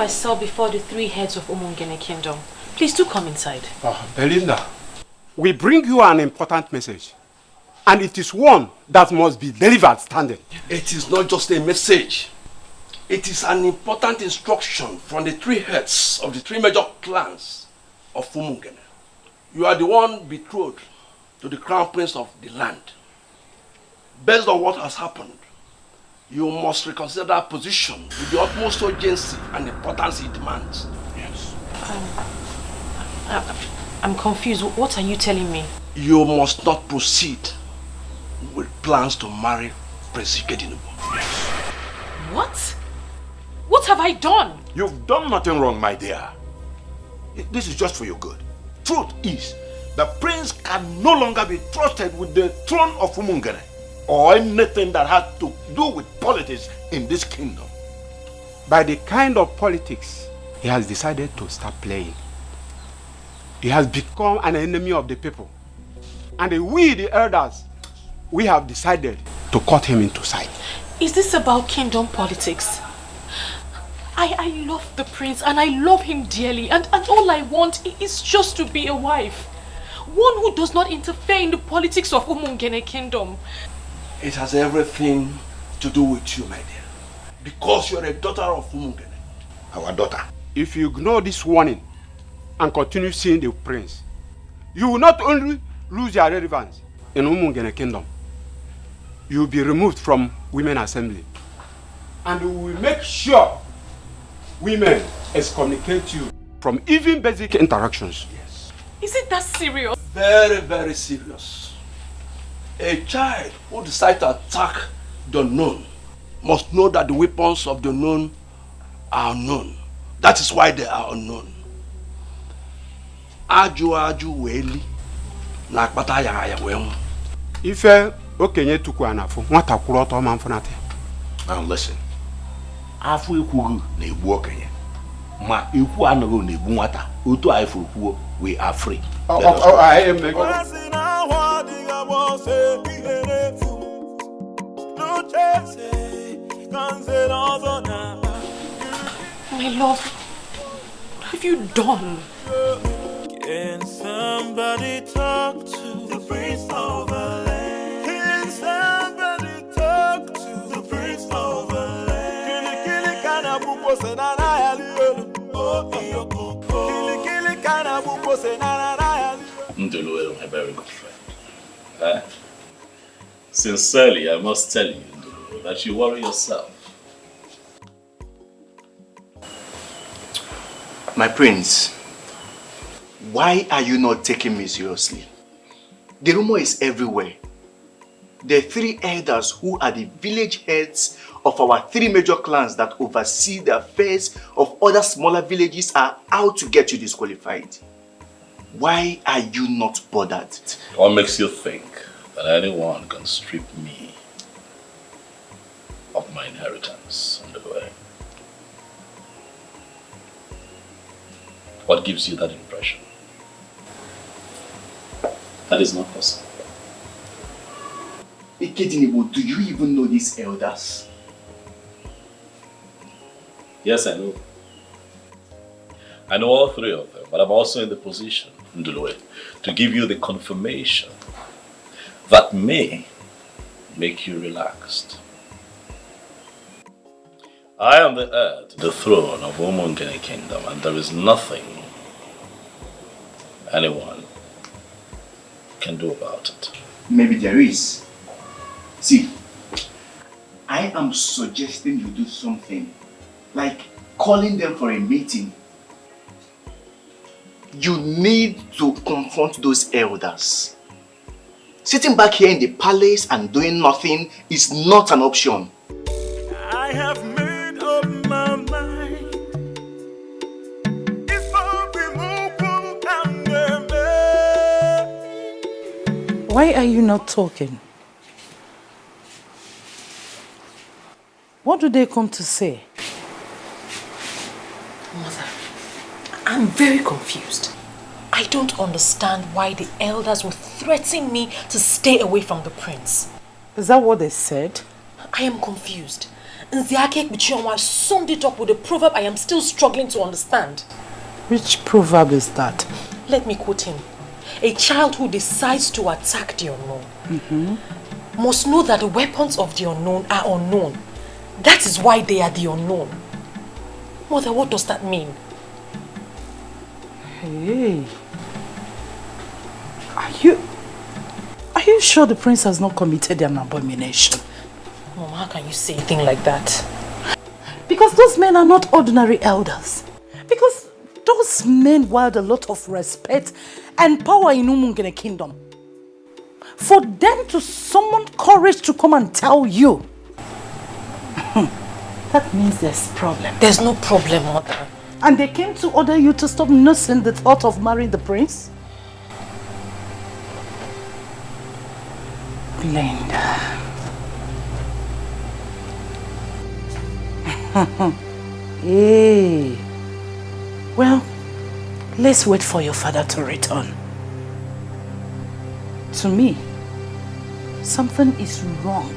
myself before the three heads of Umungene Kingdom. Please do come inside. Belinda, we bring you an important message. And it is one that must be delivered standing. It is not just a message. It is an important instruction from the three heads of the three major clans of Umungene. You are the one betrothed to the crown prince of the land. Based on what has happened, you must reconsider that position with the utmost urgency and importance it demands. Yes. I'm confused. What are you telling me? You must not proceed with plans to marry Prince Ikedinubu. Yes. What? What have I done? You've done nothing wrong, my dear. This is just for your good. Truth is, the prince can no longer be trusted with the throne of Umungene or anything that has to do with politics in this kingdom. By the kind of politics he has decided to start playing, he has become an enemy of the people. And we, the elders, we have decided to cut him into sight. Is this about kingdom politics? I love the prince and I love him dearly, and all I want is just to be a wife. One who does not interfere in the politics of Umungene Kingdom. It has everything to do with you, my dear. Because you're a daughter of Umungene. Our daughter. If you ignore this warning and continue seeing the prince, you will not only lose your relevance in Umungene Kingdom, you will be removed from Women Assembly. And we will make sure women excommunicate you from even basic interactions. Yes. Is it that serious? Very, very serious. A child who decides to attack the unknown must know that the weapons of the unknown are unknown. That is why they are unknown. Aju weli na akpata ya wemu. Ife okenye tuku anafu nwata kwuru ọtọ ma mfunate. Now listen. Afu ekwugu na egbu okenye. Ma ekwu anaghị na egbu nwata. Otu anyị furu kwuo, we are free. I am making. My love, what have you done? Can somebody talk to the prince of the land? Can somebody talk to the prince of the land? Kili kana buko senana yali. Kili kana buko senana yali. Ndulu, my very good friend. Sincerely, I must tell you, Ndulu, that you worry yourself. My prince, why are you not taking me seriously? The rumor is everywhere. The three elders who are the village heads of our three major clans that oversee the affairs of other smaller villages are out to get you disqualified. Why are you not bothered? What makes you think that anyone can strip me of my inheritance on the way? What gives you that impression? That is not possible. Ikedinubu, do you even know these elders? Yes, I know. I know all three of them, but I'm also in the position, Ndulwe, to give you the confirmation that may make you relaxed. I am the heir to the throne of Umungene Kingdom, and there is nothing anyone can do about it. Maybe there is. See, I am suggesting you do something, like calling them for a meeting. You need to confront those elders. Sitting back here in the palace and doing nothing is not an option. I have made up my mind. It's Why are you not talking? What do they come to say? Mother, I'm very confused. I don't understand why the elders would threaten me to stay away from the prince. Is that what they said? I am confused. Nziake Bichioma summed it up with a proverb I am still struggling to understand. Which proverb is that? Let me quote him. A child who decides to attack the unknown must know that the weapons of the unknown are unknown. That is why they are the unknown. Mother, what does that mean? Hey. Are you sure the prince has not committed an abomination? Mom, how can you say a thing like that? Because those men are not ordinary elders. Because those men wield a lot of respect and power in Umungene kingdom. For them to summon courage to come and tell you, that means there's a problem. There's no problem, Mother. And they came to order you to stop nursing the thought of marrying the prince? Linda. Hey. Well, let's wait for your father to return. To me, something is wrong.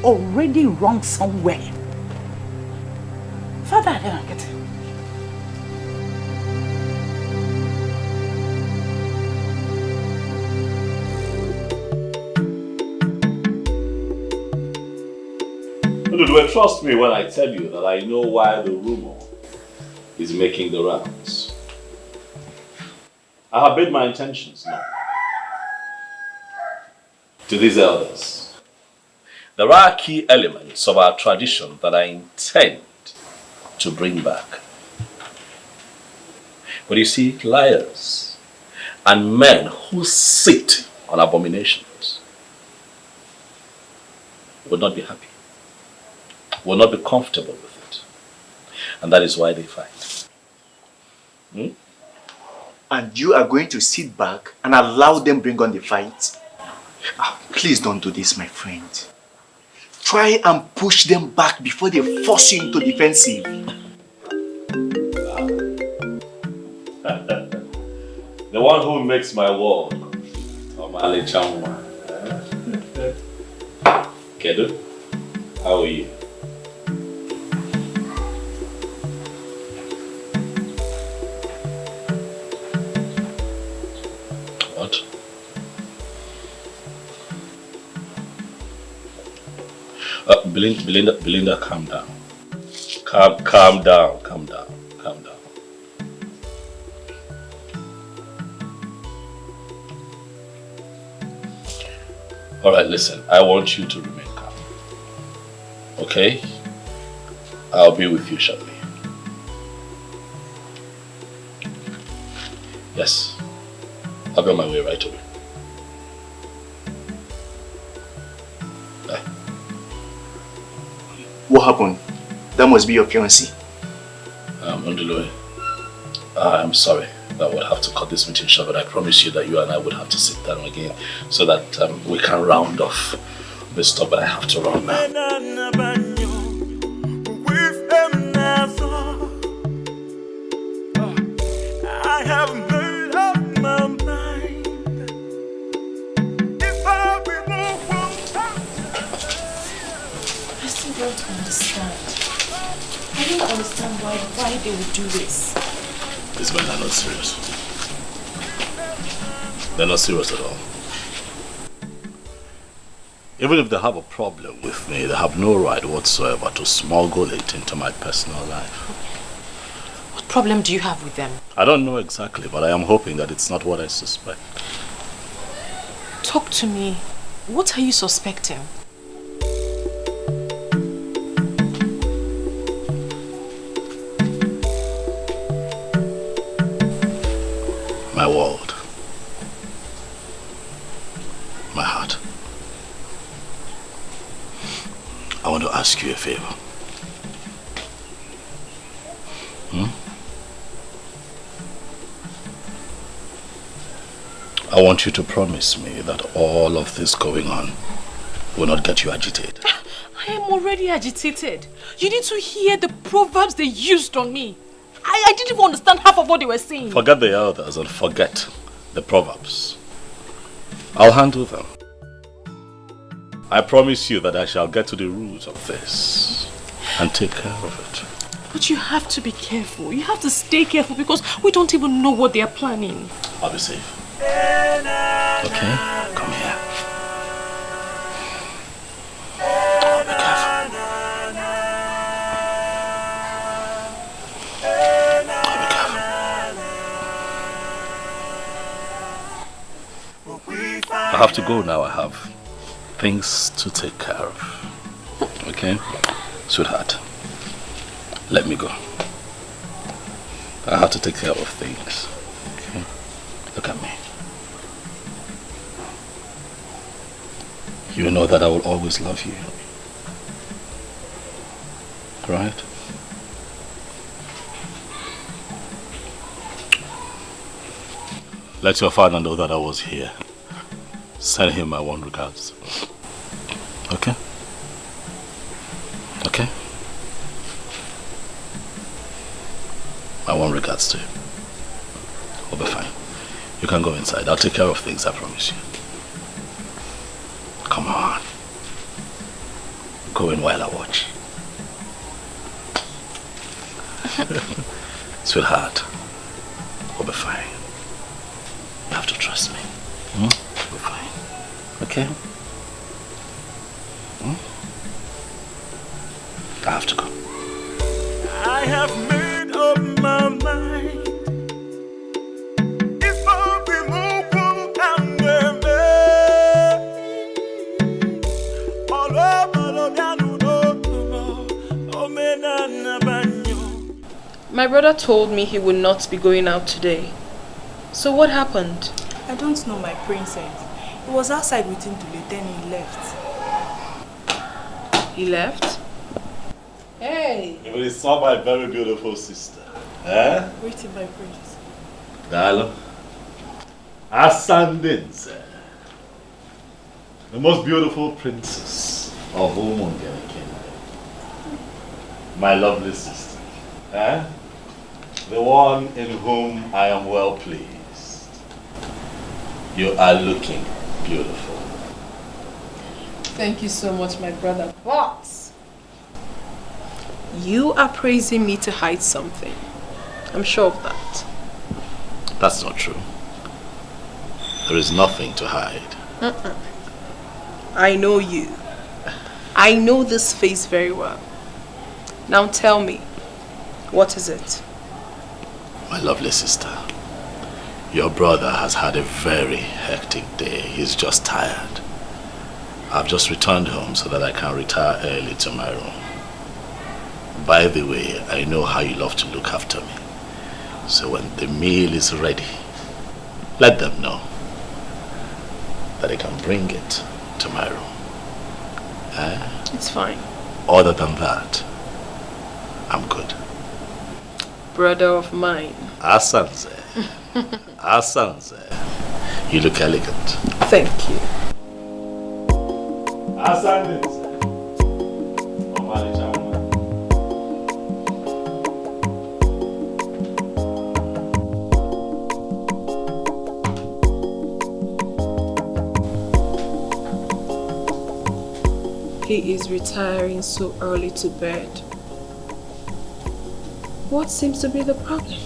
Already wrong somewhere. Father, I don't get it. Trust me when I tell you that I know why the rumor is making the rounds. I have made my intentions known to these elders. There are key elements of our tradition that I intend to bring back. But you see, liars and men who sit on abominations will not be happy, will not be comfortable with it. And that is why they fight. And you are going to sit back and allow them bring on the fight? Please don't do this, my friend. Try and push them back before they force you into defensive. The one who makes my world, Omale Chamwa. Kedu, how are you? What? Belinda, calm down. Calm down. All right, listen, I want you to remain calm. Okay? I'll be with you shortly. Yes, I'll be on my way right away. Bye. What happened? That must be your fiancé. Undulue, I'm sorry. I would have to cut this meeting short, but I promise you that you and I would have to sit down again so that we can round off this stuff, but I have to run now. I have made up my mind. If I remove I still don't understand. I don't understand why they would do this. These men are not serious. They're not serious at all. Even if they have a problem with me, they have no right whatsoever to smuggle it into my personal life. What problem do you have with them? I don't know exactly, but I am hoping that it's not what I suspect. Talk to me. What are you suspecting? My world. My heart. I want to ask you a favor. I want you to promise me that all of this going on will not get you agitated. I am already agitated. You need to hear the proverbs they used on me. I didn't even understand half of what they were saying. Forget the elders and forget the proverbs. I'll handle them. I promise you that I shall get to the root of this. and take care of it. But you have to be careful. You have to stay careful because we don't even know what they are planning. I'll be safe. Okay? Come here. Oh, be careful. Oh, be careful. I have to go now. I have things to take care of. Okay? Sweetheart, let me go. I have to take care of things. Okay? Look at me. You know that I will always love you. Right? Let your father know that I was here. Send him my warm regards. Okay? Okay? My warm regards to you. We'll be fine. You can go inside. I'll take care of things, I promise you. Come on. Go in while I watch. Sweetheart, we'll be fine. You have to trust me. We'll be fine. Okay? I have to go. I have made up my mind. It's for the move and My brother told me he would not be going out today. So what happened? I don't know, my princess. He was outside with him today, then he left. He left? Hey! But it's not my very beautiful sister. Eh? Waiting, my princess. Darling. Ascendance. The most beautiful princess of Umungene Kingdom. My lovely sister. Eh? The one in whom I am well pleased. You are looking beautiful. Thank you so much, my brother. But you are praising me to hide something. I'm sure of that. That's not true. There is nothing to hide. I know you. I know this face very well. Now tell me, what is it? My lovely sister, your brother has had a very hectic day. He's just tired. I've just returned home so that I can retire early to my room. By the way, I know how you love to look after me. So when the meal is ready, let them know that they can bring it to my room. It's fine. Other than that, I'm good. Brother of mine. Asanze. Asanze. You look elegant. Thank you. Asanze. He is retiring so early to bed. What seems to be the problem?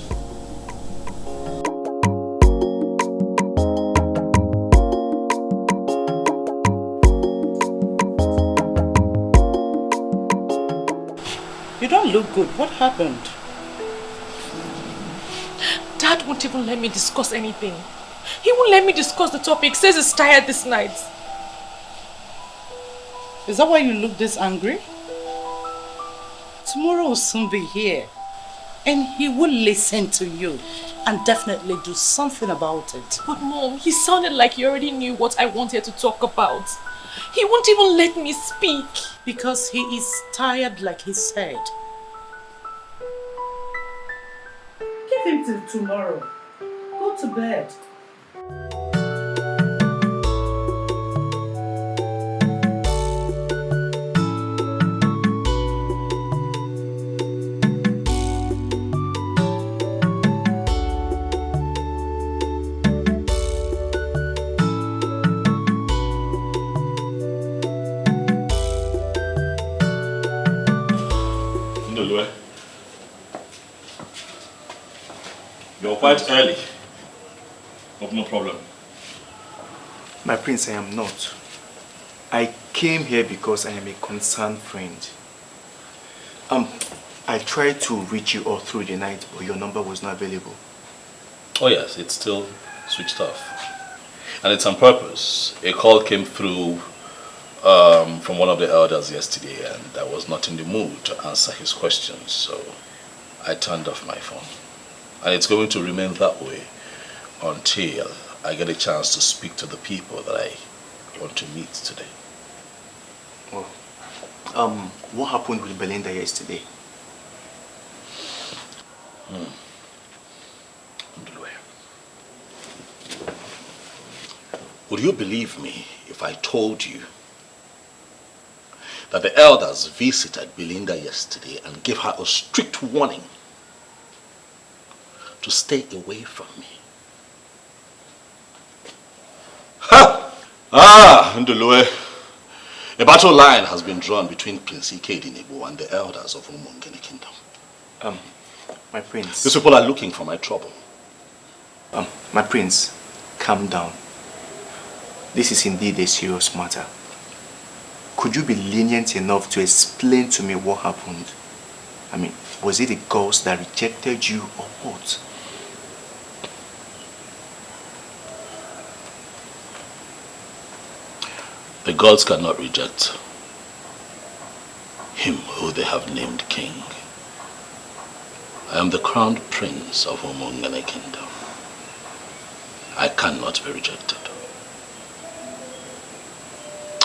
You don't look good. What happened? Dad won't even let me discuss anything. He won't let me discuss the topic. Says he's tired this night. Is that why you look this angry? Tomorrow will soon be here. And he will listen to you and definitely do something about it. But Mom, he sounded like he already knew what I wanted to talk about. He won't even let me speak. Because he is tired, like he said. Give him till tomorrow. Go to bed. quite early. Hope no problem. My prince, I am not. I came here because I am a concerned friend. I tried to reach you all through the night, but your number was not available. Oh yes, it's still switched off. And it's on purpose. A call came through from one of the elders yesterday, and I was not in the mood to answer his questions, so I turned off my phone. And it's going to remain that way until I get a chance to speak to the people that I want to meet today. Well, what happened with Belinda yesterday? Would you believe me if I told you that the elders visited Belinda yesterday and gave her a strict warning to stay away from me? Ha! Ndulue. A battle line has been drawn between Prince Ikedinebo and the elders of Umungene Kingdom. My prince. These people are looking for my trouble. My prince, calm down. This is indeed a serious matter. Could you be lenient enough to explain to me what happened? I mean, was it the gods that rejected you or what? The gods cannot reject him who they have named king. I am the crowned prince of Umungene Kingdom. I cannot be rejected.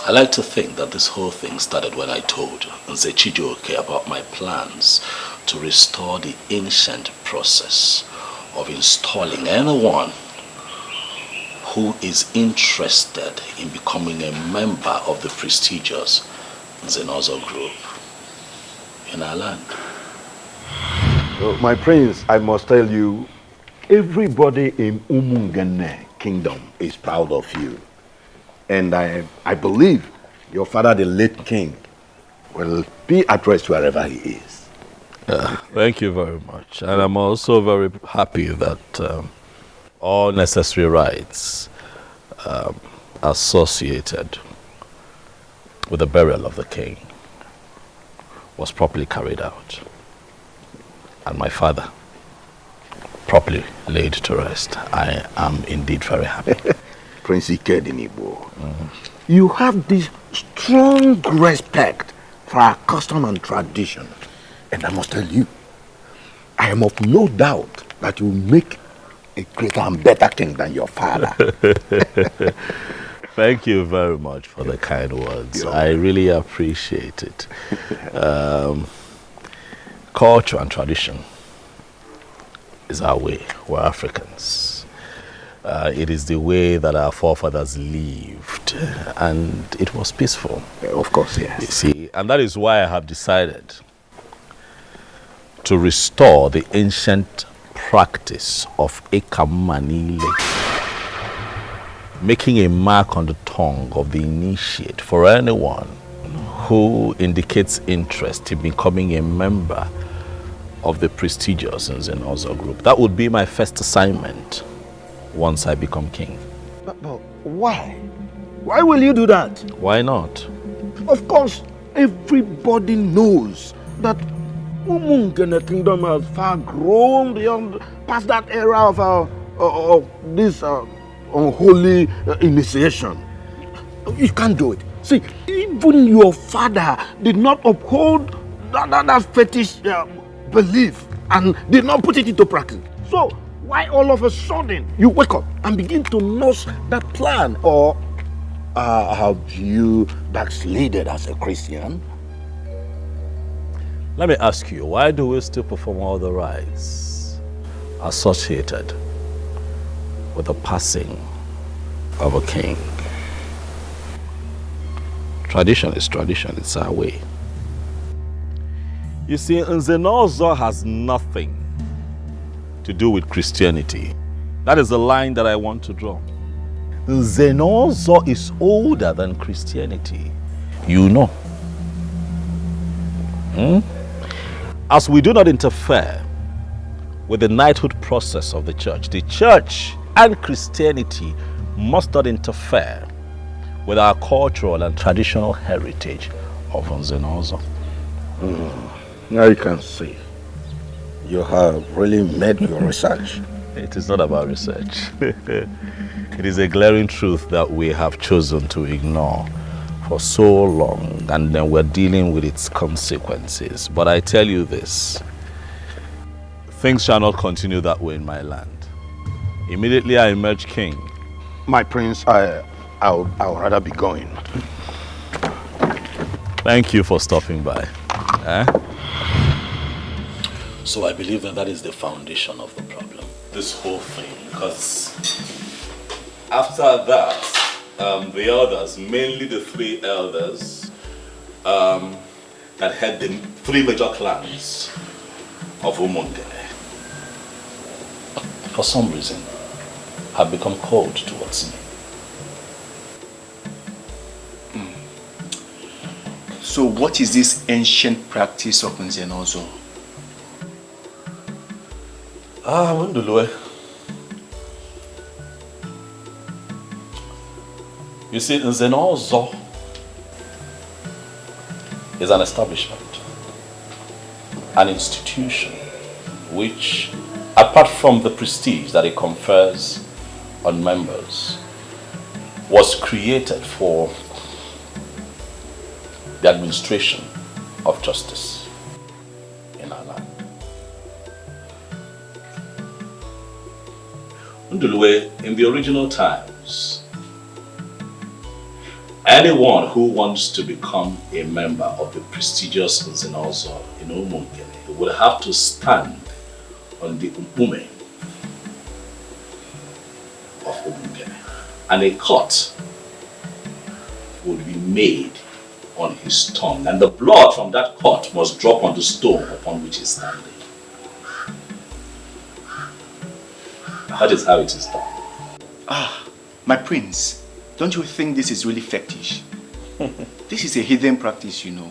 I like to think that this whole thing started when I told Nze Chijioke about my plans to restore the ancient process of installing anyone who is interested in becoming a member of the prestigious Nzenozo group in our land. My prince, I must tell you, everybody in Umungene Kingdom is proud of you. And I believe your father, the late king, will be at rest wherever he is. Thank you very much. And I'm also very happy that all necessary rites associated with the burial of the king was properly carried out. And my father properly laid to rest. I am indeed very happy. Prince Ikedinebo, you have this strong respect for our custom and tradition. And I must tell you, I am of no doubt that you will make a greater and better king than your father. Thank you very much for the kind words. I really appreciate it. Culture and tradition is our way. We're Africans. It is the way that our forefathers lived, and it was peaceful. Of course, yes. You see, and that is why I have decided to restore the ancient practice of Ekamanile, making a mark on the tongue of the initiate for anyone who indicates interest in becoming a member of the prestigious Nzenozo group. That would be my first assignment once I become king. But why? Why will you do that? Why not? Of course, everybody knows that Umungene Kingdom has far grown beyond past that era of this unholy initiation. You can't do it. See, even your father did not uphold that fetish belief and did not put it into practice. So, why all of a sudden you wake up and begin to nurse that plan? Or have you backslided as a Christian? Let me ask you, why do we still perform all the rites associated with the passing of a king? Tradition is tradition, it's our way. You see, Nzenozo has nothing to do with Christianity. That is the line that I want to draw. Nzenozo is older than Christianity. You know. As we do not interfere with the knighthood process of the church and Christianity must not interfere with our cultural and traditional heritage of Nzenozo. Now you can see you have really made your research. It is not about research. It is a glaring truth that we have chosen to ignore for so long, and then we're dealing with its consequences. But I tell you this, things shall not continue that way in my land. Immediately I emerge king. My prince, I'll rather be going. Thank you for stopping by. So I believe that is the foundation of the problem. This whole thing, because after that, the elders, mainly the 3 elders that had the 3 major clans of Umungene, for some reason, have become cold towards me. So what is this ancient practice of Nzenozo? Mundulwe. You see, Nzenozo is an establishment, an institution, which, apart from the prestige that it confers on members, was created for the administration of justice in our land. Ndulwe, in the original times, anyone who wants to become a member of the prestigious Nzenozo in Umungene would have to stand on the Umpume of Umungene, and a cut would be made on his tongue, and the blood from that cut must drop on the stone upon which he is standing. That is how it is done. My prince, don't you think this is really fetish? This is a hidden practice, you know.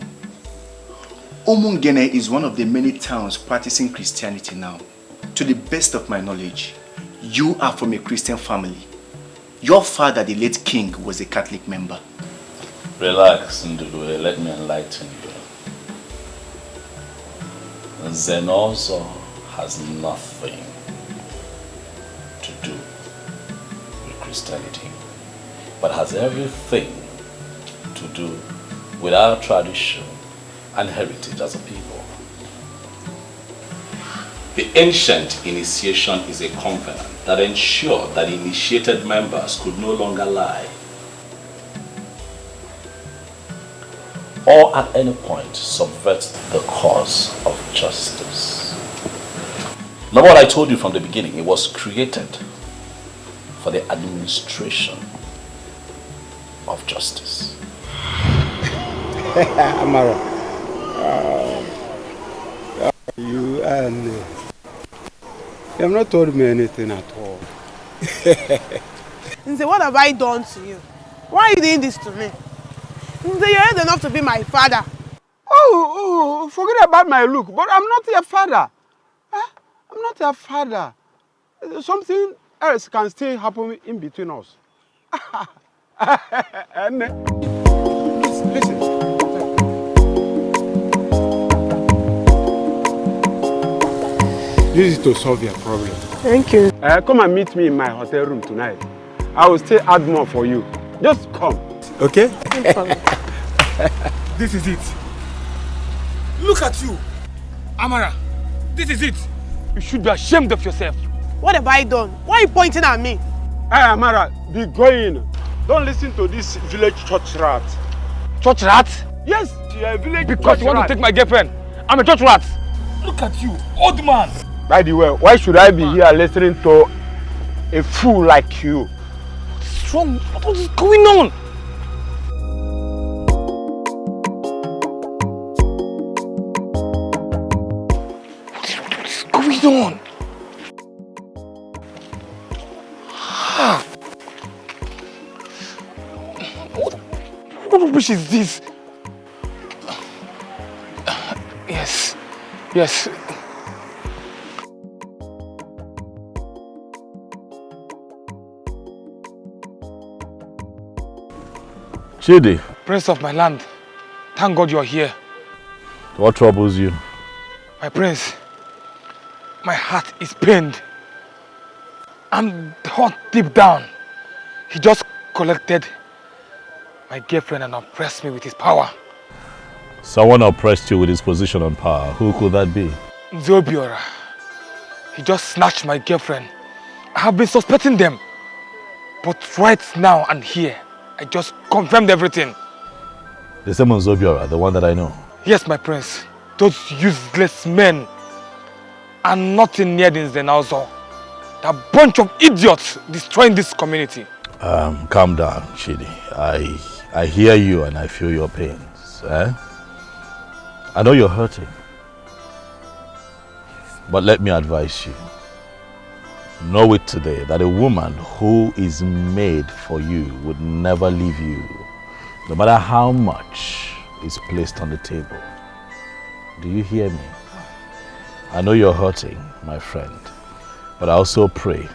Umungene is one of the many towns practicing Christianity now. To the best of my knowledge, you are from a Christian family. Your father, the late king, was a Catholic member. Relax, Ndulwe, let me enlighten you. Nzenozo has nothing to do with Christianity, but has everything to do with our tradition and heritage as a people. The ancient initiation is a covenant that ensured that initiated members could no longer lie or at any point subvert the cause of justice. Remember what I told you from the beginning, it was created for the administration of justice. Amara, you have not told me anything at all. Nze, what have I done to you? Why are you doing this to me? Nze, you're old enough to be my father. Oh, forget about my look, but I'm not your father. I'm not your father. Something else can still happen in between us. Listen. This is to solve your problem. Thank you. Come and meet me in my hotel room tonight. I will still add more for you. Just come. Okay? This is it. Look at you. Amara, this is it. You should be ashamed of yourself. What have I done? Why are you pointing at me? Hey, Amara, be going. Don't listen to this village church rat. Church rat? Yes, you're a village because you want rat. to take my girlfriend. I'm a church rat. Look at you, old man. By the way, why should I be here listening to a fool like you? What's wrong? What is going on? What's going on? What rubbish is this? Yes. Chidi. Prince of my land, thank God you're here. What troubles you? My prince, my heart is pained. I'm hurt deep down. He just collected my girlfriend and oppressed me with his power. Someone oppressed you with his position and power. Who could that be? Zobiora. He just snatched my girlfriend. I have been suspecting them. But right now and here, I just confirmed everything. The same on Zobiora, the one that I know. Yes, my prince. Those useless men are nothing near the Zenalzo. They're a bunch of idiots destroying this community. Calm down, Chidi. I hear you and I feel your pains. I know you're hurting. But let me advise you. Know it today that a woman who is made for you would never leave you, no matter how much is placed on the table. Do you hear me? I know you're hurting, my friend, but I also pray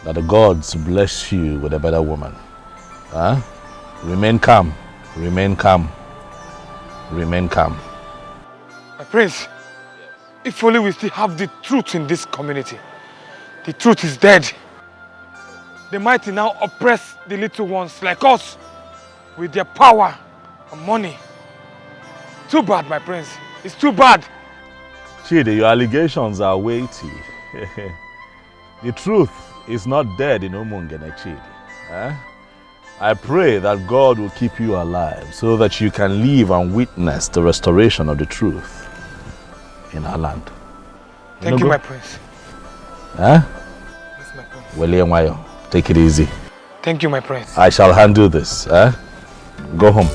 that the gods bless you with a better woman. Remain calm, remain calm, remain calm. My prince, if only we still have the truth in this community. The truth is dead. The mighty now oppress the little ones like us with their power and money. Too bad, my prince. It's too bad. Chidi, your allegations are weighty. The truth is not dead in Umungene, Chidi. I pray that God will keep you alive so that you can live and witness the restoration of the truth in our land. Thank you, my prince. Huh? Yes, my prince. Well, take it easy. Thank you, my prince. I shall handle this. Go home.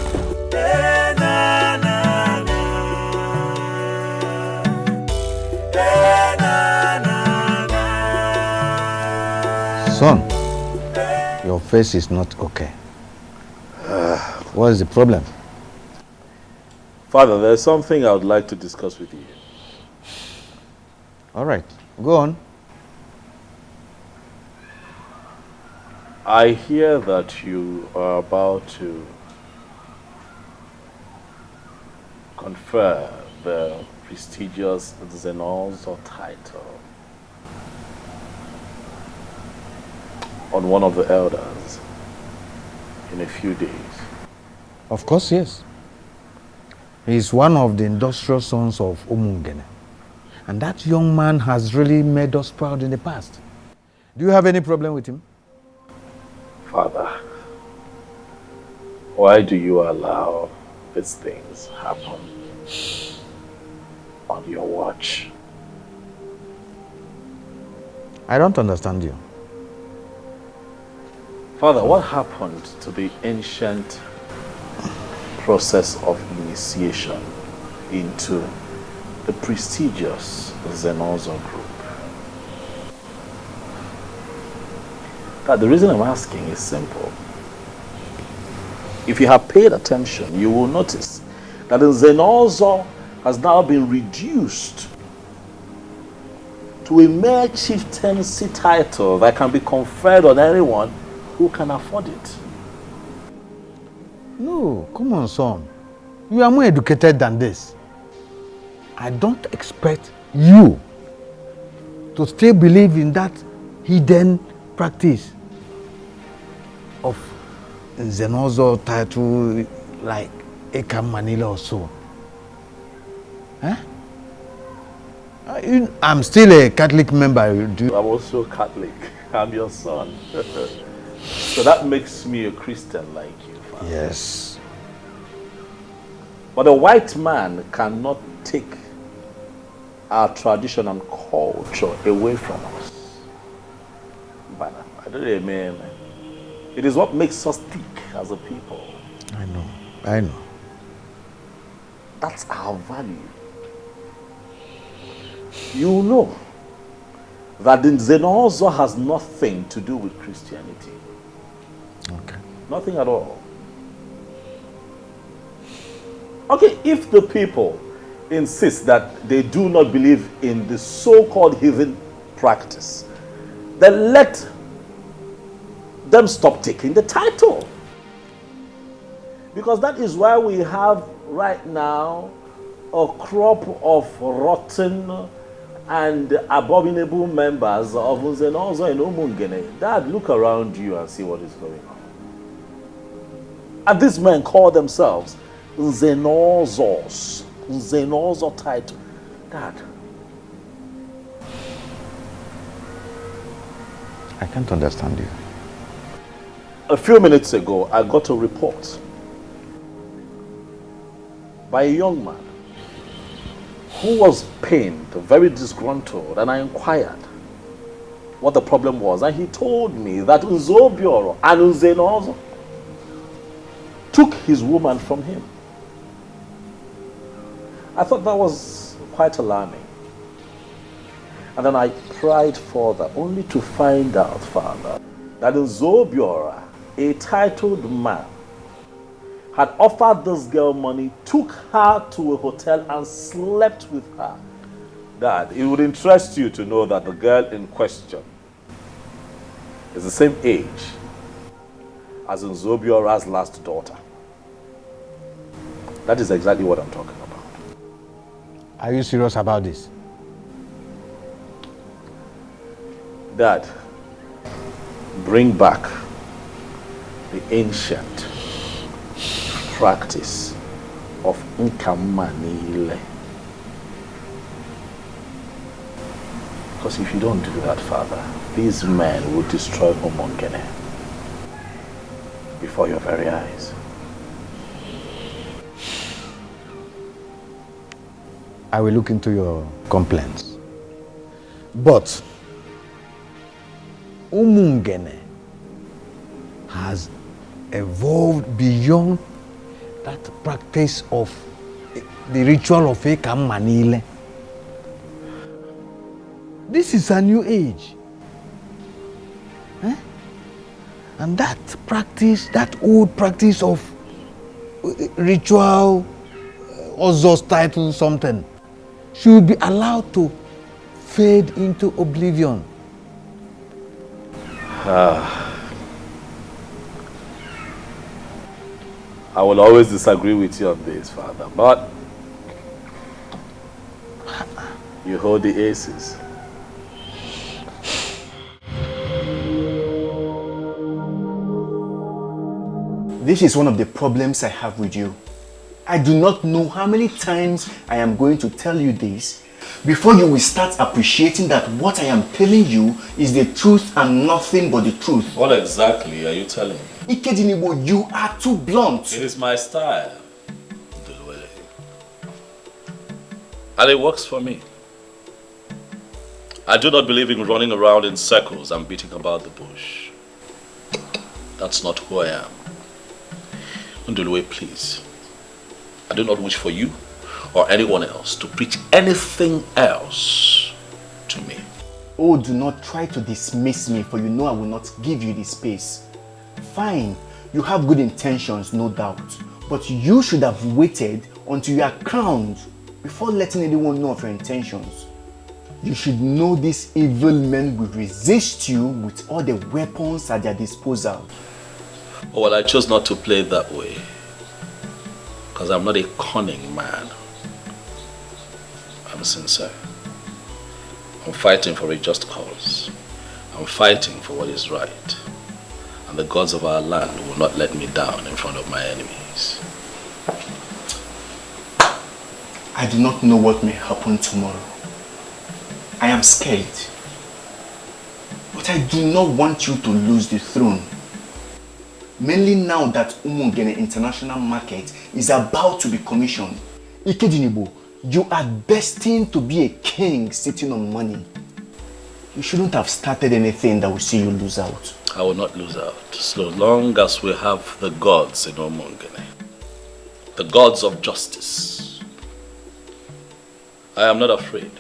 Son, your face is not okay. What is the problem? Father, there's something I would like to discuss with you. All right, go on. I hear that you are about to confer the prestigious Zenolzo title on one of the elders in a few days. Of course, yes. He is one of the industrial sons of Umungene. And that young man has really made us proud in the past. Do you have any problem with him? Father, why do you allow these things happen on your watch? I don't understand you. Father, what happened to the ancient process of initiation into the prestigious Zenolzo group? The reason I'm asking is simple. If you have paid attention, you will notice that the Zenolzo has now been reduced to a mere chieftaincy title that can be conferred on anyone who can afford it. No, come on, son. You are more educated than this. I don't expect you to still believe in that hidden practice of Zenolzo title like Eka Manila or so. Huh? I'm still a Catholic member. I'm also Catholic. I'm your son. So that makes me a Christian like you, Father. Yes. But a white man cannot take our tradition and culture away from us. But I don't mean, it is what makes us tick as a people. I know. That's our value. You know that the Zenolzo has nothing to do with Christianity. Okay. Nothing at all. Okay, if the people insist that they do not believe in the so-called heathen practice, then let them stop taking the title. Because that is why we have right now a crop of rotten and abominable members of Nzenozo and Umungene. Dad, look around you and see what is going on. And these men call themselves Nzenozos. Nzenozo title. Dad. I can't understand you. A few minutes ago, I got a report by a young man who was pained, very disgruntled, and I inquired what the problem was. And he told me that Nzobioro and Nzenozo took his woman from him. I thought that was quite alarming. And then I pried further, only to find out, Father, that Nzobiora, a titled man, had offered this girl money, took her to a hotel and slept with her. Dad, it would interest you to know that the girl in question is the same age as Nzobiora's last daughter. That is exactly what I'm talking about. Are you serious about this? Dad, bring back the ancient practice of Nkamanile. Because if you don't do that, Father, these men will destroy Umungene before your very eyes. I will look into your complaints. But Umungene has evolved beyond that practice of the ritual of Ekam Manile. This is a new age. And that practice, that old practice of ritual, Ozos title something, should be allowed to fade into oblivion. I will always disagree with you on this, Father, but you hold the aces. This is one of the problems I have with you. I do not know how many times I am going to tell you this before you will start appreciating that what I am telling you is the truth and nothing but the truth. What exactly are you telling me? Ikedinibo, you are too blunt. It is my style. And it works for me. I do not believe in running around in circles and beating about the bush. That's not who I am. Ndulwe, please. I do not wish for you or anyone else to preach anything else to me. Oh, do not try to dismiss me, for you know I will not give you the space. Fine, you have good intentions, no doubt. But you should have waited until you are crowned before letting anyone know of your intentions. You should know these evil men will resist you with all the weapons at their disposal. Oh, well, I chose not to play it that way. Because I'm not a cunning man. I'm sincere. I'm fighting for a just cause. I'm fighting for what is right. And the gods of our land will not let me down in front of my enemies. I do not know what may happen tomorrow. I am scared. But I do not want you to lose the throne. Mainly now that Umungene International Market is about to be commissioned. Ikedinibo, you are destined to be a king sitting on money. You shouldn't have started anything that will see you lose out. I will not lose out, so long as we have the gods in Umungene. The gods of justice. I am not afraid,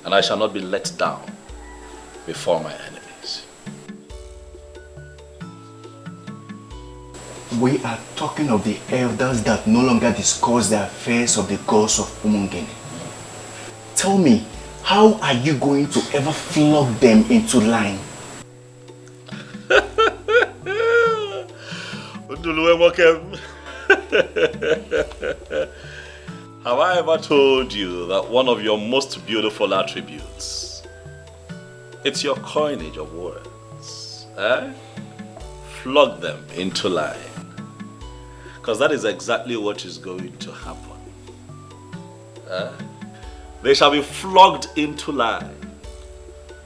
and I shall not be let down before my enemies. We are talking of the elders that no longer discuss the affairs of the gods of Umungene. Tell me, how are you going to ever flog them into line? Have I ever told you that one of your most beautiful attributes, it's your coinage of words, eh? Flog them into line. Because that is exactly what is going to happen. They shall be flogged into line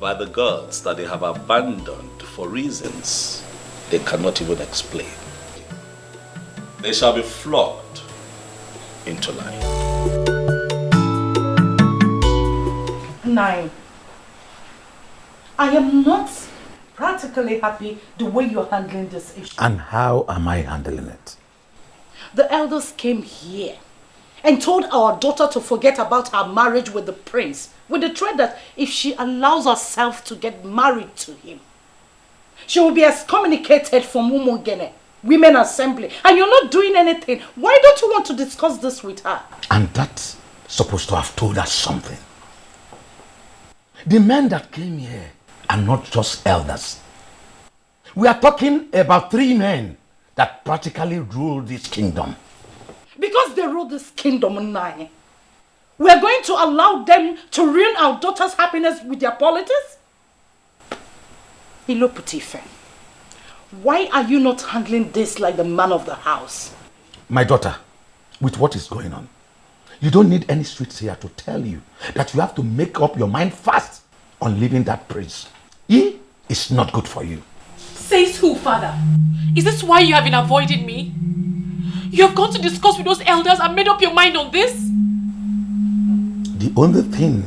by the gods that they have abandoned for reasons they cannot even explain. They shall be flogged into line. 9. I am not practically happy the way you're handling this issue. And how am I handling it? The elders came here and told our daughter to forget about her marriage with the prince, with the threat that if she allows herself to get married to him, she will be excommunicated from Umungene, Women Assembly. And you're not doing anything. Why don't you want to discuss this with her? And that's supposed to have told us something. The men that came here are not just elders. We are talking about 3 men that practically rule this kingdom. Because they rule this kingdom 9, we are going to allow them to ruin our daughter's happiness with their politics? Ilo Putife, why are you not handling this like the man of the house? My daughter, with what is going on, you don't need any streets here to tell you that you have to make up your mind fast on leaving that prince. He is not good for you. Says who, father? Is this why you have been avoiding me? You have gone to discuss with those elders and made up your mind on this? The only thing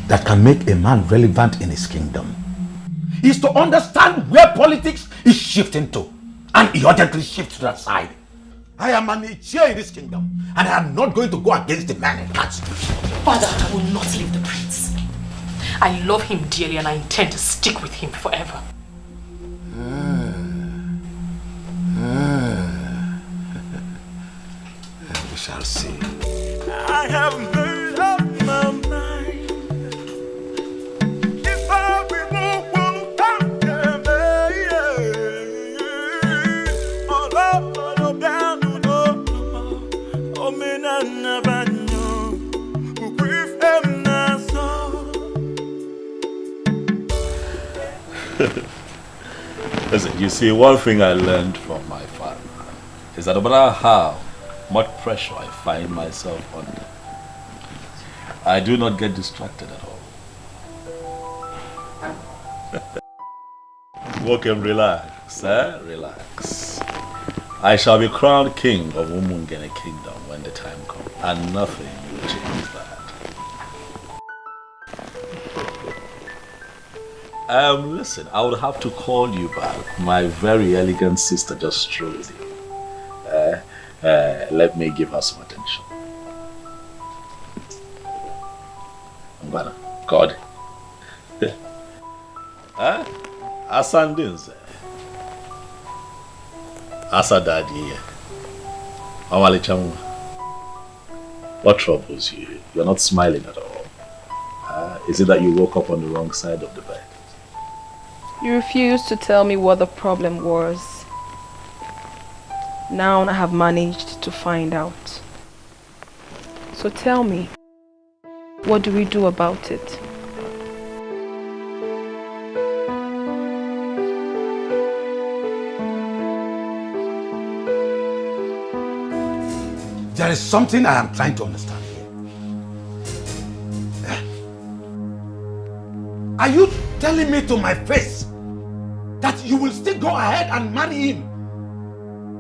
that can make a man relevant in his kingdom is to understand where politics is shifting to, and he urgently shifts to that side. I am an chair in this kingdom, and I am not going to go against the man in council. Father, I will not leave the prince. I love him dearly and I intend to stick with him forever. We shall see. I have made up my mind. If I be more Listen, you see, one thing I learned from my father is that no matter how much pressure I find myself under, I do not get distracted at all. Walk and relax, eh? Relax. I shall be crowned king of Umungene Kingdom when the time comes, and nothing will change that. Listen, I would have to call you back. My very elegant sister just strolled in. Let me give her some attention. I'm gonna. God. Asandinze. Asadadi. Awalichamu. What troubles you? You're not smiling at all. Is it that you woke up on the wrong side of the bed? You refused to tell me what the problem was. Now I have managed to find out. So tell me, what do we do about it? There is something I am trying to understand here. Are you telling me to my face that you will still go ahead and marry him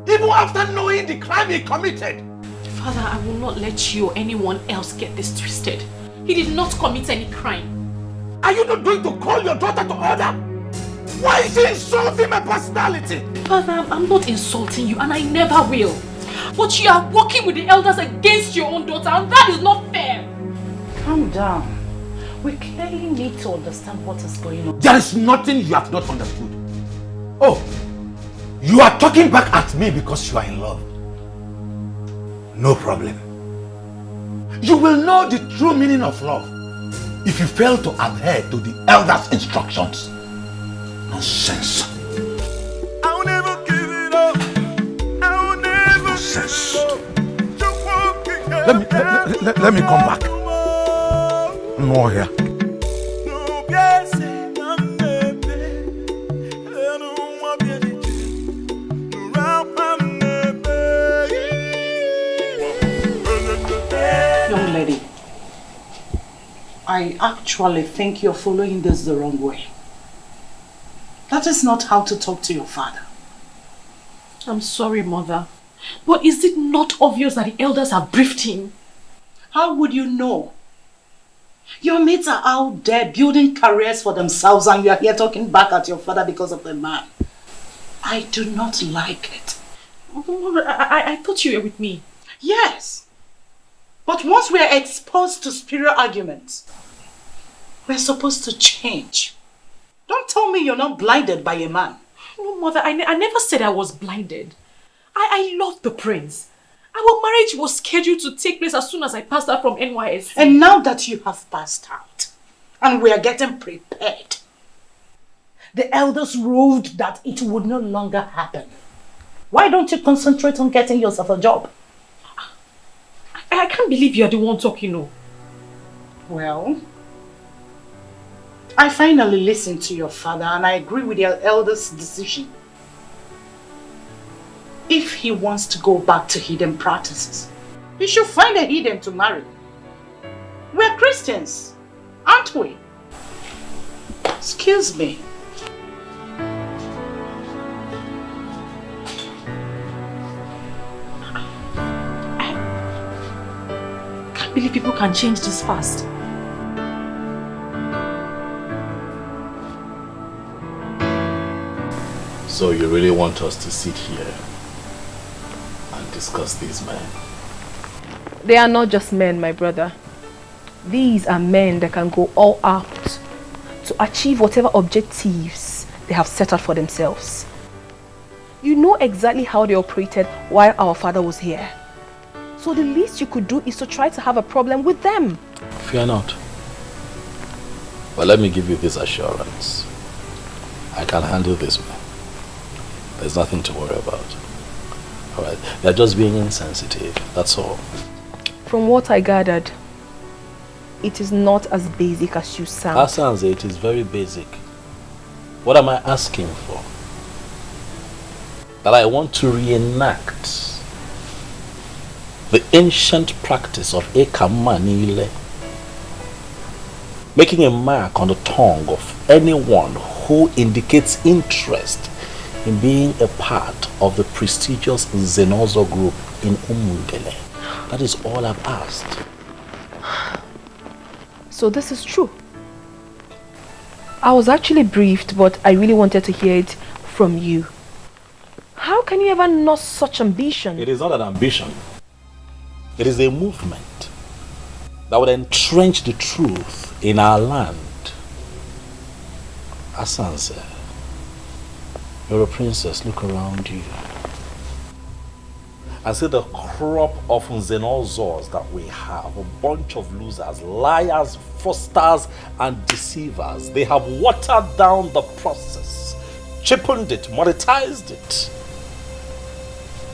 even after knowing the crime he committed? Father, I will not let you or anyone else get this twisted. He did not commit any crime. Are you not going to call your daughter to order? Why is she insulting my personality? Father, I'm not insulting you and I never will. But you are working with the elders against your own daughter and that is not fair. Calm down. We clearly need to understand what is going on. There is nothing you have not understood. Oh, you are talking back at me because you are in love. No problem. You will know the true meaning of love if you fail to adhere to the elders' instructions. Nonsense. I'll never give it up. Let me come back. No here. Young lady, I actually think you're following this the wrong way. That is not how to talk to your father. I'm sorry, Mother. But is it not obvious that the elders have briefed him? How would you know? Your mates are out there building careers for themselves and you are here talking back at your father because of the man. I do not like it. I thought you were with me. Yes. But once we are exposed to spiritual arguments, we're supposed to change. Don't tell me you're not blinded by a man. No, Mother, I never said I was blinded. I love the prince. Our marriage was scheduled to take place as soon as I passed out from NYSC. And now that you have passed out, and we are getting prepared, the elders ruled that it would no longer happen. Why don't you concentrate on getting yourself a job? I can't believe you're the one talking, no. Well, I finally listened to your father and I agree with your elder's decision. If he wants to go back to hidden practices, he should find a hidden to marry. We're Christians, aren't we? Excuse me. I can't believe people can change this fast. So you really want us to sit here and discuss these men? They are not just men, my brother. These are men that can go all out to achieve whatever objectives they have set out for themselves. You know exactly how they operated while our father was here. So the least you could do is to try to have a problem with them. Fear not. But let me give you this assurance. I can handle this man. There's nothing to worry about. Alright, they're just being insensitive, that's all. From what I gathered, it is not as basic as you sound. Asanze, it is very basic. What am I asking for? That I want to reenact the ancient practice of Ekamanile, making a mark on the tongue of anyone who indicates interest in being a part of the prestigious Zenozo group in Umungele. That is all I've asked. So this is true. I was actually briefed, but I really wanted to hear it from you. How can you ever nurse such ambition? It is not an ambition. It is a movement that would entrench the truth in our land. Asanze, you're a princess, look around you. And see the crop of Zenozors that we have. A bunch of losers, liars, fraudsters, and deceivers. They have watered down the process, cheapened it, monetized it,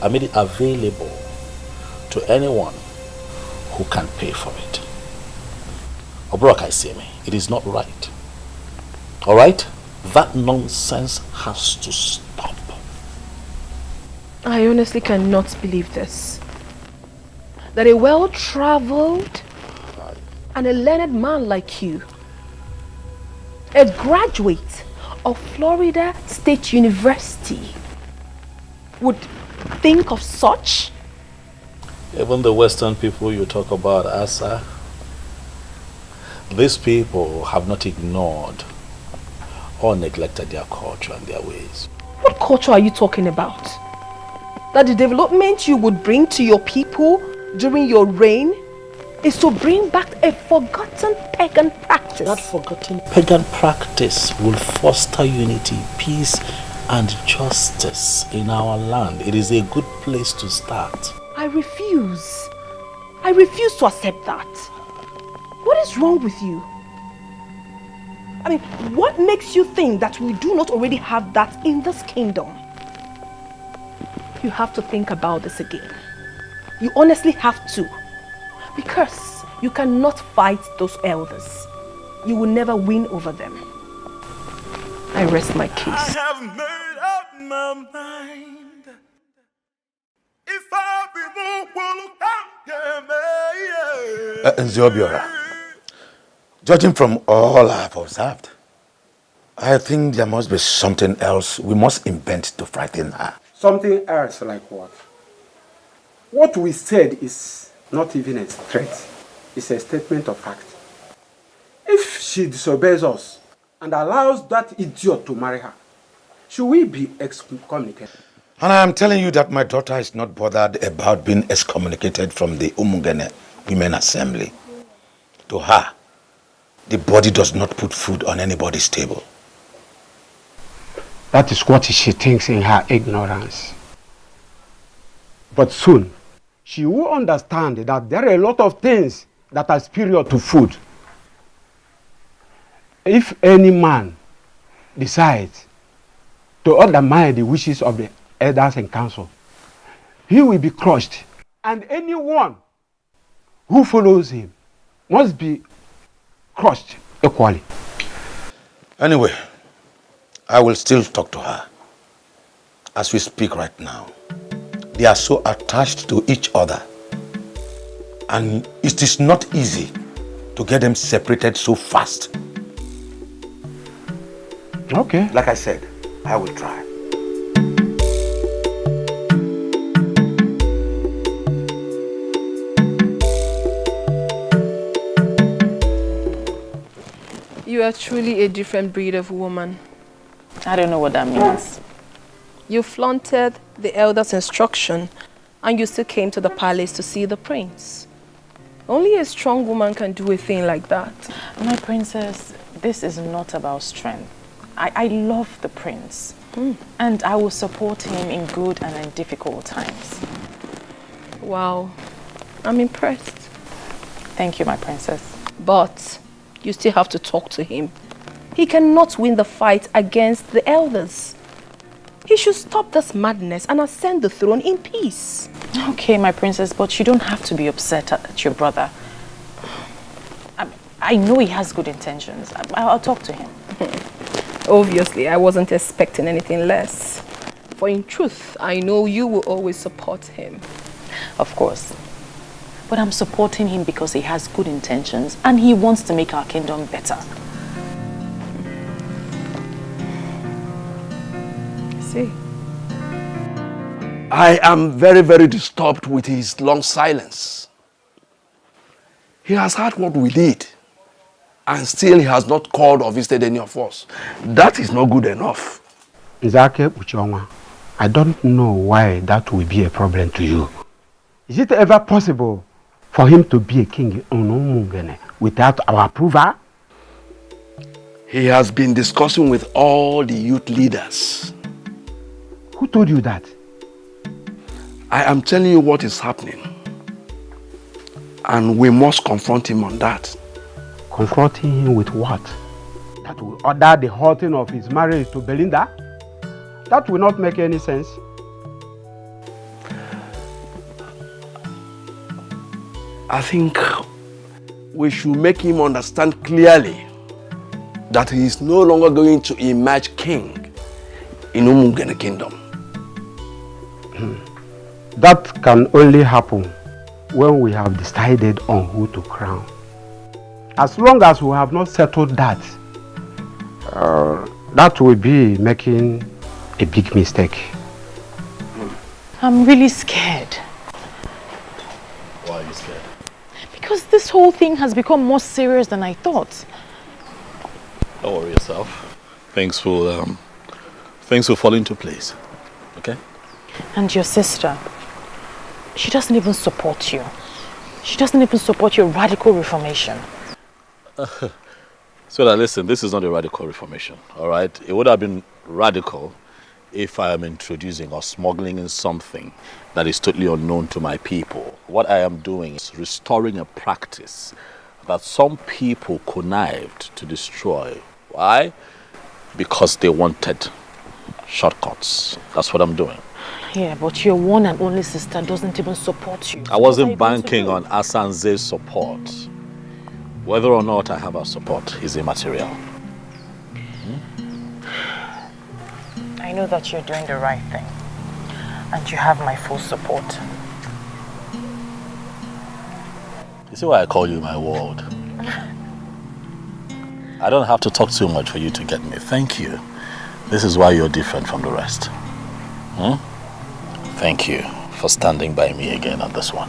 and made it available to anyone who can pay for it. Obroka Iseme, it is not right. Alright? That nonsense has to stop. I honestly cannot believe this. That a well-traveled and a learned man like you, a graduate of Florida State University, would think of such? Even the Western people you talk about, Asa, these people have not ignored or neglected their culture and their ways. What culture are you talking about? That the development you would bring to your people during your reign is to bring back a forgotten pagan practice. That forgotten pagan practice will foster unity, peace, and justice in our land. It is a good place to start. I refuse. I refuse to accept that. What is wrong with you? I mean, what makes you think that we do not already have that in this kingdom? You have to think about this again. You honestly have to. Because you cannot fight those elders. You will never win over them. I rest my case. I have made up my mind. If I be Nziobiora, judging from all I have observed, I think there must be something else we must invent to frighten her. Something else like what? What we said is not even a threat. It's a statement of fact. If she disobeys us and allows that idiot to marry her, should we be excommunicated? And I am telling you that my daughter is not bothered about being excommunicated from the Umungene Women Assembly. To her, the body does not put food on anybody's table. That is what she thinks in her ignorance. But soon, she will understand that there are a lot of things that are superior to food. If any man decides to undermine the wishes of the elders and council, he will be crushed. And anyone who follows him must be crushed equally. Anyway, I will still talk to her. As we speak right now, they are so attached to each other. And it is not easy to get them separated so fast. Okay. Like I said, I will try. You are truly a different breed of woman. I don't know what that means. You flaunted the elder's instruction and you still came to the palace to see the prince. Only a strong woman can do a thing like that. My princess, this is not about strength. I love the prince. And I will support him in good and in difficult times. Wow, I'm impressed. Thank you, my princess. But you still have to talk to him. He cannot win the fight against the elders. He should stop this madness and ascend the throne in peace. Okay, my princess, but you don't have to be upset at your brother. I know he has good intentions. I'll talk to him. Obviously, I wasn't expecting anything less. For in truth, I know you will always support him. Of course. But I'm supporting him because he has good intentions and he wants to make our kingdom better. See? I am very, very disturbed with his long silence. He has heard what we did, and still he has not called or visited any of us. That is not good enough. Nzake Uchonwa, I don't know why that will be a problem to you. Is it ever possible for him to be a king in Umungene without our approval? He has been discussing with all the youth leaders. Who told you that? I am telling you what is happening. And we must confront him on that. Confronting him with what? That will order the halting of his marriage to Belinda? That will not make any sense. I think we should make him understand clearly that he is no longer going to emerge king in Umungene kingdom. That can only happen when we have decided on who to crown. As long as we have not settled that, that will be making a big mistake. I'm really scared. Why are you scared? Because this whole thing has become more serious than I thought. Don't worry yourself. Things will fall into place. Okay? And your sister, she doesn't even support you. She doesn't even support your radical reformation. So that listen, this is not a radical reformation, all right? It would have been radical if I am introducing or smuggling in something that is totally unknown to my people. What I am doing is restoring a practice that some people connived to destroy. Why? Because they wanted shortcuts. That's what I'm doing. Yeah, but your one and only sister doesn't even support you. I wasn't banking on Asanze's support. Whether or not I have her support is immaterial. I know that you're doing the right thing. And you have my full support. You see why I call you my world? I don't have to talk too much for you to get me. Thank you. This is why you're different from the rest. Thank you for standing by me again on this one.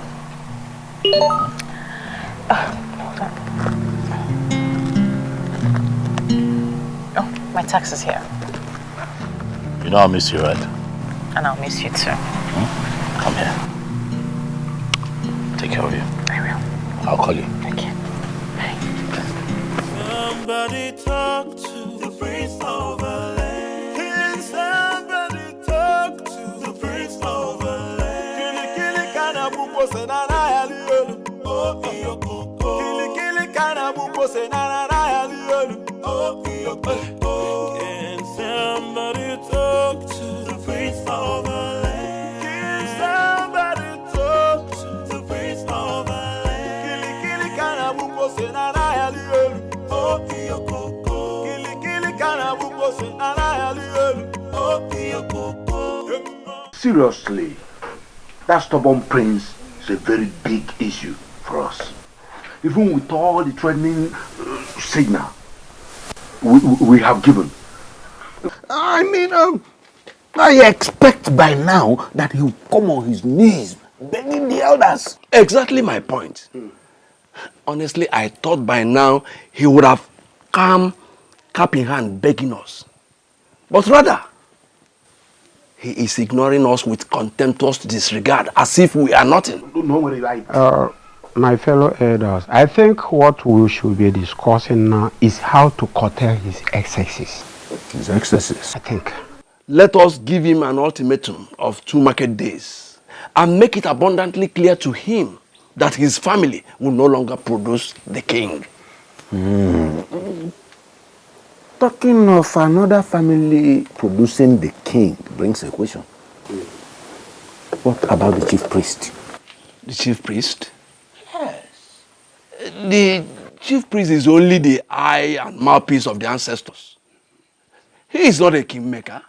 Oh, my tax is here. You know I'll miss you, right? And I'll miss you too. Come here. Take care of you. I will. I'll call you. Okay. Somebody talk to the prince of the land. Can somebody talk to the prince of the land? Kili kana buko senana yaliyo. Oh iyo koko. Kili kana buko senana yaliyo. Oh iyo koko. Can somebody talk to the prince of the land? Can somebody talk to the prince of the land? Kili kana buko senana yaliyo. Seriously, that stubborn prince is a very big issue for us. Even with all the threatening signal we have given. I mean, I expect by now that he will come on his knees begging the elders. Exactly my point. Honestly, I thought by now he would have come cap in hand begging us. But rather, he is ignoring us with contemptuous disregard as if we are nothing. No worry, right? My fellow elders, I think what we should be discussing now is how to curtail his excesses. His excesses? I think. Let us give him an ultimatum of 2 market days and make it abundantly clear to him that his family will no longer produce the king. Talking of another family producing the king brings a question. What about the chief priest? The chief priest? Yes. The chief priest is only the eye and mouthpiece of the ancestors. He is not a kingmaker.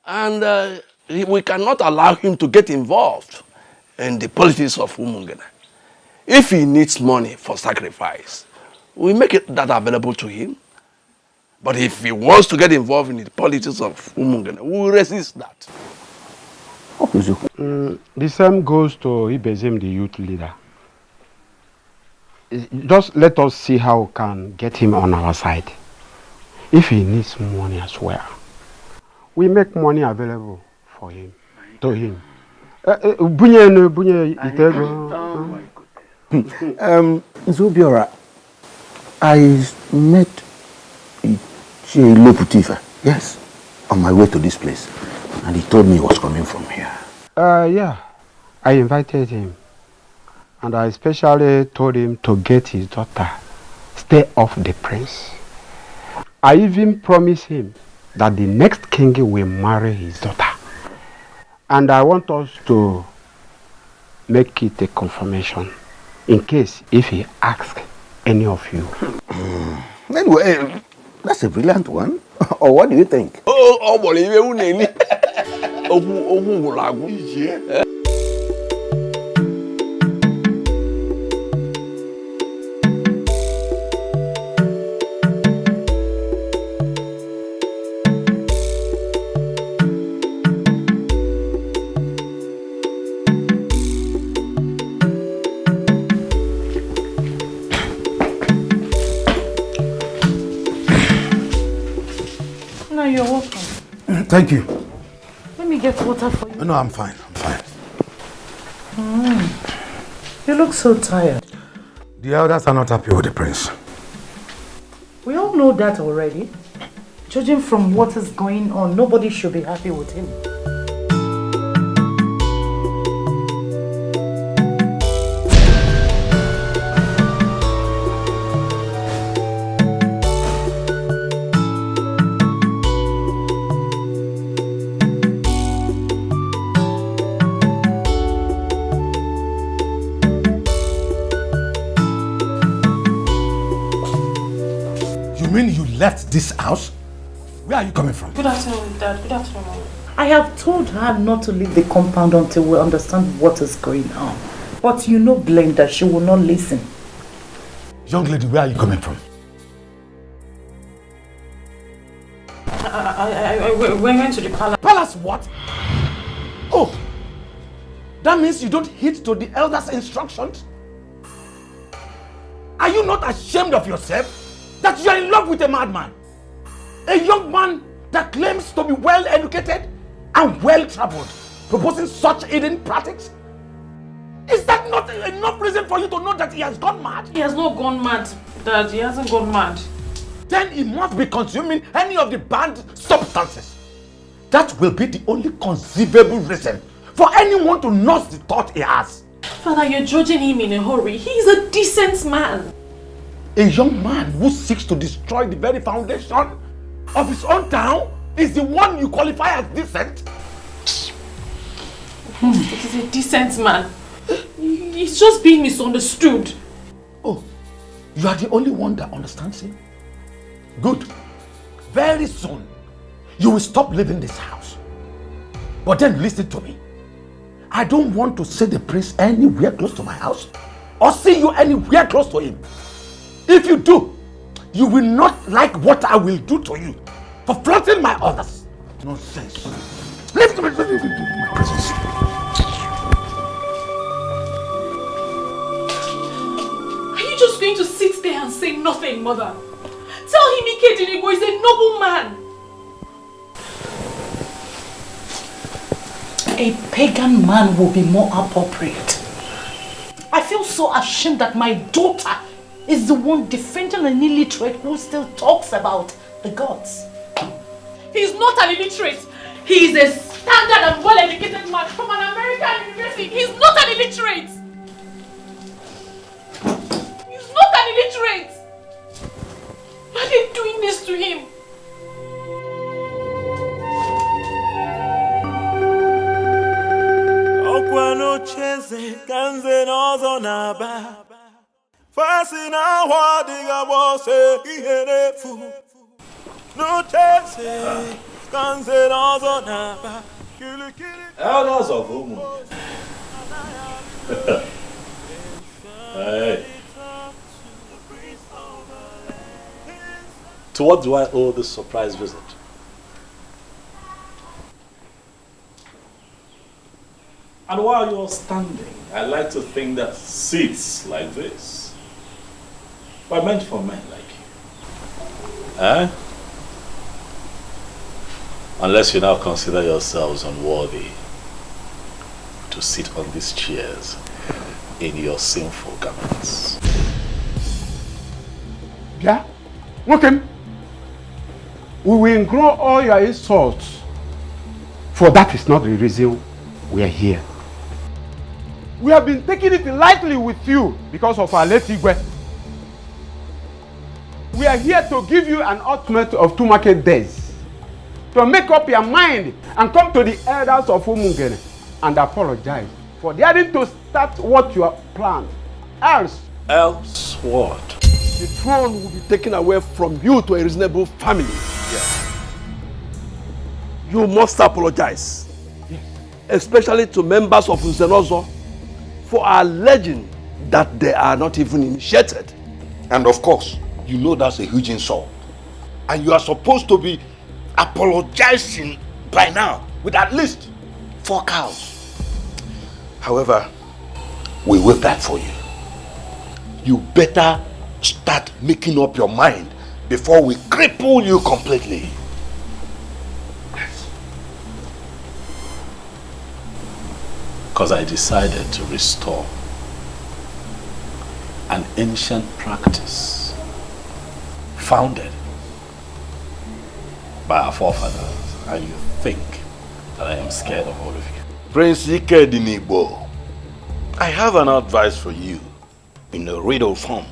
And we cannot allow him to get involved in the politics of Umungene. If he needs money for sacrifice, we make that available to him. But if he wants to get involved in the politics of Umungene, we will resist that. The same goes to Ibezim, the youth leader. Just let us see how we can get him on our side. If he needs money as well, we make money available for him, to him. Zobiora, I met Chelo Putifa, yes, on my way to this place. And he told me he was coming from here. Yeah, I invited him. And I especially told him to get his daughter, stay off the prince. I even promised him that the next king will marry his daughter. And I want us to make it a confirmation in case if he asks any of you. Anyway, that's a brilliant one. Or what do you think? No, you're welcome. Thank you. Let me get water for you. No, I'm fine. I'm fine. You look so tired. The elders are not happy with the prince. We all know that already. Judging from what is going on, nobody should be happy with him. left this house? Where are you coming from? Good afternoon, Dad. Good afternoon, Mom. I have told her not to leave the compound until we understand what is going on. But you know, Glenda, she will not listen. Young lady, where are you coming from? We're going to the palace. Palace what? Oh, that means you don't heed to the elders' instructions? Are you not ashamed of yourself that you are in love with a madman? A young man that claims to be well educated and well traveled, proposing such hidden practices? Is that not enough reason for you to know that he has gone mad? He has not gone mad, Dad. He hasn't gone mad. Then he must be consuming any of the banned substances. That will be the only conceivable reason for anyone to nurse the thought he has. Father, you're judging him in a hurry. He's a decent man. A young man who seeks to destroy the very foundation of his own town is the one you qualify as decent? He's a decent man. He's just being misunderstood. Oh, you are the only one that understands him? Good. Very soon, you will stop living this house. But then listen to me. I don't want to see the prince anywhere close to my house or see you anywhere close to him. If you do, you will not like what I will do to you for flaunting my orders. Nonsense. Leave my presence. Are you just going to sit there and say nothing, Mother? Tell him Ikedinigo is a noble man. A pagan man will be more appropriate. I feel so ashamed that my daughter is the one defending an illiterate who still talks about the gods. He's not an illiterate. He is a standard and well-educated man from an American university. He's not an illiterate. He's not an illiterate. Why are they doing this to him? Okwano cheze kanze nozo naba Fasi na wadiga wose iherefu No cheze kanze nozo naba Elders of Umu. Hey. To what do I owe this surprise visit? And while you're standing, I like to think that seats like this were meant for men like you. Eh? Unless you now consider yourselves unworthy to sit on these chairs in your sinful garments. Yeah? Okay. We will ignore all your insults, for that is not the reason we are here. We have been taking it lightly with you because of our late Igwe. We are here to give you an ultimate of 2 market days to make up your mind and come to the elders of Umungene and apologize for daring to start what you have planned. Else what? The throne will be taken away from you to a reasonable family. Yeah. You must apologize, especially to members of Uzenozo, for alleging that they are not even initiated. And of course, you know that's a huge insult. And you are supposed to be apologizing by now with at least 4 cows. However, we will that for you. You better start making up your mind before we cripple you completely. Because I decided to restore an ancient practice founded by our forefathers, and you think that I am scared of all of you. Prince Ikedinibo, I have an advice for you in a riddle form.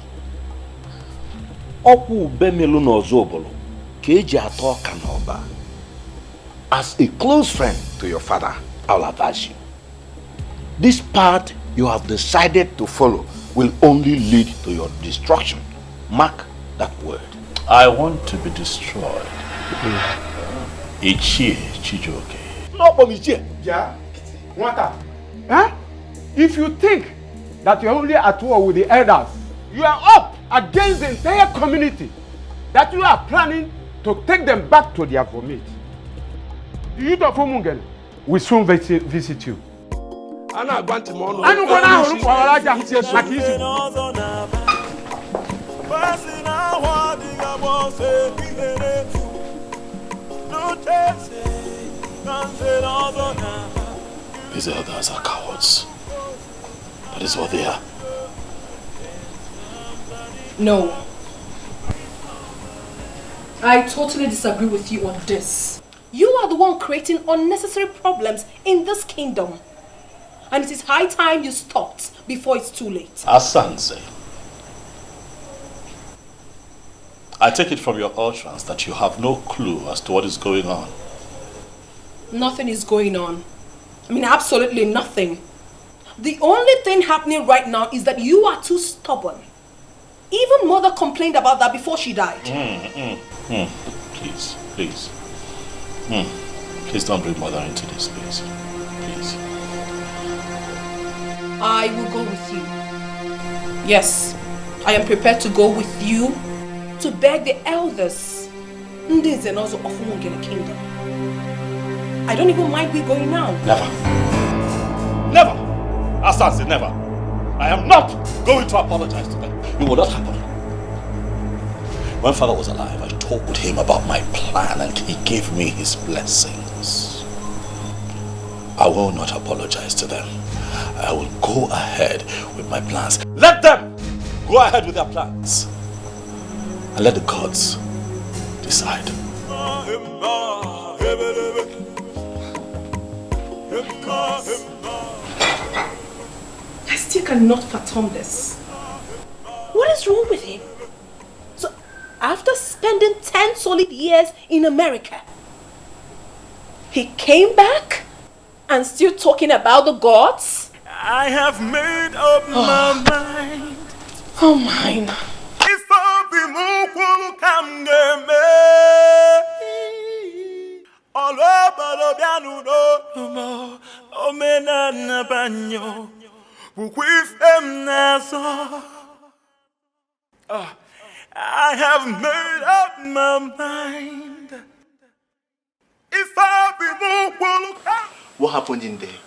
As a close friend to your father, I'll advise you. This path you have decided to follow will only lead to your destruction. Mark that word. I want to be destroyed. Ichie Chijoke. No, Ichie. Yeah. What? Huh? If you think that you're only at war with the elders, you are up against the entire community, that you are planning to take them back to their vomit. The youth of Umungen will soon visit you. Ana agbanti mo no. Anu ko na huru kwa walaja maka isi. These elders are cowards. That is what they are. No. I totally disagree with you on this. You are the one creating unnecessary problems in this kingdom. And it is high time you stopped before it's too late. Asanse, I take it from your utterance that you have no clue as to what is going on. Nothing is going on. I mean, absolutely nothing. The only thing happening right now is that you are too stubborn. Even Mother complained about that before she died. Please, please. Please don't bring Mother into this, please. Please. I will go with you. Yes, I am prepared to go with you to beg the elders. This and also of Umungene Kingdom. I don't even mind we going now. Never. Never. Asanse, never. I am not going to apologize to them. It will not happen. When Father was alive, I told him about my plan and he gave me his blessings. I will not apologize to them. I will go ahead with my plans. Let them go ahead with their plans. And let the gods decide. I still cannot fathom this. What is wrong with him? So, after spending 10 solid years in America, he came back and still talking about the gods? I have made up my mind. Oh, mine. If I be mukulu kamgeme, all over the piano, no omena na banyo, with them naso. I have made up my mind. If I be mukulu. What happened in there?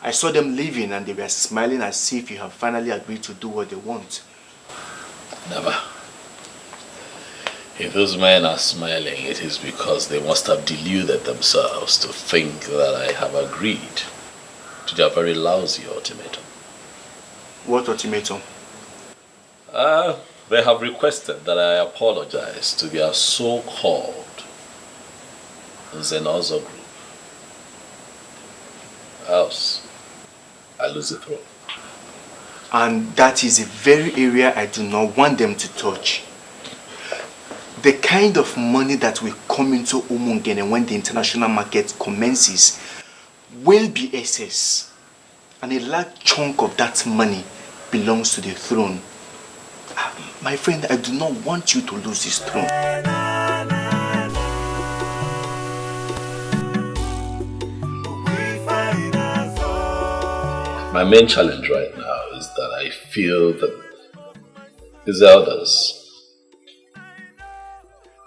I saw them leaving and they were smiling as if you have finally agreed to do what they want. Never. If those men are smiling, it is because they must have deluded themselves to think that I have agreed to their very lousy ultimatum. What ultimatum? They have requested that I apologize to their so-called Zenozo group. Else, I lose the throne. And that is a very area I do not want them to touch. The kind of money that will come into Umungene when the international market commences will be excess. And a large chunk of that money belongs to the throne. My friend, I do not want you to lose this throne. My main challenge right now is that I feel that these elders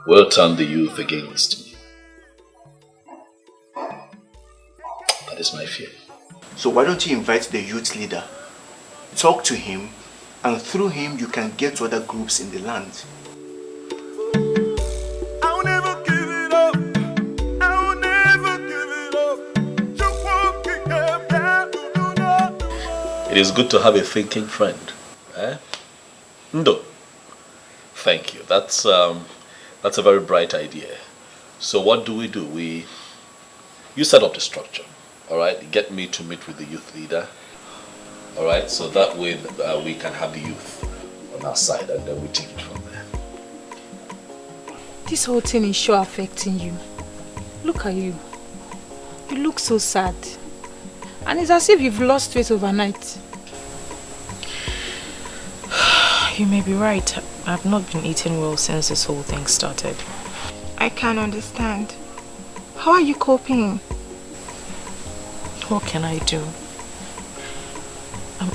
will turn the youth against me. That is my fear. So why don't you invite the youth leader? Talk to him, and through him you can get to other groups in the land. I'll never give it up. I will never give it up. It is good to have a thinking friend. Eh? Ndo. Thank you. That's a very bright idea. So what do? You set up the structure, all right? Get me to meet with the youth leader, all right? So that way we can have the youth on our side and then we take it from there. This whole thing is sure affecting you. Look at you. You look so sad. And it's as if you've lost weight overnight. You may be right. I've not been eating well since this whole thing started. I can't understand. How are you coping? What can I do?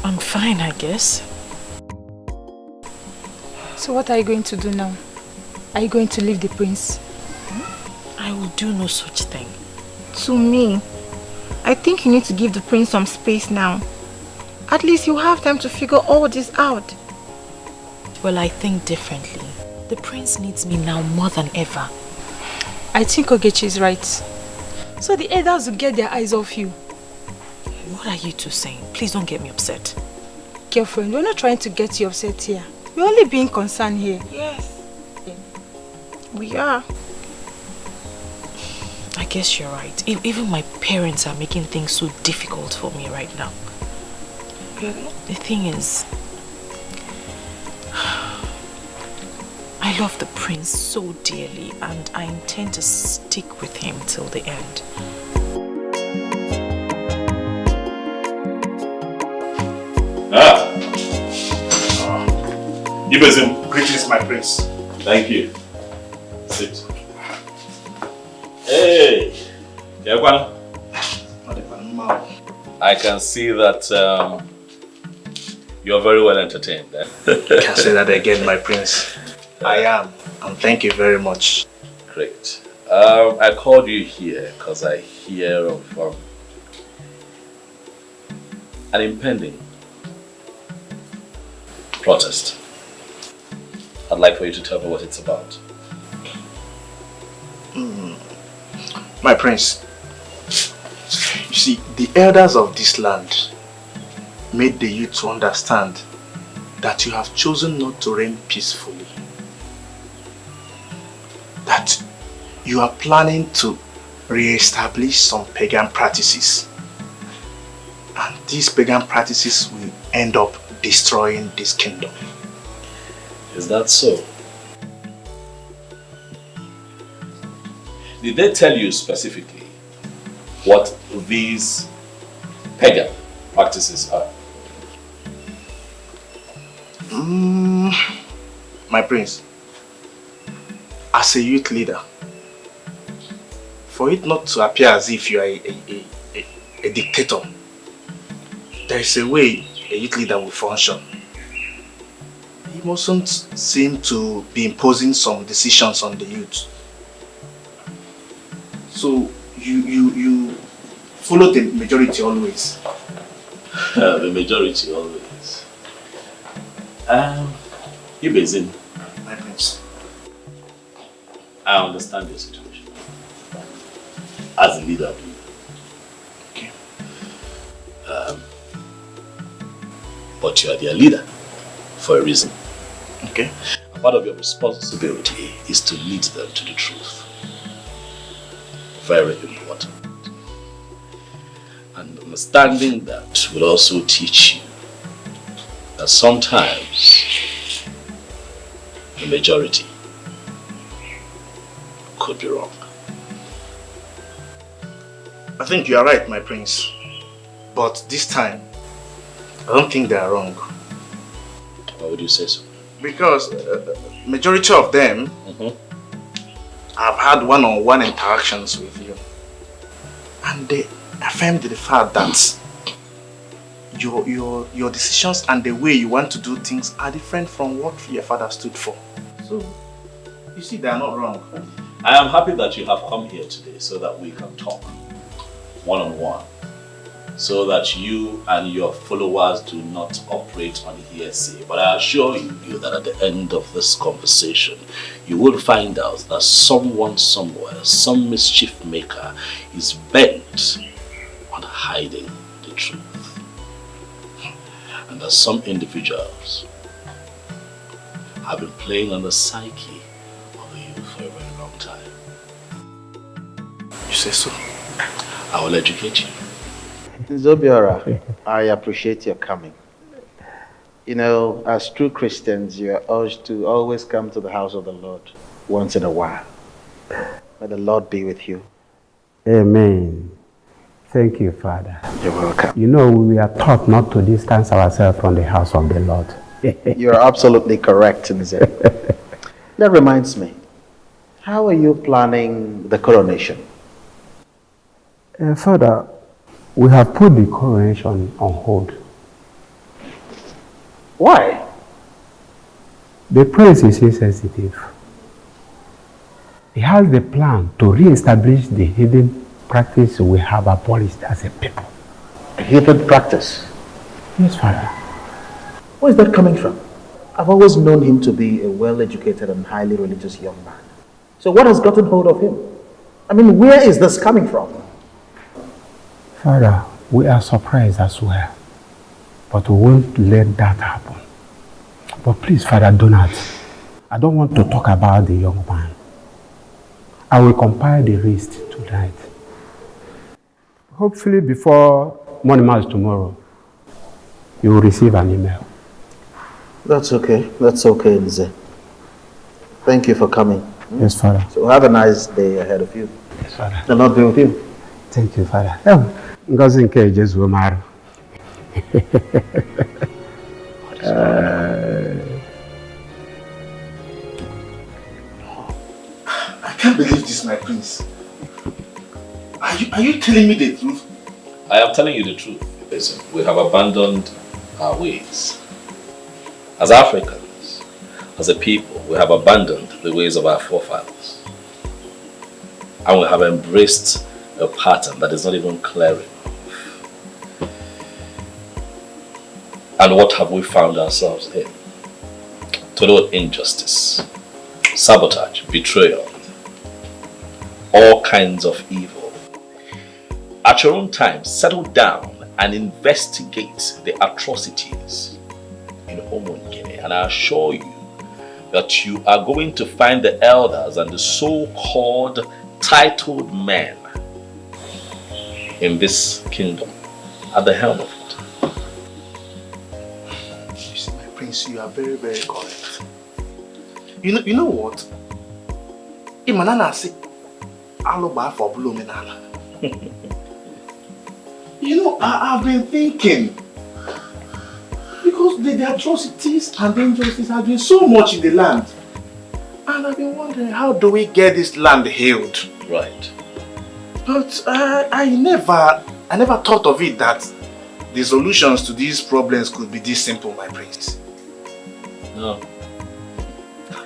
I'm fine, I guess. So what are you going to do now? Are you going to leave the prince? I will do no such thing. To me, I think you need to give the prince some space now. At least you have time to figure all this out. Well, I think differently. The prince needs me now more than ever. I think Ogechi is right. So the elders will get their eyes off you. What are you two saying? Please don't get me upset. Girlfriend, we're not trying to get you upset here. We're only being concerned here. Yes. We are. I guess you're right. Even my parents are making things so difficult for me right now. The thing is, I love the prince so dearly and I intend to stick with him till the end. Ibezim, greetings, my prince. Thank you. Sit. Hey, I can see that you're very well entertained. Eh? You can say that again, my prince. I am, and thank you very much. Great. I called you here because I hear of an impending protest. I'd like for you to tell me what it's about. My prince, you see, the elders of this land made the youth to understand that you have chosen not to reign peacefully. That you are planning to re-establish some pagan practices. And these pagan practices will end up destroying this kingdom. Is that so? Did they tell you specifically what these pagan practices are? My prince, as a youth leader, for it not to appear as if you are a dictator, there is a way a youth leader will function. He mustn't seem to be imposing some decisions on the youth. So you follow the majority always. The majority always. Ibezin, my prince, I understand your situation. As a leader, okay. But you are their leader for a reason. Okay. And part of your responsibility is to lead them to the truth. Very important. And understanding that will also teach you that sometimes the majority could be wrong. I think you are right, my prince. But this time, I don't think they are wrong. Why would you say so? Because majority of them have had one-on-one interactions with you. And they affirmed the fact that your decisions and the way you want to do things are different from what your father stood for. So, you see, they are not wrong. I am happy that you have come here today so that we can talk one-on-one, so that you and your followers do not operate on hearsay. But I assure you that at the end of this conversation, you will find out that someone somewhere, some mischief maker, is bent on hiding the truth. And that some individuals have been playing on the psyche of the youth for a very long time. You say so? I will educate you. Zobiora, I appreciate your coming. You know, as true Christians, you are urged to always come to the house of the Lord once in a while. May the Lord be with you. Amen. Thank you, Father. You're welcome. You know, we are taught not to distance ourselves from the house of the Lord. You're absolutely correct, Nze. That reminds me, how are you planning the coronation? Father, we have put the coronation on hold. Why? The prince is insensitive. He has the plan to re-establish the hidden practice we have abolished as a people. A hidden practice? Yes, Father. Where is that coming from? I've always known him to be a well-educated and highly religious young man. So what has gotten hold of him? I mean, where is this coming from? Father, we are surprised as well. But we won't let that happen. But please, Father, do not. I don't want to talk about the young man. I will compile the list tonight. Hopefully before morning mass tomorrow, you will receive an email. That's okay. That's okay, Nze. Thank you for coming. Yes, Father. So have a nice day ahead of you. Yes, Father. The Lord be with you. Thank you, Father. Ngozi nke Jesu maru. I can't believe this, my prince. Are you telling me the truth? I am telling you the truth. Listen, we have abandoned our ways. As Africans, as a people, we have abandoned the ways of our forefathers. And we have embraced a pattern that is not even clear enough. And what have we found ourselves in? Total injustice, sabotage, betrayal, all kinds of evil. At your own time, settle down and investigate the atrocities in Guinea, and I assure you that you are going to find the elders and the so-called titled men in this kingdom at the helm of it. You see, my prince, you are very, very correct. You know what? Imanana say, "Aloba for blumenala." You know, I've been thinking, because the atrocities and injustices have been so much in the land, and I've been wondering, how do we get this land healed? Right. But I never thought of it that the solutions to these problems could be this simple, my prince. No.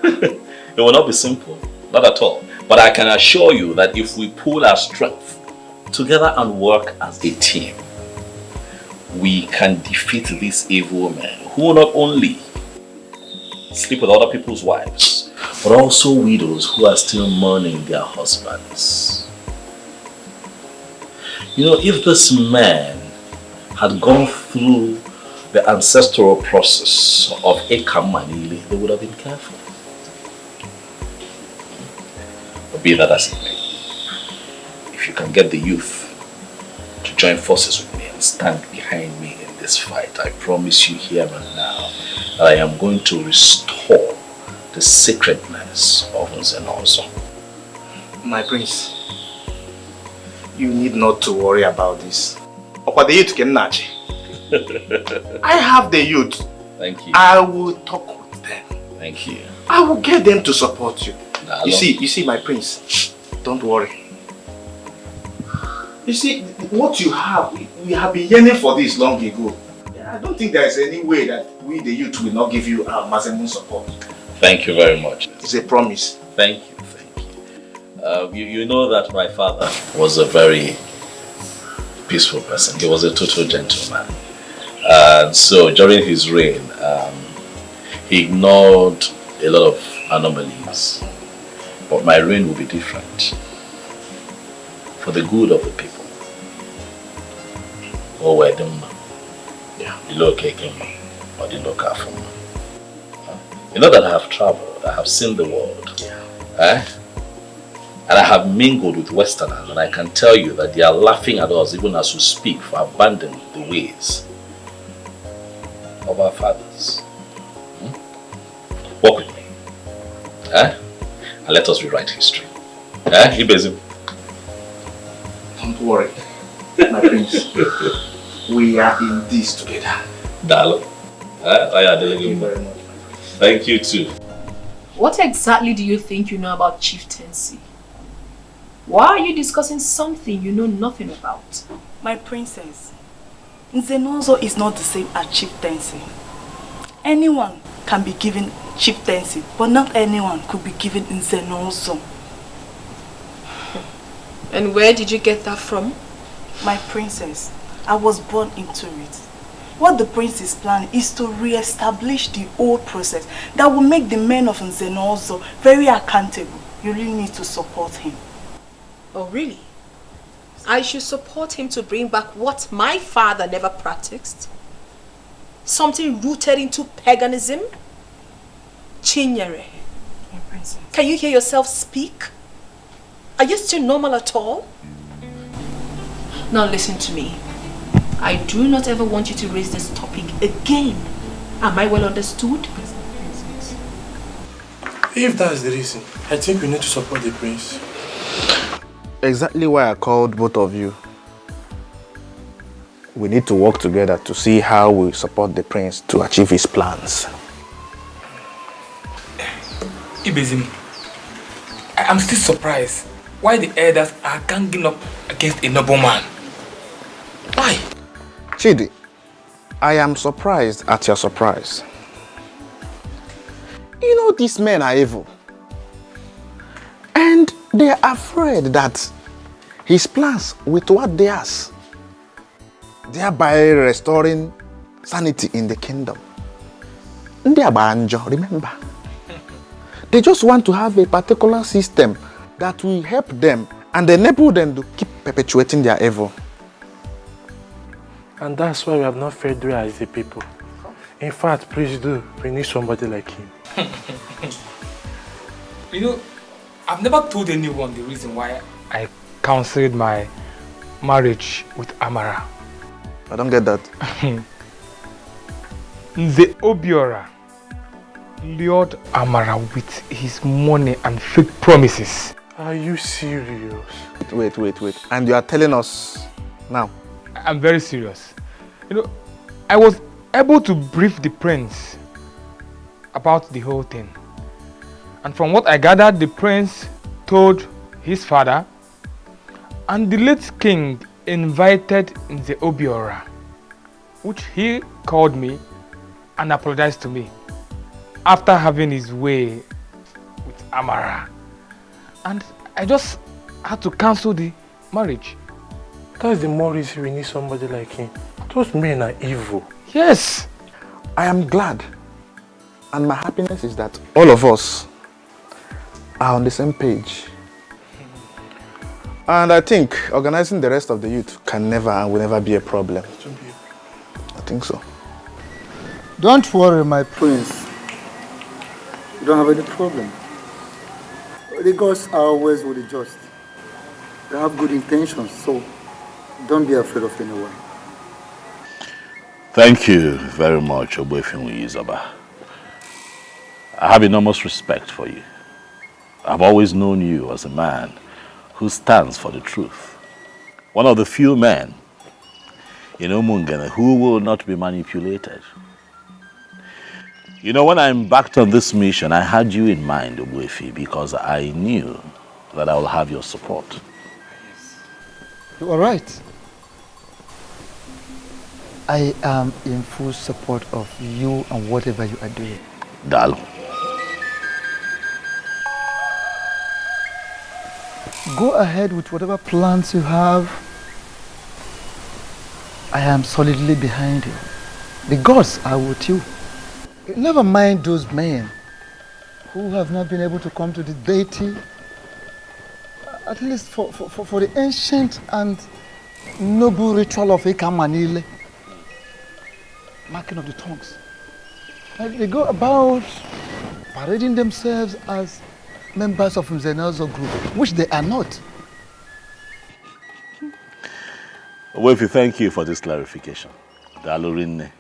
It will not be simple. Not at all. But I can assure you that if we pool our strength together and work as a team, we can defeat these evil men who not only sleep with other people's wives, but also widows who are still mourning their husbands. You know, if this man had gone through the ancestral process of Ekamanili, they would have been careful. But be that as it may, if you can get the youth to join forces with me and stand behind me in this fight, I promise you here and now that I am going to restore the sacredness of Nzenozo. My prince, you need not to worry about this. The youth can nudge. I have the youth. Thank you. I will talk with them. Thank you. I will get them to support you. You see, my prince, don't worry. You see, what you have, we have been yearning for this long ago. I don't think there is any way that we, the youth, will not give you our maximum support. Thank you very much. It's a promise. Thank you, thank you. You know that my father was a very peaceful person. He was a total gentleman. And so during his reign, he ignored a lot of anomalies. But my reign will be different. For the good of the people. Or where them, yeah, the local or the local from. You know that I have traveled, I have seen the world. Yeah. And I have mingled with Westerners, and I can tell you that they are laughing at us even as we speak for abandoning the ways of our fathers. Walk with me. And let us rewrite history. Ibezim. Don't worry, my prince. We are in this together. Darling. Thank you very much. Thank you too. What exactly do you think you know about chieftaincy? Why are you discussing something you know nothing about? My princess, Nzenozo is not the same as chieftaincy. Anyone can be given chieftaincy, but not anyone could be given Nzenozo. And where did you get that from? My princess, I was born into it. What the prince is planning is to re-establish the old process that will make the men of Nzenozo very accountable. You really need to support him. Oh, really? I should support him to bring back what my father never practiced? Something rooted into paganism? Chinyere, my princess. Can you hear yourself speak? Are you still normal at all? Now listen to me. I do not ever want you to raise this topic again. Am I well understood? If that's the reason, I think we need to support the prince. Exactly why I called both of you. We need to work together to see how we support the prince to achieve his plans. Ibezim, I am still surprised why the elders are ganging up against a noble man. Why? Chidi, I am surprised at your surprise. You know these men are evil. And they are afraid that his plans will thwart theirs, thereby restoring sanity in the kingdom. Remember? They just want to have a particular system that will help them and enable them to keep perpetuating their evil. And that's why we have not fared well as a people. In fact, please do, we need somebody like him. You know, I've never told anyone the reason why I cancelled my marriage with Amara. I don't get that. The Obiora lured Amara with his money and fake promises. Are you serious? Wait. And you are telling us now? I'm very serious. You know, I was able to brief the prince about the whole thing. And from what I gathered, the prince told his father, and the late king invited the Obiora, which he called me and apologized to me after having his way with Amara. And I just had to cancel the marriage. That's the more reason we need somebody like him. Those men are evil. Yes. I am glad. And my happiness is that all of us are on the same page. And I think organizing the rest of the youth can never and will never be a problem. I think so. Don't worry, my prince. You don't have any problem. The gods are always with the just. They have good intentions, so don't be afraid of anyone. Thank you very much, Oboefinwu Izaba. I have enormous respect for you. I've always known you as a man who stands for the truth. One of the few men in Umungene who will not be manipulated. You know, when I embarked on this mission, I had you in mind, Oboefi, because I knew that I will have your support. You are right. I am in full support of you and whatever you are doing. Dalo. Go ahead with whatever plans you have. I am solidly behind you. The gods are with you. Never mind those men who have not been able to come to the deity, at least for the ancient and noble ritual of Ekamanile, marking of the tongues. And they go about parading themselves as members of Nzenozo group, which they are not. Oboefi, thank you for this clarification. Dalorinne.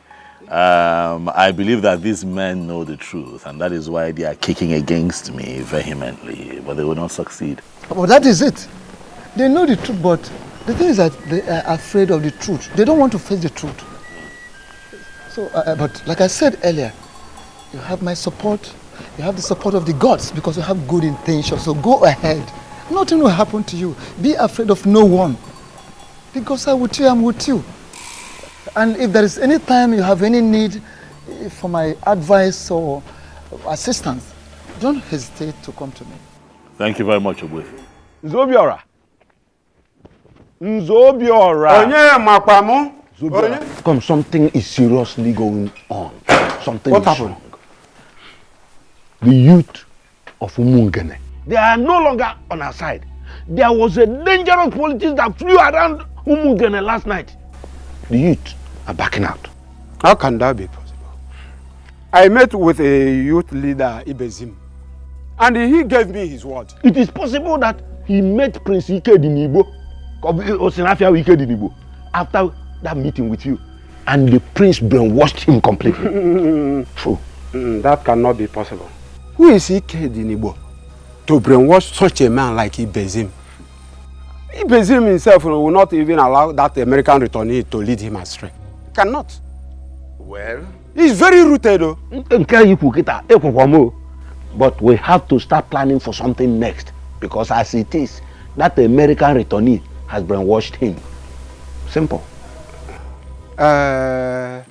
I believe that these men know the truth, and that is why they are kicking against me vehemently, but they will not succeed. Well, that is it. They know the truth, but the thing is that they are afraid of the truth. They don't want to face the truth. So, but like I said earlier, you have my support. You have the support of the gods because you have good intentions. So go ahead. Nothing will happen to you. Be afraid of no one. Because I'm with you, I'm with you. And if there is any time you have any need for my advice or assistance, don't hesitate to come to me. Thank you very much, Ogbuefi. Nzobiora. Onye makwamu. Come, something is seriously going on. Something What is happened? wrong. The youth of Umungene, they are no longer on our side. There was a dangerous politics that flew around Umungene last night. The youth are backing out. How can that be possible? I met with a youth leader, Ibezim, and he gave me his word. It is possible that he met Prince Ikedinibo, Osinafia Ikedinibo, after that meeting with you, and the prince brainwashed him completely. True. That cannot be possible. Who is Ikedinibo to brainwash such a man like Ibezim? Ibezim himself will not even allow that American returnee to lead him astray. Cannot. Well, he's very rooted though. But we have to start planning for something next, because as it is, that American returnee has brainwashed him. Simple. I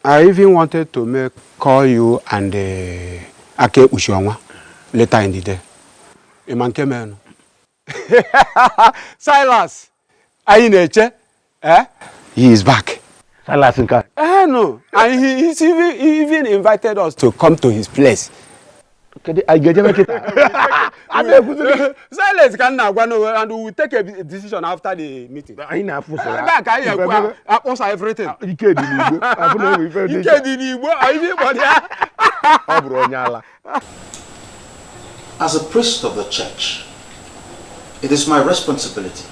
even wanted to call you and Ake Ushiwanwa later in the day. A man came in. Silas, Aineche, he is back. Silas Nka? No, and he even invited us to come to his place. Silence can now go and we will take a decision after the meeting. Everything. As a priest of the church, it is my responsibility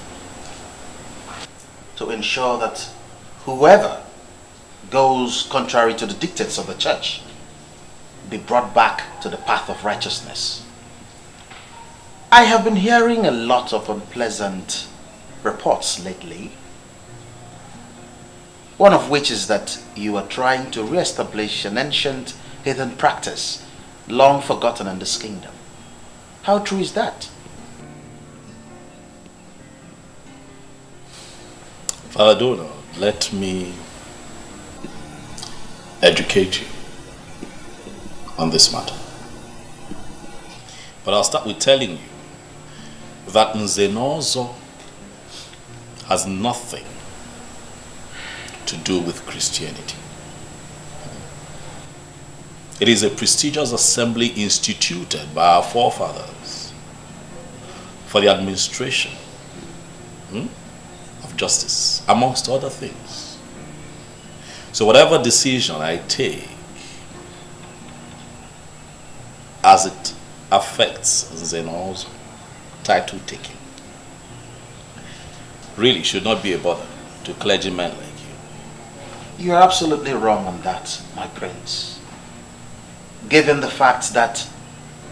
to ensure that whoever goes contrary to the dictates of the church be brought back to the path of righteousness. I have been hearing a lot of unpleasant reports lately, one of which is that you are trying to re-establish an ancient heathen practice long forgotten in this kingdom. How true is that? Father Donor, let me educate you on this matter. But I'll start with telling you that Nzenozo has nothing to do with Christianity. It is a prestigious assembly instituted by our forefathers for the administration of justice, amongst other things. So whatever decision I take as it affects Nzenozo title taking really should not be a bother to clergymen like you. You are absolutely wrong on that, my prince. Given the fact that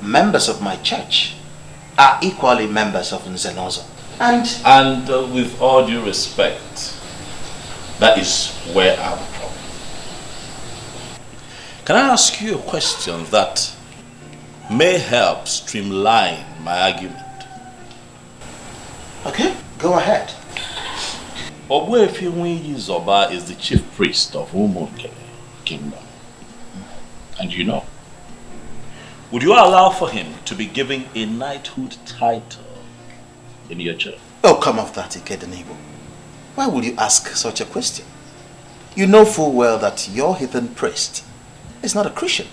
members of my church are equally members of Nzenozo. And with all due respect, that is where I'm from. Can I ask you a question that may help streamline my argument? Okay, go ahead. Ogbuefi Nwunyi Zoba is the chief priest of Umungene Kingdom. And you know, would you allow for him to be given a knighthood title in your church? Oh, come off that, Ikedenibo. Why would you ask such a question? You know full well that your heathen priest is not a Christian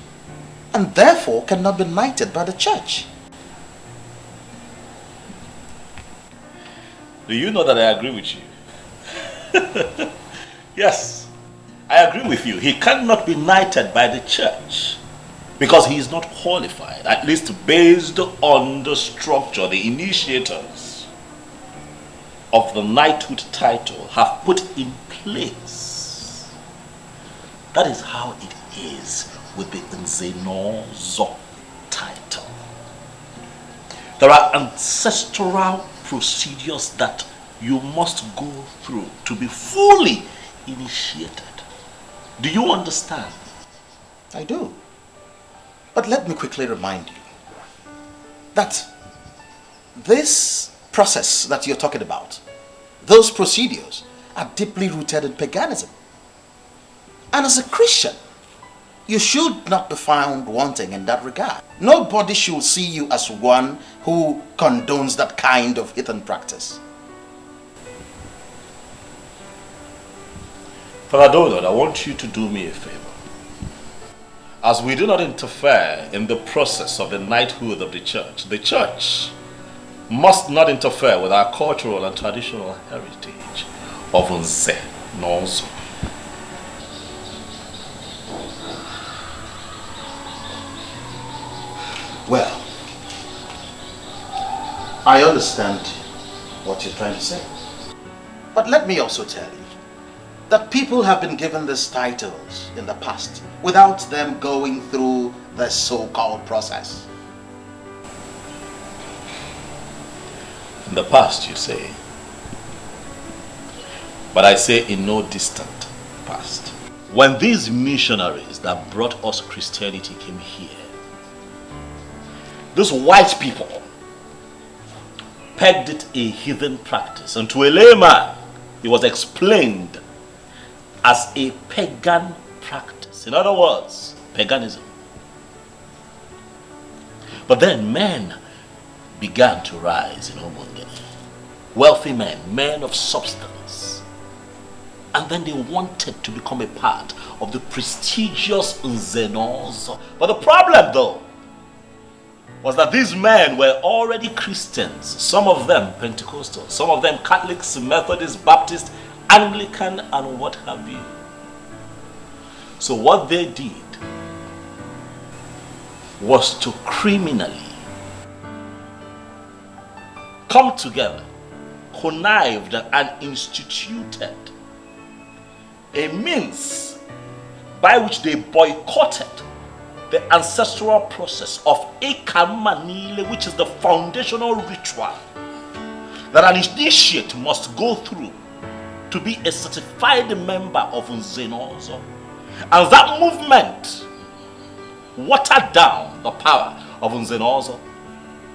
and therefore cannot be knighted by the church. Do you know that I agree with you? Yes, I agree with you. He cannot be knighted by the church because he is not qualified, at least based on the structure the initiators of the knighthood title have put in place. That is how it is with the Nzenozo title. There are ancestral procedures that you must go through to be fully initiated. Do you understand? I do. But let me quickly remind you that this process that you're talking about, those procedures are deeply rooted in paganism. And as a Christian, you should not be found wanting in that regard. Nobody should see you as one who condones that kind of heathen practice. Father Donald, I want you to do me a favor. As we do not interfere in the process of the knighthood of the church must not interfere with our cultural and traditional heritage of Nze Nonso. Well, I understand what you're trying to say. But let me also tell you that people have been given these titles in the past without them going through the so-called process. In the past, you say. But I say in no distant past. When these missionaries that brought us Christianity came here, those white people pegged it a heathen practice, and to a layman, it was explained as a pagan practice. In other words, paganism. But then men began to rise in Umungene. Wealthy men, men of substance. And then they wanted to become a part of the prestigious Nze Nonso. But the problem though, was that these men were already Christians, some of them Pentecostal, some of them Catholics, Methodists, Baptists, Anglican, and what have you. So what they did was to criminally come together, connived and instituted a means by which they boycotted the ancestral process of Ekamanile, which is the foundational ritual that an initiate must go through to be a certified member of Nze Nonso. And that movement watered down the power of Nze Nonso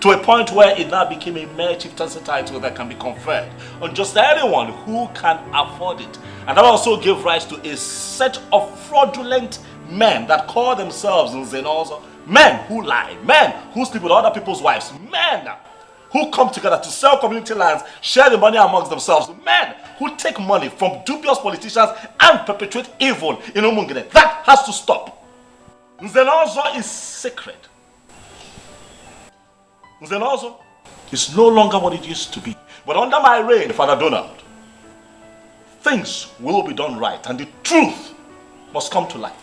to a point where it now became a mere chieftaincy title that can be conferred on just anyone who can afford it. And that also gave rise to a set of fraudulent men that call themselves Nze Nonso, men who lie, men who sleep with other people's wives, men who come together to sell community lands, share the money amongst themselves, men who take money from dubious politicians and perpetuate evil in Umungene. That has to stop. Nze Nonso is sacred. Nze Nonso is no longer what it used to be. But under my reign, Father Donald, things will be done right and the truth must come to light.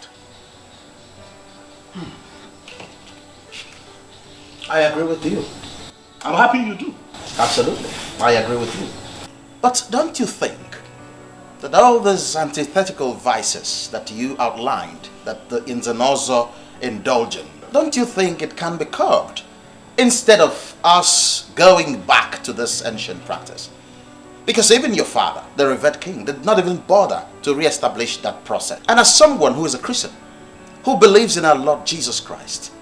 I agree with you. I'm happy you do. Absolutely. I agree with you. But don't you think that all these antithetical vices that you outlined, that the Nze Nonso indulge in, don't you think it can be curbed instead of us going back to this ancient practice? Because even your father, the revered king, did not even bother to re-establish that process. And as someone who is a Christian, who believes in our Lord Jesus Christ,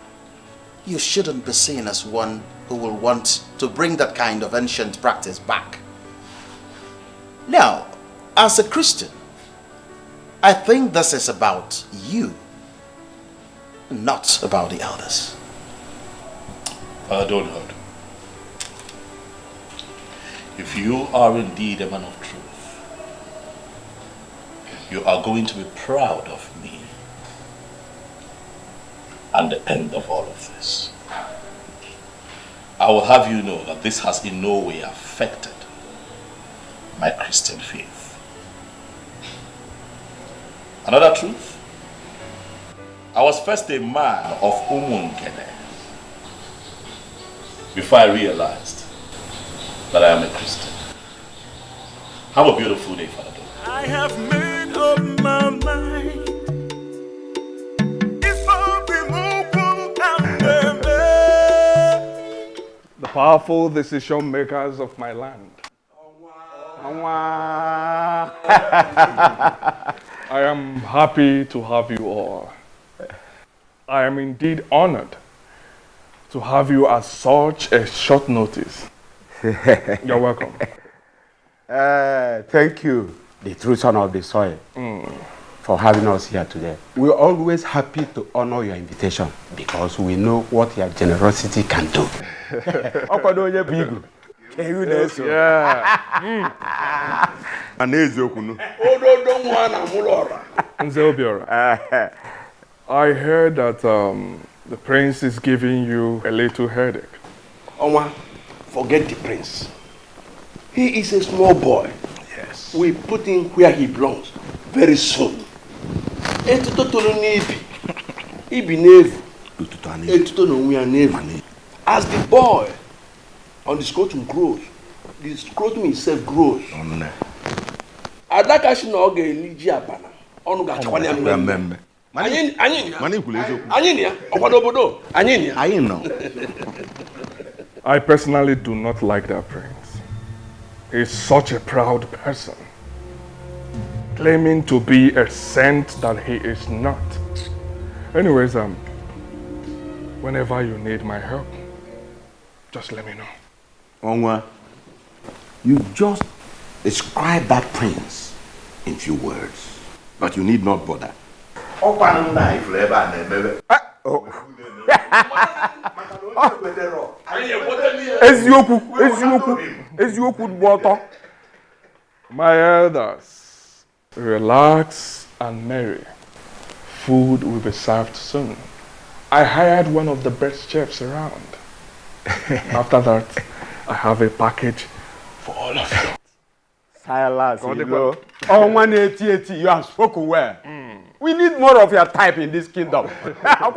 you shouldn't be seen as one who will want to bring that kind of ancient practice back. Now, as a Christian, I think this is about you, not about the elders. Donald, if you are indeed a man of truth, you are going to be proud of me and the end of all of this. I will have you know that this has in no way affected my Christian faith. Another truth, I was first a man of Umungene before I realized that I am a Christian. Have a beautiful day, Father. I have made up my mind. The powerful decision makers of my land. I am happy to have you all. I am indeed honored to have you at such a short notice. You're welcome. Thank you, the true son of the soil, for having us here today. We're always happy to honor your invitation because we know what your generosity can do. I heard that the prince is giving you a little headache. Oma, forget the prince. He is a small boy. Yes. We put him where he belongs very soon. As the boy on the scrotum grows, the scrotum itself grows. Adakashi na oge eliji abana. Onu ga chakwa ya mmemme. I personally do not like that prince. He's such a proud person, claiming to be a saint that he is not. Anyways, whenever you need my help, just let me know. Onwa, you just describe that prince in few words, but you need not bother. My elders, relax and merry. Food will be served soon. I hired one of the best chefs around. After that, I have a package for all of you. Silas, you have spoken well. We need more of your type in this kingdom. I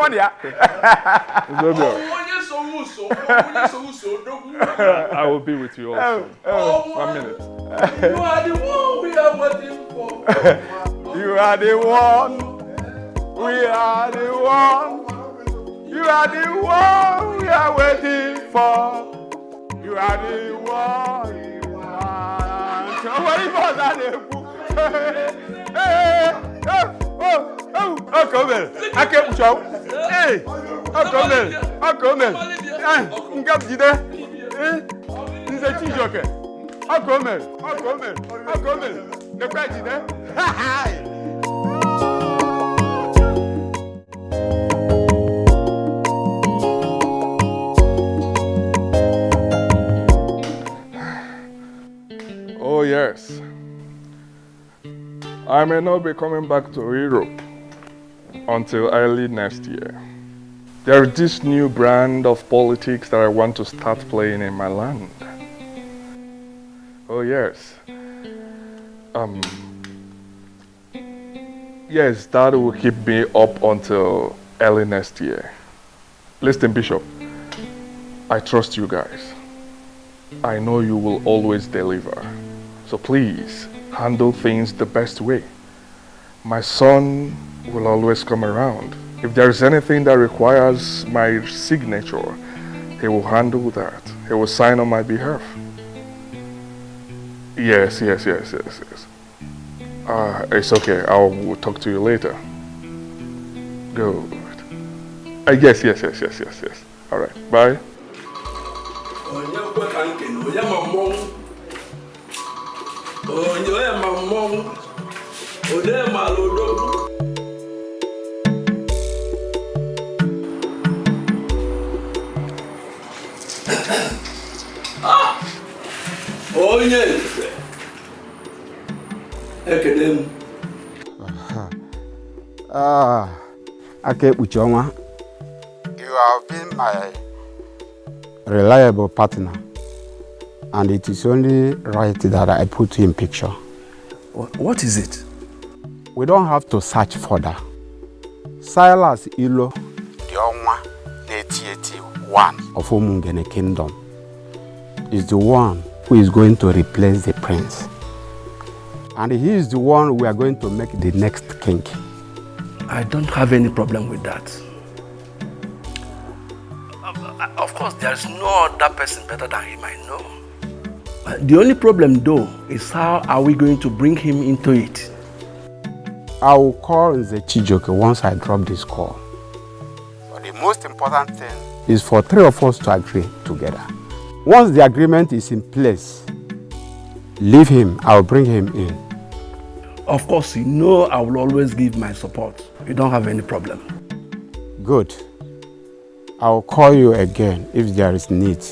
will be with you also. 1 minute. You are the one we are waiting for. You are the one. We are the one. You are the one we are waiting for. You are the one. Somebody was at the book. Oh, come here. I can't show. Hey, come here. Come here. Come here. This is a Chijoke. Come here. Come here. Come here. The president. Oh yes. I may not be coming back to Europe until early next year. There is this new brand of politics that I want to start playing in my land. Oh yes. Yes, that will keep me up until early next year. Listen, Bishop, I trust you guys. I know you will always deliver. So please, handle things the best way. My son will always come around. If there's anything that requires my signature, he will handle that. He will sign on my behalf. Yes. It's okay. I will talk to you later. Good. Yes. All right. Bye. Akekpuchionwa, you have been my reliable partner, and it is only right that I put you in picture. What is it? We don't have to search further. Silas Ilo, the Onwa, 81 of Umungene Kingdom, is the one who is going to replace the prince. And he is the one we are going to make the next king. I don't have any problem with that. Of course, there's no other person better than him, I know. The only problem though is how are we going to bring him into it? I will call the Chijoke once I drop this call. But the most important thing is for three of us to agree together. Once the agreement is in place, leave him, I'll bring him in. Of course, you know I will always give my support. You don't have any problem. Good. I'll call you again if there is need.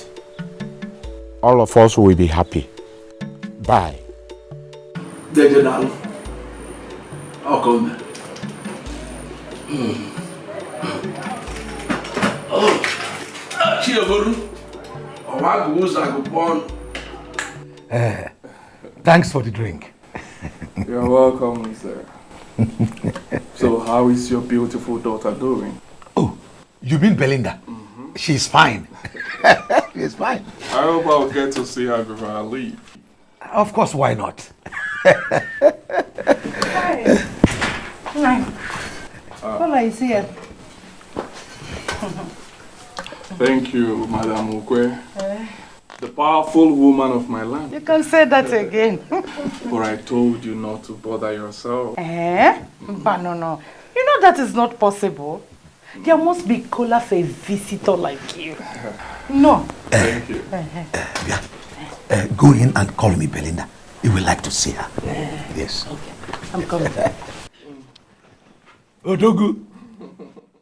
All of us will be happy. Bye. I'll come. Thanks for the drink. You're welcome, sir. So how is your beautiful daughter doing? Oh, you mean Belinda? She's fine. She's fine. I hope I'll get to see her before I leave. Of course, why not? Hi. Paula is here. Thank you, Madam Ukwe. The powerful woman of my land. You can say that again. But I told you not to bother yourself. But no. You know that is not possible. There must be cola for a visitor like you. No. Thank you. Go in and call me Belinda. You will like to see her. Yes. Okay. I'm coming. Odogu.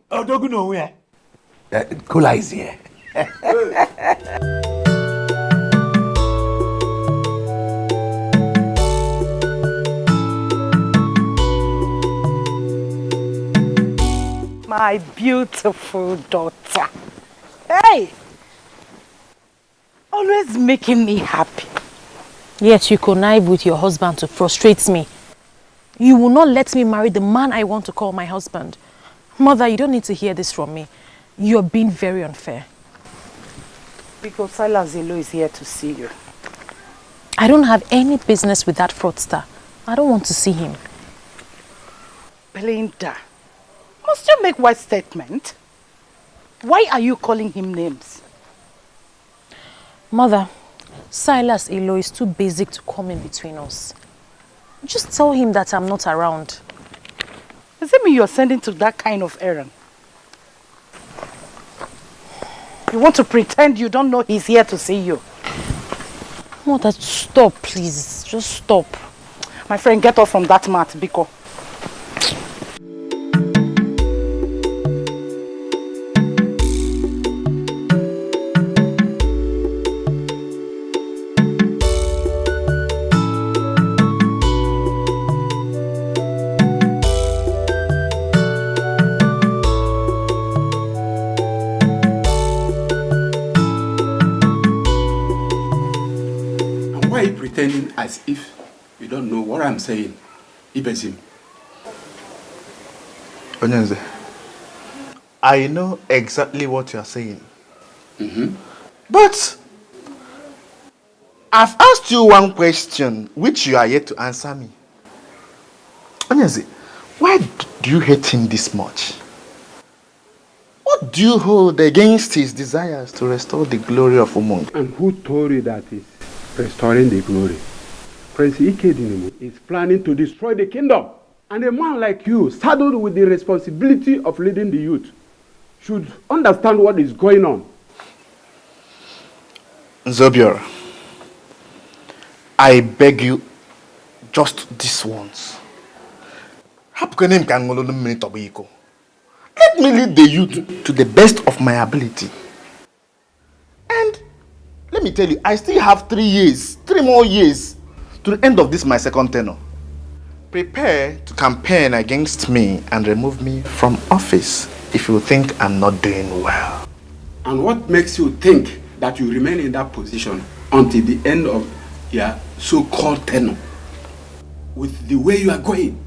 Odogu nowhere. Cola is here. My beautiful daughter. Hey! Always making me happy. Yet you connive with your husband to frustrate me. You will not let me marry the man I want to call my husband. Mother, you don't need to hear this from me. You're being very unfair. Because Silas Zelo is here to see you. I don't have any business with that fraudster. I don't want to see him. Belinda, must you make wise statement? Why are you calling him names? Mother, Silas Elo is too basic to come in between us. Just tell him that I'm not around. Does it mean you're sending to that kind of errand? You want to pretend you don't know he's here to see you? Mother, stop, please. Just stop. My friend, get off from that mat, Biko. Why are you pretending as if you don't know what I'm saying? Ibezim. Onyenze, I know exactly what you are saying. But I've asked you one question which you are yet to answer me. Onyenze, why do you hate him this much? What do you hold against his desires to restore the glory of Umung? And who told you that he's restoring the glory? Prince Ikedinimo is planning to destroy the kingdom. And a man like you, saddled with the responsibility of leading the youth, should understand what is going on. Zobiora, I beg you, just this once. Let me lead the youth to the best of my ability. And let me tell you, I still have 3 more years to the end of this my second tenure. Prepare to campaign against me and remove me from office if you think I'm not doing well. And what makes you think that you remain in that position until the end of your so-called tenure? With the way you are going.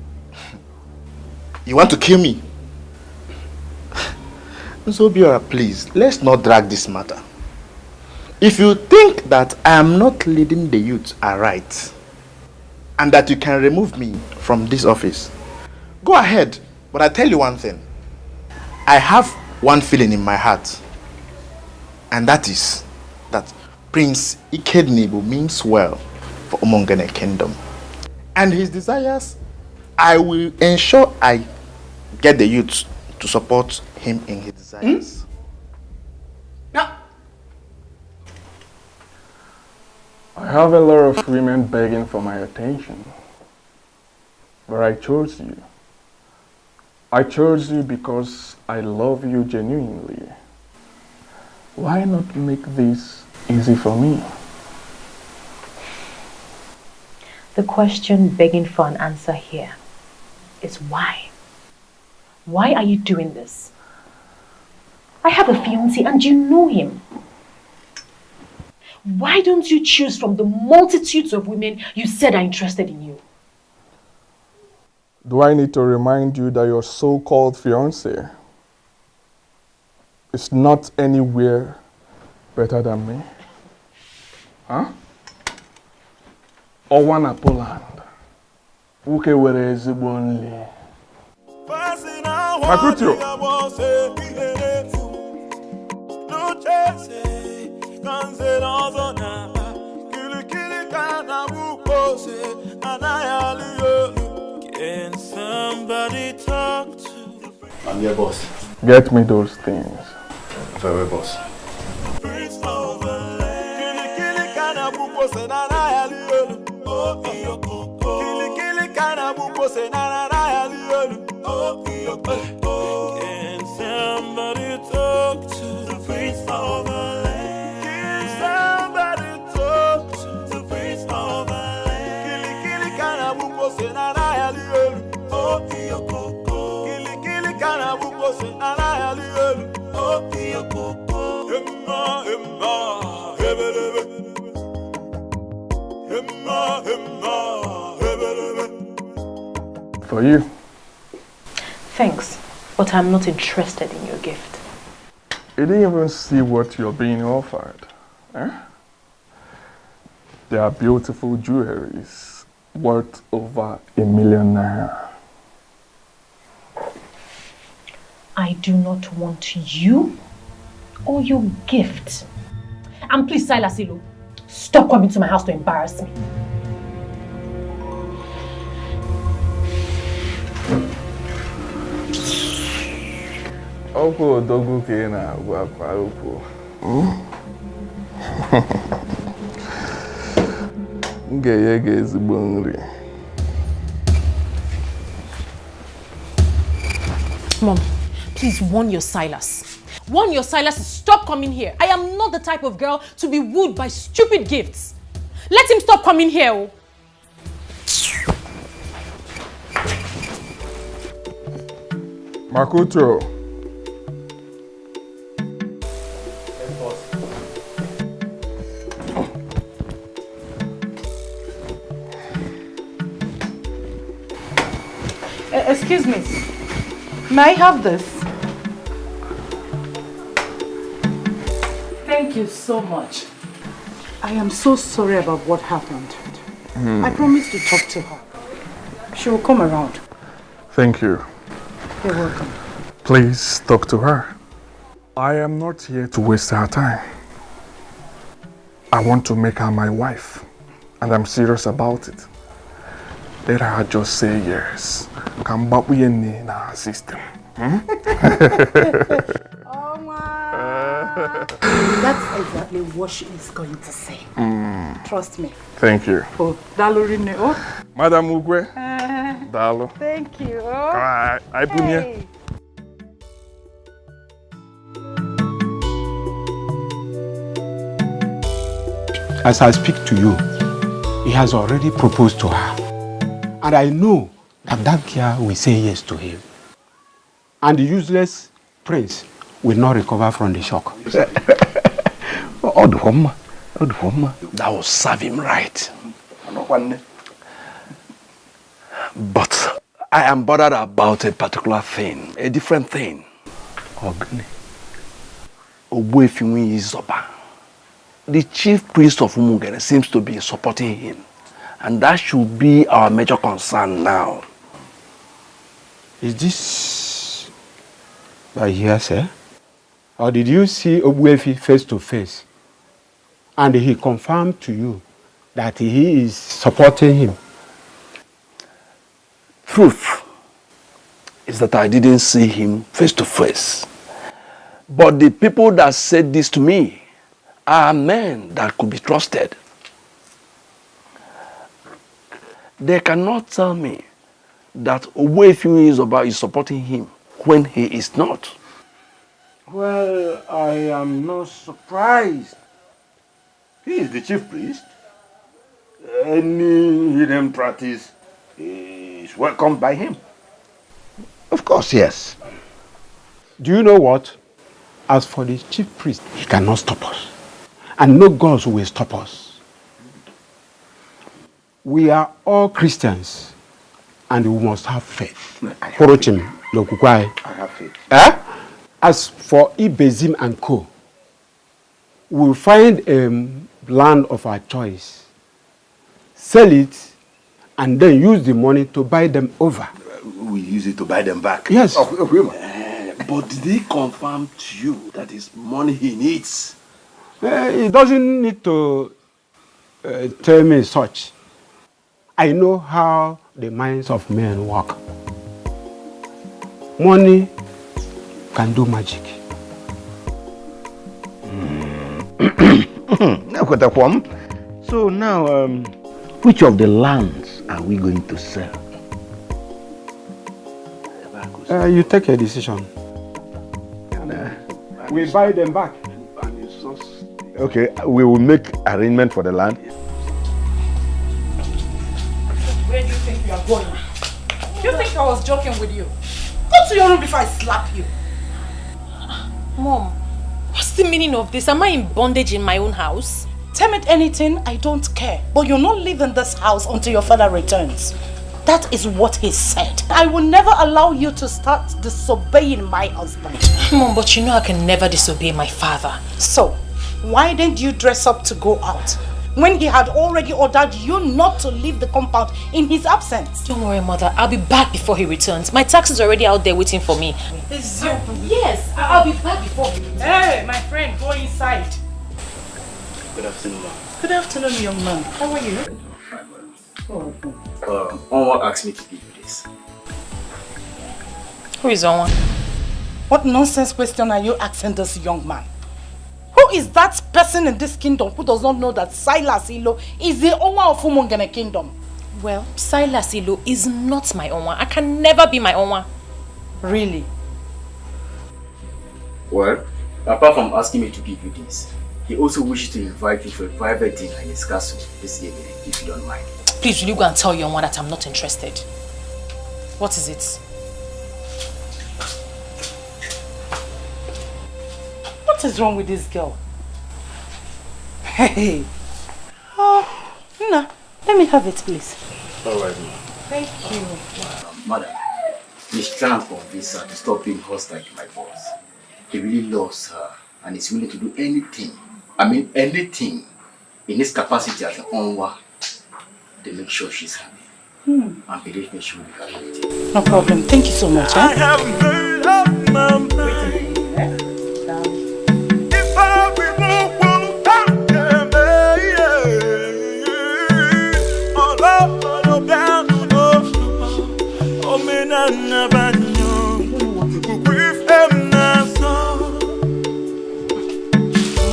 You want to kill me? Zobiora, please, let's not drag this matter. If you think that I am not leading the youth aright, and that you can remove me from this office, go ahead. But I tell you one thing. I have one feeling in my heart. And that is that Prince Ikednibu means well for Umongene Kingdom. And his desires I will ensure I get the youth to support him in his desires. I have a lot of women begging for my attention. But I chose you. I chose you because I love you genuinely. Why not make this easy for me? The question begging for an answer here is why? Why are you doing this? I have a fiancé and you know him. Why don't you choose from the multitudes of women you said are interested in you? Do I need to remind you that your so-called fiancé is not anywhere better than me? Huh? Owana Poland. Uke were ezigbo nli. Makutio. Can somebody talk to? I'm your boss. Get me those things. Very boss. Can somebody talk to the prince of the land? Can somebody talk to the prince of the land? Kili kana buko senana yalielu. Oh iyo koko. Kili kana buko senana yalielu. Oh iyo koko. Emma hebelebe. Emma hebelebe. For you. Thanks, but I'm not interested in your gift. You didn't even see what you're being offered. Eh? They are beautiful jewelries worth over $1 million. I do not want you or your gift. And please, Silas Ilu, stop coming to my house to embarrass me. Oko dogu ke na agwa kwa oko. Ngeye ga ezigbo nri. Mom, please warn your Silas. Warn your Silas to stop coming here. I am not the type of girl to be wooed by stupid gifts. Let him stop coming here. Makuto. Excuse me. May I have this? Thank you so much. I am so sorry about what happened. I promised to talk to her. She will come around. Thank you. You're welcome. Please talk to her. I am not here to waste her time. I want to make her my wife, and I'm serious about it. Let her just say yes. Come back with in our system. That's exactly what she is going to say. Trust me. Thank you. Oh, Dalorine. Oh. Madam Ugwe. Dalo. Thank you. Alright. I Hey. As I speak to you, he has already proposed to her. And I know that that girl will say yes to him. And the useless prince will not recover from the shock. That will serve him right. But I am bothered about a particular thing, a different thing. Ogbuefi Izoba. The chief priest of Umugere seems to be supporting him. And that should be our major concern now. Is this by hearsay? Or did you see Ogbuefi face to face? And he confirmed to you that he is supporting him? truth is that I didn't see him face to face. But the people that said this to me are men that could be trusted. They cannot tell me that Owefiu is supporting him when he is not. Well, I am not surprised. He is the chief priest. Any hidden practice is welcomed by him. Of course, yes. Do you know what? As for the chief priest, he cannot stop us. And no gods will stop us. We are all Christians. And we must have faith. I have faith. As for Ibezim and Co., we'll find a land of our choice, sell it, and then use the money to buy them over. We use it to buy them back. Yes. But did he confirm to you that it's money he needs? He doesn't need to tell me such. I know how the minds of men work. Money can do magic. So now, which of the lands are we going to sell? You take a decision. We buy them back. Okay, we will make arrangement for the land. Where do you think you are going? You think I was joking with you? Go to your room before I slap you. Mom, what's the meaning of this? Am I in bondage in my own house? Tell me anything, I don't care. But you're not leaving this house until your father returns. That is what he said. I will never allow you to start disobeying my husband. Mom, but you know I can never disobey my father. So, why didn't you dress up to go out? When he had already ordered you not to leave the compound in his absence. Don't worry, Mother. I'll be back before he returns. My taxi's already out there waiting for me. Yes, I'll be back before he returns. Hey, my friend, go inside. Good afternoon, ma'am. Good afternoon, young man. How are you? Onwa asked me to give you this. Who is Onwa? What nonsense question are you asking this young man? Who is that person in this kingdom who does not know that Silas Ilo is the owner of Umungene kingdom? Well, Silas Ilo is not my Onwa. I can never be my Onwa. Really? Well, apart from asking me to give you this, he also wishes to invite you for a private dinner in his castle this evening, if you don't mind. Please, will you go and tell your Onwa that I'm not interested? What is it? What is wrong with this girl? Hey. Oh, Nna, let me have it, please. All right, ma'am. Thank you. Madam, he's trying to convince her to stop being hostile to my boss. He really loves her and is willing to do anything, anything in his capacity as an Onwa to make sure she's happy. And believe me, she will be happy with you. No problem. Thank you so much. I have made up my mind. If I remove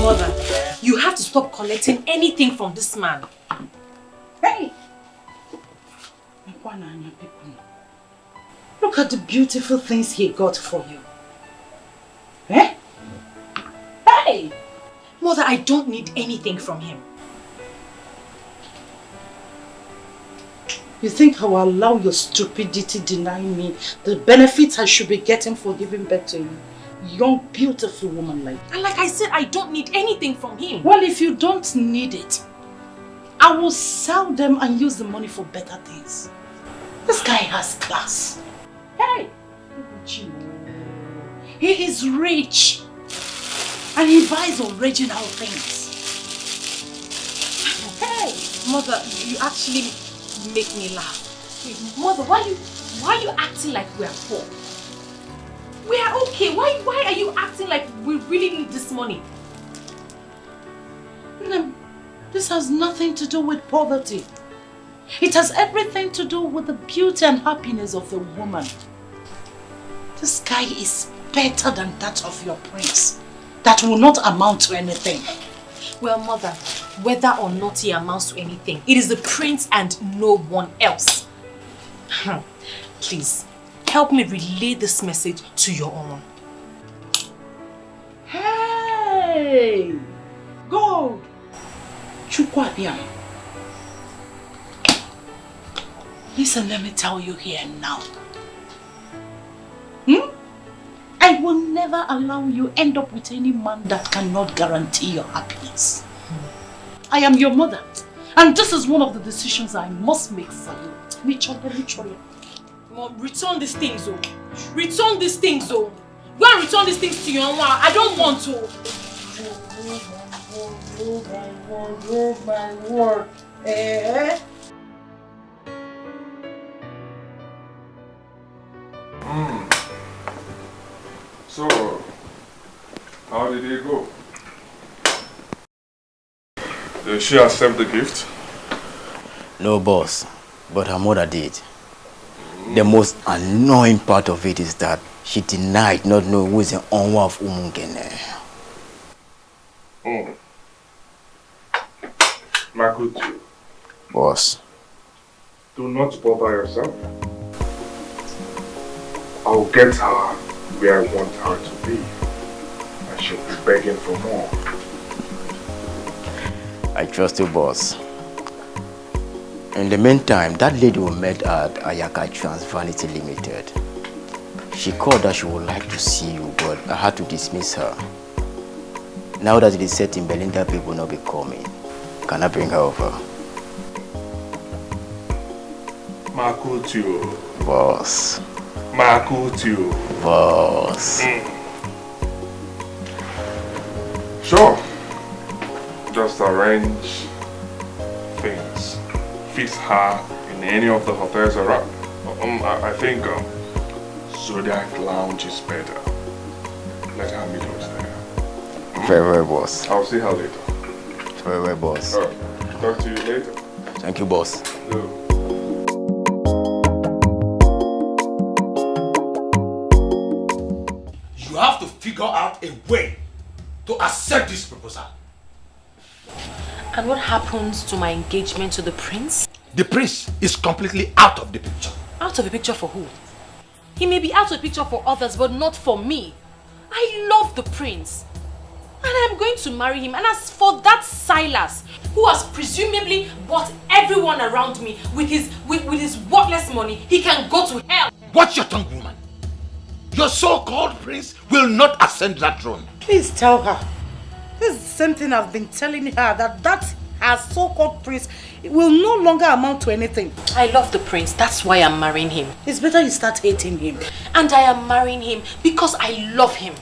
Mother, you have to stop collecting anything from this man. Hey! Look at the beautiful things he got for you. Eh? Hey! Mother, I don't need anything from him. You think I will allow your stupidity deny me the benefits I should be getting for giving birth to a young, beautiful woman like you? And like I said, I don't need anything from him. Well, if you don't need it, I will sell them and use the money for better things. This guy has class. Hey! He is rich. And he buys original things. Hey! Mother, you actually make me laugh. Wait, Mother, why are you acting like we are poor? We are okay. Why are you acting like we really need this money? This has nothing to do with poverty. It has everything to do with the beauty and happiness of the woman. This guy is better than that of your prince. That will not amount to anything. Well, mother, whether or not he amounts to anything, it is the prince and no one else. Please, help me relay this message to your own. Hey! Gold! Chukwabiam. Listen, let me tell you here now. I will never allow you end up with any man that cannot guarantee your happiness. I am your mother, and this is one of the decisions I must make for you. Literally. Mom, return these things, oh. Return these things, oh. Go and return these things to your mom. I don't want to. Oh my word. Eh? So, how did it go? Did she accept the gift? No, boss, but her mother did. The most annoying part of it is that she denied not knowing who is the owner of Umungene. Makutu, Boss. do not bother yourself. I'll get her where I want her to be, and she'll be begging for more. I trust you, boss. In the meantime, that lady we met at Ayaka Trans Vanity Limited. She called that she would like to see you, but I had to dismiss her. Now that it is set in Berlin that people will not be coming, can I bring her over? Makutu. Boss. Makutu. Boss. Sure. Just arrange things. Fix her in any of the hotels around. I think Zodiac Lounge is better. Let her meet us there. Very well, boss. I'll see her later. Very well, boss. Alright. Talk to you later. Thank you, boss. You have to figure out a way to accept this proposal. And what happens to my engagement to the prince? The prince is completely out of the picture. Out of the picture for who? He may be out of the picture for others, but not for me. I love the prince. And I'm going to marry him. And as for that Silas, who has presumably bought everyone around me with his worthless money, he can go to hell. Watch your tongue, woman. Your so-called prince will not ascend that throne. Please tell her. This is the same thing I've been telling her, that her so-called prince will no longer amount to anything. I love the prince. That's why I'm marrying him. It's better you start hating him. And I am marrying him because I love him.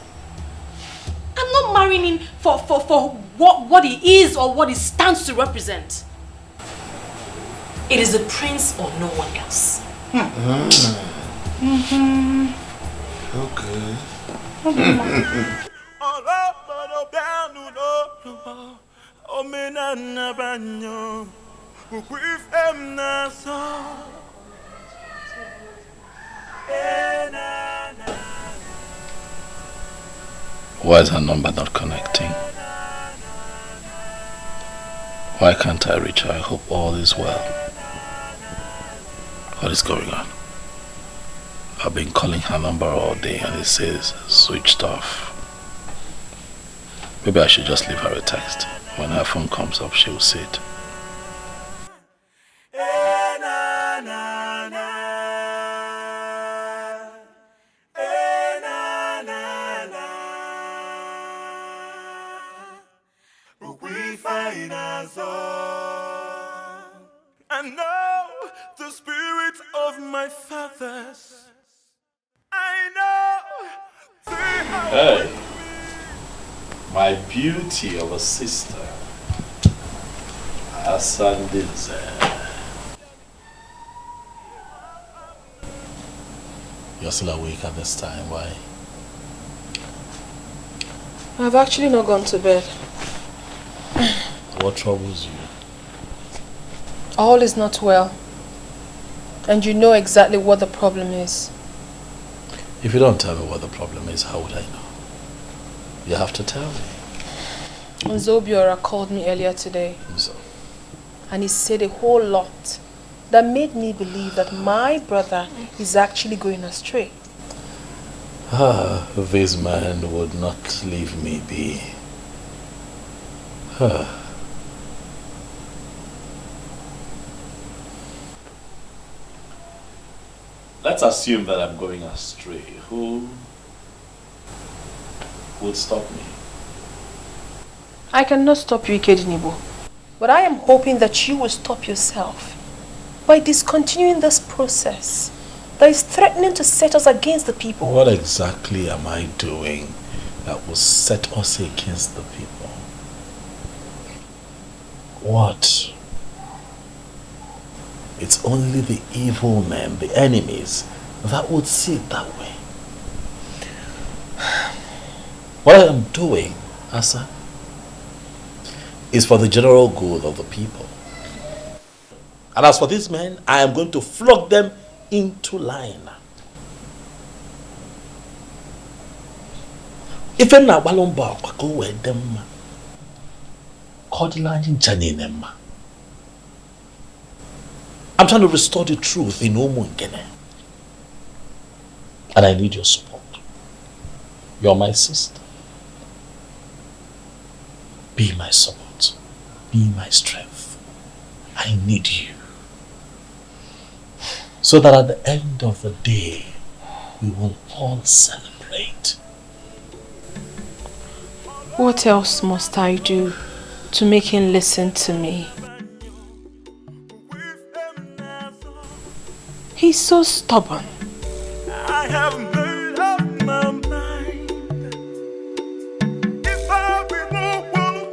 I'm not marrying him for what he is or what he stands to represent. It is the prince or no one else. Okay. Why is her number not connecting? Why can't I reach her? I hope all is well. What is going on? I've been calling her number all day and it says switched off. Maybe I should just leave her a text. When her phone comes up, she will see it. I know the spirit of my fathers. I know they are Hey, my beauty of a sister, Asandinze. You're still awake at this time, why? I've actually not gone to bed. What troubles you? All is not well. And you know exactly what the problem is. If you don't tell me what the problem is, how would I know? You have to tell me. Zobiora called me earlier today. So? And he said a whole lot that made me believe that my brother is actually going astray. This man would not leave me be. Let's assume that I'm going astray. Who would stop me? I cannot stop you, Ikedinibo. But I am hoping that you will stop yourself by discontinuing this process that is threatening to set us against the people. What exactly am I doing that will set us against the people? What? It's only the evil men, the enemies, that would see it that way. What I am doing, Asa, is for the general good of the people. And as for these men, I am going to flog them into line. If I'm not balomba, I go with them. I'm trying to restore the truth in Omungene. And I need your support. You're my sister. Be my support. Be my strength. I need you. So that at the end of the day, we will all celebrate. What else must I do to make him listen to me? He's so stubborn. I have made up my mind. If I be no one,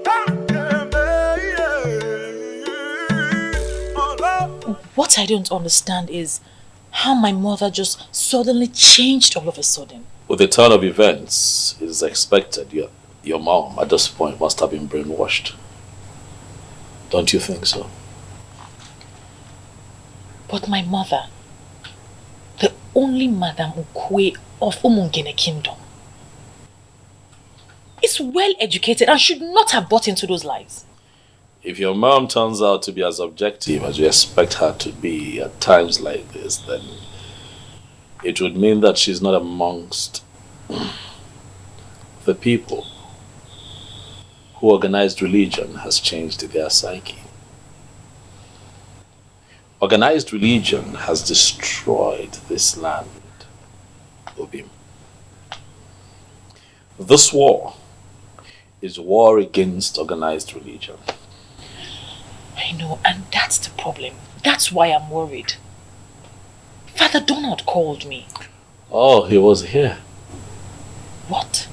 What I don't understand is how my mother just suddenly changed all of a sudden. With the turn of events, it is expected your mom at this point must have been brainwashed. Don't you think so? But my mother, the only Madam Ukwe of Umungene Kingdom, is well educated and should not have bought into those lies. If your mom turns out to be as objective as you expect her to be at times like this, then it would mean that she's not amongst the people who organized religion has changed their psyche. Organized religion has destroyed this land, Obim. This war is war against organized religion. I know, and that's the problem. That's why I'm worried. Father Donald called me. Oh, he was here. What?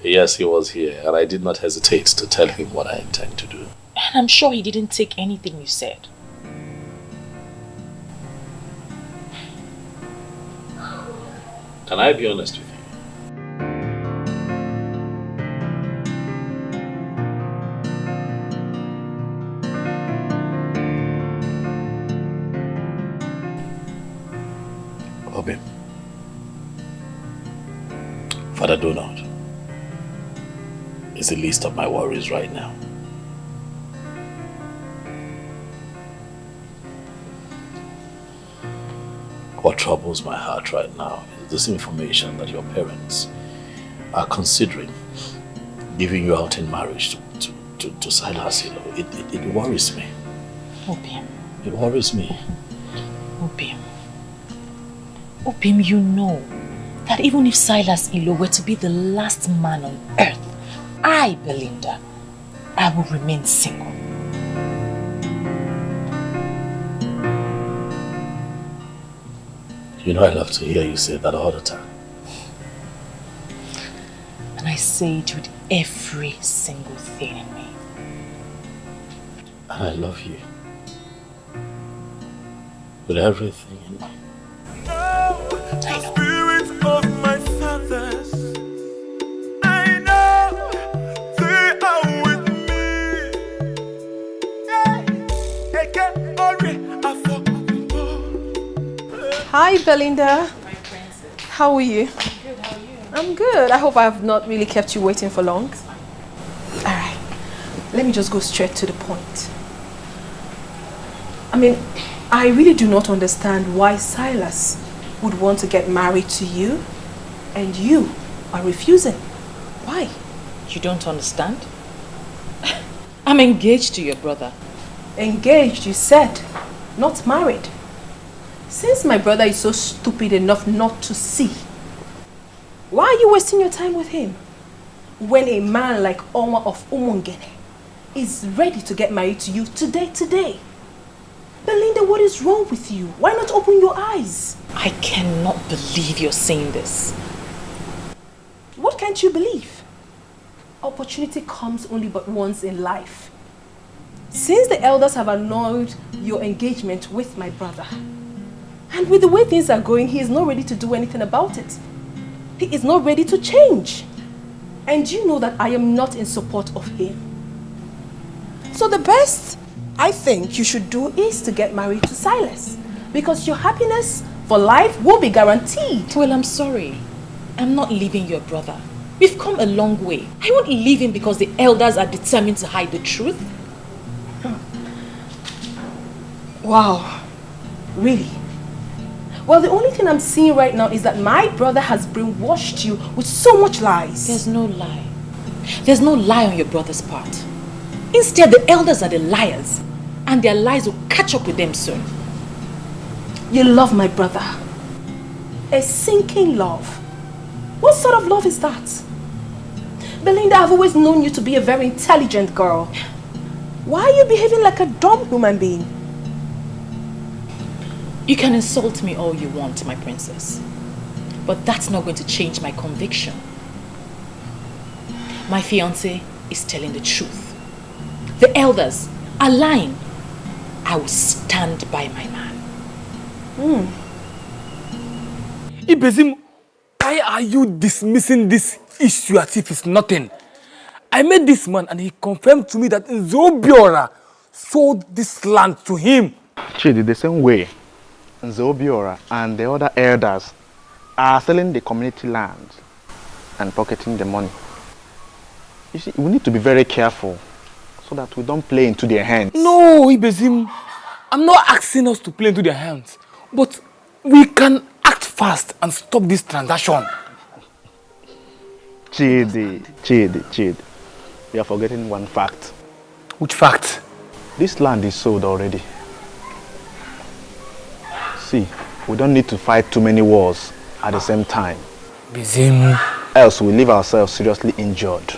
Yes, he was here, and I did not hesitate to tell him what I intend to do. And I'm sure he didn't take anything you said. Can I be honest with you? Obim, Father Donald is the least of my worries right now. What troubles my heart right now is this information that your parents are considering giving you out in marriage to Silas. You know, it worries me. Obim. It worries me. Obim. Obim, you know that even if Silas Ilo were to be the last man on earth, I, Belinda, I will remain single. You know I love to hear you say that all the time. And I say it with every single thing in me. And I love you. With everything in me. Spirit of my fathers, I know they are with me. Eke ori Hi, Belinda. My princess. How are you? I'm good, how are you? I'm good. I hope I have not really kept you waiting for long. Alright, let me just go straight to the point. I mean, I really do not understand why Silas would want to get married to you and you are refusing. Why? You don't understand? I'm engaged to your brother. Engaged, you said, not married. Since my brother is so stupid enough not to see, why are you wasting your time with him? When a man like Onwa of Umungene is ready to get married to you today. Belinda, what is wrong with you? Why not open your eyes? I cannot believe you're saying this. What can't you believe? Opportunity comes only but once in life. Since the elders have annulled your engagement with my brother, and with the way things are going, he is not ready to do anything about it. He is not ready to change. And you know that I am not in support of him. So the best I think you should do is to get married to Silas, because your happiness for life will be guaranteed. Well, I'm sorry. I'm not leaving your brother. We've come a long way. I won't leave him because the elders are determined to hide the truth. Wow. Really? Well, the only thing I'm seeing right now is that my brother has brainwashed you with so much lies. There's no lie. There's no lie on your brother's part. Instead, the elders are the liars, and their lies will catch up with them soon. You love my brother. A sinking love. What sort of love is that? Belinda, I've always known you to be a very intelligent girl. Why are you behaving like a dumb human being? You can insult me all you want, my princess. But that's not going to change my conviction. My fiancé is telling the truth. The elders are lying. I will stand by my man. Ibezim, why are you dismissing this issue as if it's nothing? I met this man and he confirmed to me that Nzobiora sold this land to him. Chidi, the same way Nzobiora and the other elders are selling the community land and pocketing the money. You see, we need to be very careful so that we don't play into their hands. No, Ibezim, I'm not asking us to play into their hands, but we can act fast and stop this transaction. Chidi, we are forgetting one fact. Which fact? This land is sold already. See, we don't need to fight too many wars at the same time. Bizim. Else we leave ourselves seriously injured.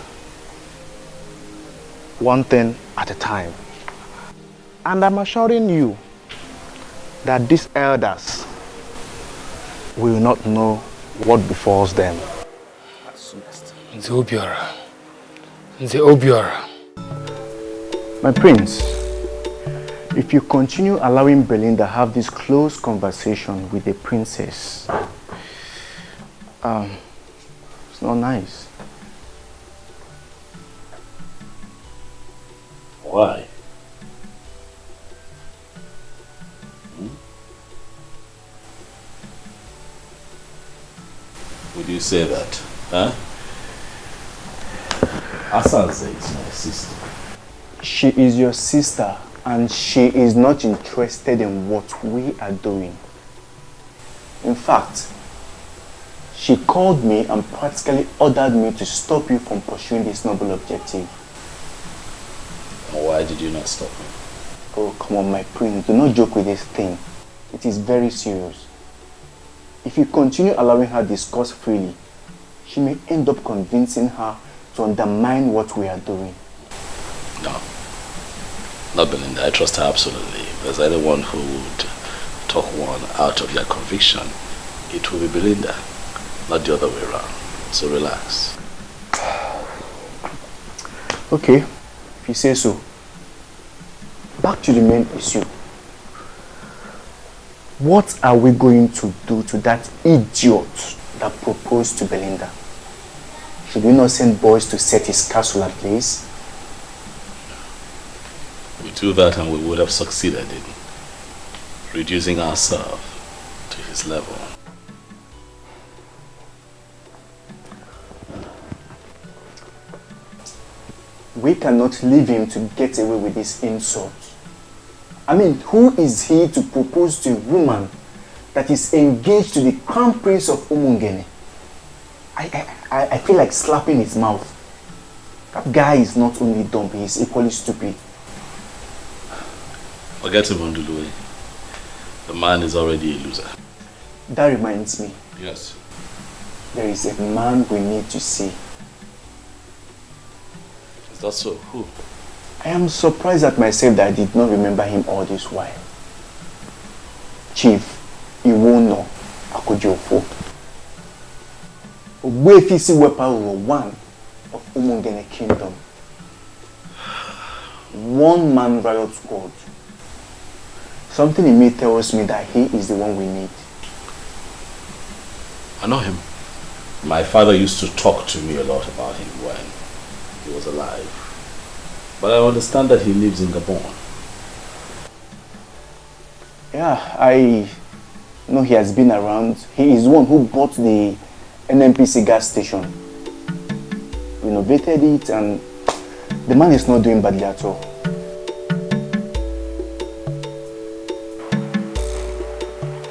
One thing at a time. And I'm assuring you that these elders will not know what befalls them. Nzobiora. My prince, if you continue allowing Belinda have this close conversation with the princess, it's not nice. Why? Would you say that? Huh? Asanze is my sister. She is your sister and she is not interested in what we are doing. In fact, she called me and practically ordered me to stop you from pursuing this noble objective. And why did you not stop me? Oh, come on, my prince. Do not joke with this thing. It is very serious. If you continue allowing her discuss freely, she may end up convincing her to undermine what we are doing. No. Not Belinda. I trust her absolutely. If there's anyone who would talk one out of your conviction, it will be Belinda, not the other way around. So relax. Okay, if you say so. Back to the main issue. What are we going to do to that idiot that proposed to Belinda? Should we not send boys to set his castle ablaze? We do that and we would have succeeded in reducing ourselves to his level. We cannot leave him to get away with this insult. I mean, who is he to propose to a woman that is engaged to the crown prince of Umungene? I feel like slapping his mouth. That guy is not only dumb, he is equally stupid. Forget him, Ondulue. The man is already a loser. That reminds me. Yes. There is a man we need to see. Is that so? Who? I am surprised at myself that I did not remember him all this while. Chief Iwono Akojofo. Ogbuefisi Wepa 1 of Umungene Kingdom. One-man riot squad. Something in me tells me that he is the one we need. I know him. My father used to talk to me a lot about him when he was alive. But I understand that he lives in Gabon. Yeah, I know he has been around. He is the one who bought the NNPC gas station, renovated it, and the man is not doing badly at all.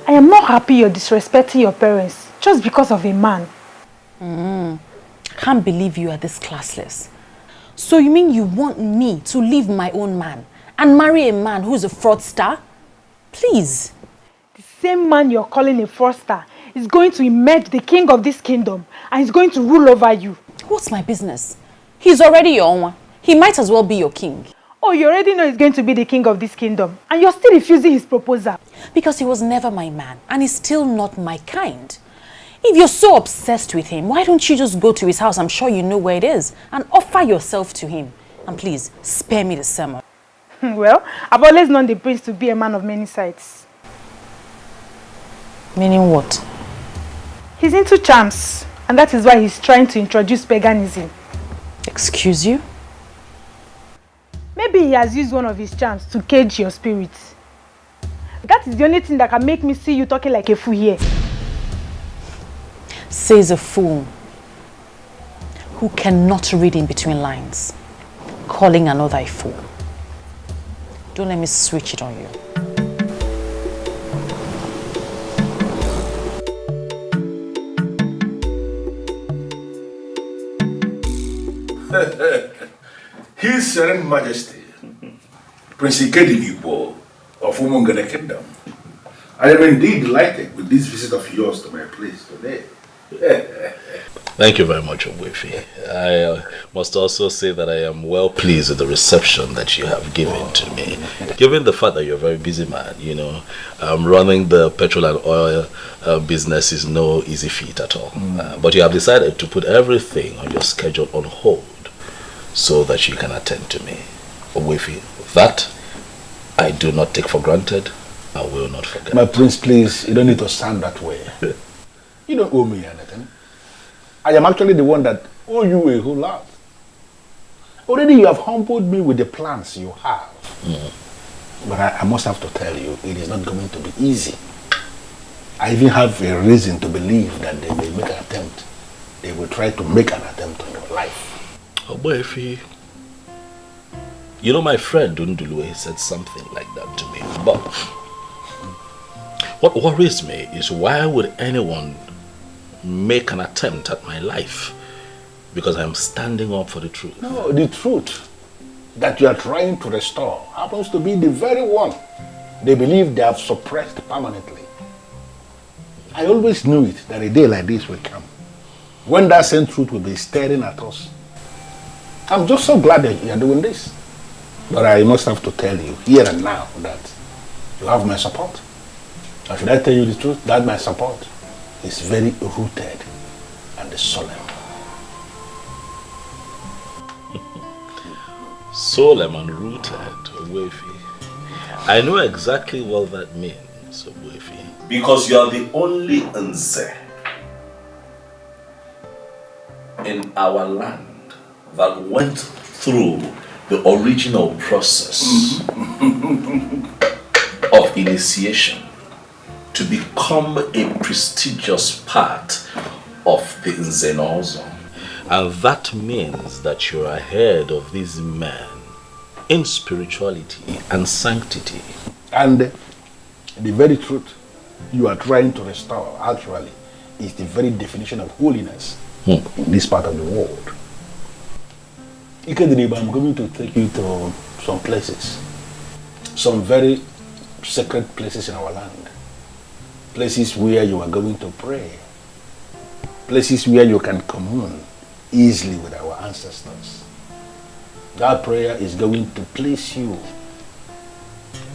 I am not happy you're disrespecting your parents just because of a man. Can't believe you are this classless. So you mean you want me to leave my own man and marry a man who's a fraudster? Please. The same man you're calling a fraudster is going to emerge the king of this kingdom and is going to rule over you. What's my business? He's already your own. He might as well be your king. Oh, you already know he's going to be the king of this kingdom and you're still refusing his proposal. Because he was never my man and he's still not my kind. If you're so obsessed with him, why don't you just go to his house, I'm sure you know where it is, and offer yourself to him? And please, spare me the sermon. Well, I've always known the prince to be a man of many sides. Meaning what? He's into charms, and that is why he's trying to introduce paganism. Excuse you? Maybe he has used one of his charms to cage your spirit. That is the only thing that can make me see you talking like a fool here. Says a fool who cannot read in between lines, calling another a fool. Don't let me switch it on you. His Serene Majesty, Prince Ikedigibo of Umungene Kingdom, I am indeed delighted with this visit of yours to my place today. Thank you very much, Ogbuefi. I must also say that I am well pleased with the reception that you have given to me. Given the fact that you're a very busy man, you know, running the petrol and oil business is no easy feat at all. But you have decided to put everything on your schedule on hold so that you can attend to me. Ogbuefi, that I do not take for granted. I will not forget. My prince, please, you don't need to sound that way. You don't owe me anything. I am actually the one that owe you a whole lot. Already you have humbled me with the plans you have. But I must have to tell you, it is not going to be easy. I even have a reason to believe that they may make an attempt. They will try to make an attempt on your life. Oh boy, if you know, my friend Undulue said something like that to me. But what worries me is, why would anyone make an attempt at my life? Because I'm standing up for the truth. No, the truth that you are trying to restore happens to be the very one they believe they have suppressed permanently. I always knew it, that a day like this will come, when that same truth will be staring at us. I'm just so glad that you are doing this. But I must have to tell you, here and now, that you have my support. Or should I tell you the truth? That my support is very rooted and solemn. Solemn and rooted, Ogbuefi. I know exactly what that means, Ogbuefi. Because you are the only Nze in our land that went through the original process of initiation to become a prestigious part of the Nzenozo. And that means that you're ahead of these men in spirituality and sanctity. And the very truth you are trying to restore, actually, is the very definition of holiness in this part of the world. Ikedriba, I'm going to take you to some places, some very sacred places in our land, places where you are going to pray, places where you can commune easily with our ancestors. That prayer is going to place you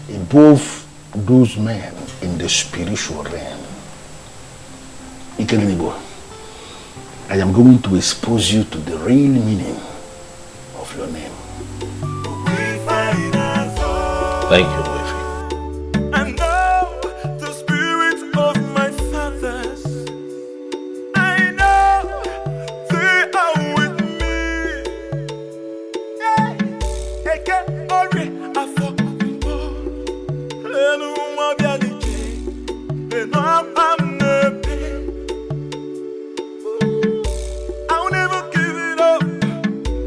above those men in the spiritual realm. Ikedriba, I am going to expose you to the real meaning of your name. Thank you, Wefi. And now the spirit of my fathers, I know they are with me. Eke ori afọ mbo, enu mabialike, enu amnepe. I'll never give it up.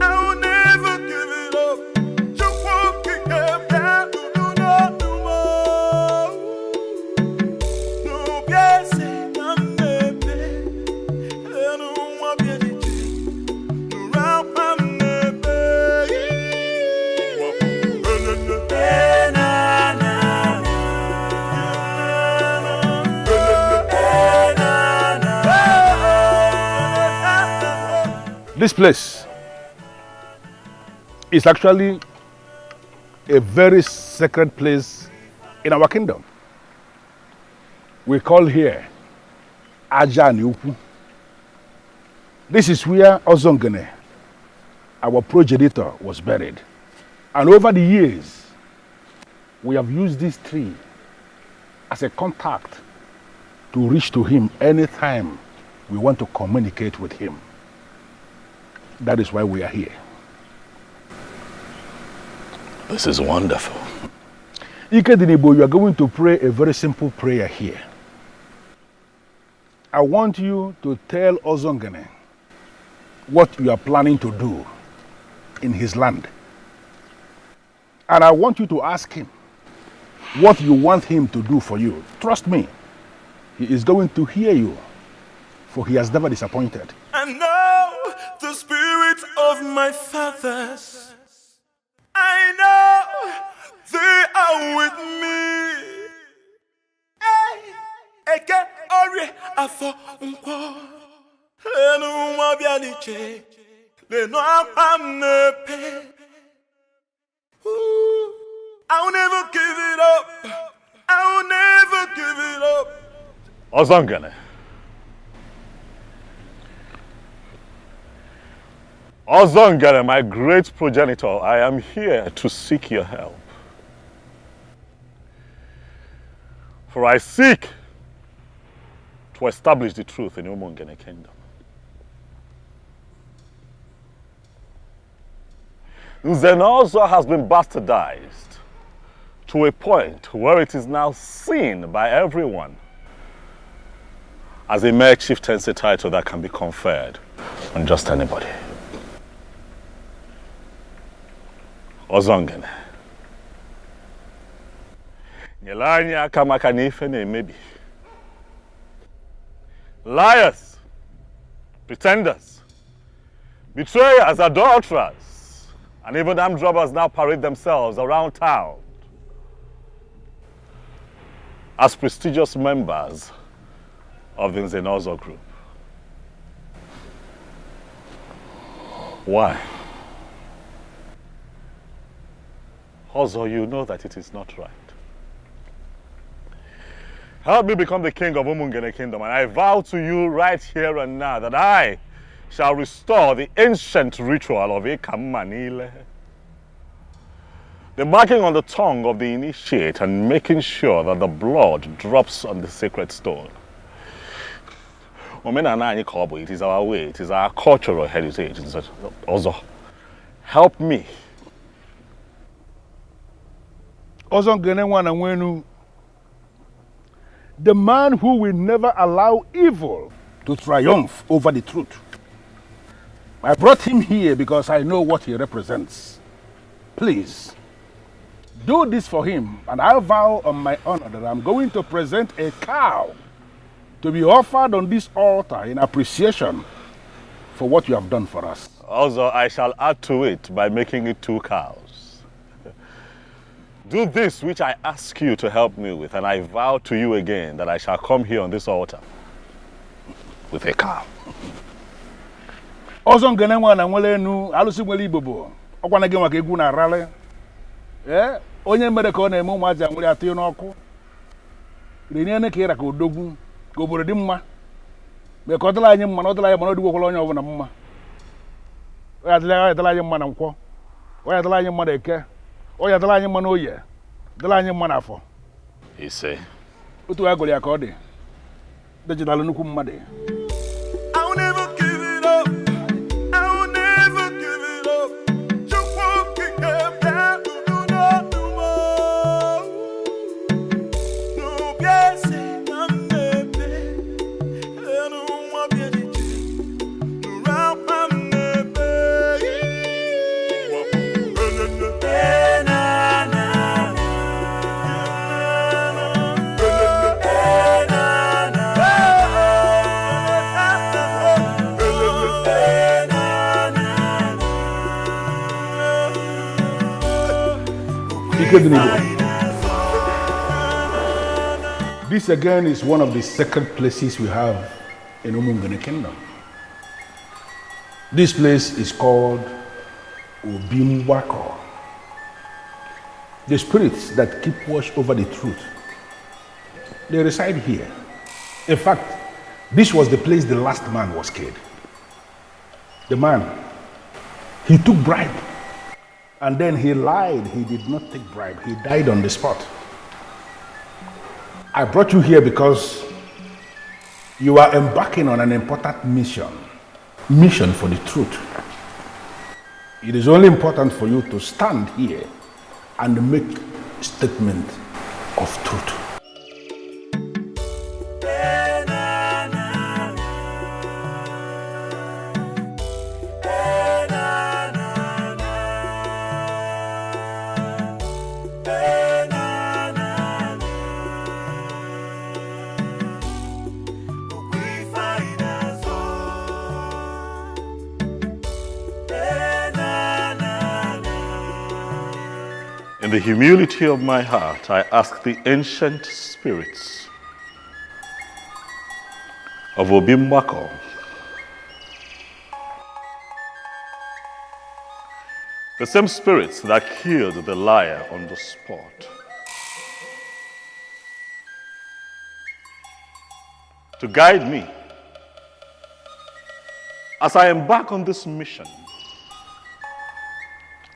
I'll never give it up. Just walking up down, no more. No, yes, I'm never. No, I'm never. No, I'm never. This place is actually a very sacred place in our kingdom. We call here Aja Niupu. This is where Ozongene, our progenitor, was buried. And over the years, we have used this tree as a contact to reach to him anytime we want to communicate with him. That is why we are here. This is wonderful. Ikedinibo, you are going to pray a very simple prayer here. I want you to tell Ozongene what you are planning to do in his land. And I want you to ask him what you want him to do for you. Trust me, he is going to hear you, for he has never disappointed. And now the spirit of my fathers, I know they are with me. Eke ori afọ mpo, enu mabianiche, leno amnepe. I'll never give it up. I'll never give it up. Ozongene. Ozongene, my great progenitor, I am here to seek your help. For I seek to establish the truth in Umungene kingdom. Nzenozo has been bastardized to a point where it is now seen by everyone as a mere chieftaincy title that can be conferred on just anybody. Ozongene. Nyelanya kamaka nifene maybe. Liars, pretenders, betrayers, adulterers, and even armed robbers now parade themselves around town as prestigious members of the Nzenozo group. Why? Also, you know that it is not right. Help me become the king of Umungene kingdom, and I vow to you right here and now that I shall restore the ancient ritual of Ikamanile. The marking on the tongue of the initiate and making sure that the blood drops on the sacred stone. It is our way, it is our cultural heritage. Also, help me. Ozongene wana wenu The man who will never allow evil to triumph over the truth. I brought him here because I know what he represents. Please, do this for him, and I vow on my honor that I'm going to present a cow to be offered on this altar in appreciation for what you have done for us. Also, I shall add to it by making it 2 cows. Do this which I ask you to help me with, and I vow to you again that I shall come here on this altar with a cow. Ọzọ ngene nwa na nwele enu alụsị nwele Igbo bụ ọkwa na gị nwa ka egwu na arale. Onye mere ka ọ na-eme ụmụazị a nwere atụ n'ọkụ. Rinene ka ịra ka odogwu ka obodo dị mma. Mee ka ọ dịla anyị mma na ọ dịla anyị mana ọ dịgwokwala onye ọbụla mma. Ọ ya dịla anyị mma na Nkwọ. Ọ ya dịla anyị mma na Eke. Ọ ya dịla anyị mma na Oye. Dịla anyị mma na Afọ. Ise. Otu ya gụrụ ya ka ọ dị. Dejidalụ nnukwu mmadụ. This again is one of the sacred places we have in Umungene Kingdom. This place is called Obimwako. The spirits that keep watch over the truth, they reside here. In fact, this was the place the last man was killed. The man, he took bribe, and then he lied. He did not take bribe. He died on the spot. I brought you here because you are embarking on an important mission for the truth. It is only important for you to stand here and make a statement of truth. In the humility of my heart, I ask the ancient spirits of Obimwako the same spirits that killed the liar on the spot, to guide me as I embark on this mission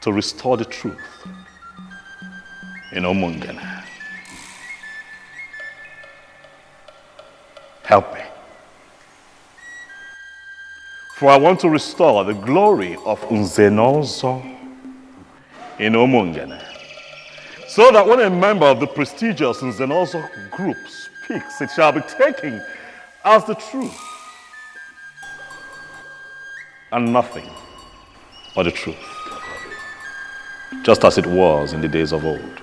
to restore the truth in Umungene. Help me. For I want to restore the glory of Nzenozo in Umungene, so that when a member of the prestigious Nzenozo group speaks, it shall be taken as the truth and nothing but the truth, just as it was in the days of old.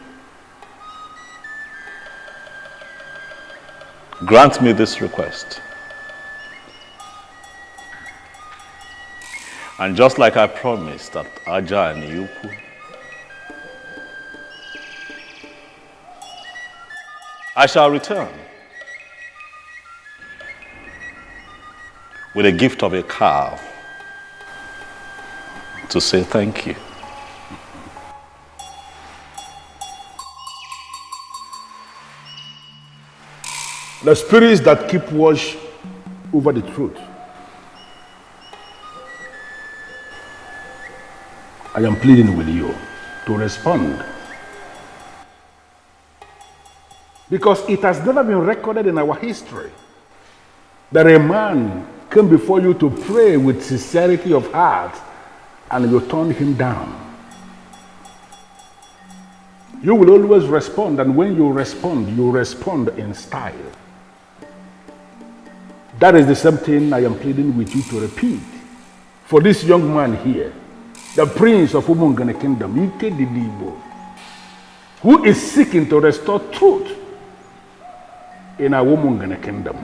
Grant me this request. And just like I promised at Aja and Yuku, I shall return with a gift of a cow to say thank you. The spirits that keep watch over the truth, I am pleading with you to respond. Because it has never been recorded in our history that a man came before you to pray with sincerity of heart and you turned him down. You will always respond, and when you respond in style. That is the same thing I am pleading with you to repeat. For this young man here, the prince of Umungene Kingdom, Ike Didibo, who is seeking to restore truth in our Umungene Kingdom.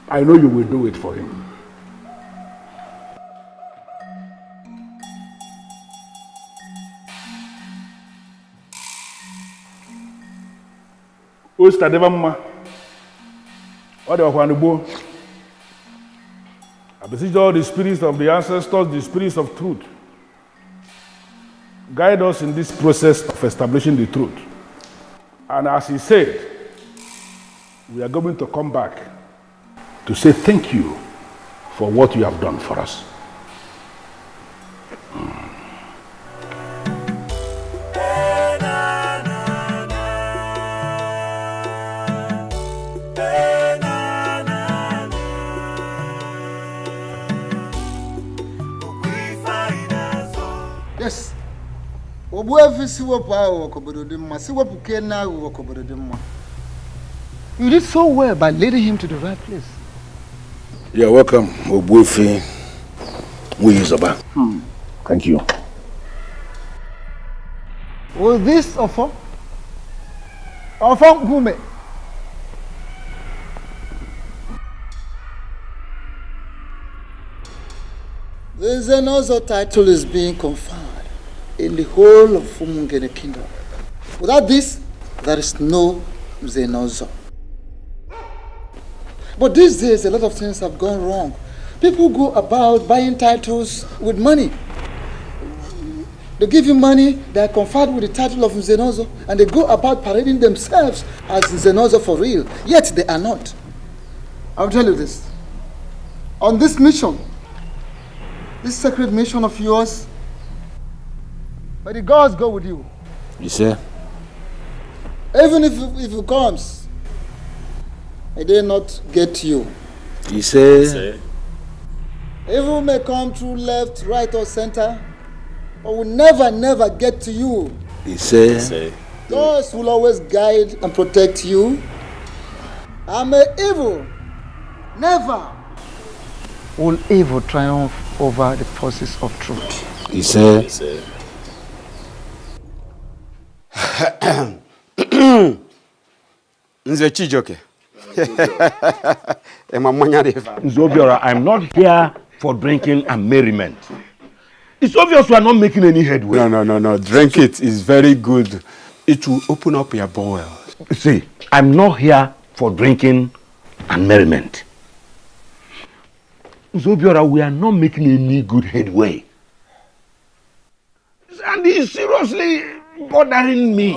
I know you will do it for him. Ostadevamma, I beseech all the spirits of the ancestors, the spirits of truth, guide us in this process of establishing the truth. And as he said, we are going to come back to say thank you for what you have done for us. Yes. You did so well by leading him to the right place. You're welcome, Obuefi Muyizoba. Thank you. Was this Ofo? Ofo Gume? The Zenozo title is being conferred in the whole of Umungene Kingdom. Without this, there is no Zenozo. But these days, a lot of things have gone wrong. People go about buying titles with money. They give you money, they are conferred with the title of Zenozo, and they go about parading themselves as Zenozo for real, yet they are not. I'll tell you this. On this mission, this sacred mission of yours, may the gods go with you. You say? Even if it comes, may they not get you. You say? Evil may come through left, right, or center, but will never get to you. You say? Those will always guide and protect you. And may evil never will evil triumph over the forces of truth. You say? Nze Chijoke. Nzobiora, I'm not here for drinking and merriment. It's obvious we are not making any headway. No. Drink it. It's very good. It will open up your bowel. See, I'm not here for drinking and merriment. Nzobiora, we are not making any good headway. And it's seriously bothering me.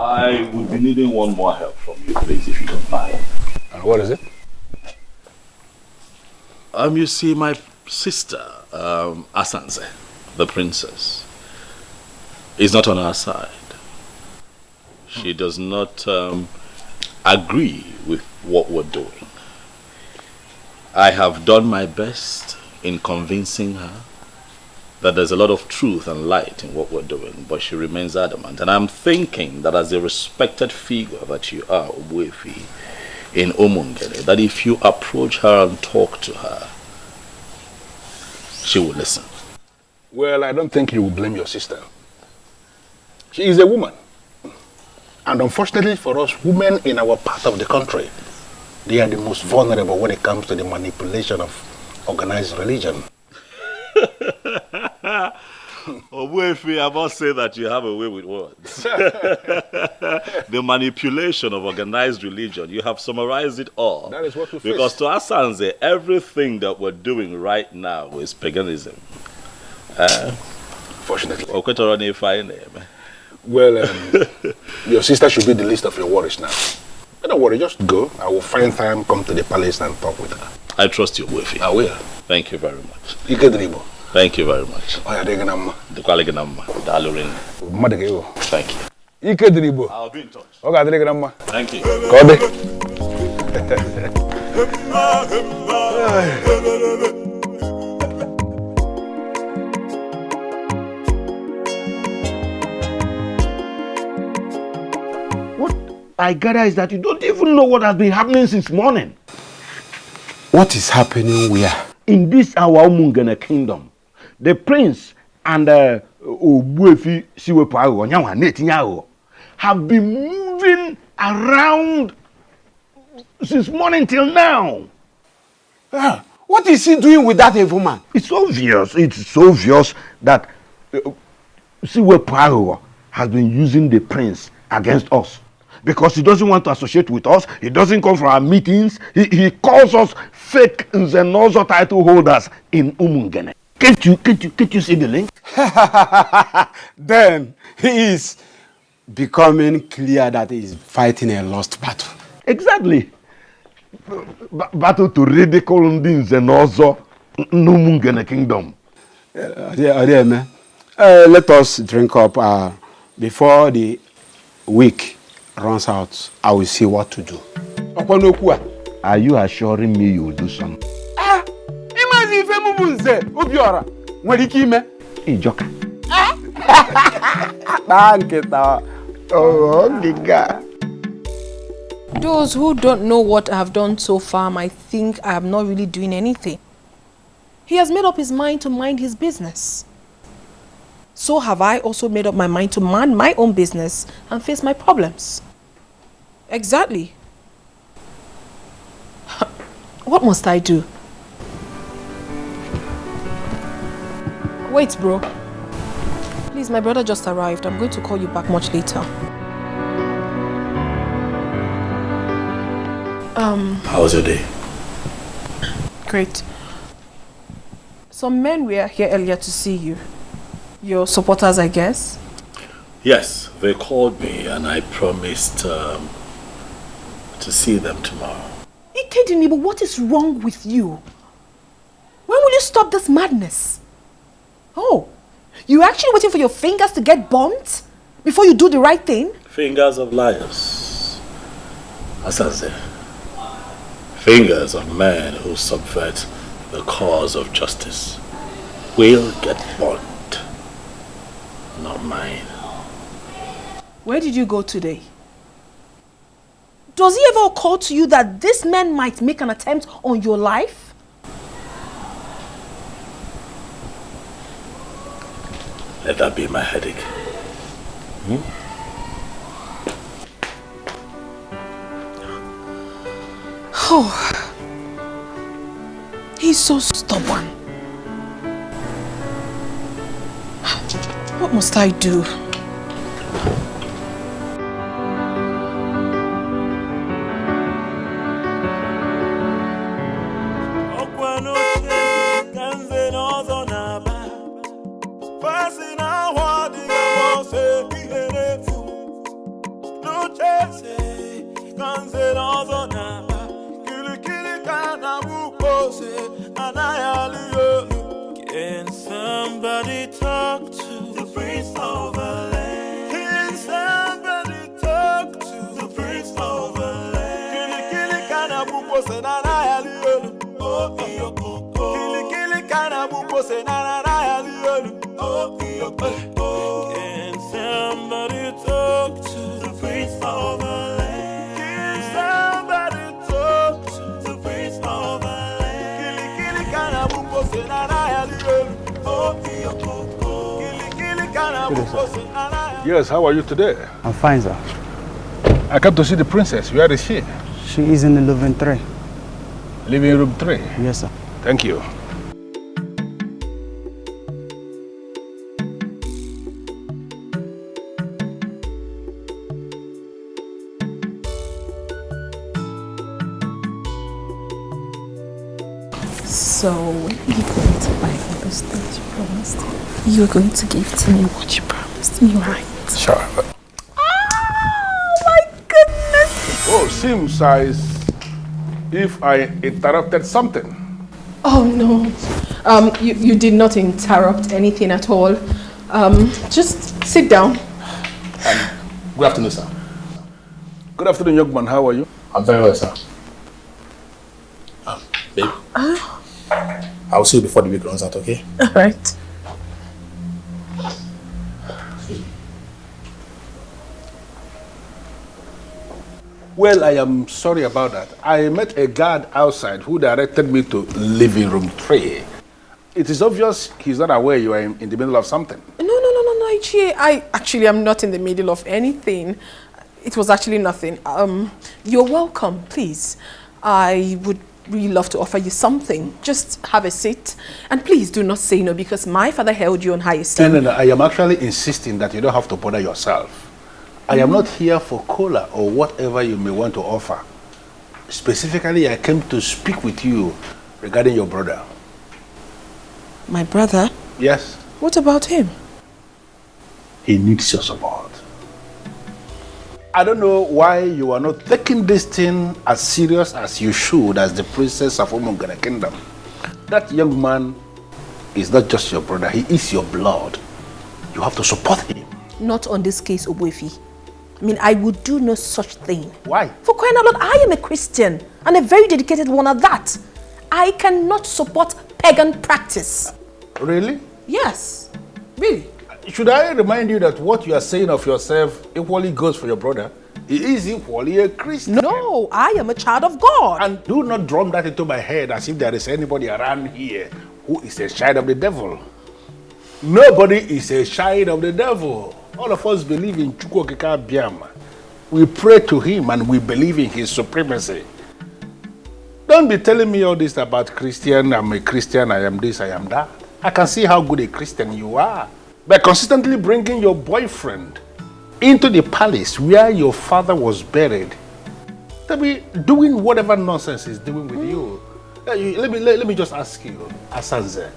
I would be needing one more help from you, please, if you don't mind. And what is it? You see, my sister, Asanze, the princess, is not on our side. She does not agree with what we're doing. I have done my best in convincing her that there's a lot of truth and light in what we're doing, but she remains adamant. And I'm thinking that as a respected figure that you are, Obuefi, in Umungene, that if you approach her and talk to her, she will listen. Well, I don't think you will blame your sister. She is a woman. And unfortunately for us, women in our part of the country, they are the most vulnerable when it comes to the manipulation of organized religion. Obuefi, I must say that you have a way with words. The manipulation of organized religion, you have summarized it all. That is what we face. Because to Asanze, everything that we're doing right now is paganism. Fortunately. Well, your sister should be the least of your worries now. But don't worry, just go. I will find time, come to the palace and talk with her. I trust you, Obuefi. I will. Thank you very much. Thank you very much. Thank you. Ike dịrị Igbo. I'll be in touch. Ọ ga-adịrị gị mma. Thank you. Ka ọ dị. What I gather is that you don't even know what has been happening since morning. What is happening where? In this our Umungene kingdom, the prince and Obuefi Siwepo Onyawa Netinyago have been moving around since morning till now. What is he doing with that evil man? It's obvious that Siwepo has been using the prince against us. Because he doesn't want to associate with us, he doesn't come for our meetings, he calls us fake Nzenozo title holders in Umungene. Can't you see the link? Then he is becoming clear that he is fighting a lost battle. Exactly. Battle to ridicule the Nzenozo Umungene kingdom. Let us drink up before the week runs out. I will see what to do. Are you assuring me you will do something? Ijoka. Those who don't know what I have done so far might think I am not really doing anything. He has made up his mind to mind his business. So have I also made up my mind to mind my own business and face my problems. Exactly. What must I do? Wait, bro. Please, my brother just arrived. I'm going to call you back much later. How was your day? Great. Some men were here earlier to see you. Your supporters, I guess? Yes, they called me and I promised to see them tomorrow. Ikedinibo, what is wrong with you? When will you stop this madness? Oh, you're actually waiting for your fingers to get burnt before you do the right thing? Fingers of liars. Asaze. Fingers of men who subvert the cause of justice will get burnt. Not mine. Where did you go today? Does it ever occur to you that this man might make an attempt on your life? Let that be my headache. Oh, he's so stubborn. What must I do? Can somebody talk to the prince of the land? Can somebody talk to the prince of the land? Kili kana buko se na na yaliyo. Oh iyo koko. Kili kana buko se na na yaliyo. Oh iyo koko. Can somebody talk to the prince of the land? Can somebody talk to the prince of the land? Kili kana buko se na na yaliyo. Yes, how are you today? I'm fine, sir. I come to see the princess. Where is she? She is in the living 3. Living room 3? Yes, sir. Thank you. So, when are you going to buy all those things you promised? You're going to give to me what you promised me, right? Sure. Oh my goodness! Oh, seems as if I interrupted something. Oh no, you did not interrupt anything at all. Just sit down. Good afternoon, sir. Good afternoon, young man. How are you? I'm very well, sir. Babe. I'll see you before the week runs out, okay? All right. Well, I am sorry about that. I met a guard outside who directed me to living room 3. It is obvious he's not aware you are in the middle of something. No, Ichie. I actually am not in the middle of anything. It was actually nothing. You're welcome, please. I would really love to offer you something. Just have a seat. And please do not say no, because my father held you on high esteem. No. I am actually insisting that you don't have to bother yourself. I am not here for cola or whatever you may want to offer. Specifically, I came to speak with you regarding your brother. My brother? Yes. What about him? He needs your support. I don't know why you are not taking this thing as serious as you should as the princess of Umungana Kingdom. That young man is not just your brother, he is your blood. You have to support him. Not on this case, Obuefi. I mean, I would do no such thing. Why? For crying out loud, I am a Christian, and a very dedicated one at that. I cannot support pagan practice. Really? Yes, really. Should I remind you that what you are saying of yourself equally goes for your brother? He is equally a Christian. No, I am a child of God. And do not drum that into my head as if there is anybody around here who is a child of the devil. Nobody is a child of the devil. All of us believe in Chukwokika Biama. We pray to him and we believe in his supremacy. Don't be telling me all this about Christian, I'm a Christian, I am this, I am that. I can see how good a Christian you are. By consistently bringing your boyfriend into the palace where your father was buried, they'll be doing whatever nonsense he's doing with you. Let me just ask you, Asanze,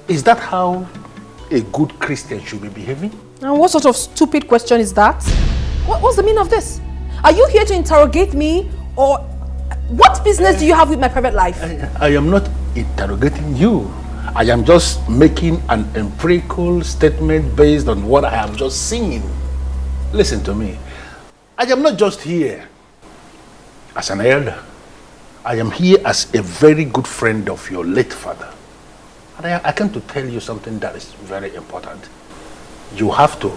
is that how a good Christian should be behaving? And what sort of stupid question is that? What's the meaning of this? Are you here to interrogate me, or what business do you have with my private life? I am not interrogating you. I am just making an empirical statement based on what I have just seen. Listen to me. I am not just here as an elder. I am here as a very good friend of your late father. And I came to tell you something that is very important. You have to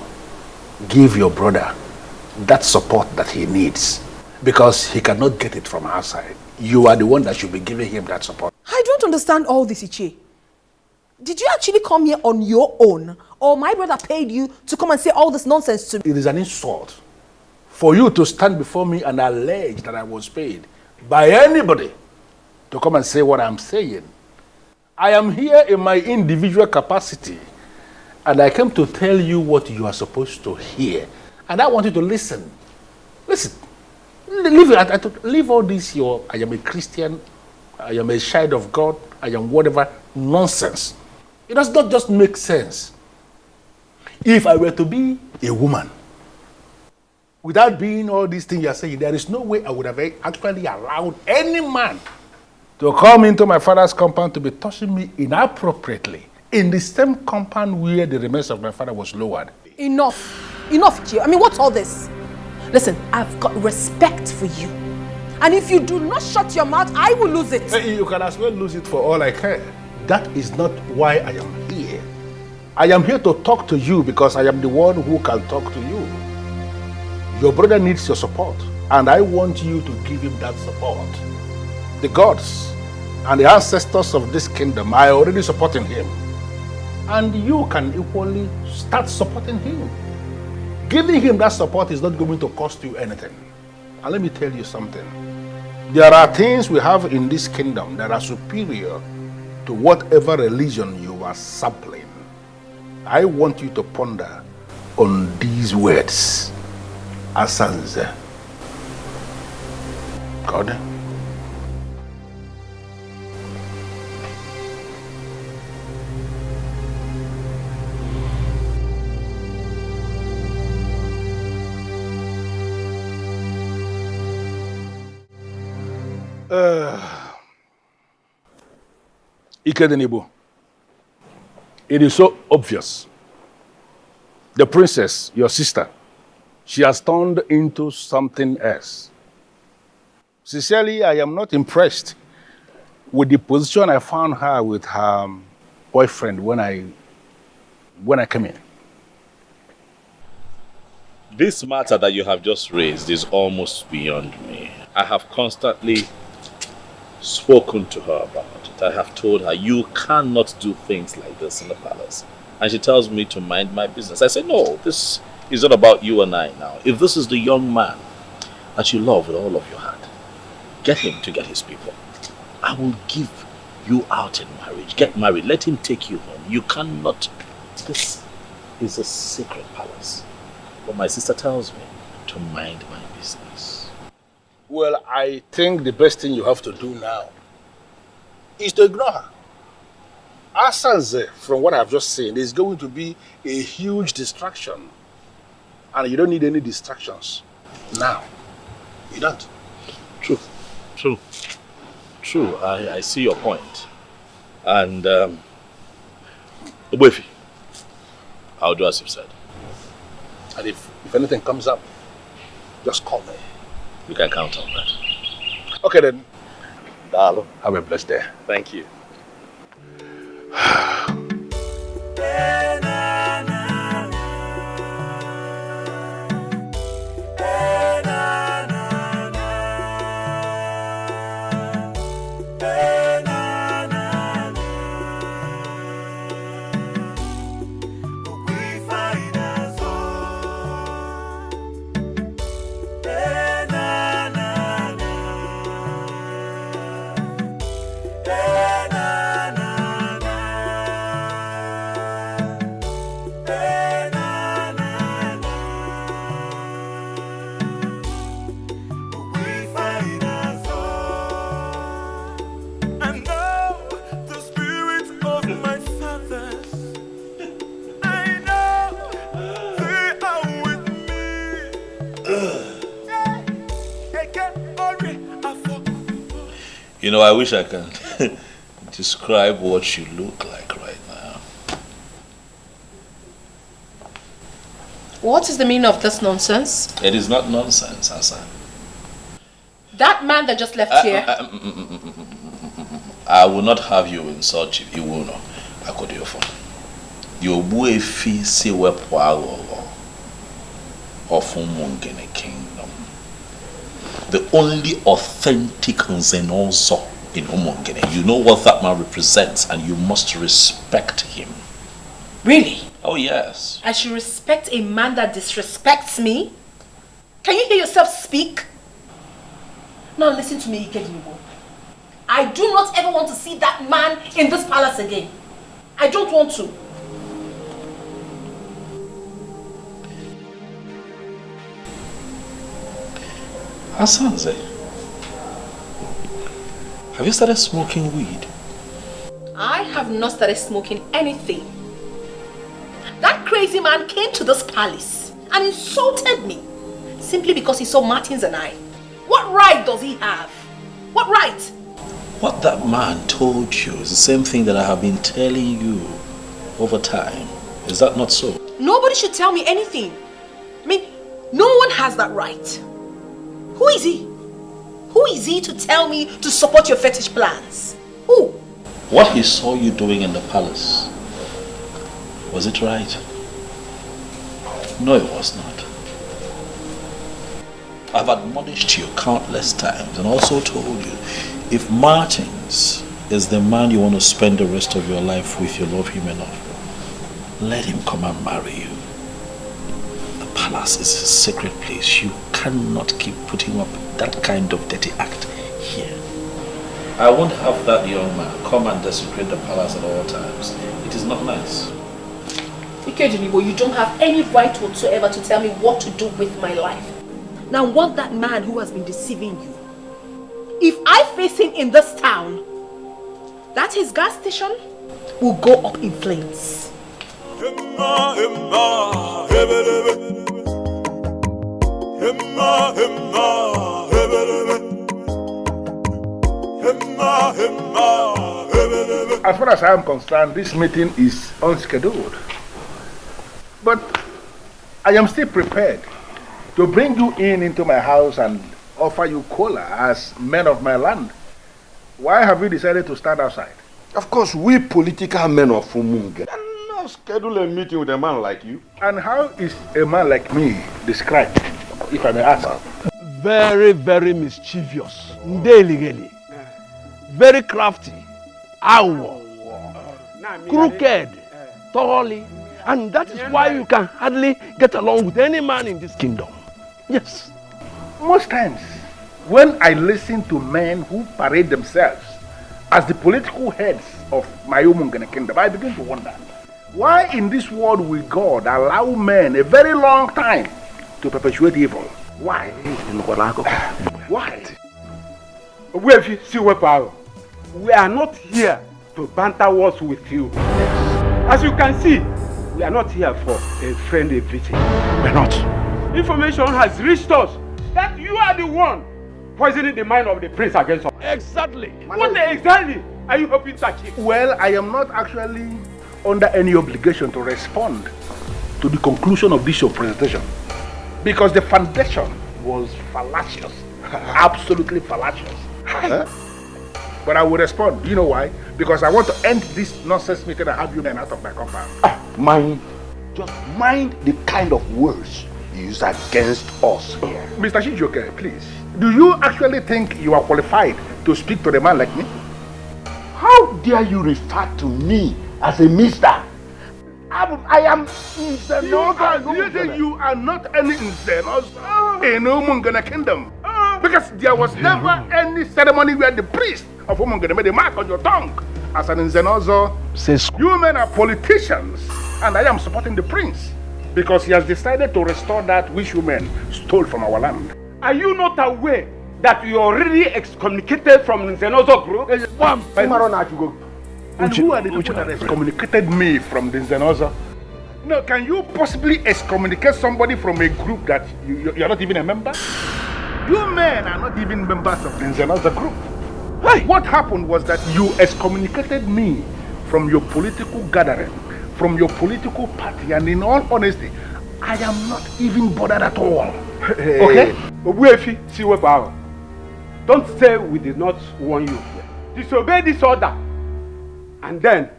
give your brother that support that he needs, because he cannot get it from outside. You are the one that should be giving him that support. I don't understand all this, Ichie. Did you actually come here on your own, or my brother paid you to come and say all this nonsense to me? It is an insult for you to stand before me and allege that I was paid by anybody to come and say what I'm saying. I am here in my individual capacity, and I came to tell you what you are supposed to hear. And I want you to listen. Listen. Leave all this, I am a Christian, I am a child of God, I am whatever nonsense. It does not just make sense. If I were to be a woman, without being all these things you are saying, there is no way I would have actually allowed any man to come into my father's compound to be touching me inappropriately in the same compound where the remains of my father was lowered. Enough, Ichie. I mean, what's all this? Listen, I've got respect for you. And if you do not shut your mouth, I will lose it. You can as well lose it for all I care. That is not why I am here. I am here to talk to you because I am the one who can talk to you. Your brother needs your support, and I want you to give him that support. The gods and the ancestors of this kingdom are already supporting him. And you can equally start supporting him. Giving him that support is not going to cost you anything. And let me tell you something. There are things we have in this kingdom that are superior to whatever religion you are sampling. I want you to ponder on these words. Asanze. God. Ikedenibu, it is so obvious. The princess, your sister, She has turned into something else. Sincerely, I am not impressed with the position I found her with her boyfriend when I came in. This matter that you have just raised is almost beyond me. I have constantly spoken to her about it. I have told her, you cannot do things like this in the palace. And she tells me to mind my business. I say, no, this is not about you and I now. If this is the young man that you love with all of your heart, get him to get his people. I will give you out in marriage. Get married. Let him take you home. You cannot. This is a sacred palace. But my sister tells me to mind my business. Well, I think the best thing you have to do now is to ignore her. Asanze, from what I've just seen, is going to be a huge distraction. And you don't need any distractions now. You don't. True. I see your point. And, Obuefi, I'll do as you've said. And if anything comes up, just call me. You can count on that. Okay then. Dalo, have a blessed day. Thank you. You know, I wish I can describe what you look like right now. What is the meaning of this nonsense? It is not nonsense, Asa. That man that just left here. I will not have you insult Chief Iwono Akodiofo. You will feel see where of Umungene Kingdom. The only authentic Nzenozo in Umungene. You know what that man represents and you must respect him. Really? Oh yes. I should respect a man that disrespects me? Can you hear yourself speak? Now listen to me, Ikedibo. I do not ever want to see that man in this palace again. I don't want to. Asanze, have you started smoking weed? I have not started smoking anything. That crazy man came to this palace and insulted me simply because he saw Martins and I. What right does he have? What right? What that man told you is the same thing that I have been telling you over time. Is that not so? Nobody should tell me anything. I mean, no one has that right. Who is he? Who is he to tell me to support your fetish plans? Who? What he saw you doing in the palace, was it right? No, it was not. I've admonished you countless times and also told you, if Martins is the man you want to spend the rest of your life with, you love him enough, let him come and marry you. The palace is a sacred place. You cannot keep putting up that kind of dirty act here. I won't have that young man come and desecrate the palace at all times. It is not nice. Ikedibo, you don't have any right whatsoever to tell me what to do with my life. Now, what that man who has been deceiving you, if I face him in this town, that his gas station will go up in flames. As far as I am concerned, this meeting is unscheduled. But I am still prepared to bring you into my house and offer you cola as men of my land. Why have you decided to stand outside? Of course, we political men of Umungene cannot schedule a meeting with a man like you. And how is a man like me described, if I may ask? Very, very mischievous. Ndeligeli. Very crafty. Awo. Crooked. Thoroughly. And that is why you can hardly get along with any man in this kingdom. Yes. Most times, when I listen to men who parade themselves as the political heads of my Umungene kingdom, I begin to wonder, why in this world will God allow men a very long time to perpetuate evil? Why? Why? We are not here to banter wars with you. As you can see, we are not here for a friendly visit. We're not. Information has reached us that you are the one poisoning the mind of the prince against us. Exactly. What exactly are you hoping to achieve? Well, I am not actually under any obligation to respond to the conclusion of this your presentation, because the foundation was fallacious, absolutely fallacious. But I will respond. You know why? Because I want to end this nonsense meeting and have you men out of my compound. Just mind the kind of words you use against us here. Mr. Shijoke, please. Do you actually think you are qualified to speak to a man like me? How dare you refer to me as a mister? I am Nzenoza. Do you think you are not any Nzenoza in Umungene kingdom? Because there was never any ceremony where the priest of Umungene made a mark on your tongue as an Nzenoza. You men are politicians, and I am supporting the prince because he has decided to restore that which you men stole from our land. Are you not aware that you are already excommunicated from the Nzenozo group? And who are the people that excommunicated me from the Nzenozo? No, can you possibly excommunicate somebody from a group that you're not even a member? You men are not even members of the Nzenozo group. Hey. What happened was that you excommunicated me from your political gathering, from your political party, and in all honesty, I am not even bothered at all. Okay? Don't say we did not warn you. Disobey this order, and then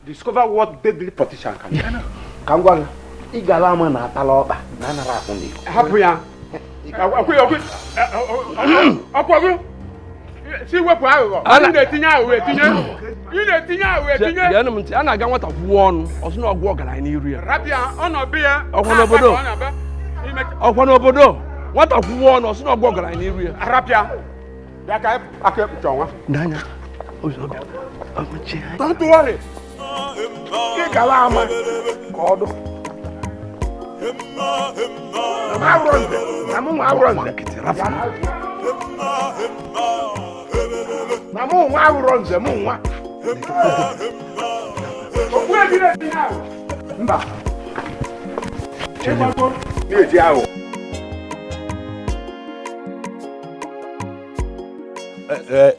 discover what deadly politician can do. Kangwang, igalama na taloba, na narakundi. Happy ya. See what power. I'm the thing I will tinye. You the thing I will tinye. Ya no mti ana ga nwata kwuo onu, oso na ogwo gara ni iri. Rapia ono bia. Okwa n'obodo. Nwata kwuo onu, oso na ogwo gara ni iri. Rapia. Ya ka ake chonwa. Ndanya. Ozo. Omuchi. Don't worry. Igalama. God.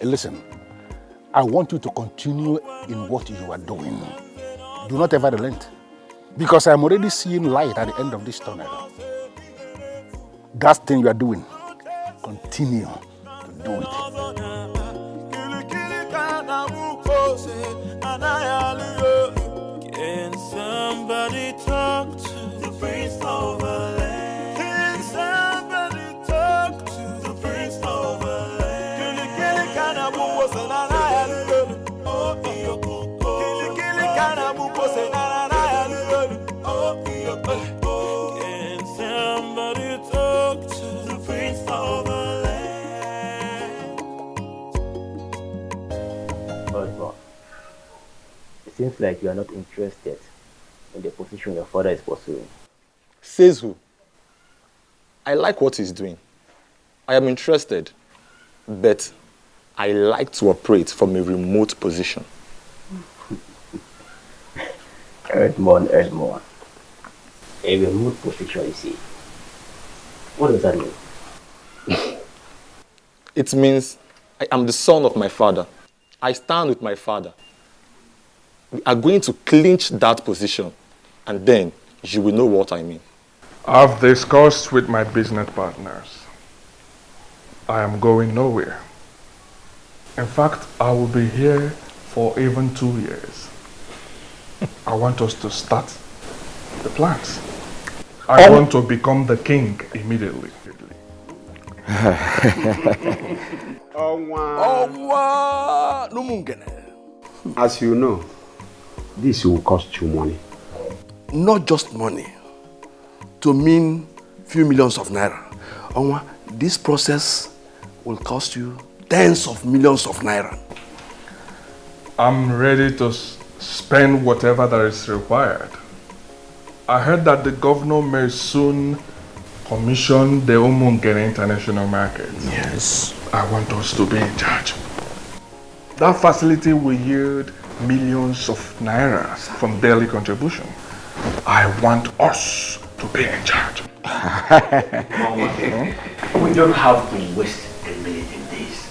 Listen, I want you to continue in what you are doing. Do not ever relent. Because I'm already seeing light at the end of this tunnel. That thing you are doing, continue to do it. Can somebody talk to the prince of the land? Can somebody talk to the prince of the land? Can somebody talk to the prince of the land? But it seems like you are not interested in the position your father is pursuing. Says who? I like what he's doing. I am interested, but I like to operate from a remote position. Edmond. A remote position, you see. What does that mean? It means I am the son of my father. I stand with my father. We are going to clinch that position, and then you will know what I mean. I've discussed with my business partners. I am going nowhere. In fact, I will be here for even 2 years. I want us to start the plans. I want to become the king immediately. As you know, this will cost you money. Not just money, to mean few millions of naira. Onwa, this process will cost you tens of millions of naira. I'm ready to spend whatever that is required. I heard that the governor may soon commission the Umungene International Market. Yes. I want us to be in charge. That facility will yield millions of naira from daily contribution. I want us to be in charge. We don't have to waste a minute in this.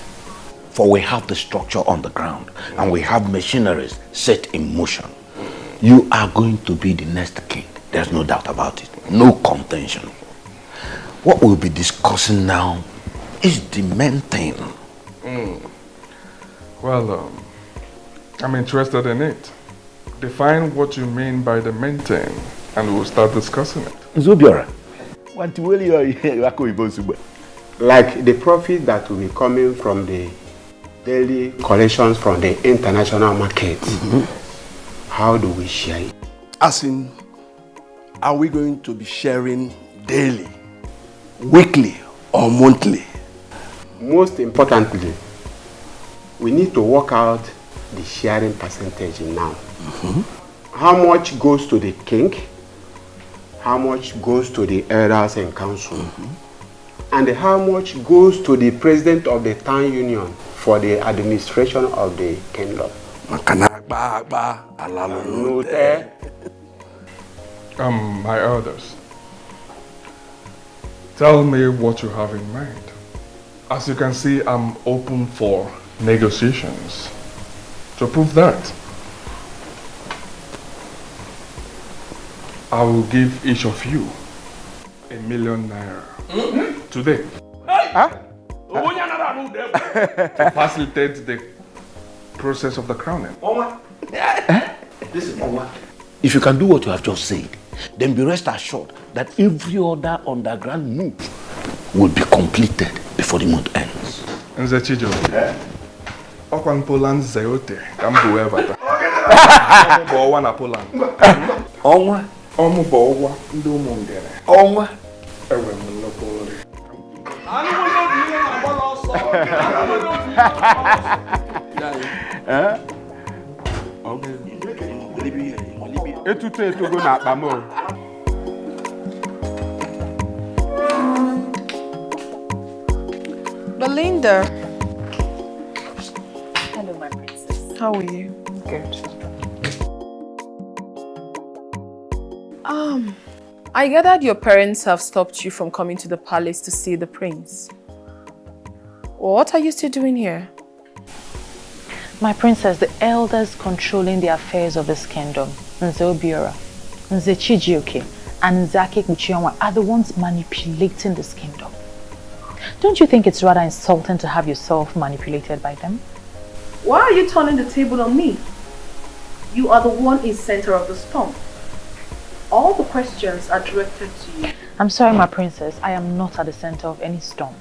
For we have the structure on the ground and we have machineries set in motion. You are going to be the next king. There's no doubt about it. No contention. What we'll be discussing now is the main thing. Well, I'm interested in it. Define what you mean by the main thing, and we'll start discussing it. Zobiora, like the profit that will be coming from the daily collections from the international market, how do we share it? As in, are we going to be sharing daily, weekly, or monthly? Most importantly, we need to work out the sharing percentage now. How much goes to the king? How much goes to the elders and council? And how much goes to the president of the town union for the administration of the kingdom? My elders, tell me what you have in mind. As you can see, I'm open for negotiations. To prove that, I will give each of you $1 million today. To facilitate the process of the crowning. Listen, if you can do what you have just said, then be rest assured that every other underground move will be completed before the month ends. Nze Chijo, Okwan Poland Zeote, Kambu Evata. Owa na Poland. Onwa? Omu Bowa, Ndo Mungere. Onwa? Ewe Munopoli. Etute etogo na akpamo. Belinda. Hello, my princess. How are you? Good. I gathered your parents have stopped you from coming to the palace to see the prince. What are you still doing here? My princess, the elders controlling the affairs of this kingdom, Nze Obiora, Nze Chijioke, and Nzake Kuchionwa are the ones manipulating this kingdom. Don't you think it's rather insulting to have yourself manipulated by them? Why are you turning the table on me? You are the one in center of the storm. All the questions are directed to you. I'm sorry, my princess, I am not at the center of any storm.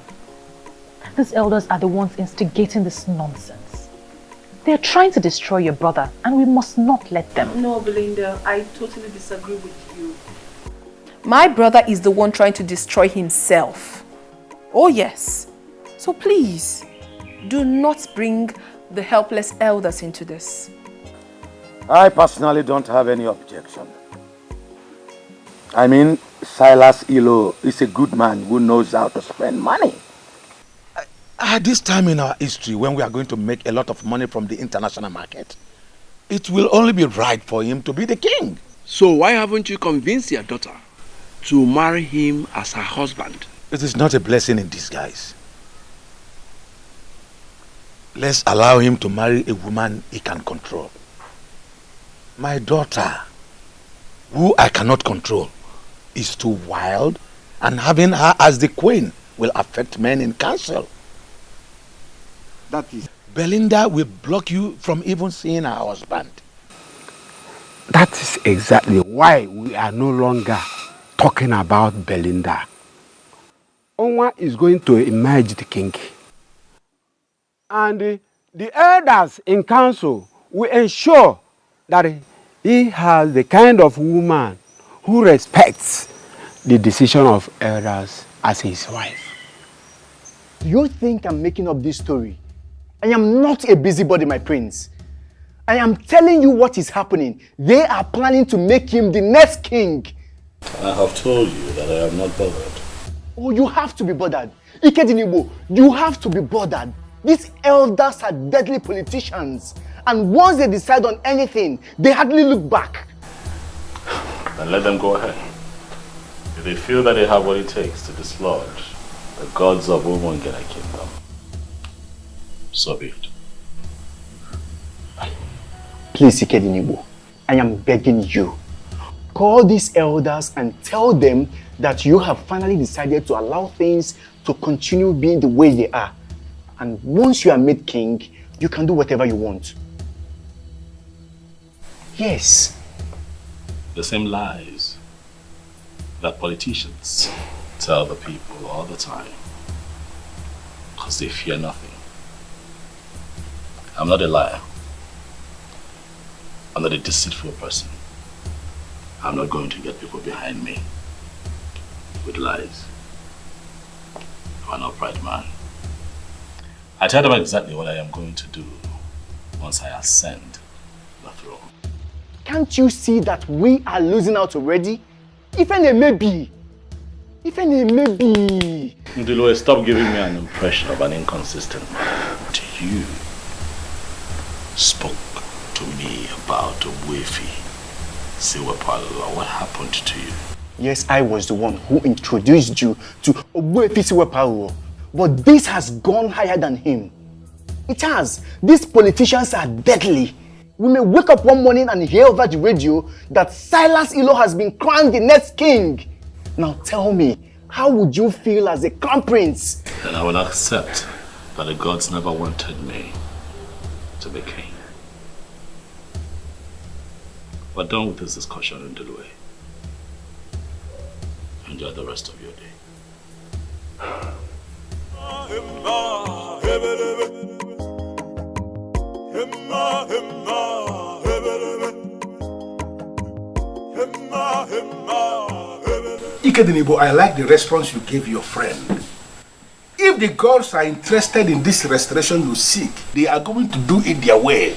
These elders are the ones instigating this nonsense. They are trying to destroy your brother, and we must not let them. No, Belinda, I totally disagree with you. My brother is the one trying to destroy himself. Oh yes. So please, do not bring the helpless elders into this. I personally don't have any objection. I mean, Silas Ilo is a good man who knows how to spend money. At this time in our history, when we are going to make a lot of money from the international market, it will only be right for him to be the king. So why haven't you convinced your daughter to marry him as her husband? It is not a blessing in disguise. Let's allow him to marry a woman he can control. My daughter, who I cannot control, is too wild, and having her as the queen will affect men in council. That is. Belinda will block you from even seeing her husband. That is exactly why we are no longer talking about Belinda. Onwa is going to emerge the king. And the elders in council will ensure that he has the kind of woman who respects the decision of elders as his wife. Do you think I'm making up this story? I am not a busybody, my prince. I am telling you what is happening. They are planning to make him the next king. I have told you that I am not bothered. Oh, you have to be bothered. Ikedinibo, you have to be bothered. These elders are deadly politicians. And once they decide on anything, they hardly look back. Then let them go ahead. If they feel that they have what it takes to dislodge the gods of Umungena Kingdom, so be it. Please, Ikedinibo, I am begging you. Call these elders and tell them that you have finally decided to allow things to continue being the way they are. And once you are made king, you can do whatever you want. Yes. The same lies that politicians tell the people all the time, because they fear nothing. I'm not a liar. I'm not a deceitful person. I'm not going to get people behind me with lies. I'm an upright man. I tell them exactly what I am going to do once I ascend the throne. Can't you see that we are losing out already? Even a maybe. Even a maybe. Ndilwe, stop giving me an impression of an inconsistent man. You spoke to me about Wefi. Siwepalula. What happened to you? Yes, I was the one who introduced you to Wefi Siwepalula. But this has gone higher than him. It has. These politicians are deadly. We may wake up one morning and hear over the radio that Silas Ilo has been crowned the next king. Now tell me, how would you feel as a crown prince? Then I will accept that the gods never wanted me to be king. We're done with this discussion in Ndilwe. Enjoy the rest of your day. Ikedinibo, I like the response you gave your friend. If the gods are interested in this restoration you seek, they are going to do it their way.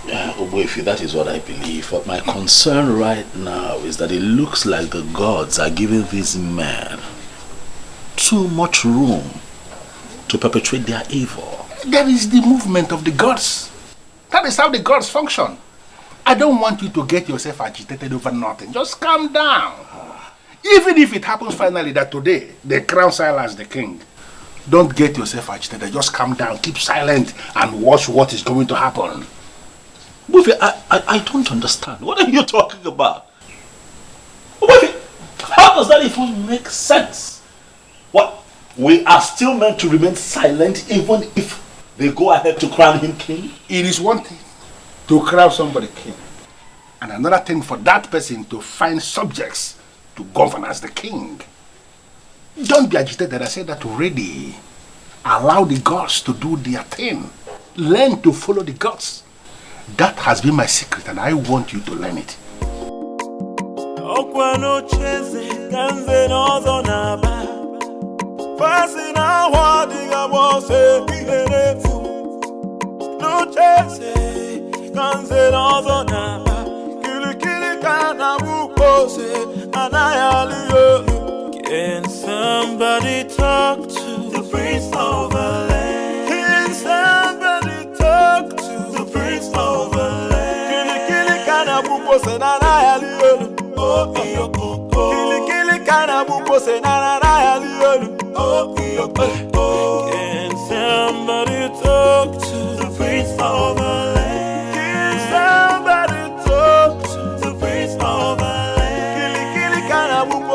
Yeah, Obuefi, that is what I believe. But my concern right now is that it looks like the gods are giving these men too much room to perpetrate their evil. That is the movement of the gods. That is how the gods function. I don't want you to get yourself agitated over nothing. Just calm down. Even if it happens finally that today they crown Silas the king, don't get yourself agitated. Just calm down, keep silent, and watch what is going to happen. Buffy, I don't understand. What are you talking about? Buffy, how does that even make sense? What? We are still meant to remain silent even if they go ahead to crown him king? It is one thing to crown somebody king, and another thing for that person to find subjects to govern as the king. Don't be agitated. I said that already. Allow the gods to do their thing. Learn to follow the gods. That has been my secret, and I want you to learn it. Can somebody talk to the prince of the land? Can somebody talk to the prince of the land? Kili kana buko senana ya liolu. Oh iyo oh. Kili kana buko senana ya liolu. Oh iyo oh. Can somebody talk to the prince of the land? Can somebody talk to the prince of the land? Kili kana buko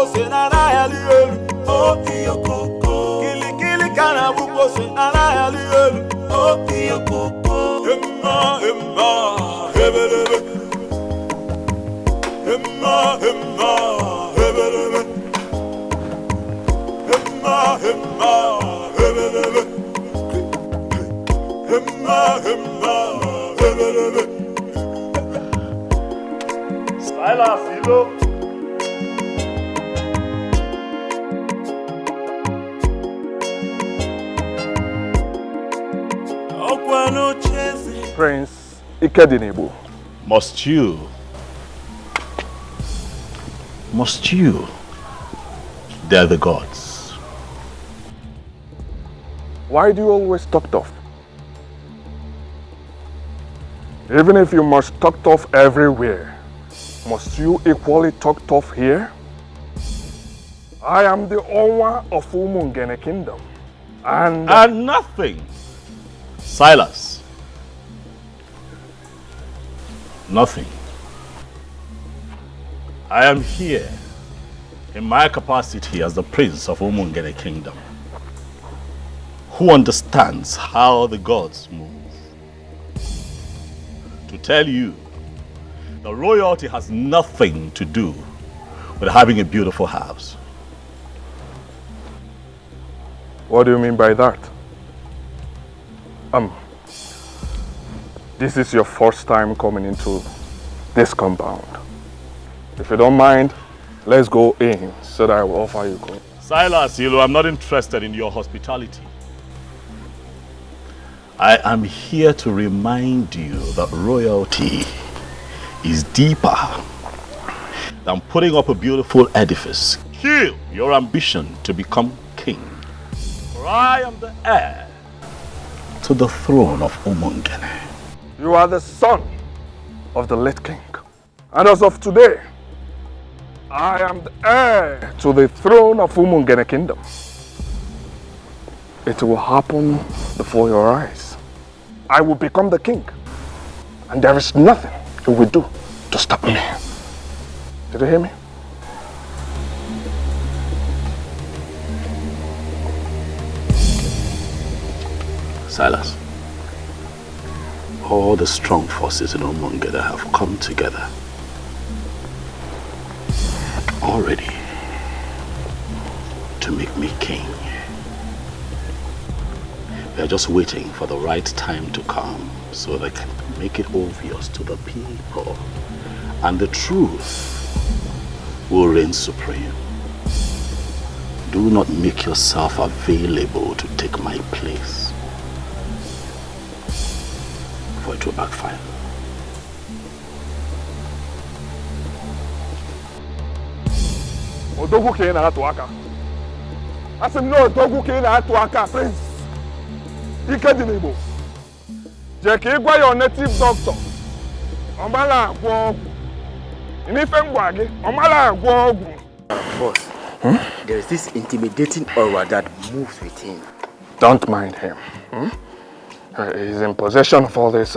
was an alien. Oh, your popo. Emma, Emma, hebelebe. Emma, Emma, hebelebe. Emma, Emma, hebelebe. Emma, Emma, hebelebe. Silas, Ilo. Prince Ikedinebo. Must you dare the gods? Why do you always talk tough? Even if you must talk tough everywhere, must you equally talk tough here? I am the owner of Umungene Kingdom. And nothing. Silas. Nothing. I am here in my capacity as the prince of Umungene Kingdom, who understands how the gods move. To tell you, the royalty has nothing to do with having a beautiful house. What do you mean by that? This is your first time coming into this compound. If you don't mind, let's go in so that I will offer you gold. Silas, I'm not interested in your hospitality. I am here to remind you that royalty is deeper than putting up a beautiful edifice. Kill your ambition to become king. For I am the heir to the throne of Umungene. You are the son of the late king. And as of today, I am the heir to the throne of Umungene Kingdom. It will happen before your eyes. I will become the king. And there is nothing you will do to stop me. Did you hear me? Silas, all the strong forces in Umungene have come together already to make me king. They are just waiting for the right time to come so they can make it obvious to the people, and the truth will reign supreme. Do not make yourself available to take my place, for it will backfire. Odogu ke na atu aka. Asim no odogu ke na atu aka, Prince Ikedinebo. Je ke gwa your native doctor. Omala agwo ogu. Inife ngwa gi, omala agwo ogu. Boss, there is this intimidating aura that moves with him. Don't mind him. He's in possession of all these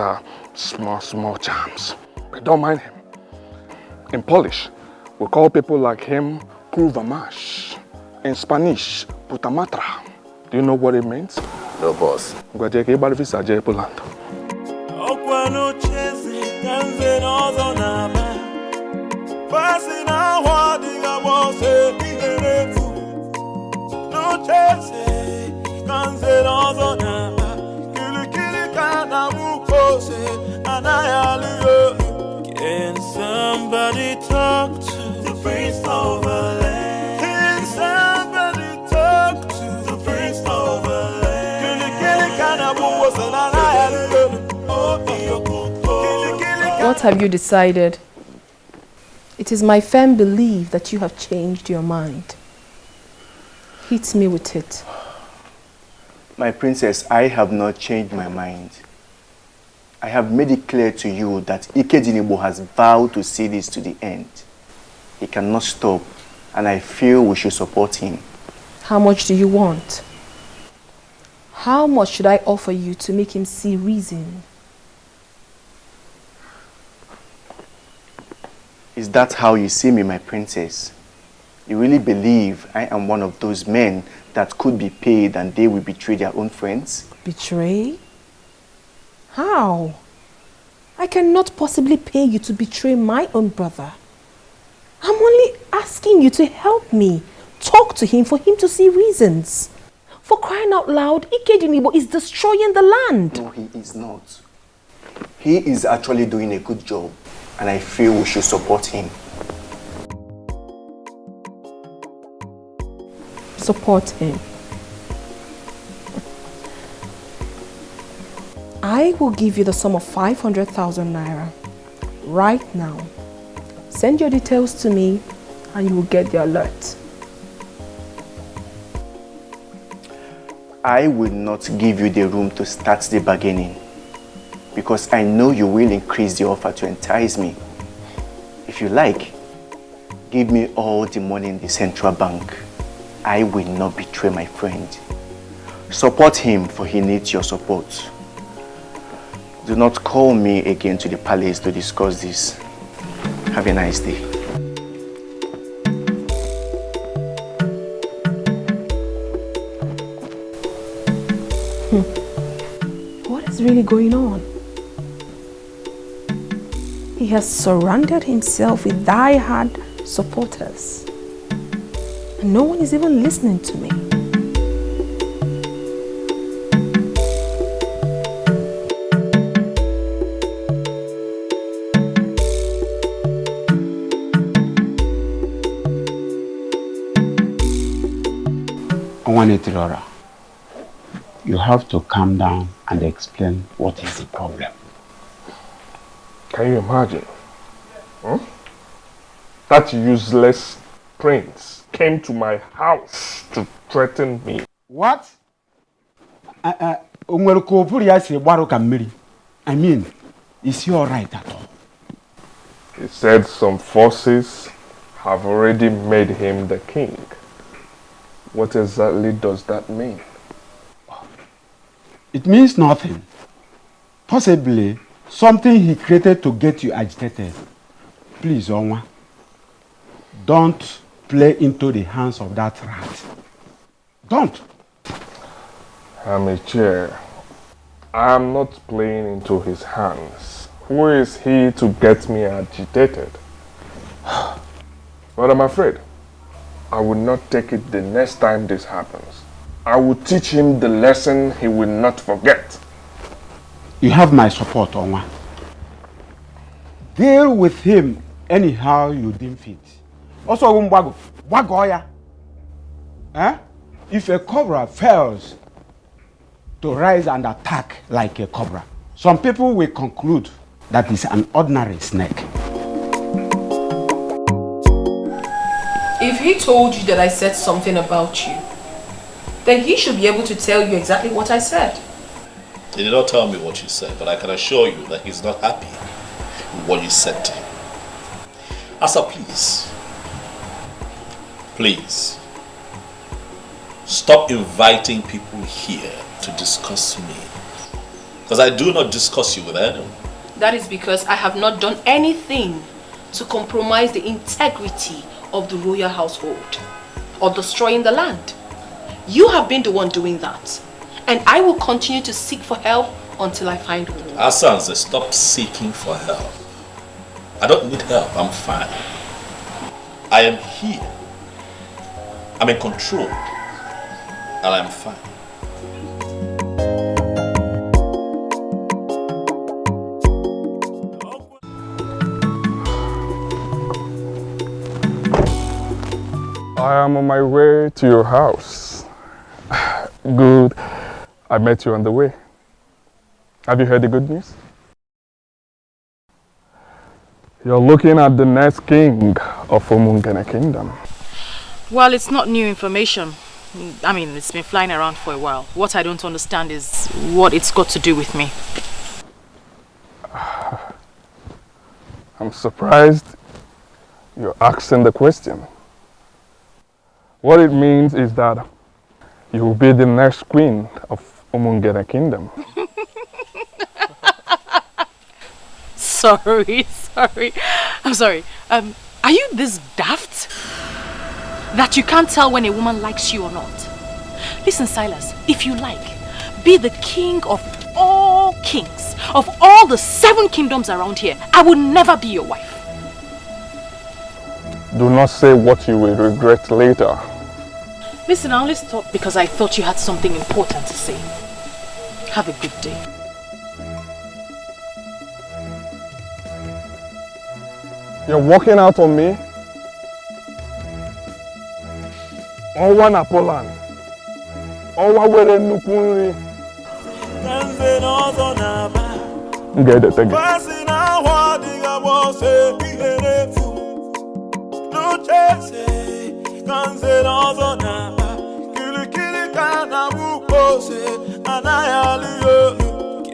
small charms. But don't mind him. In Polish, we call people like him Kurvamash. In Spanish, Putamatra. Do you know what it means? No, boss. Can somebody talk to the prince of the land? Can somebody talk to the prince of the land? What have you decided? It is my firm belief that you have changed your mind. Hit me with it. My princess, I have not changed my mind. I have made it clear to you that Ikedinebo has vowed to see this to the end. He cannot stop, and I feel we should support him. How much do you want? How much should I offer you to make him see reason? Is that how you see me, my princess? You really believe I am one of those men that could be paid and they will betray their own friends? Betray? How? I cannot possibly pay you to betray my own brother. I'm only asking you to help me. Talk to him for him to see reasons. For crying out loud, Ikedinibo is destroying the land. No, he is not. He is actually doing a good job, and I feel we should support him. Support him. I will give you the sum of 500,000 naira right now. Send your details to me and you will get the alert. I will not give you the room to start the bargaining because I know you will increase the offer to entice me. If you like, give me all the money in the central bank. I will not betray my friend. Support him, for he needs your support. Do not call me again to the palace to discuss this. Have a nice day. What is really going on? He has surrounded himself with die-hard supporters. And no one is even listening to me. Onwanetirora, you have to calm down and explain what is the problem. Can you imagine? That useless prince came to my house to threaten me. What? I mean, is he alright at all? He said some forces have already made him the king. What exactly does that mean? It means nothing. Possibly something he created to get you agitated. Please, Onwa, don't play into the hands of that rat. Don't. Amiche, I am not playing into his hands. Who is he to get me agitated? But I'm afraid I will not take it the next time this happens. I will teach him the lesson he will not forget. You have my support, Onwa. Deal with him anyhow you deem fit. Also, Wagoya. If a cobra fails to rise and attack like a cobra, some people will conclude that it's an ordinary snake. If he told you that I said something about you, then he should be able to tell you exactly what I said. He did not tell me what you said, but I can assure you that he's not happy with what you said to him. Asa, please, stop inviting people here to discuss me. Because I do not discuss you with anyone. That is because I have not done anything to compromise the integrity of the royal household or destroying the land. You have been the one doing that. And I will continue to seek for help until I find one. Asanze, stop seeking for help. I don't need help, I'm fine. I am here. I'm in control. And I'm fine. I am on my way to your house. Good. I met you on the way. Have you heard the good news? You're looking at the next king of Umungene Kingdom. Well, it's not new information. I mean, it's been flying around for a while. What I don't understand is what it's got to do with me. I'm surprised you're asking the question. What it means is that you will be the next queen of Umungene Kingdom. Sorry. I'm sorry. Are you this daft that you can't tell when a woman likes you or not? Listen, Silas, if you like, be the king of all kings, of all the 7 kingdoms around here. I will never be your wife. Do not say what you will regret later. Listen, I only stopped because I thought you had something important to say. Have a good day. You're walking out on me? Ọnwa na Poland. Ọnwa were nnukwu nri. Ga-edete gị.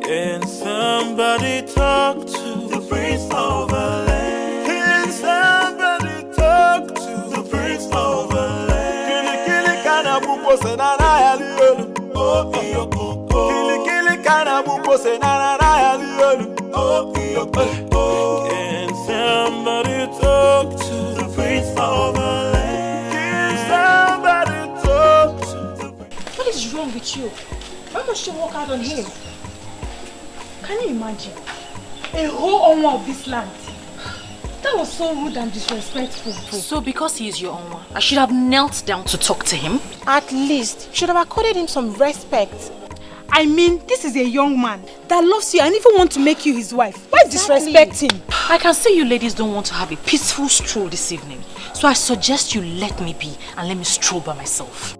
Can somebody talk to the prince of the land? Can somebody talk to the prince of the land? Kili kana buko se na na yaliyo. Oh iyo koko. Kili kana buko se na na yaliyo. Oh iyo koko. Can somebody talk to the prince of the land? Can somebody talk to the prince? What is wrong with you? Why must you walk out on him? Can you imagine? A whole owner of this land. That was so rude and disrespectful. So because he is your Onwa, I should have knelt down to talk to him? At least, you should have accorded him some respect. I mean, this is a young man that loves you and even wants to make you his wife. Why disrespect him? I can see you ladies don't want to have a peaceful stroll this evening. So I suggest you let me be and let me stroll by myself.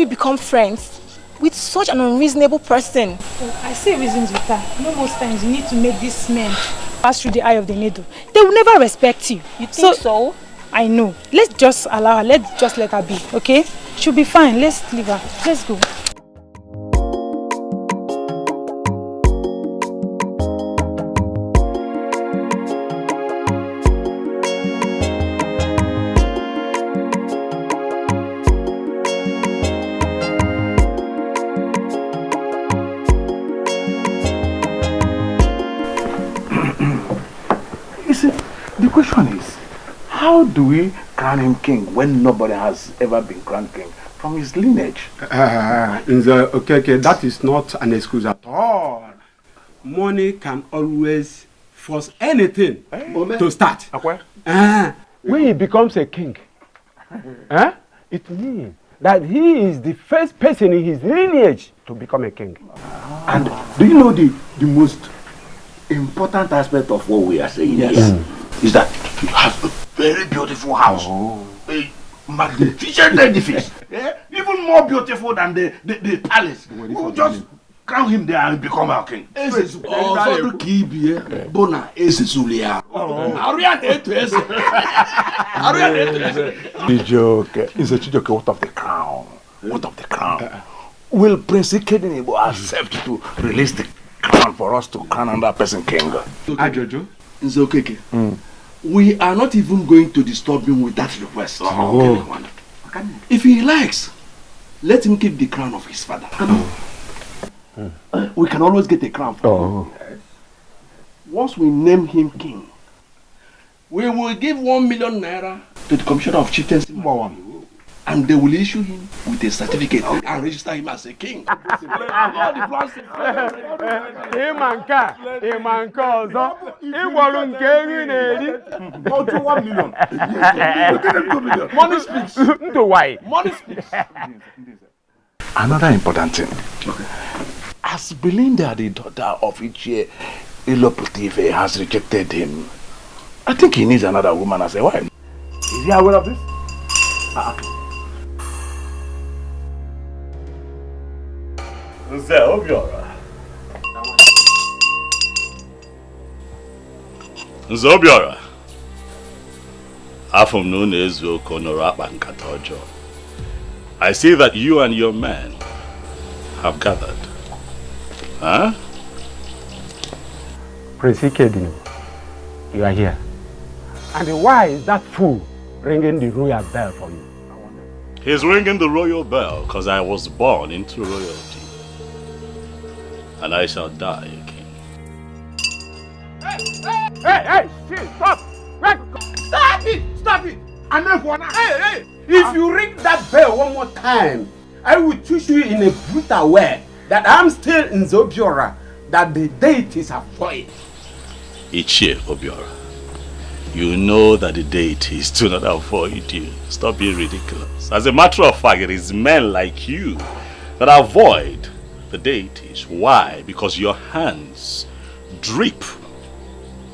Become friends with such an unreasonable person. Oh, I see reasons with her. No, most times you need to make these men pass through the eye of the needle. They will never respect you. You think so? I know. Let's just allow her. Let's just let her be, okay? She'll be fine. Let's leave her. Let's go. The question is, how do we crown him king when nobody has ever been crowned king from his lineage? Okay, that is not an excuse at all. Money can always force anything to start. When he becomes a king, it means that he is the first person in his lineage to become a king. And do you know the most important aspect of what we are saying here is that he has a very beautiful house, a magnificent edifice, even more beautiful than the palace. We will just crown him there and become our king. Chijoke, what of the crown? What of the crown? Will Prince Ikedinebo accept to release the crown for us to crown another person king? Ajojo, it's okay. We are not even going to disturb him with that request. If he likes, let him keep the crown of his father. We can always get a crown for him. Once we name him king, we will give 1 million naira to the commissioner of chieftaincy, and they will issue him with a certificate and register him as a king. Money speaks. Money speaks. Another important thing. As Belinda, the daughter of Ichie Iloputive, has rejected him, I think he needs another woman as a wife. Is he aware of this? Nze Obiora. Nze Obiora. Afum no nezu konoro akpa nkata ọjọọ. I see that you and your men have gathered. Huh? Prince Ikedin, you are here. And why is that fool ringing the royal bell for you? He's ringing the royal bell because I was born into royalty. And I shall die a king. Hey, stop! Stop it! Stop it! Hey! If you ring that bell one more time, I will teach you in a brutal way that I'm still in Zobiora, that the deities are void. Ichie Obiora, you know that the deities do not avoid you. Stop being ridiculous. As a matter of fact, it is men like you that avoid the deities. Why? Because your hands drip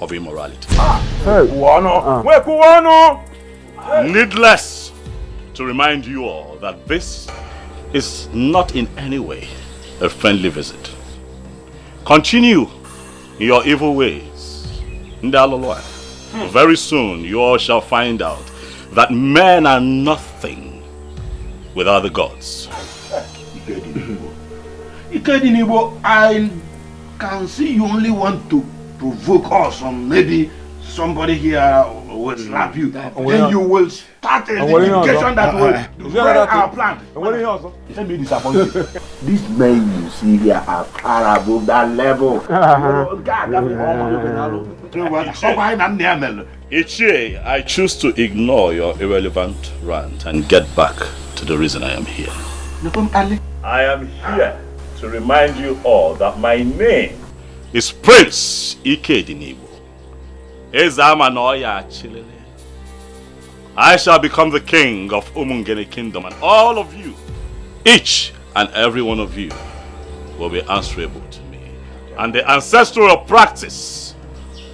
of immorality. Needless to remind you all that this is not in any way a friendly visit. Continue in your evil ways. Very soon you all shall find out that men are nothing without the gods. Ikedinibo, I can see you only want to provoke us, or maybe somebody here will slap you. Then you will start a litigation that will destroy our plan. Let me disappoint you. These men you see here are far above that level. Ichie, I choose to ignore your irrelevant rant and get back to the reason I am here. I am here to remind you all that my name is Prince Ikedinibo. I shall become the king of Umungene Kingdom, and all of you, each and every one of you, will be answerable to me. And the ancestral practice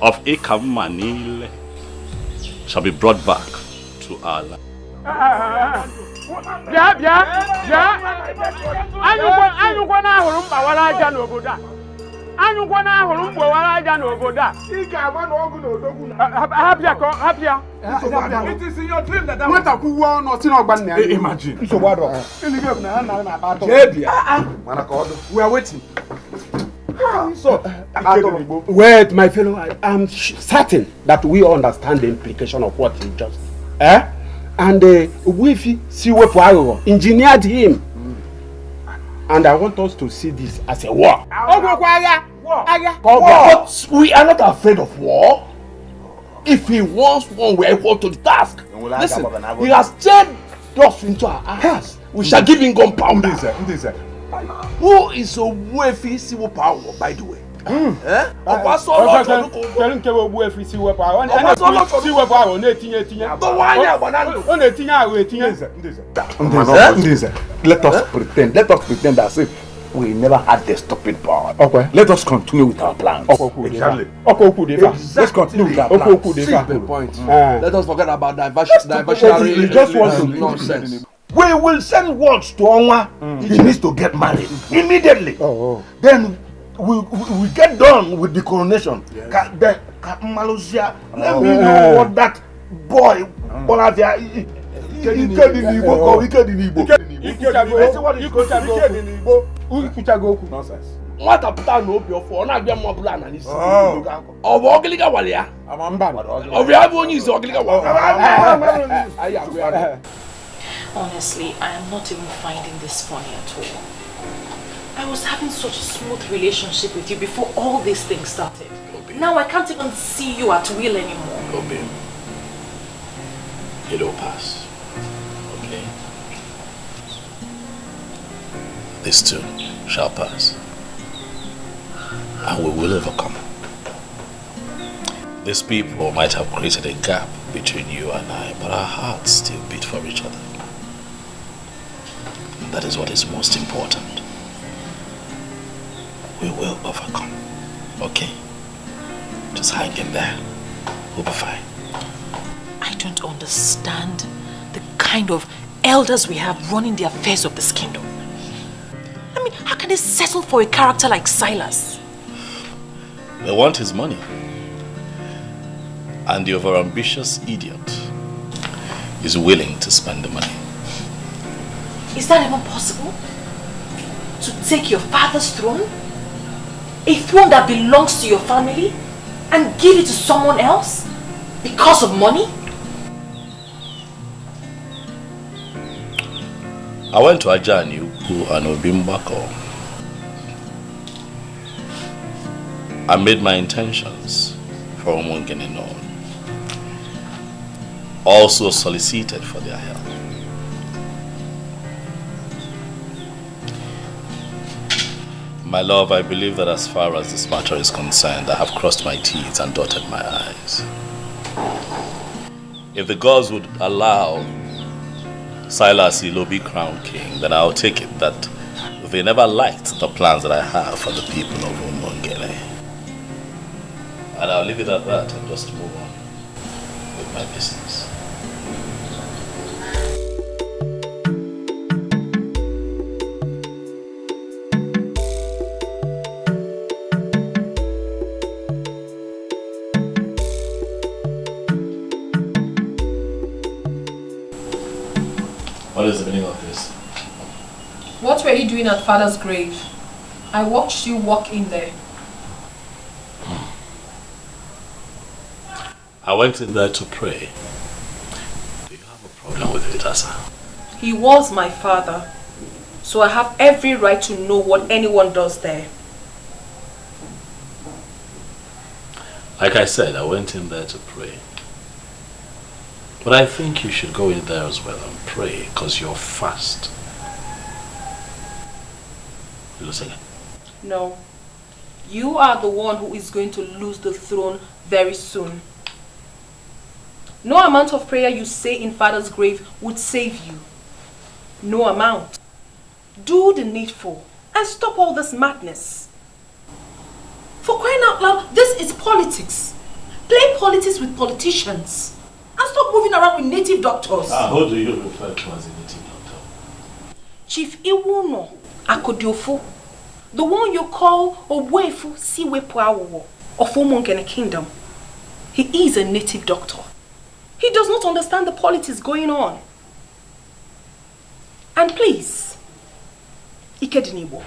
of Ikamanile shall be brought back to our land. It is in your dream that imagine. We are waiting. Wait, my fellow, I'm certain that we understand the implication of what you just said. And Wifi Siwepo engineered him. And I want us to see this as a war. But we are not afraid of war. If he wants one, we are equal to the task. Listen, he has turned us into our house. We shall give him gunpowder. Who is Wifi Siwepo, by the way? Let us pretend as if we never had the stopping power. Okay. Let us continue with our plans. Exactly. Let's continue with our plans. Simple point. Let us forget about diversionary. We just want to nonsense. We will send words to Onwa. He needs to get married immediately. Then we get done with the coronation. Let me know what that boy nonsense. What a plan of your phone, I get more plan and it's of Ogiliga Walia. Of your own is Ogiliga Walia. Honestly, I am not even finding this funny at all. I was having such a smooth relationship with you before all these things started. Now I can't even see you at will anymore. Obi, it'll pass. Okay? This too shall pass. And we will overcome. These people might have created a gap between you and I, but our hearts still beat for each other. And that is what is most important. We will overcome. Okay? Just hang in there. We'll be fine. I don't understand the kind of elders we have running the affairs of this kingdom. I mean, how can they settle for a character like Silas? They want his money. And the overambitious idiot is willing to spend the money. Is that even possible? To take your father's throne? A throne that belongs to your family? And give it to someone else? Because of money? I went to Ajani Ukwu and Obimbako. I made my intentions for Umungene known. Also solicited for their help. My love, I believe that as far as this matter is concerned, I have crossed my T's and dotted my I's. If the gods would allow Silas Ilobi crown king, then I'll take it that they never liked the plans that I have for the people of Umungene. And I'll leave it at that and just move on with my business. What is the meaning of this? What were you doing at Father's grave? I watched you walk in there. I went in there to pray. Do you have a problem with it, Asa? He was my father, so I have every right to know what anyone does there. Like I said, I went in there to pray. But I think you should go in there as well and pray, because you're fast. You listen. No. You are the one who is going to lose the throne very soon. No amount of prayer you say in Father's grave would save you. No amount. Do the needful and stop all this madness. For crying out loud, this is politics. Play politics with politicians. And stop moving around with native doctors. Who do you refer to as a native doctor? Chief Iwuno Akodiofo. The one you call Owefu Siwepuawo of Umungene Kingdom. He is a native doctor. He does not understand the politics going on. And please, Ikedinibo,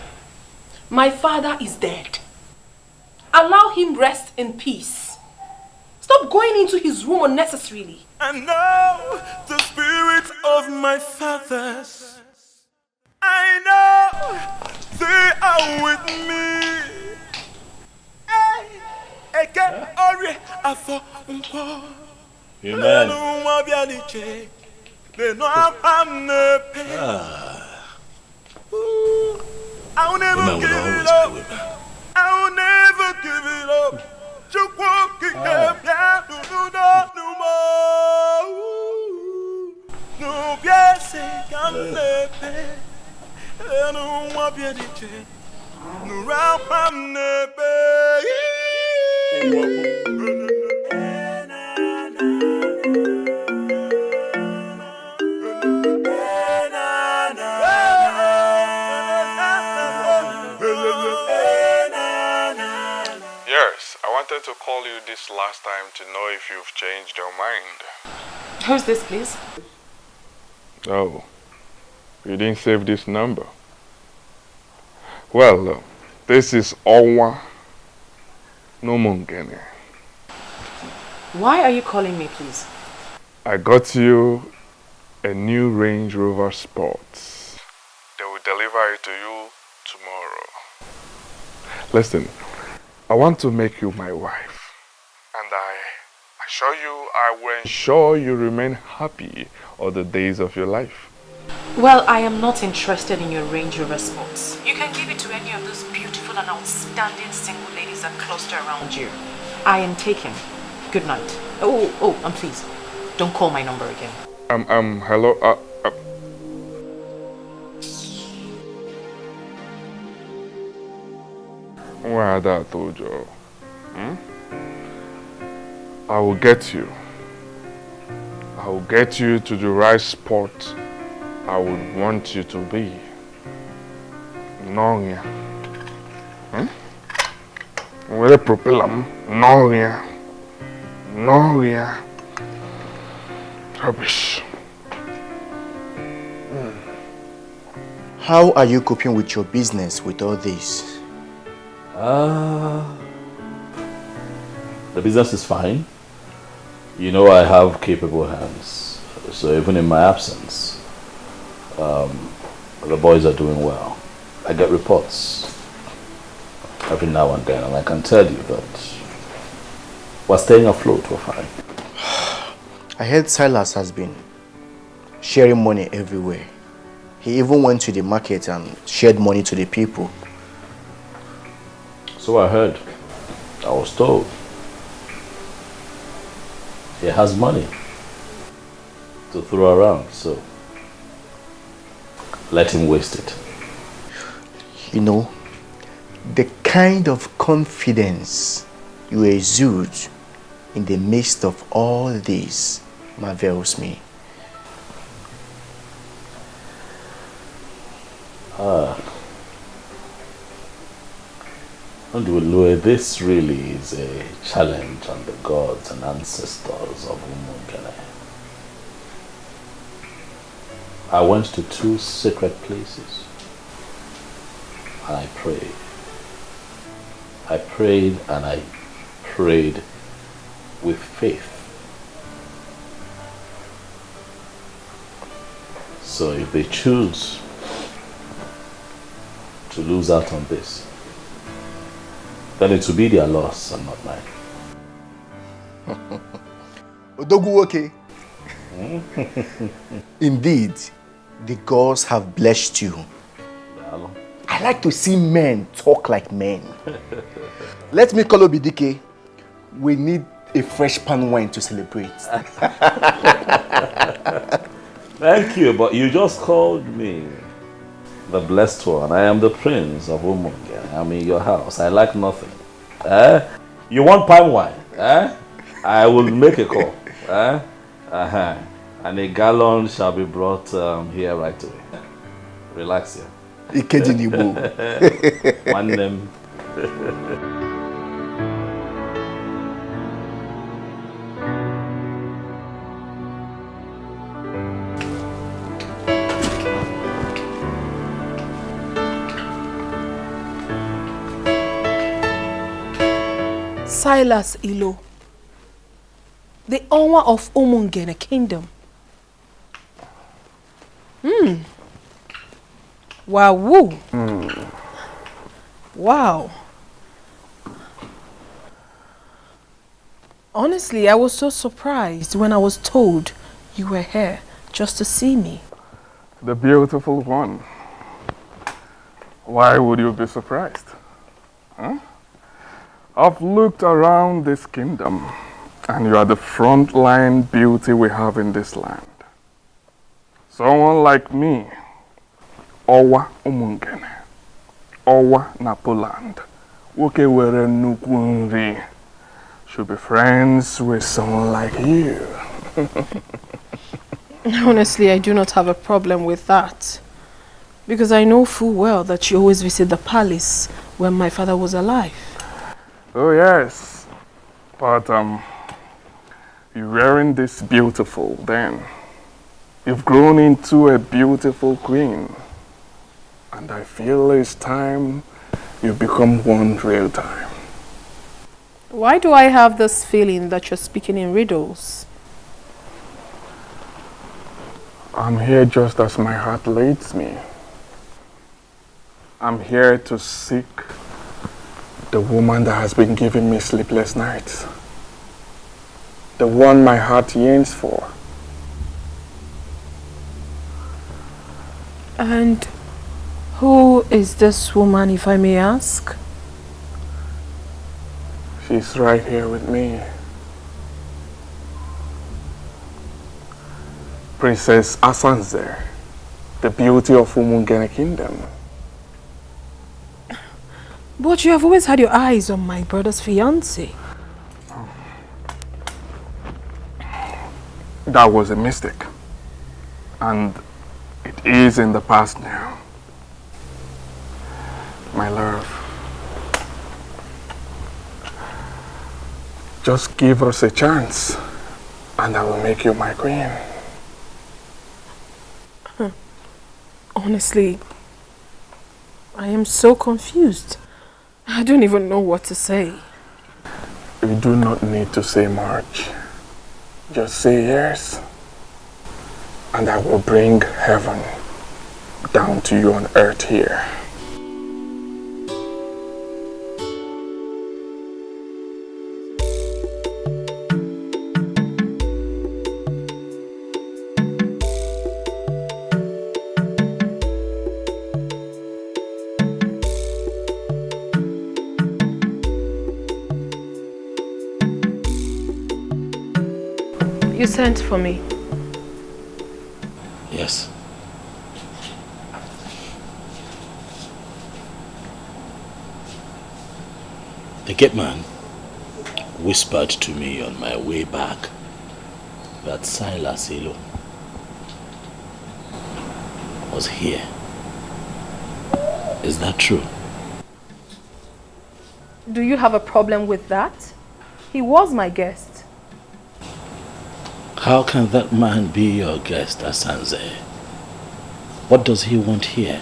my father is dead. Allow him rest in peace. Stop going into his room unnecessarily. I know the spirits of my fathers. I know they are with me. Amen. I'll never Women give will it always up. be women. I'll never give it up. Yes, I wanted to call you this last time to know if you've changed your mind. Who's this, please? Oh, you didn't save this number. Well, this is Owa Nomungene. Why are you calling me, please? I got you a new Range Rover Sports. They will deliver it to you tomorrow. Listen, I want to make you my wife. And I assure you I will ensure you remain happy all the days of your life. Well, I am not interested in your Range Rover Sports. You can give it to any of those beautiful and outstanding single ladies that cluster around you. I am taken. Good night. Oh, and please, don't call my number again. Hello, Where that Tojo? I will get you. I will get you to the right spot I would want you to be. Noria. Where propeller? Noria. Noria. Rubbish. How are you coping with your business with all this? The business is fine. You know I have capable hands, so even in my absence, the boys are doing well. I get reports every now and then, and I can tell you that we're staying afloat, we're fine. I heard Silas has been sharing money everywhere. He even went to the market and shared money to the people. So I heard. I was told. He has money to throw around, so let him waste it. You know, the kind of confidence you exude in the midst of all this marvels me. This really is a challenge on the gods and ancestors of Umungene. I went to 2 sacred places and I prayed. I prayed and I prayed with faith. So if they choose to lose out on this, then it will be their loss and not mine. Odogu, okay. Indeed, the gods have blessed you. I like to see men talk like men. Let me call Obidike. We need a fresh pan wine to celebrate. Thank you, but you just called me the blessed one. I am the prince of Umunge. I'm in your house. I like nothing. You want palm wine? I will make a call. And a gallon shall be brought here right away. Relax here. One name. Silas Ilo, the owner of Umungene Kingdom. Wow. Wow. Honestly, I was so surprised when I was told you were here just to see me. The beautiful one. Why would you be surprised? Huh? I've looked around this kingdom, and you are the frontline beauty we have in this land. Someone like me, Owa Umungene, Owa Napoland, Woke were Nukunri, should be friends with someone like you. Honestly, I do not have a problem with that. Because I know full well that you always visit the palace when my father was alive. Oh yes, but you weren't this beautiful then. You've grown into a beautiful queen. And I feel it's time you become one real time. Why do I have this feeling that you're speaking in riddles? I'm here just as my heart leads me. I'm here to seek the woman that has been giving me sleepless nights. The one my heart yearns for. And who is this woman, if I may ask? She's right here with me. Princess Asanze, the beauty of Umungene Kingdom. But you have always had your eyes on my brother's fiancée. That was a mistake. And it is in the past now. My love, just give us a chance and I will make you my queen. Honestly, I am so confused. I don't even know what to say. You do not need to say much. Just say yes, and I will bring heaven down to you on earth here. You sent for me. Yes. The gate man whispered to me on my way back that Silas Elo was here. Is that true? Do you have a problem with that? He was my guest. How can that man be your guest, Asanze? What does he want here?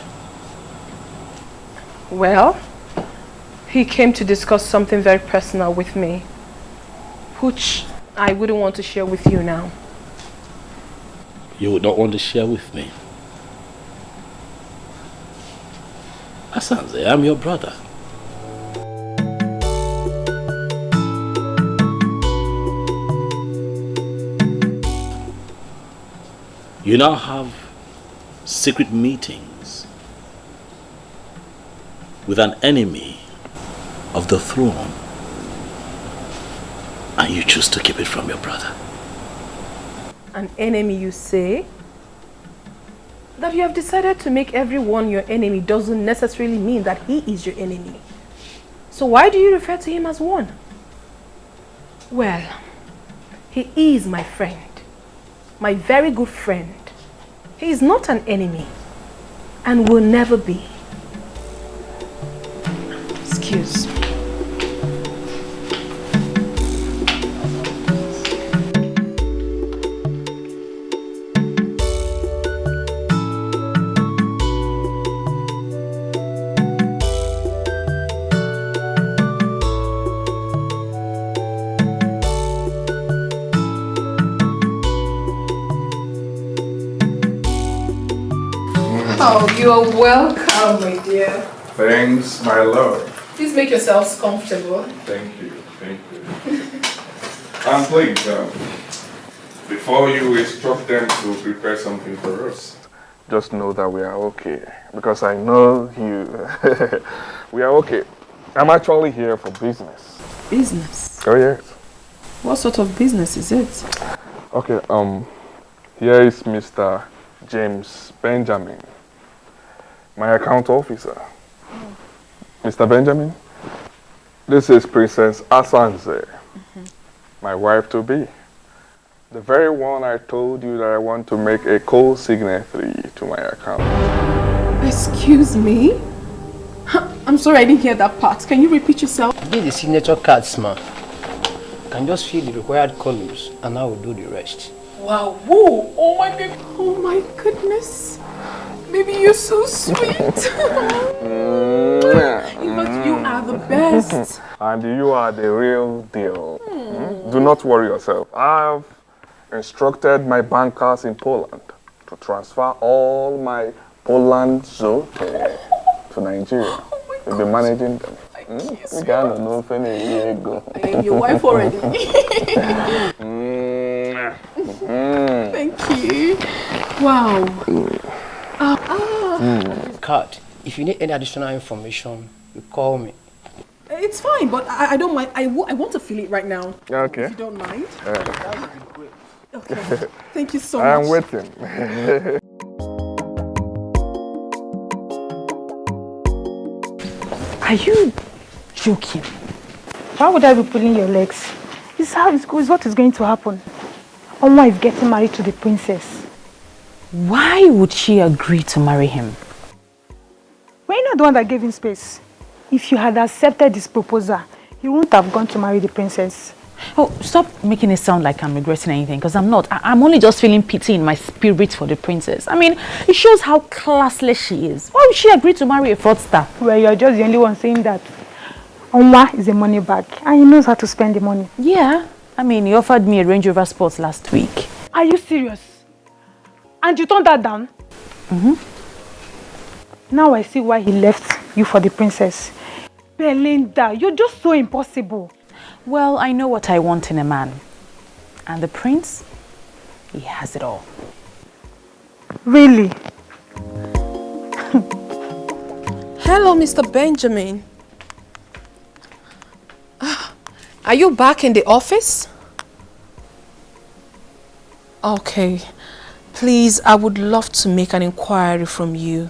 Well, he came to discuss something very personal with me, which I wouldn't want to share with you now. You would not want to share with me? Asanze, I'm your brother. You now have secret meetings with an enemy of the throne, and you choose to keep it from your brother. An enemy, you say? That you have decided to make everyone your enemy doesn't necessarily mean that he is your enemy. So why do you refer to him as one? Well, he is my friend. My very good friend. He is not an enemy and will never be. Excuse me. Oh, you're welcome, my dear. Thanks, my love. Please make yourselves comfortable. Thank you, thank you. And please, before you instruct them to prepare something for us, just know that we are okay. Because I know you, we are okay. I'm actually here for business. Business? Oh, yes. What sort of business is it? Okay, here is Mr. James Benjamin, my account officer. Mr. Benjamin, this is Princess Asanze, my wife-to-be. The very one I told you that I want to make a co-signatory to my account. Excuse me? I'm sorry I didn't hear that part. Can you repeat yourself? This is the signature cards, man. You can just fill the required columns and I will do the rest. Wow, whoa, oh my goodness. Baby, you're so sweet. But you are the best. And you are the real deal. Do not worry yourself. I have instructed my bankers in Poland to transfer all my Poland zote to Nigeria. We'll be managing them. You can't know if any go. I am your wife already. Thank you. Wow. Card. If you need any additional information, you call me. It's fine, but I don't mind. I want to feel it right now. Okay. If you don't mind. That would be great. Okay. Thank you so much. I am waiting. Are you joking? Why would I be pulling your legs? This is how it goes. What is going to happen? Oma is getting married to the princess. Why would she agree to marry him? Were you not the one that gave him space? If you had accepted this proposal, you wouldn't have gone to marry the princess. Oh, stop making it sound like I'm regretting anything, because I'm not. I'm only just feeling pity in my spirit for the princess. I mean, it shows how classless she is. Why would she agree to marry a fraudster? Well, you're just the only one saying that. Oma is a money bag and he knows how to spend the money. Yeah, I mean, he offered me a Range Rover Sport last week. Are you serious? And you turned that down? Now I see why he left you for the princess. Belinda, you're just so impossible. Well, I know what I want in a man. And the prince, he has it all. Really? Hello, Mr. Benjamin. Are you back in the office? Okay. Please, I would love to make an inquiry from you.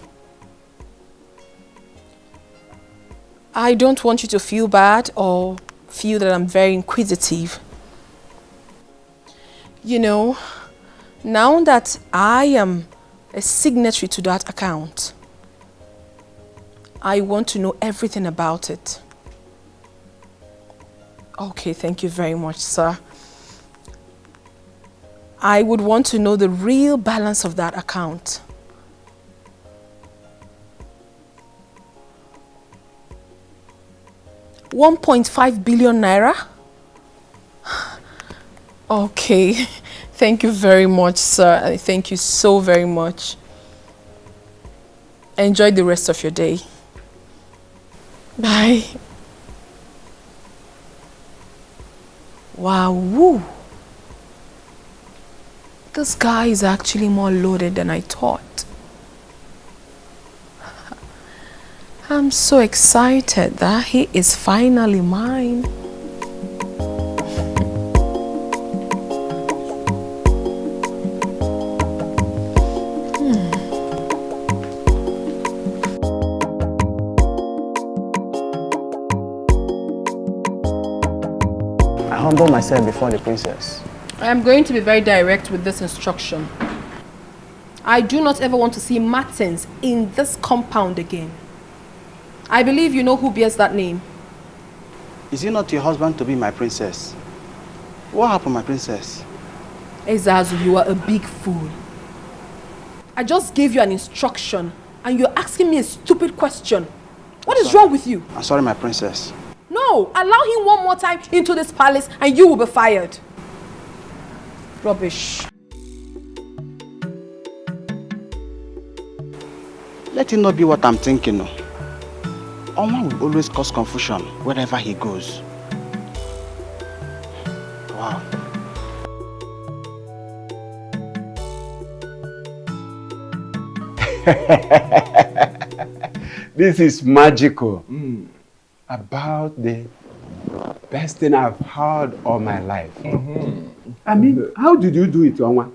I don't want you to feel bad or feel that I'm very inquisitive. You know, now that I am a signatory to that account, I want to know everything about it. Okay, thank you very much, sir. I would want to know the real balance of that account. $1.5 billion naira? Okay, thank you very much, sir. Thank you so very much. Enjoy the rest of your day. Bye. Wow, woo. This guy is actually more loaded than I thought. I'm so excited that he is finally mine. I humble myself before the princess. I am going to be very direct with this instruction. I do not ever want to see Martins in this compound again. I believe you know who bears that name. Is it not your husband to be my princess? What happened, my princess? Ezazu, you are a big fool. I just gave you an instruction and you're asking me a stupid question. What is wrong with you? I'm sorry, my princess. No, allow him one more time into this palace and you will be fired. Rubbish. Let it not be what I'm thinking. No. Oma will always cause confusion wherever he goes. Wow. This is magical. About the best thing I've heard all my life. I mean, how did you do it, Onwa?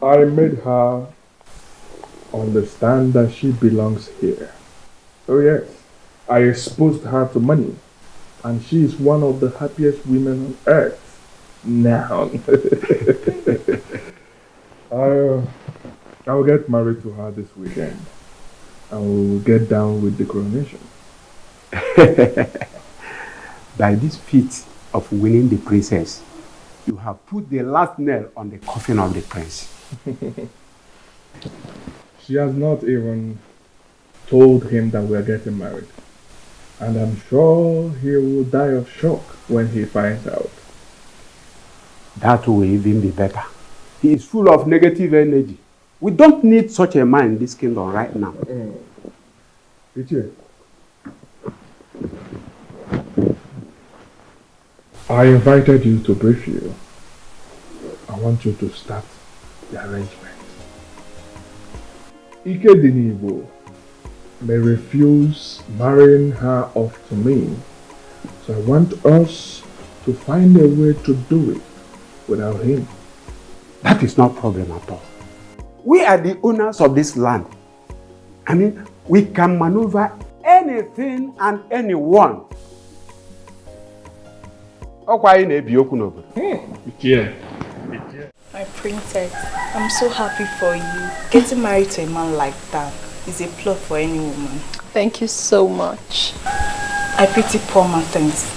I made her understand that she belongs here. Oh yes, I exposed her to money, and she is one of the happiest women on earth now. I'll get married to her this weekend, and we'll get down with the coronation. By this feat of winning the princess, you have put the last nail on the coffin of the prince. She has not even told him that we're getting married. And I'm sure he will die of shock when he finds out. That will even be better. He is full of negative energy. We don't need such a man in this kingdom right now. Ichie, I invited you to brief you. I want you to start the arrangement. Ike Dinibo may refuse marrying her off to me, so I want us to find a way to do it without him. That is no problem at all. We are the owners of this land. I mean, we can maneuver anything and anyone. My princess, I'm so happy for you. Getting married to a man like that is a plot for any woman. Thank you so much. I pity poor Martins.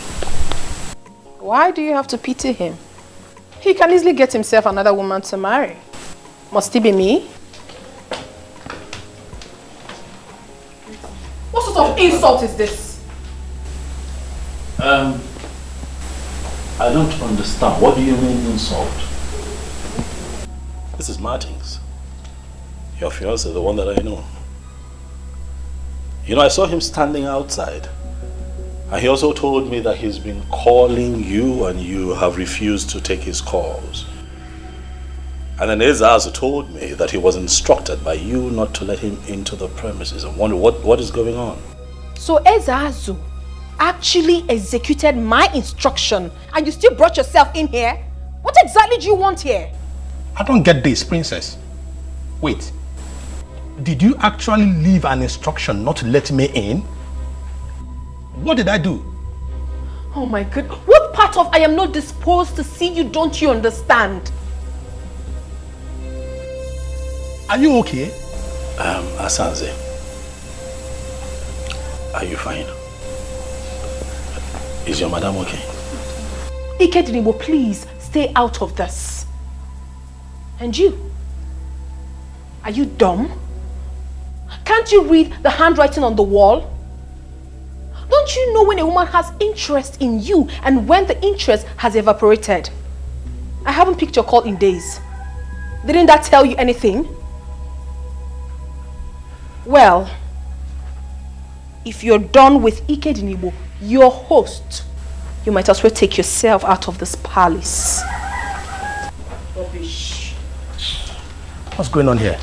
Why do you have to pity him? He can easily get himself another woman to marry. Must it be me? What sort of insult is this? I don't understand. What do you mean insult? This is Martins. Your fiancé, the one that I know. You know, I saw him standing outside. And he also told me that he's been calling you and you have refused to take his calls. And then Ezazu told me that he was instructed by you not to let him into the premises. I wonder what is going on. So Ezazu actually executed my instruction and you still brought yourself in here? What exactly do you want here? I don't get this, princess. Wait. Did you actually leave an instruction not to let me in? What did I do? Oh my God. What part of I am not disposed to see you don't you understand? Are you okay? Asanze, are you fine? Is your madam okay? Ikedinibo, please stay out of this. And you? Are you dumb? Can't you read the handwriting on the wall? Don't you know when a woman has interest in you and when the interest has evaporated? I haven't picked your call in days. Didn't that tell you anything? Well, if you're done with Ikedinibo, your host, you might as well take yourself out of this palace. Rubbish. What's going on here?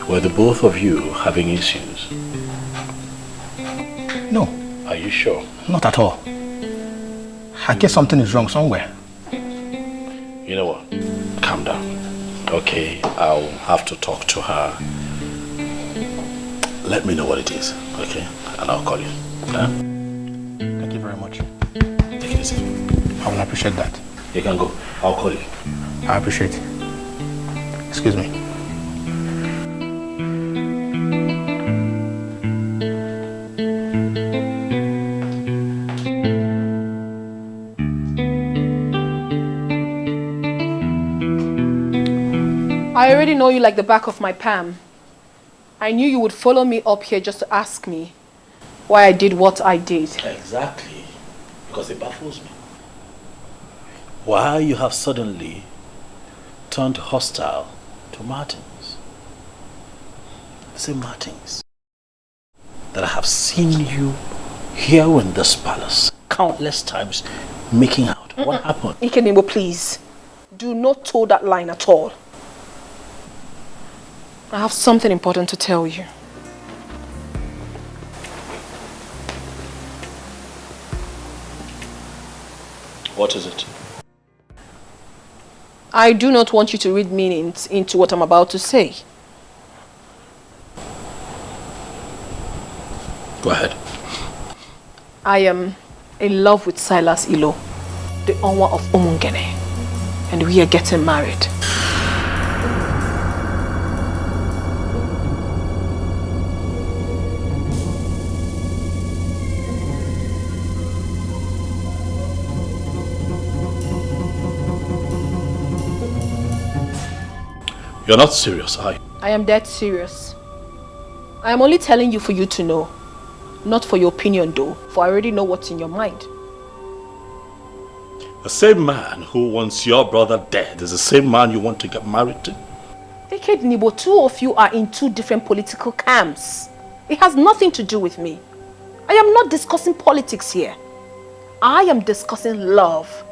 Were the both of you having issues? No. Are you sure? Not at all. I guess something is wrong somewhere. You know what? Calm down. Okay, I'll have to talk to her. Let me know what it is, okay? And I'll call you. Huh? Thank you very much. Take it easy. I will appreciate that. You can go. I'll call you. I appreciate it. Excuse me. I already know you like the back of my palm. I knew you would follow me up here just to ask me why I did what I did. Exactly. Because it baffles me. Why you have suddenly turned hostile to Martins. The same Martins that I have seen you here in this palace countless times making out. What happened? Ikenebo, please. Do not toe that line at all. I have something important to tell you. What is it? I do not want you to read meanings into what I'm about to say. Go ahead. I am in love with Silas Ilo, the Onwa of Umungene, and we are getting married. You're not serious, are you? I am dead serious. I am only telling you for you to know. Not for your opinion though, for I already know what's in your mind. The same man who wants your brother dead is the same man you want to get married to? Decade Nibo, two of you are in two different political camps. It has nothing to do with me. I am not discussing politics here. I am discussing love.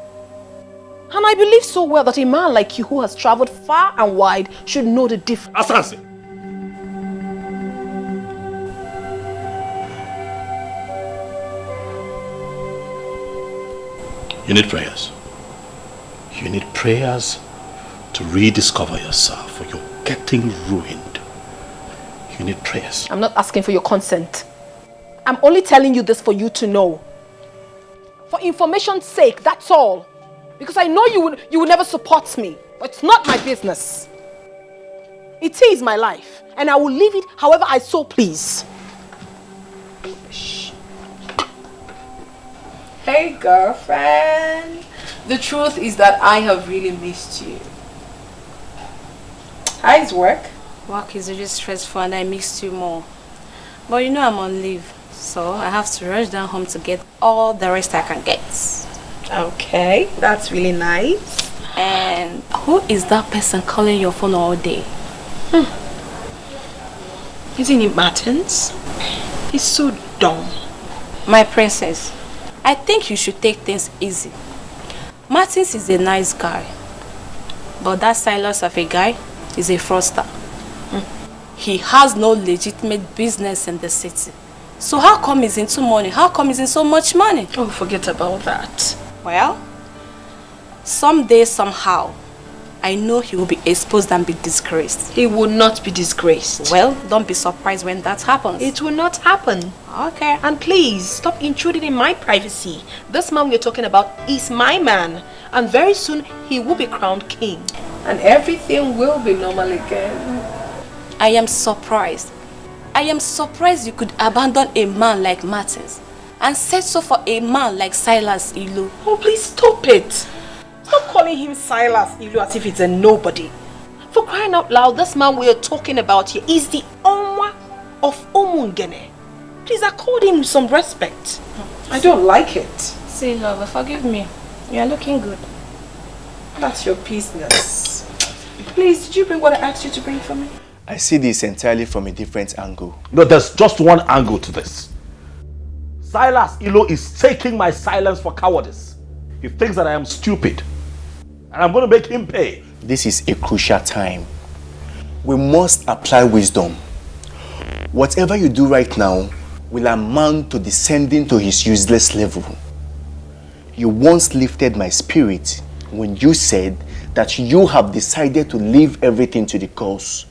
And I believe so well that a man like you who has traveled far and wide should know the difference. Asansi! You need prayers. You need prayers to rediscover yourself, or you're getting ruined. You need prayers. I'm not asking for your consent. I'm only telling you this for you to know. For information's sake, that's all. Because I know you will never support me. But it's not my business. It is my life. And I will live it however I so please. Hey girlfriend. The truth is that I have really missed you. How's work? Work is really stressful and I missed you more. But you know I'm on leave, so I have to rush down home to get all the rest I can get. Okay, that's really nice. And who is that person calling your phone all day? Isn't it Martins? He's so dumb. My princess, I think you should take things easy. Martins is a nice guy, but that Silas of a guy is a fraudster. He has no legitimate business in the city. So how come he's into money? How come he's in so much money? Oh, forget about that. Well, someday, somehow, I know he will be exposed and be disgraced. He will not be disgraced. Well, don't be surprised when that happens. It will not happen. Okay. And please, stop intruding in my privacy. This man we're talking about is my man. And very soon, he will be crowned king. And everything will be normal again. I am surprised. I am surprised you could abandon a man like Martins and settle for a man like Silas Ilu. Oh, please stop it. Stop calling him Silas Ilu as if it's a nobody. For crying out loud, this man we are talking about here is the Onwa of Omungene. Please accord him some respect. I don't like it. See, lover, forgive me. You are looking good. That's your business. Please, did you bring what I asked you to bring for me? I see this entirely from a different angle. No, there's just one angle to this. Silas Ilo is taking my silence for cowardice. He thinks that I am stupid. And I'm going to make him pay. This is a crucial time. We must apply wisdom. Whatever you do right now will amount to descending to his useless level. You once lifted my spirit when you said that you have decided to leave everything to the cause.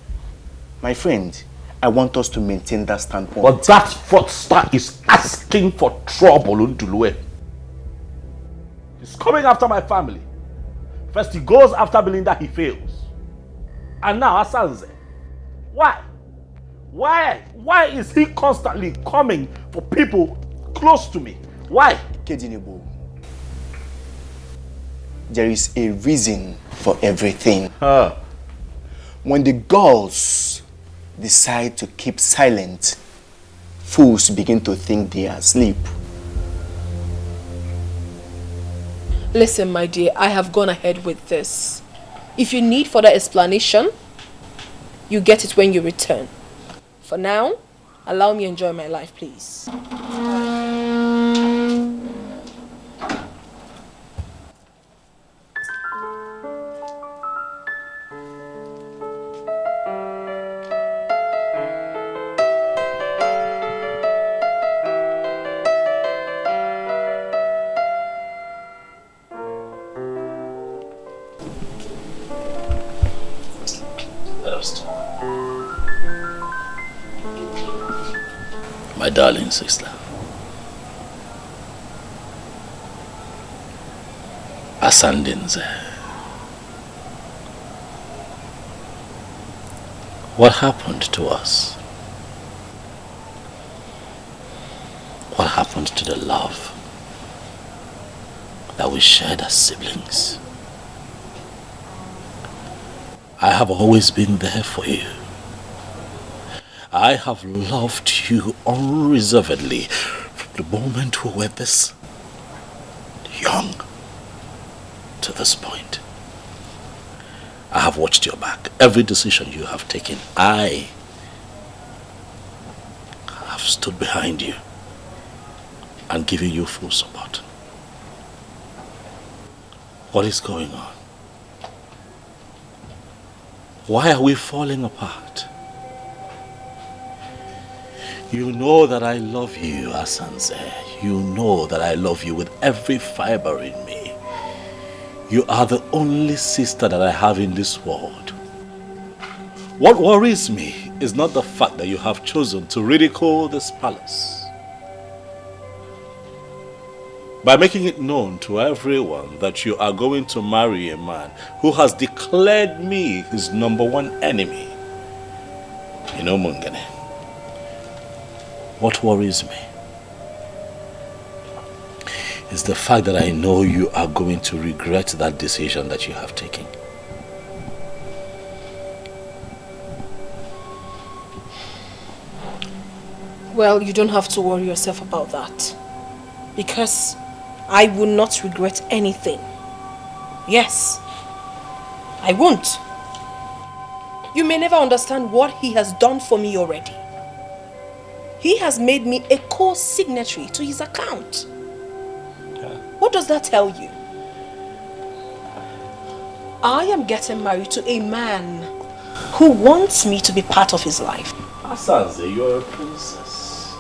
My friend, I want us to maintain that standpoint. But that fraudster is asking for trouble, Undulue. He's coming after my family. First he goes after Belinda, he fails. And now Asanze. Why? Why is he constantly coming for people close to me? Why? Kedinibu, there is a reason for everything. When the gods decide to keep silent, fools begin to think they are asleep. Listen, my dear, I have gone ahead with this. If you need further explanation, you get it when you return. For now, allow me to enjoy my life, please. My darling sister, Asandinze, what happened to us? What happened to the love that we shared as siblings? I have always been there for you. I have loved you unreservedly from the moment we were this young to this point. I have watched your back. Every decision you have taken, I have stood behind you and given you full support. What is going on? Why are we falling apart? You know that I love you, Asanze. You know that I love you with every fiber in me. You are the only sister that I have in this world. What worries me is not the fact that you have chosen to ridicule this palace. By making it known to everyone that you are going to marry a man who has declared me his #1 enemy. You know, Mungene, what worries me is the fact that I know you are going to regret that decision that you have taken. Well, you don't have to worry yourself about that. Because I will not regret anything. Yes, I won't. You may never understand what he has done for me already. He has made me a co-signatory to his account. What does that tell you? I am getting married to a man who wants me to be part of his life. Asanze, you're a princess.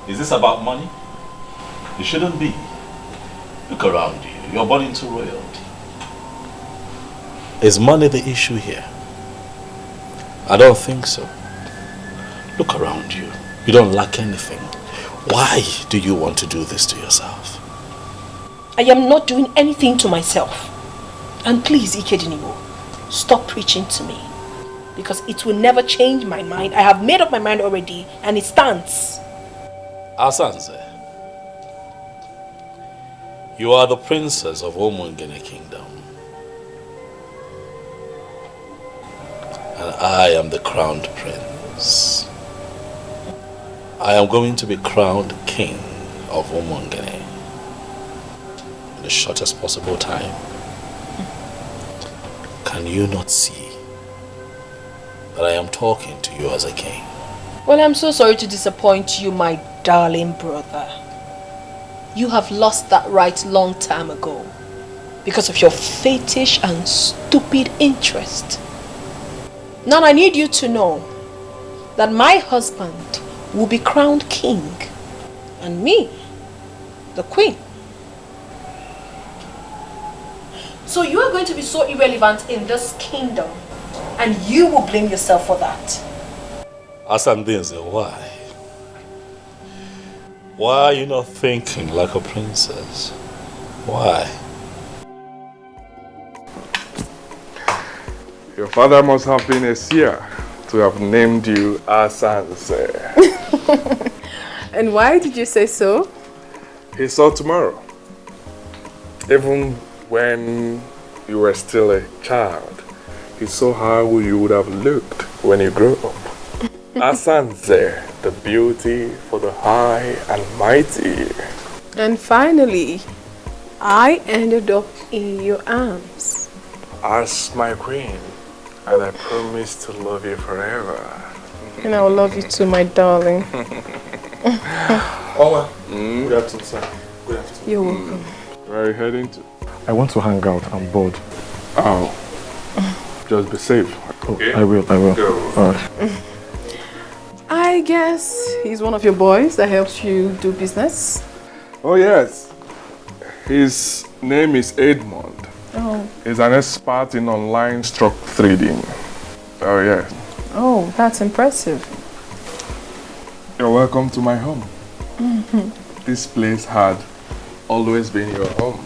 Is this about money? It shouldn't be. Look around you. You're born into royalty. Is money the issue here? I don't think so. Look around you. You don't lack anything. Why do you want to do this to yourself? I am not doing anything to myself. And please, Ikedinimo, stop preaching to me. Because it will never change my mind. I have made up my mind already and it stands. Asanze, you are the princess of Omungene Kingdom. And I am the crowned prince. I am going to be crowned king of Omungene in the shortest possible time. Can you not see that I am talking to you as a king? Well, I'm so sorry to disappoint you, my darling brother. You have lost that right long time ago because of your fetish and stupid interest. Now I need you to know that my husband will be crowned king and me, the queen. So you are going to be so irrelevant in this kingdom and you will blame yourself for that. Asandenze, why? Why are you not thinking like a princess? Why? Your father must have been a seer to have named you Asanze. And why did you say so? He saw tomorrow. Even when you were still a child, he saw how you would have looked when you grew up. Asanze, the beauty for the high and mighty. And finally, I ended up in your arms. As my queen, and I promise to love you forever. And I will love you too, my darling. Oh, good afternoon, sir. Good afternoon. You're welcome. Where are you heading to? I want to hang out. I'm bored. Oh. Just be safe. Okay? I will. Go. All right. I guess he's one of your boys that helps you do business. Oh, yes. His name is Edmond. Oh. He's an expert in online stock trading. Oh, yes. Oh, that's impressive. You're welcome to my home. This place had always been your home.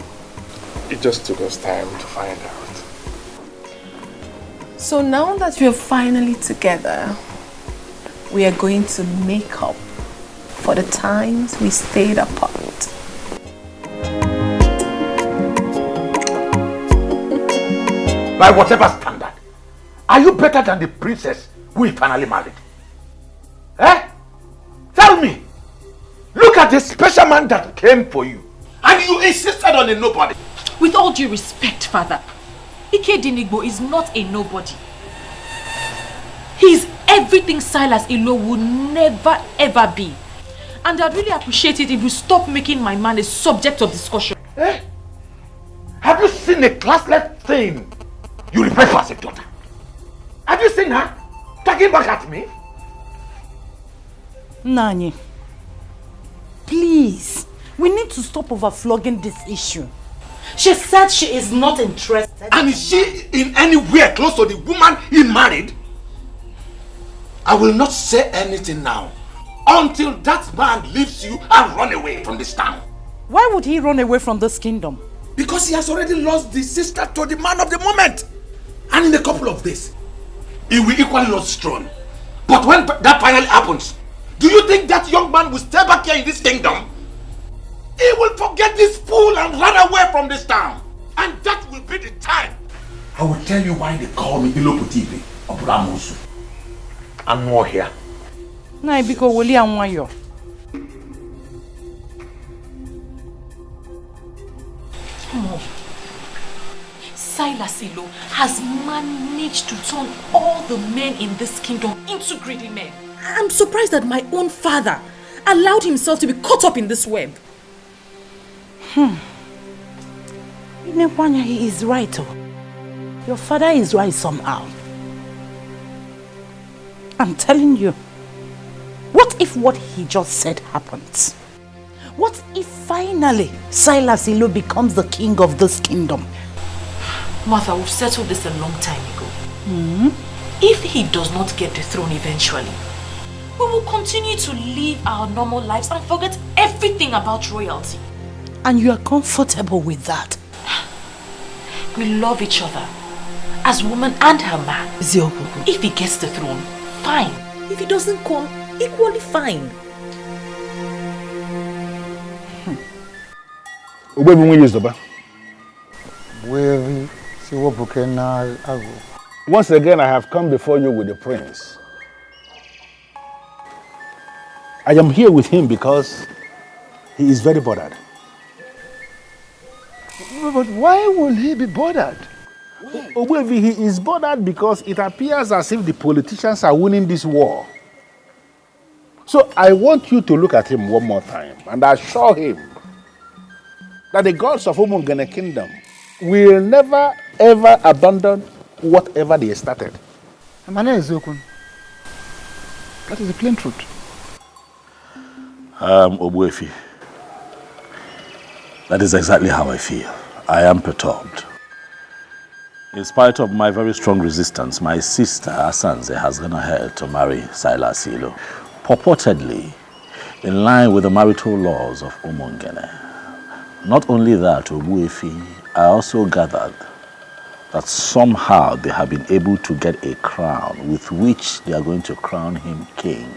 It just took us time to find out. So now that we're finally together, we are going to make up for the times we stayed apart. By whatever standard, are you better than the princess we finally married? Eh? Tell me. Look at the special man that came for you. And you insisted on a nobody. With all due respect, Father, Ikedinigbo is not a nobody. He's everything Silas Ilo would never ever be. And I'd really appreciate it if you stop making my man a subject of discussion. Eh? Have you seen a classless thing you refer to as a daughter? Have you seen her talking back at me? Nani, please, we need to stop overflogging this issue. She said she is not interested. And is she in anywhere close to the woman he married? I will not say anything now until that man leaves you and run away from this town. Why would he run away from this kingdom? Because he has already lost the sister to the man of the moment. And in a couple of days, he will equally lose throne. But when that finally happens, do you think that young man will stay back here in this kingdom? He will forget this fool and run away from this town. And that will be the time. I will tell you why they call me Ilopu TV of Ramusu. I'm more here. Na biko woli anwayo. Mom, Silas Ilo has managed to turn all the men in this kingdom into greedy men. I'm surprised that my own father allowed himself to be caught up in this web. Inekwanya, he is right. Your father is right somehow. I'm telling you. What if what he just said happens? What if finally Silas Ilo becomes the king of this kingdom? Martha, we've settled this a long time ago. If he does not get the throne eventually, we will continue to live our normal lives and forget everything about royalty. And you are comfortable with that? We love each other as woman and her man. If he gets the throne, fine. If he doesn't come, equally fine. Once again, I have come before you with the prince. I am here with him because he is very bothered. But why will he be bothered? Ogbuefi, he is bothered because it appears as if the politicians are winning this war. So I want you to look at him one more time and assure him that the gods of Umungene Kingdom will never ever abandon whatever they started. My name is Okun. That is the plain truth. Ogbuefi, that is exactly how I feel. I am perturbed. In spite of my very strong resistance, my sister Asanze has gone ahead to marry Silas Ilo, purportedly in line with the marital laws of Umungene. Not only that, Ogbuefi, I also gathered that somehow they have been able to get a crown with which they are going to crown him king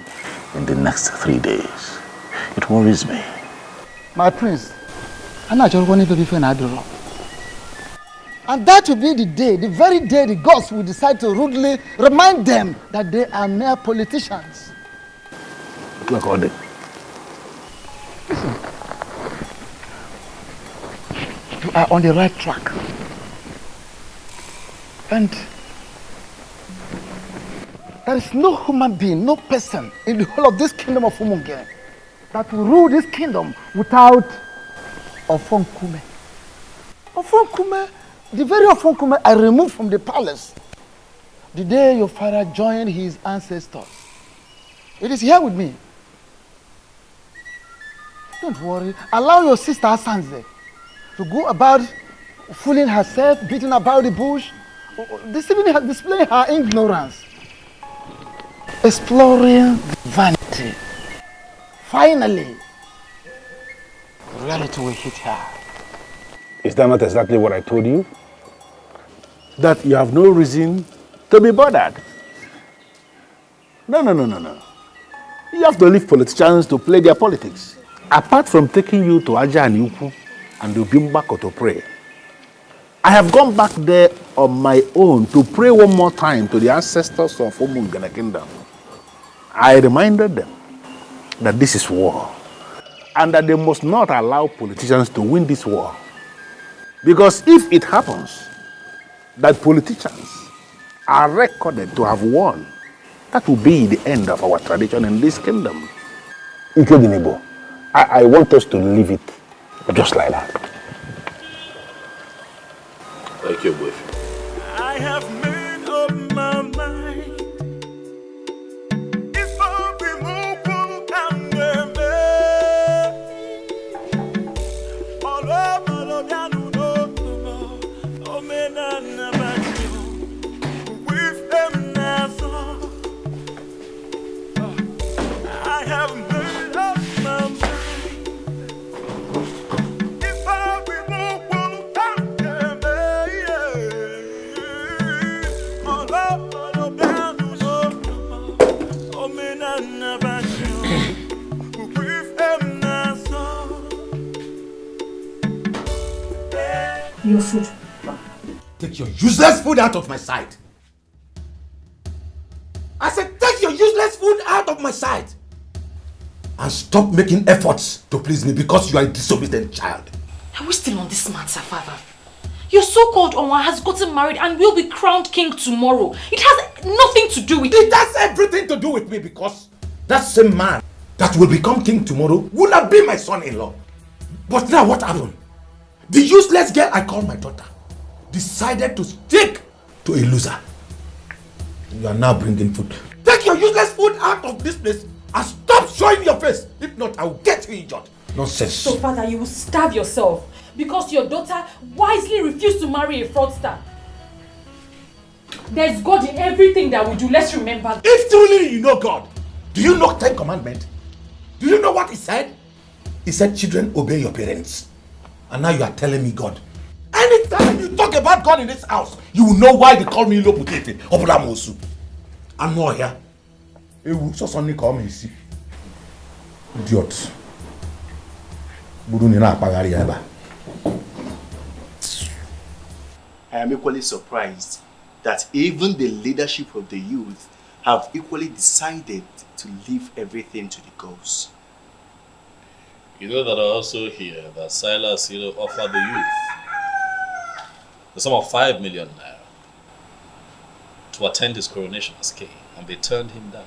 in the next 3 days. It worries me. My prince, I'm not just wanting to be fair. And that will be the day, the very day the gods will decide to rudely remind them that they are mere politicians. Listen, you are on the right track. And there is no human being, no person in the whole of this kingdom of Umungene that will rule this kingdom without Ofonkume. Ofonkume, the very Ofonkume I removed from the palace the day your father joined his ancestors. It is here with me. Don't worry. Allow your sister Asanze to go about fooling herself, beating about the bush, displaying her ignorance, exploring vanity. Finally, reality will hit her. is that not exactly what I told you? That you have no reason to be bothered. No. You have to leave politicians to play their politics. Apart from taking you to Aja and Yuku and Ubimbako to pray, I have gone back there on my own to pray one more time to the ancestors of Umungene Kingdom. I reminded them that this is war and that they must not allow politicians to win this war. Because if it happens that politicians are recorded to have won, that will be the end of our tradition in this kingdom. Ikedinibo, I want us to leave it just like that. Thank you, boyfriend. I have made up my mind. If I be moved and all over the with them now. I have made up my mind. If I be moved all over the with them now. Your food. Take your useless food out of my sight. I said, take your useless food out of up my side and stop making efforts to please me because you are a disobedient child. Are we still on this matter, Father? Your so-called Onwa has gotten married and will be crowned king tomorrow. It has nothing to do with it. It has everything to do with me because that same man that will become king tomorrow will have been my son-in-law. But now what happened? The useless girl I call my daughter decided to stick to a loser. You are now bringing food. Take your useless food out of this place and stop showing your face. If not, I will get you injured. Nonsense. So, Father, you will starve yourself because your daughter wisely refused to marry a fraudster. There's God in everything that we do. Let's remember. If truly you know God, do you know 10 commandments? Do you know what he said? He said, children, obey your parents. And now you are telling me God. Anytime you talk about God in this house, you will know why they call me Loputete or Bulamosu. I'm not here. He will just only call me, see. Idiot. I am equally surprised that even the leadership of the youth have equally decided to leave everything to the gods. You know that I also hear that Silas offered the youth the sum of 5 million naira to attend his coronation as king, and they turned him down.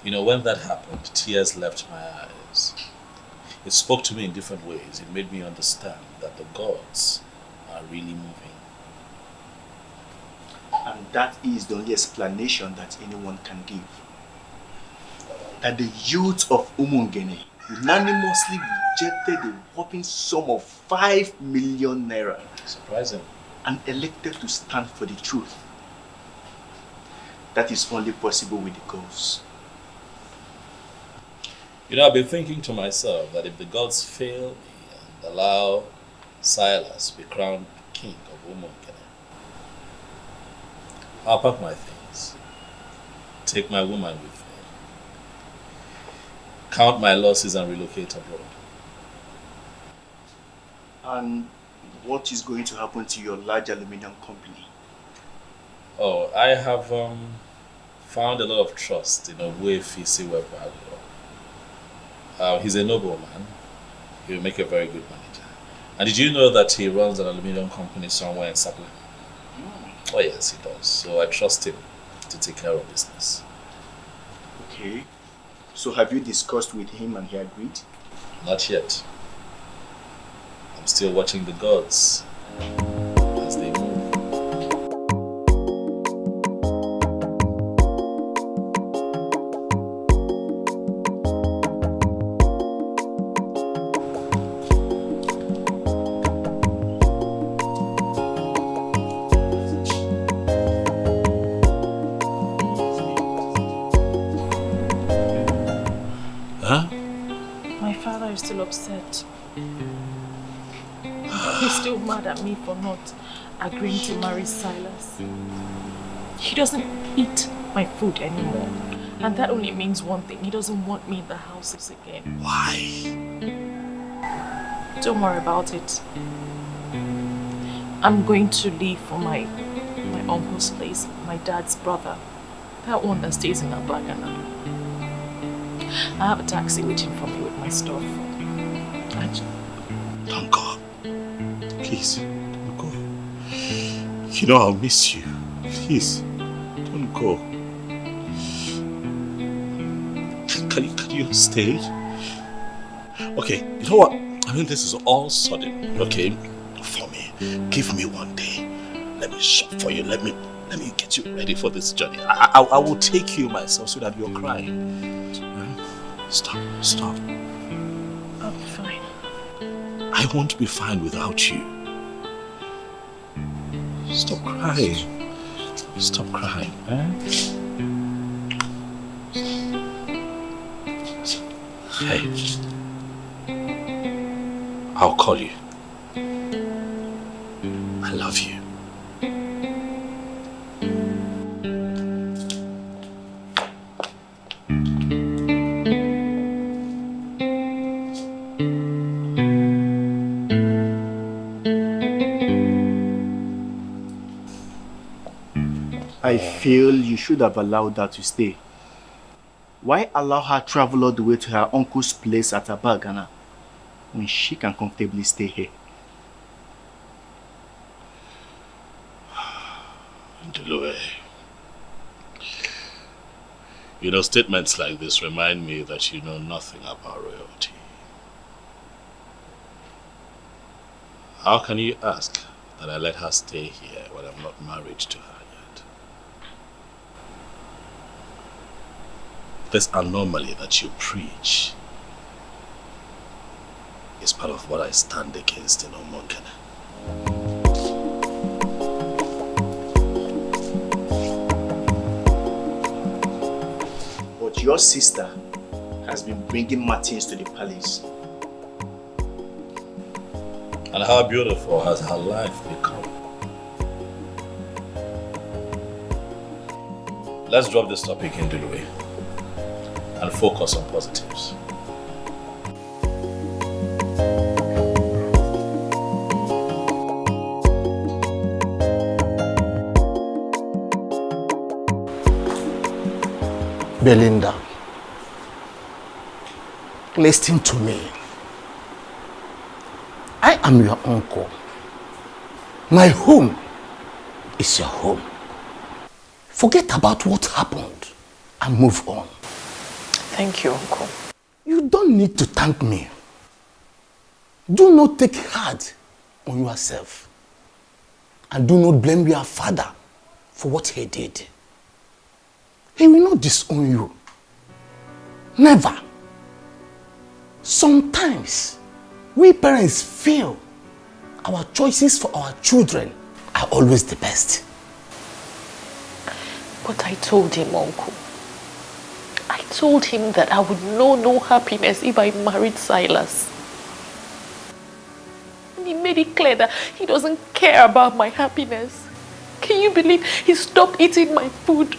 When that happened, tears left my eyes. It spoke to me in different ways. It made me understand that the gods are really moving. And that is the only explanation that anyone can give. That the youth of Umungene unanimously rejected the whopping sum of 5 million naira. Surprising. And elected to stand for the truth. That is only possible with the gods. I've been thinking to myself that if the gods fail me and allow Silas be crowned king of Umungene, I'll pack my things, take my woman with me, count my losses and relocate abroad. And what is going to happen to your large aluminium company? Oh, I have found a lot of trust in Obuefi Webalo. He's a nobleman. He will make a very good manager. And did you know that he runs an aluminium company somewhere in Sapele? Oh yes, he does. So I trust him to take care of business. Okay. So have you discussed with him and he agreed? Not yet. I'm still watching the gods as they move. Upset. He's still mad at me for not agreeing to marry Silas. He doesn't eat my food anymore. And that only means one thing. He doesn't want me in the houses again. Why? Don't worry about it. I'm going to leave for my uncle's place, my dad's brother. That one that stays in Abagana. I have a taxi waiting for me with my stuff. Don't go. Please, don't go. I'll miss you. Please, don't go. Can you stay? Okay, you know what? This is all sudden, okay? For me. Give me one day. Let me shop for you. Let me get you ready for this journey. I will take you myself so that you're crying. Stop. I'll be fine. I won't be fine without you. Stop crying. Stop crying, Hey. I'll call you. I love you. I I feel you should have allowed her to stay. Why allow her travel all the way to her uncle's place at Abagana when she can comfortably stay here? Ndulue. You know, statements like this remind me that you know nothing about royalty. How can you ask that I let her stay here when I'm not married to her yet? This anomaly that you preach is part of what I stand against in Omonkene. But your sister has been bringing Martins to the palace. And how beautiful has her life become? Let's drop this topic in Ndulue and focus on positives. Belinda, listen to me. I am your uncle. My home is your home. Forget about what happened and move on. Thank you, Uncle. You don't need to thank me. Do not take hard on yourself. And do not blame your father for what he did. He will not disown you. Never. Sometimes, we parents feel our choices for our children are always the best. But I told him, Uncle. I told him that I would know no happiness if I married Silas. And he made it clear that he doesn't care about my happiness. Can you believe he stopped eating my food?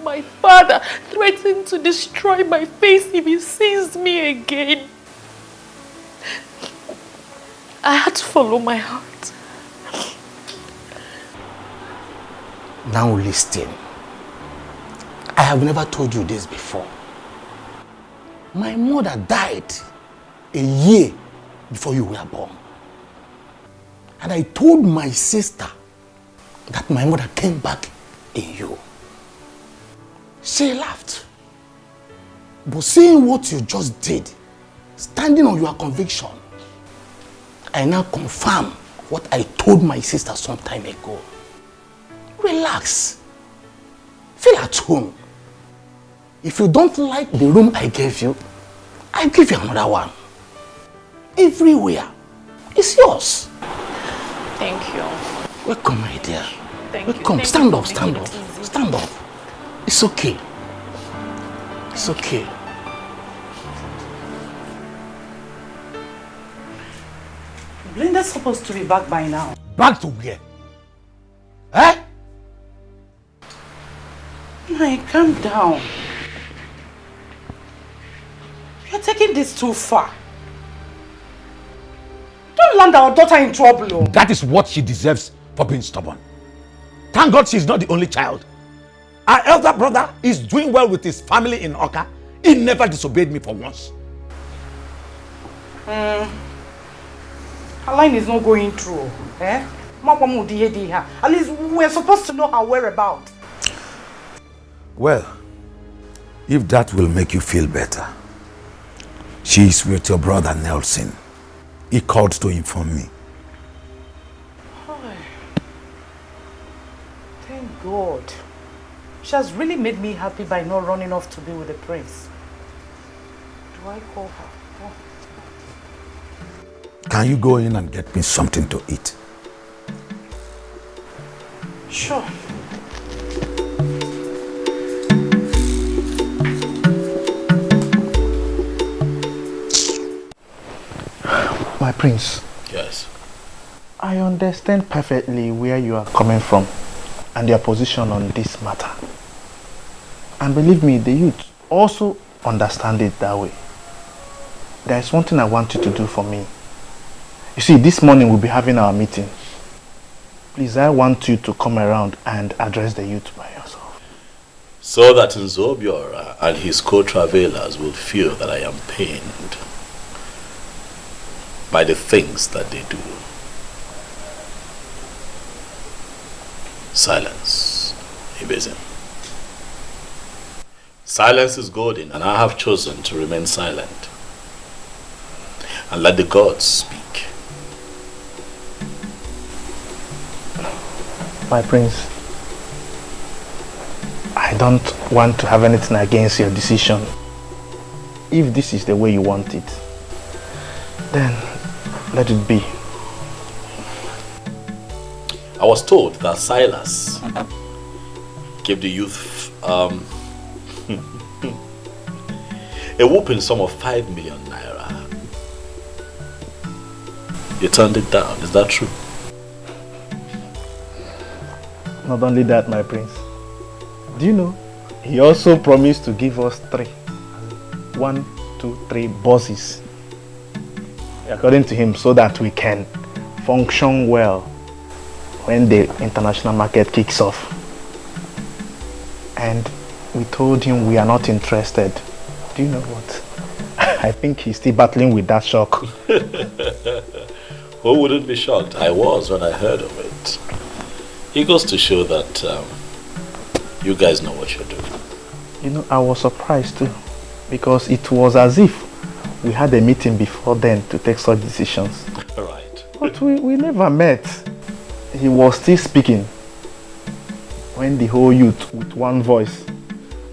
My father threatened to destroy my face if he sees me again. I had to follow my heart. Now listen. I have never told you this before. My mother died a year before you were born. And I told my sister that my mother came back in you. She laughed. But seeing what you just did, standing on your conviction, I now confirm what I told my sister some time ago. Relax. Feel at home. If you don't like the room I gave you, I'll give you another one. Everywhere. It's yours. Thank you. Welcome, my dear. Thank Welcome. you. Stand up, stand up. Stand up. It's okay. It's okay. Blinda's supposed to be back by now. Back to where? Eh? My, calm down. You're taking this too far. Don't land our daughter in trouble. Oh. That is what she deserves for being stubborn. Thank God she's not the only child. Our elder brother is doing well with his family in Oka. He never disobeyed me for once. Her line is not going through. Eh? At least we're supposed to know her whereabouts. Well, if that will make you feel better, she is with your brother Nelson. He called to inform me. Thank God. She has really made me happy by not running off to be with the prince. Do I call her? Oh. Can you go in and get me something to eat? Sure. My prince. Yes. I understand perfectly where you are coming from and your position on this matter. And believe me, the youth also understand it that way. There is one thing I want you to do for me. You see, this morning we'll be having our meeting. Please, I want you to come around and address the youth by yourself. So that Nzobiora and his co-travelers will feel that I am pained by the things that they do. Silence, Ibezim. Silence is golden, and I have chosen to remain silent and let the gods speak. My prince, I don't want to have anything against your decision. If this is the way you want it, then let it be. I was told that Silas gave the youth a whooping sum of 5 million naira. You turned it down, is that true? Not only that, my prince. Do you know, he also promised to give us 3. 1, 2, 3 buses. According to him, so that we can function well when the international market kicks off. And we told him we are not interested. Do you know what? I think he's still battling with that shock. Who wouldn't be shocked? I was when I heard of it. It goes to show that you guys know what you're doing. You know, I was surprised too, because it was as if we had a meeting before then to take such decisions. Right. But we never met. He was still speaking when the whole youth, with one voice,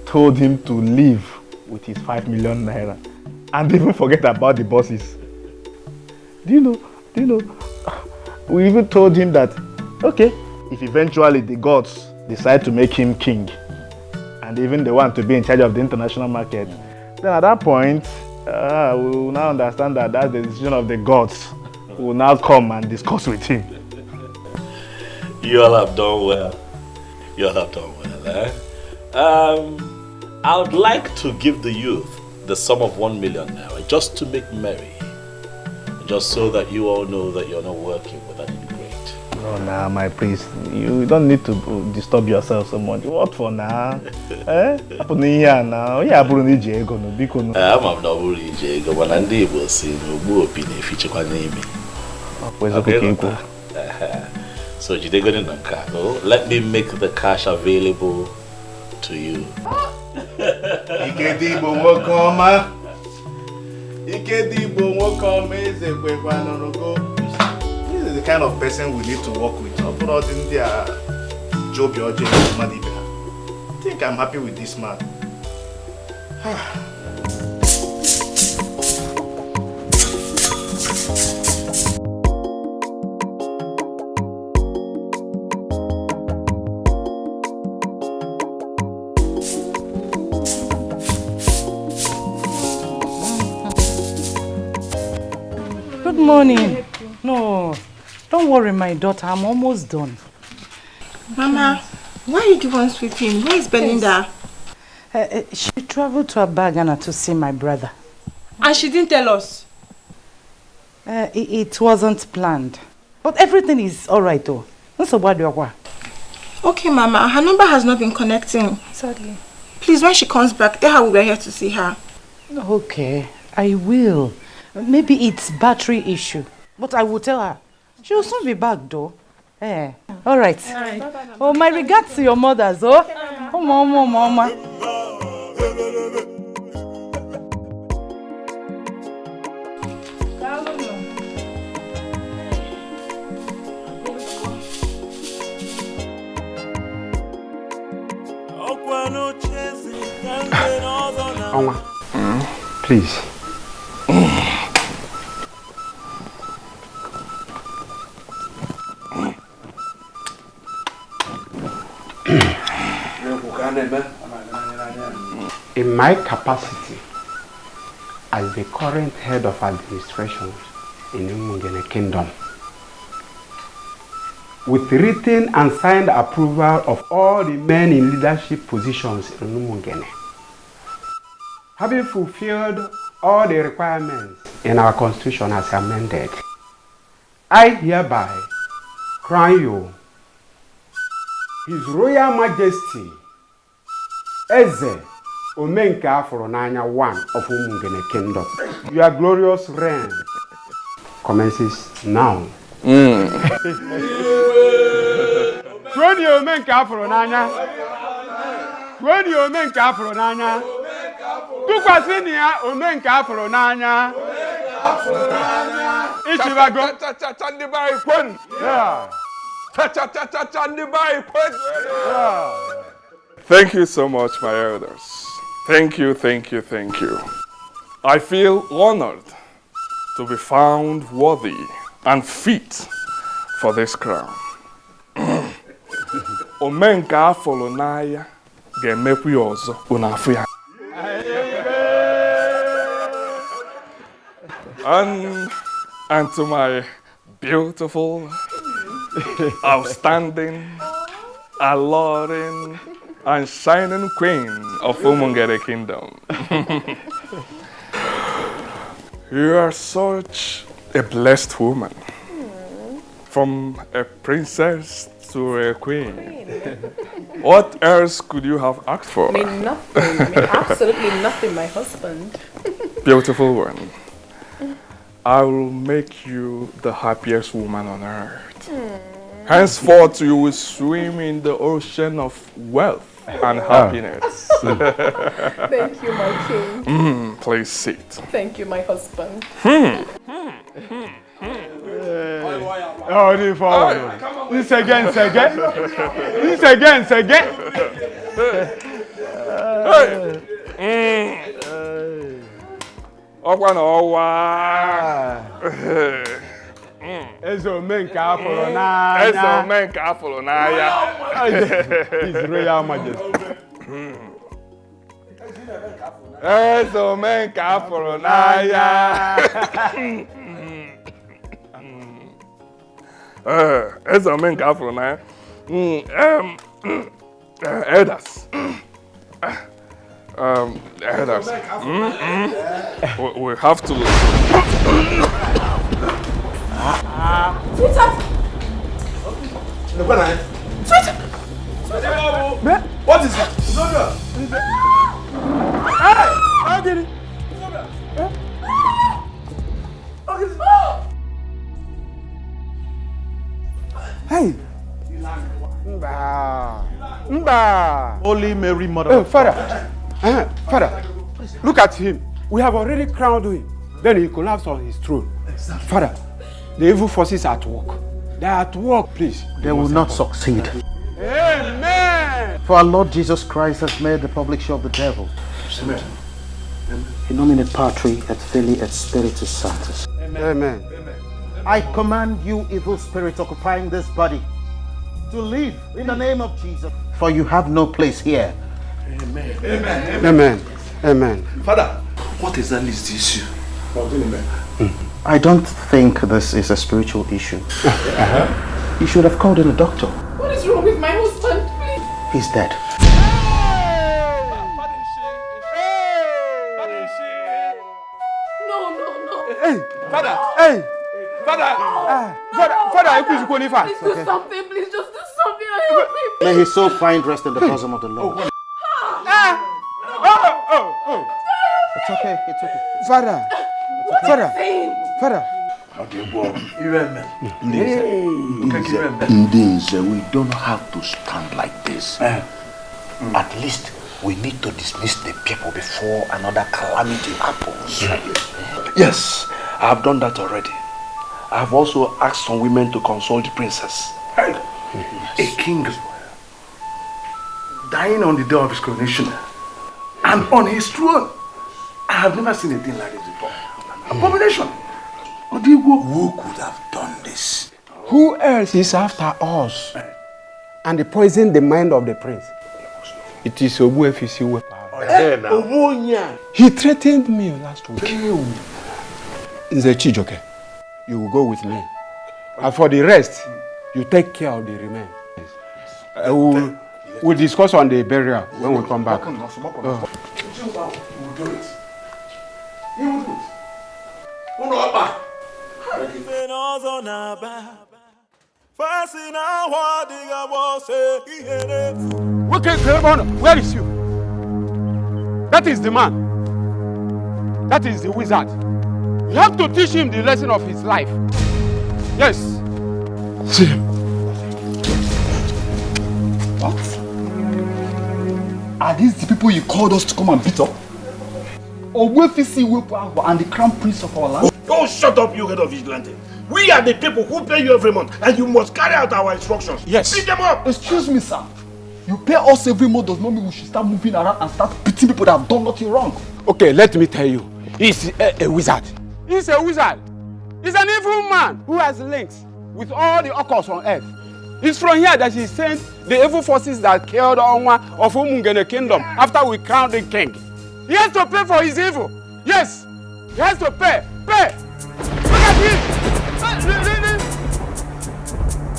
told him to leave with his 5 million naira and even forget about the bosses. Do you know, we even told him that, okay, if eventually the gods decide to make him king and even they want to be in charge of the international market, then at that point, we will now understand that that's the decision of the gods. We will now come and discuss with him. You all have done well. You all have done well, eh? I would like to give the youth the sum of 1 million naira just to make merry. Just so that you all know that you're not working with an ingrate. No, nah, my priest. You don't need to disturb yourself so much. What for now? Eh? Happen here now. Yeah, bro, need ego no biko no. I'm not worried, ego. When I'm able to see no more opinion if you check on me. So you go in the car. Let me make the cash available to you. Ikedibo wokoma. This is the kind of person we need to work with. I think I'm happy with this man. Good morning. No, don't worry, my daughter. I'm almost done. Mama, why are you the one sweeping? Where is Belinda? She traveled to Abagana to see my brother. And she didn't tell us? It wasn't planned. But everything is alright though. Okay, Mama. Her number has not been connecting. Sadly. Please, when she comes back, tell her we were here to see her. Okay, I will. Maybe it's battery issue. But I will tell her. She will soon be back though. Eh. Alright. Oh, my regards to your mothers, oh. Oh, mama. Onwa, please. In my capacity as the current head of administration in Umungene Kingdom, with written and signed approval of all the men in leadership positions in Umungene, having fulfilled all the requirements in our constitution as amended, I hereby crown you His Royal Majesty Eze Omenka Afronanya one of Umungene Kingdom. Your glorious reign commences now. When you Omenka Afronanya, when you Omenka Afronanya, Tukwasinia Omenka Afronanya, Ichibago, yeah. Thank you so much, my elders. Thank you, thank you, thank you. I feel honored to be found worthy and fit for this crown. Omenka Folonaya ga-emekwu ya ọzọ unafu ya. And to my beautiful, outstanding, alluring, and shining queen of Umungere Kingdom. You are such a blessed woman. From a princess to a queen. What else could you have asked for? I mean, nothing. I mean, absolutely nothing, my husband. Beautiful one. I will make you the happiest woman on earth. Henceforth, you will swim in the ocean of wealth and happiness. Thank you, my king. Please sit. Thank you, my husband. Oh, the forward. This again. This again. Eze Omenka Afronanya. His Royal Majesty. Eze Omenka Afronanya. Eze Omenka Afronanya. Elders. Elders. We have to. Sweetheart! What is it? Hey! How did it? Hey! Mba! Holy Mary, Mother of God. Father, look at him. We have already crowned him. Then he collapsed on his throne. Exactly. Father, the evil forces are at work. They are at work, please. They will not succeed. Amen. For our Lord Jesus Christ has made the public show of the devil. Amen. In nomine Patri et Filii et Spiritus Sanctus. Amen. I command you, evil spirit occupying this body, to leave in the name of Jesus. For you have no place here. Amen. Amen. Father, what exactly is the issue? I don't think this is a spiritual issue. You should have called in a doctor. What is wrong with my husband, please? He's dead. No. Hey, Father. Please do something. Please just do something. Help me. May his soul find rest in the bosom of the Lord. It's okay. Father. We don't have to stand like this. At least we need to dismiss the people before another calamity happens. Yes, I have done that already. I have also asked some women to console the princess. A king dying on the day of his coronation and on his throne. I have never seen a thing like this before. Abomination. Who could have done this? Who else is after us? And they poisoned the mind of the prince. It is Obuefisi Wepa. He threatened me last week. Nze Chijoke, you will go with me. And for the rest, you take care of the remains. We'll discuss on the burial when we come back. He will do it. Okay, where is you? That is the man. That is the wizard. You have to teach him the lesson of his life. Yes. See him. What? Are these the people you called us to come and beat up? Ogwefisi Wepo and the crown prince of our land? Don't shut up, you head of vigilante. We are the people who pay you every month, and you must carry out our instructions. Yes. Beat them up. Excuse me, sir. You pay us every month does not mean we should start moving around and start beating people that have done nothing wrong. Okay, let me tell you. He's a wizard. He's a wizard. He's an evil man who has links with all the occults on earth. It's from here that he sent the evil forces that killed Onwa of Umungene kingdom after we crowned the king. He has to pay for his evil. Yes, he has to pay. Pay. Look at him.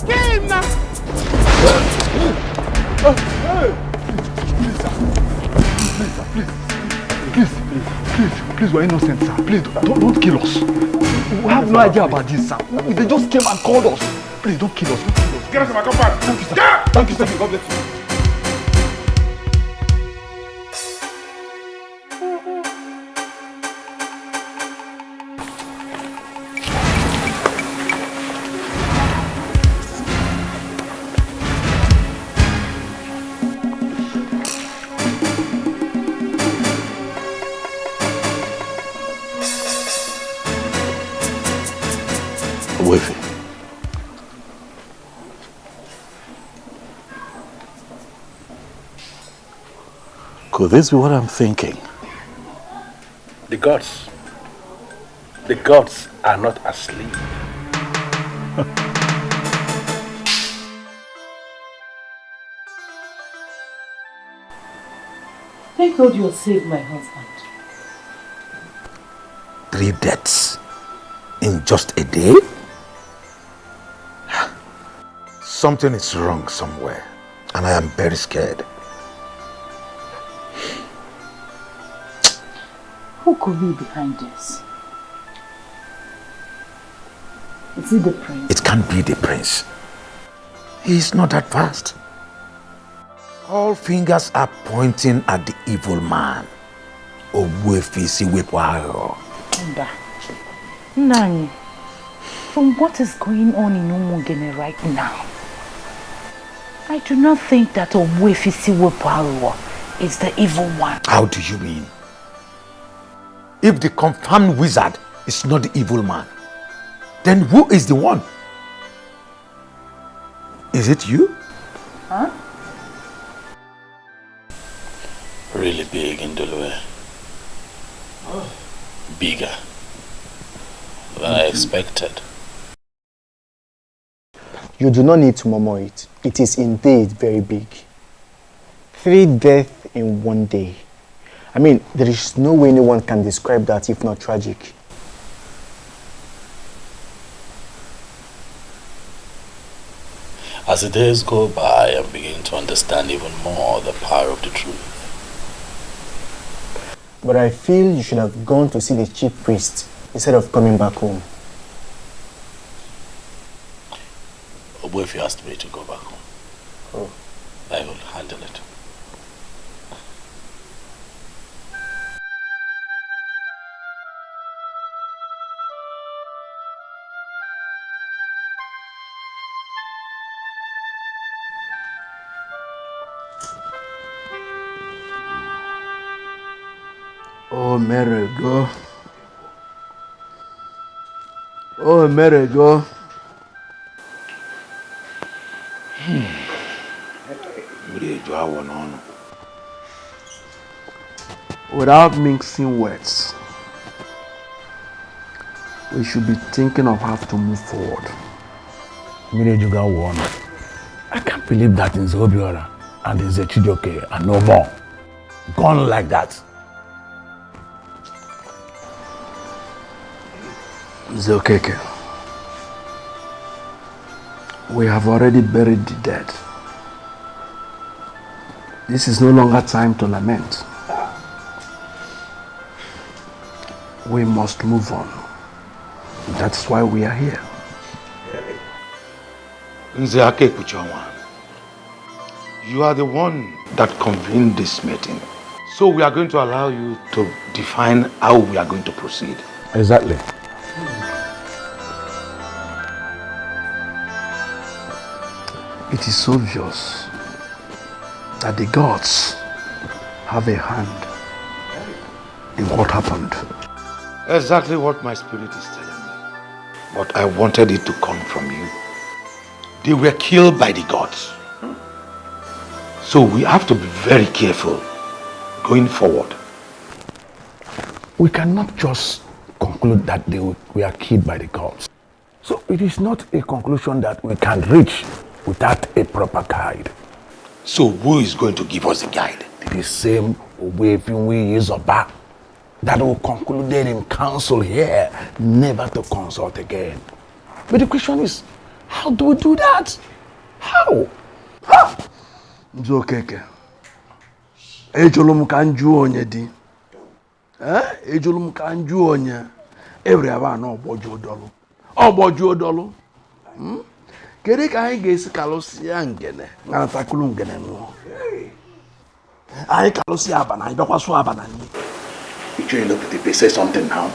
Kill him now. Please, we're innocent, sir. Please, don't kill us. We have no idea about this, sir. They just came and called us. Please, don't kill us. Get us to my compound. Thank you, sir. Yeah. Thank you, sir. God bless you. Wavy. Could this be what I'm thinking? The gods are not asleep. Thank God you saved my husband. 3 deaths in just a day? Something is wrong somewhere, and I am very scared. Who could be behind this? Is it the prince? It can't be the prince. He is not that fast. All fingers are pointing at the evil man. Ogwefisi Wepo. Nani, from what is going on in Umungene right now, I do not think that Ogwefisi Wepo is the evil one. How do you mean? If the confirmed wizard is not the evil man, then who is the one? Is it you? Huh? Really big in Dulwe. Bigger than I expected. You do not need to murmur it. It is indeed very big. 3 deaths in 1 day. I mean, there is no way anyone can describe that if not tragic. As the days go by, I'm beginning to understand even more the power of the truth. But I feel you should have gone to see the chief priest instead of coming back home. What if you asked me to go back home? Oh. I will handle it. Oh, Merigo. Oh, Merigo. Without mixing words, we should be thinking of how to move forward. I can't believe that in Zobiora and in Zechidoke and no more. Gone like that. Zokeke, we have already buried the dead. This is no longer time to lament. We must move on. That's why we are here. Nzeake Kuchonwa, you are the one that convened this meeting. So we are going to allow you to define how we are going to proceed. Exactly. It is obvious that the gods have a hand in what happened. Exactly what my spirit is telling me. But I wanted it to come from you. They were killed by the gods. So we have to be very careful going forward. We cannot just conclude that they were killed by the gods. So it is not a conclusion that we can reach without a proper guide. So who is going to give us a guide? The same Owefinwi Izoba that will conclude in council here, never to consult again. But the question is, how do we do that? How? Nzokeke. Ejolum kanju onye di. Ejolum kanju onye. Every no bojo dolu. Bojo dolu. Kere ka anyị ga-esi kalụsịa ngene na ntakụrụ ngene nwụọ. Anyị kalụsịa abana, anyị bịakwasụ abana nyi. You trying to look at the say something now.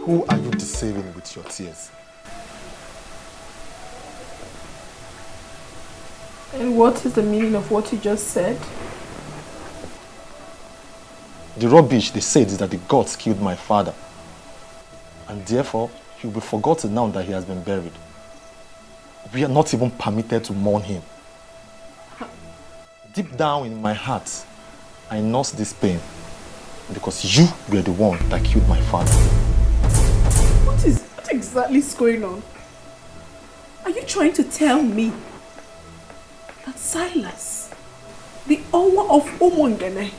Who are you deceiving with your tears? And what is the meaning of what you just said? The rubbish they said is that the gods killed my father. And therefore, he will be forgotten now that he has been buried. We are not even permitted to mourn him. Deep down in my heart, I nurse this pain because you were the one that killed my father. What exactly is going on? Are you trying to tell me that Silas, the owner of Omongene,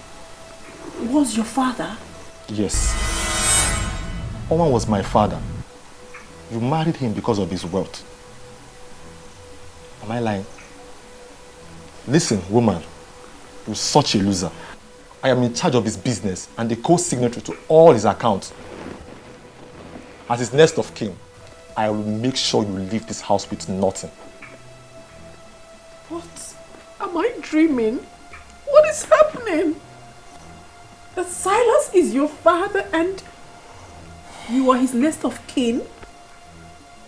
was your father? Yes. Oman was my father. You married him because of his wealth. Am I lying? Listen, woman, you're such a loser. I am in charge of his business and the co-signatory to all his accounts. As his next of kin, I will make sure you leave this house with nothing. What? Am I dreaming? What is happening? That Silas is your father and you are his next of kin?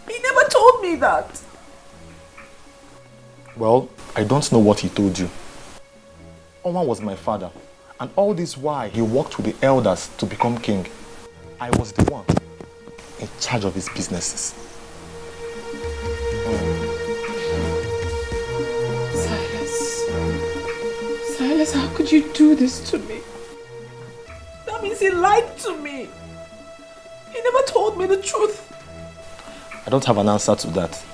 He never told me that. Well, I don't know what he told you. Oman was my father, and all this while he worked with the elders to become king. I was the one in charge of his businesses. Silas, how could you do this to me? That means he lied to me. He never told me the truth. I don't have an answer to that,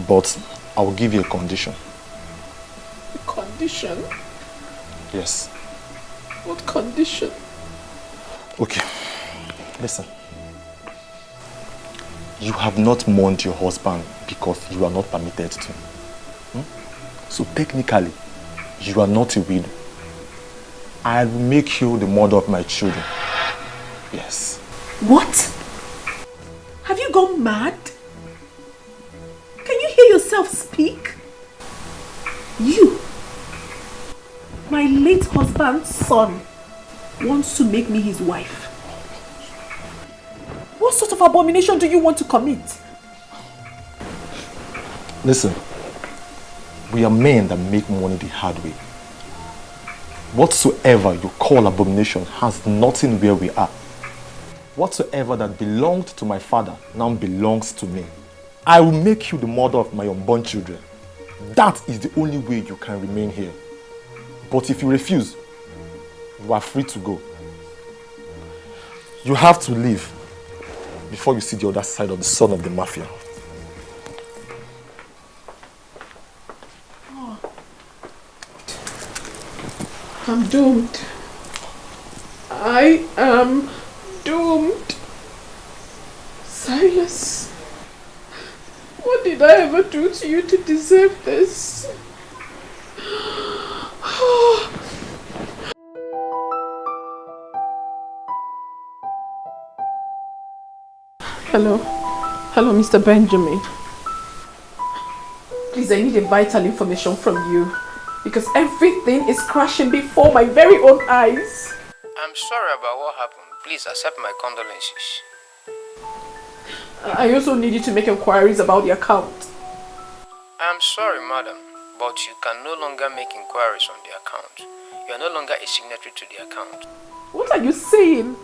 but I will give you a condition. A condition? Yes. What condition? Okay, listen. You have not mourned your husband because you are not permitted to. So technically, you are not a widow. I will make you the mother of my children. Yes. What? Have you gone mad? Can you hear yourself speak? You, my late husband's son, wants to make me his wife. What sort of abomination do you want to commit? Listen, we are men that make money the hard way. Whatsoever you call abomination has nothing where we are. Whatsoever that belonged to my father now belongs to me. I will make you the mother of my unborn children. That is the only way you can remain here. But if you refuse, you are free to go. You have to leave before you see the other side of the son of the mafia. I'm doomed. I am doomed. Silas, what did I ever do to you to deserve this? Hello. Hello, Mr. Benjamin. Please, I need a vital information from you because everything is crashing before my very own eyes. I'm sorry about what happened. Please accept my condolences. I also need you to make inquiries about the account. I'm sorry, madam, but you can no longer make inquiries on the account. You are no longer a signatory to the account. What are you saying?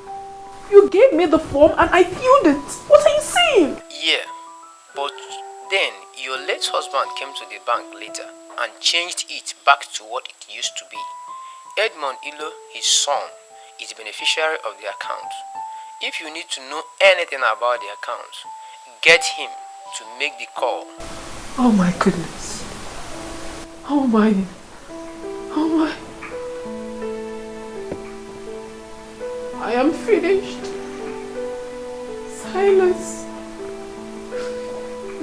You gave me the form and I filled it. What are you saying? Yeah, but then your late husband came to the bank later and changed it back to what it used to be. Edmond Ilo, his son, is the beneficiary of the account. If you need to know anything about the account, get him to make the call. Oh my goodness. Oh my. Oh my. I am finished. Silas.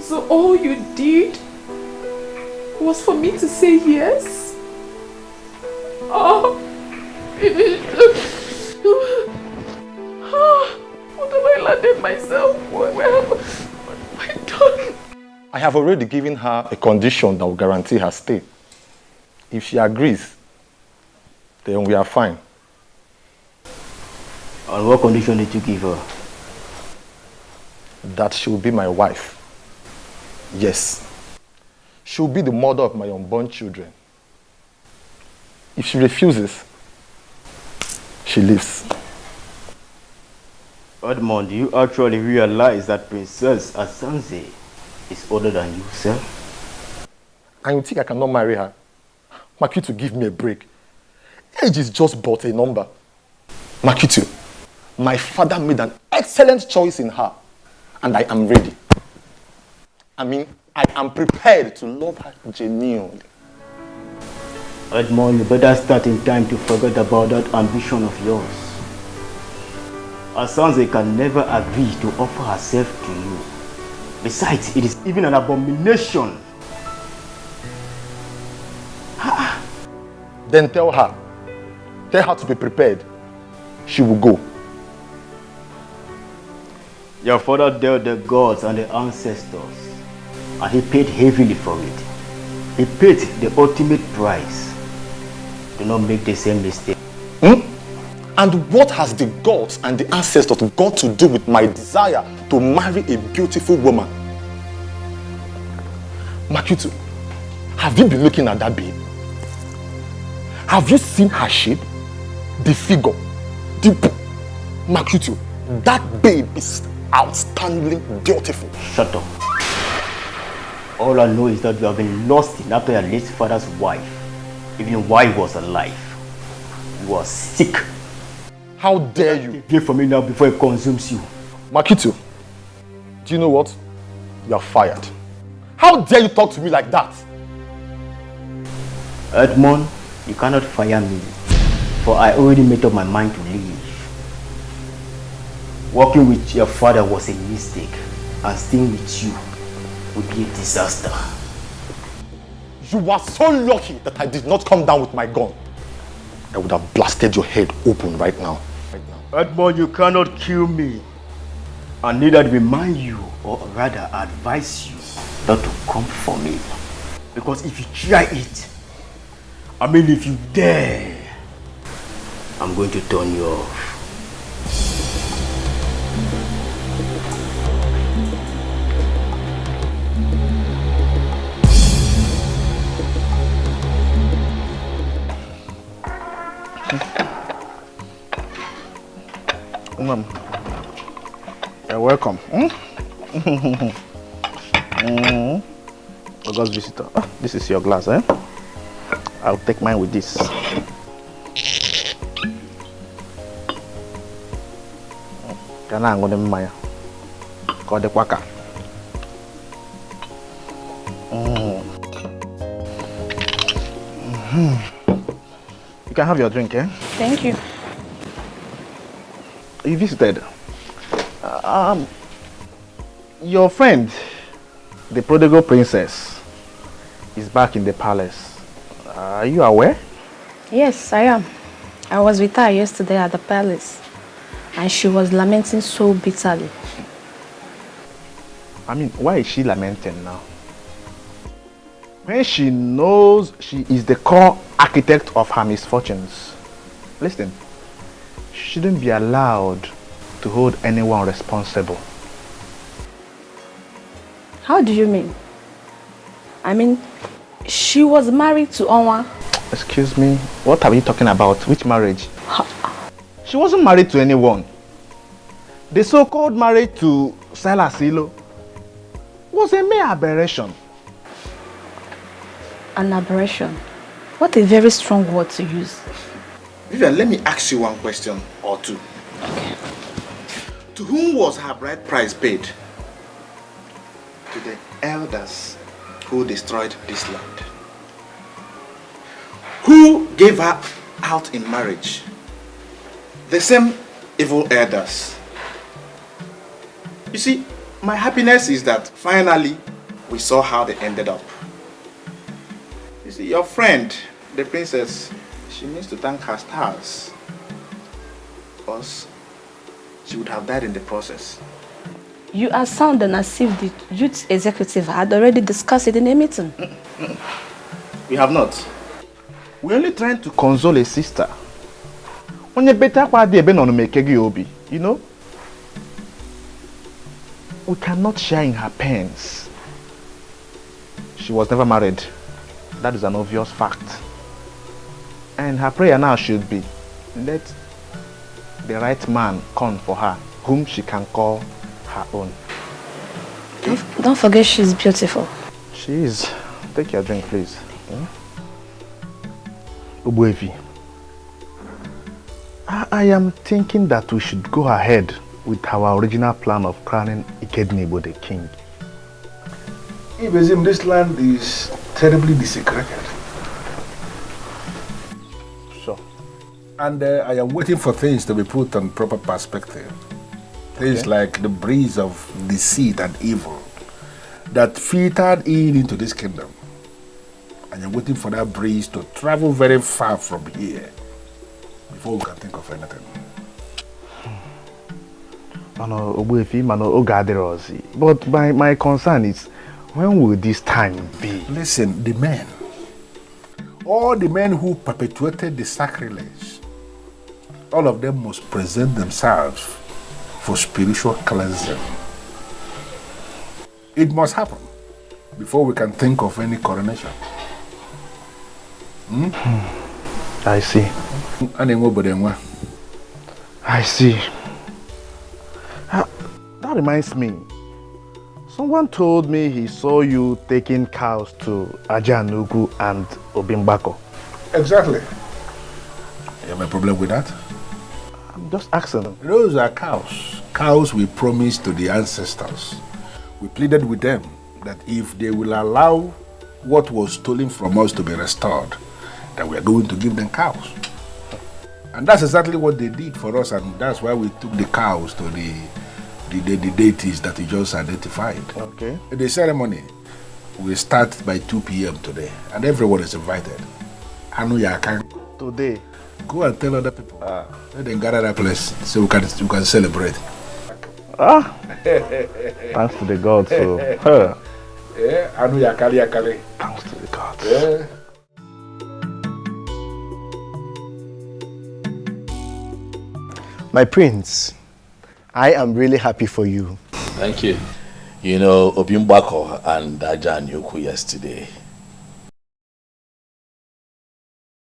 So all you did was for me to say yes? Oh, finished. What have I landed myself? Where have I done? I have already given her a condition that will guarantee her stay. If she agrees, then we are fine. On what condition did you give her? That she will be my wife. Yes. She will be the mother of my unborn children. If she refuses, she leaves. Edmond, do you actually realize that Princess Asanze is older than you, sir? And you think I cannot marry her? Makitu, give me a break. Age is just but a number. Makitu, my father made an excellent choice in her, and I am ready. I mean, I am prepared to love her genuinely. Edmond, you better start in time to forget about that ambition of yours. Asanze can never agree to offer herself to you. Besides, it is even an abomination. Then tell her to be prepared. She will go. Your father dealt the gods and the ancestors, and he paid heavily for it. He paid the ultimate price. Do not make the same mistake. And what has the gods and the ancestors got to do with my desire to marry a beautiful woman? Makitu, have you been looking at that babe? Have you seen her shape? The figure? Makitu, that babe is outstandingly beautiful. Shut up. All I know is that you have been lost in after your late father's wife, even while he was alive. You are sick. How dare you? Get from me now before it consumes you. Makitu, do you know what? You are fired. How dare you talk to me like that? Edmond, you cannot fire me, for I already made up my mind to leave. Working with your father was a mistake, and staying with you would be a disaster. You are so lucky that I did not come down with my gun. I would have blasted your head open right now. Edmond, you cannot kill me. And neither remind you, or rather advise you, not to come for me. Because if you try it, I mean if you dare, I'm going to turn you off. Mom, You're welcome. August visitor. Oh, this is your glass, eh? I'll take mine with this. Can I go to Maya? Call the quaka. You can have your drink, eh? Thank you. You visited. Your friend, the prodigal princess, is back in the palace. Are you aware? Yes, I am. I was with her yesterday at the palace, and she was lamenting so bitterly. I mean, why is she lamenting now? When she knows she is the core architect of her misfortunes. Listen, she shouldn't be allowed to hold anyone responsible. How do you mean? I mean, she was married to Onwa. Excuse me, what are you talking about? Which marriage? She wasn't married to anyone. The so-called marriage to Silas Ilo was a mere aberration. An aberration? What a very strong word to use. Vivian, let me ask you one question or two. Okay. To whom was her bride price paid? To the elders who destroyed this land. Who gave her out in marriage? The same evil elders. You see, my happiness is that finally we saw how they ended up. You see, your friend, the princess, she needs to thank her stars, because she would have died in the process. You are sounding as if the youth executive had already discussed it in a meeting. We have not. We're only trying to console a sister. You know? We cannot share in her pains. She was never married. That is an obvious fact. And her prayer now should be, let the right man come for her, whom she can call her own. Don't forget she's beautiful. She is. Take your drink, please. Ubuevi, I am thinking that we should go ahead with our original plan of crowning Ikednibo the king. Ibezim, this land is terribly desecrated. Sure. And I am waiting for things to be put on proper perspective. Things like the breeze of deceit and evil that filtered into this kingdom. And I'm waiting for that breeze to travel very far from here before we can think of anything. But my concern is, when will this time be? Listen, the men, all the men who perpetuated the sacrilege, all of them must present themselves for spiritual cleansing. It must happen before we can think of any coronation. I see. I see. That reminds me. Someone told me he saw you taking cows to Ajanugu and Obimbako. Exactly. You have a problem with that? I'm just asking. Those are cows. Cows we promised to the ancestors. We pleaded with them that if they will allow what was stolen from us to be restored, that we are going to give them cows. And that's exactly what they did for us, and that's why we took the cows to the deities that you just identified. Okay. The ceremony will start by 2 p.m. today, and everyone is invited. Today? Go and tell other people. Let them gather that place so we can celebrate. Thanks to the gods. Thanks to the gods. Yeah. My prince, I am really happy for you. Thank you. You know, Obimbako and Ajanyuku yesterday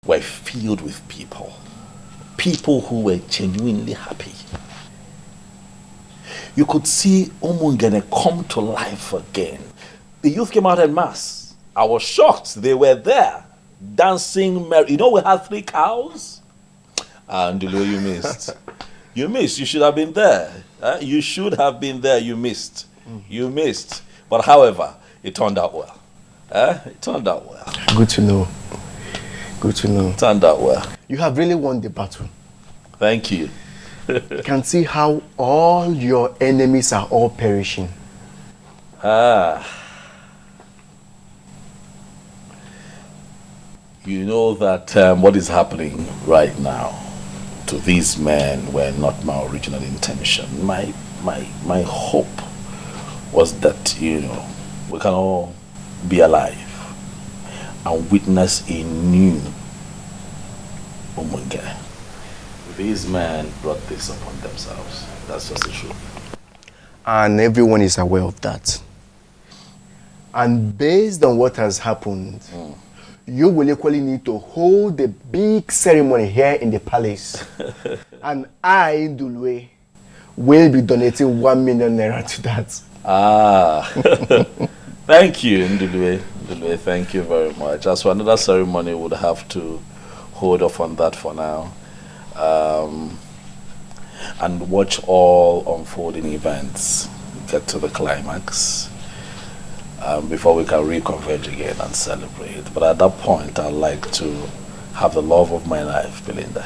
were filled with people who were genuinely happy. you could see Omungene come to life again. The youth came out en masse. I was shocked. They were there, dancing merry. You know, we had 3 cows. And you missed. You missed. You should have been there. You should have been there. You missed. You missed. But however, it turned out well. It turned out well. Good to know. Good to know. Turned out well. You have really won the battle. Thank you. You can see how all your enemies are all perishing. You know that what is happening right now to these men were not my original intention. My hope was that, you know, we can all be alive and witness a new Omungene. These men brought this upon themselves. That's just the truth. And everyone is aware of that. And based on what has happened, you will equally need to hold a big ceremony here in the palace. And I, Ndulwe, will be donating 1 million naira to that. Thank you, Ndulwe. Ndulwe, thank you very much. As for another ceremony, we'll have to hold off on that for now. And watch all unfolding events get to the climax before we can reconverge again and celebrate. But at that point, I'd like to have the love of my life, Belinda,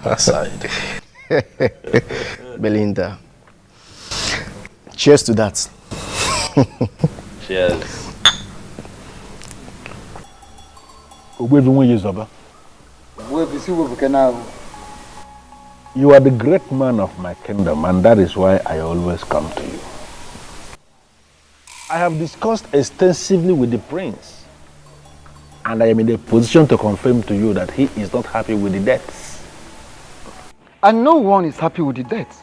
aside. Belinda. Cheers to that. Cheers. You are the great man of my kingdom, and that is why I always come to you. I have discussed extensively with the prince, and I am in a position to confirm to you that he is not happy with the deaths. And no one is happy with the deaths.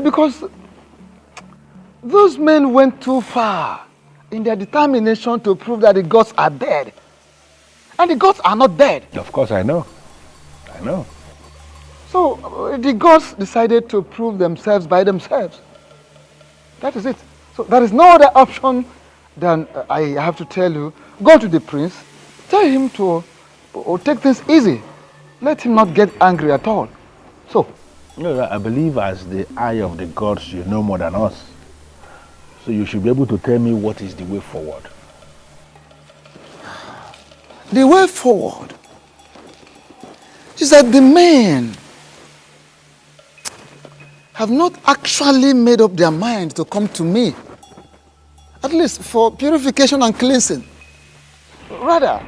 Because those men went too far in their determination to prove that the gods are dead. And the gods are not dead. Of course, I know. I know. So the gods decided to prove themselves by themselves. That is it. So there is no other option than I have to tell you, go to the prince, tell him to take things easy. Let him not get angry at all. So. No, I believe as the eye of the gods, you know more than us. So you should be able to tell me what is the way forward. The way forward is that the men have not actually made up their mind to come to me, at least for purification and cleansing. Rather,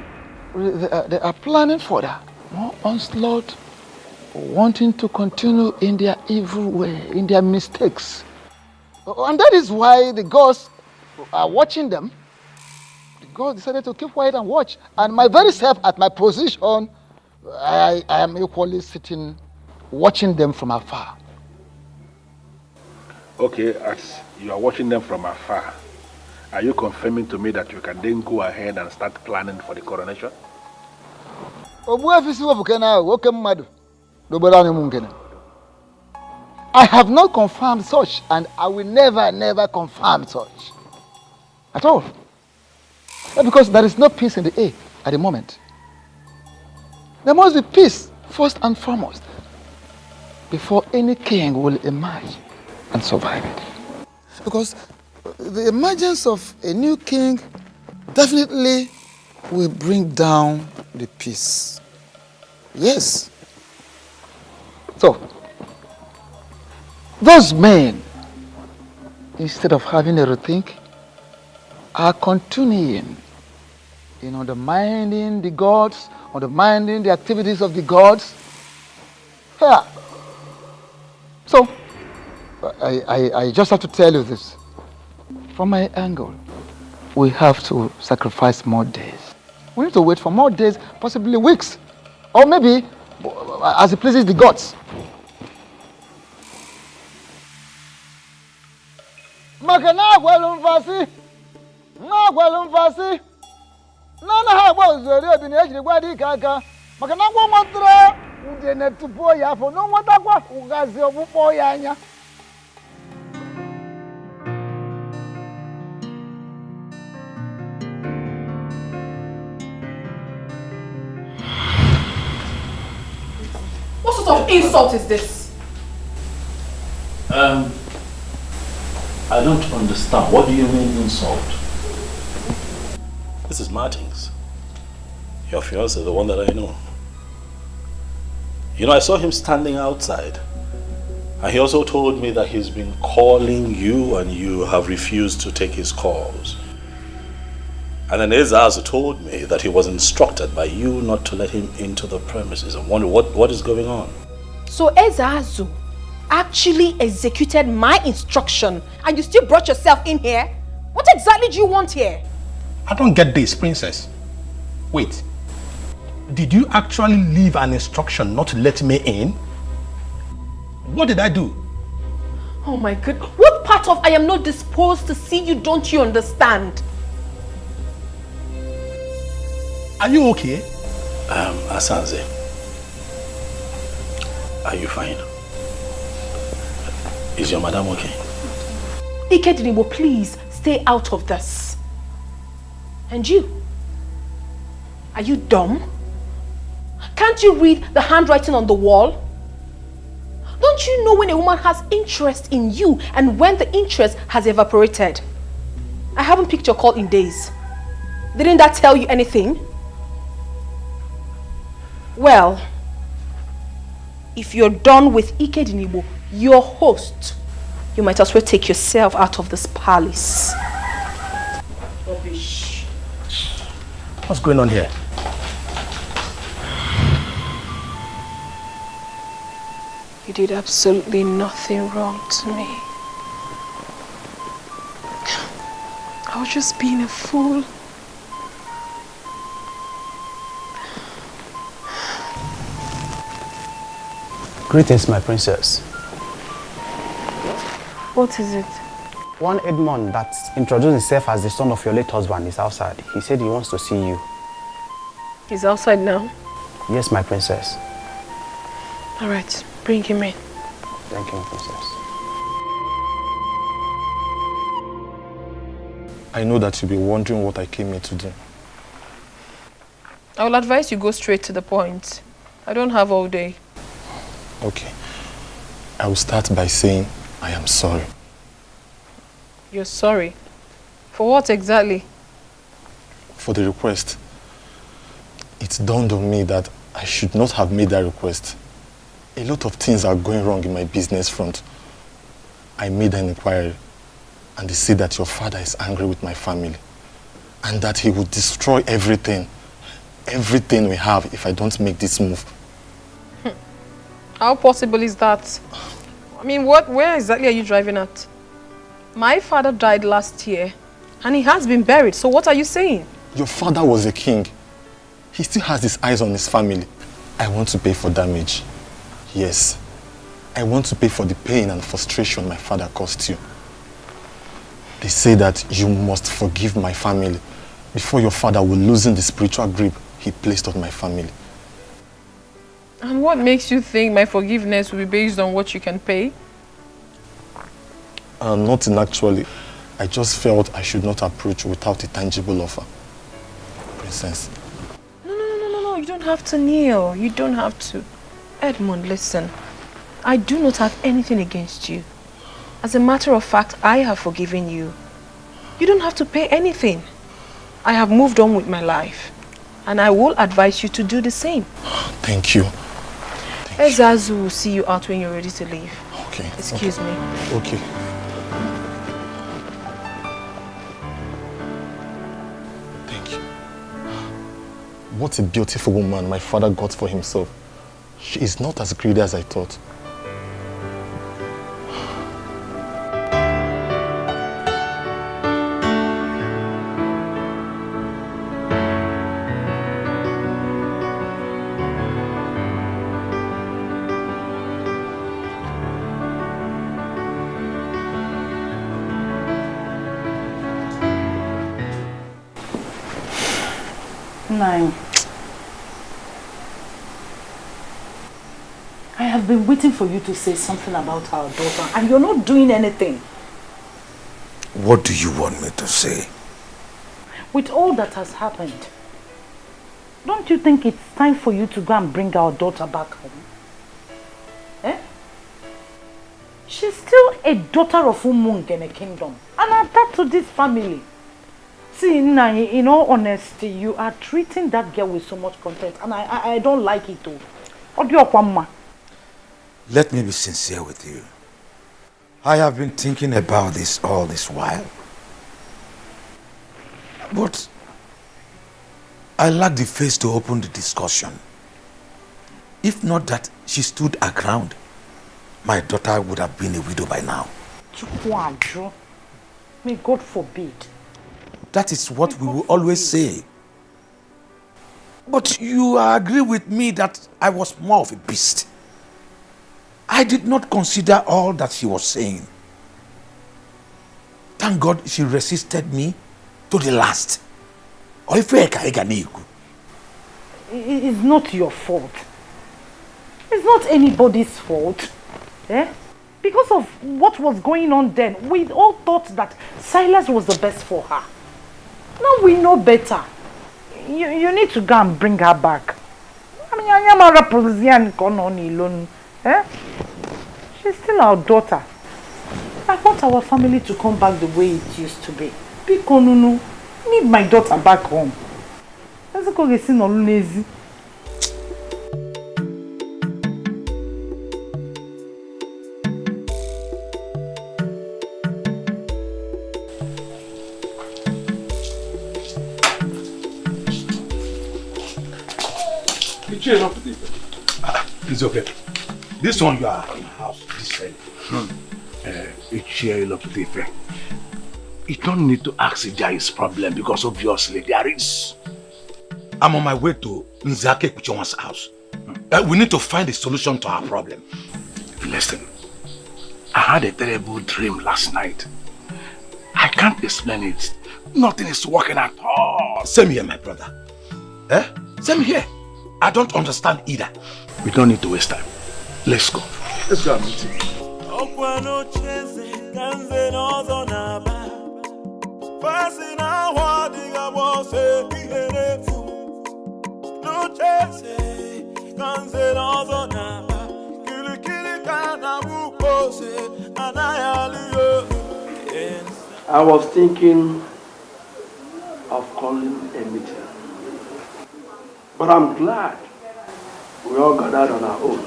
they are planning for that more onslaught, wanting to continue in their evil way, in their mistakes. And that is why the gods are watching them. The gods decided to keep quiet and watch. And my very self at my position, I am equally sitting, watching them from afar. Okay, as you are watching them from afar, are you confirming to me that you can then go ahead and start planning for the coronation? I have not confirmed such, and I will never confirm such. At all. Because there is no peace in the air at the moment. There must be peace first and foremost before any king will emerge and survive it. Because the emergence of a new king definitely will bring down the peace. Yes. So, those men, instead of having a rethink, are continuing in undermining the gods, undermining the activities of the gods. Yeah. So, I just have to tell you this. From my angle, we have to sacrifice more days. We need to wait for more days, possibly weeks, or maybe as it pleases the gods. What sort of insult is this? I don't understand. What do you mean insult? This is Martins. Your fiancé, the one that I know. You know, I saw him standing outside. And he also told me that he's been calling you and you have refused to take his calls. And then Ezazu told me that he was instructed by you not to let him into the premises. I wonder what is going on. So Ezazu actually executed my instruction and you still brought yourself in here? What exactly do you want here? I don't get this, princess. Wait. Did you actually leave an instruction not to let me in? What did I do? Oh my God. What part of I am not disposed to see you don't you understand? Are you okay? Asanze, are you fine? Is your madam okay? Ikedinibo, please stay out of this. And you? Are you dumb? Can't you read the handwriting on the wall? Don't you know when a woman has interest in you and when the interest has evaporated? I haven't picked your call in days. Didn't that tell you anything? Well, if you're done with Ikedinibo, your host, you might as well take yourself out of this palace. Rubbish. What's going on here? You did absolutely nothing wrong to me. I was just being a fool. Greetings, my princess. What is it? One Edmond that introduced himself as the son of your late husband is outside. He said he wants to see you. He's outside now? Yes, my princess. All right, bring him in. Thank you, my princess. I know that you'll be wondering what I came here to do. I will advise you go straight to the point. I don't have all day. Okay. I will start by saying I am sorry. You're sorry? For what exactly? For the request. It dawned on me that I should not have made that request. A lot of things are going wrong in my business front. I made an inquiry and they say that your father is angry with my family and that he would destroy everything we have if I don't make this move. How possible is that? I mean, where exactly are you driving at? My father died last year and he has been buried, so what are you saying? Your father was a king. He still has his eyes on his family. I want to pay for damage. Yes. I want to pay for the pain and frustration my father caused you. They say that you must forgive my family before your father will loosen the spiritual grip he placed on my family. And what makes you think my forgiveness will be based on what you can pay? Nothing actually. I just felt I should not approach without a tangible offer. Princess. No, you don't have to kneel. You don't have to. Edmund, listen. I do not have anything against you. As a matter of fact, I have forgiven you. You don't have to pay anything. I have moved on with my life. And I will advise you to do the same. Thank you. Ezazu will see you out when you're ready to leave. Okay. Excuse me. Okay. Thank you. What a beautiful woman my father got for himself. She is not as greedy as I thought. Nine. I have been waiting for you to say something about our daughter and you're not doing anything. What do you want me to say? With all that has happened, don't you think it's time for you to go and bring our daughter back home? She's still a daughter of Umungene Kingdom and attached to this family. See, Nai, in all honesty, you are treating that girl with so much contempt, and I don't like it too. Let me be sincere with you. I have been thinking about this all this while. But I lack the face to open the discussion. If not that she stood her ground, my daughter would have been a widow by now. May God forbid. That is what we will always say. But you agree with me that I was more of a beast. I did not consider all that she was saying. Thank God she resisted me to the last. It's not your fault. It's not anybody's fault. Eh? Because of what was going on then, we all thought that Silas was the best for her. Now we know better. You need to go and bring her back. I mean, eh? She's still our daughter. I want our family to come back the way it used to be. Nunu, need my daughter back home. Let's go get seen on lazy. It's okay. This one you are in the house, this side. It's here you love to. You don't need to ask if there is problem because obviously there is. I'm on my way to Nzake Kuchonwa's house. We need to find a solution to our problem. Listen, I had a terrible dream last night. I can't explain it. Nothing is working at all. Same here, my brother. Same here. I don't understand either. We don't need to waste time. Let's go. Let's go and meet him. I was thinking of calling a meeting. But I'm glad we all gathered on our own.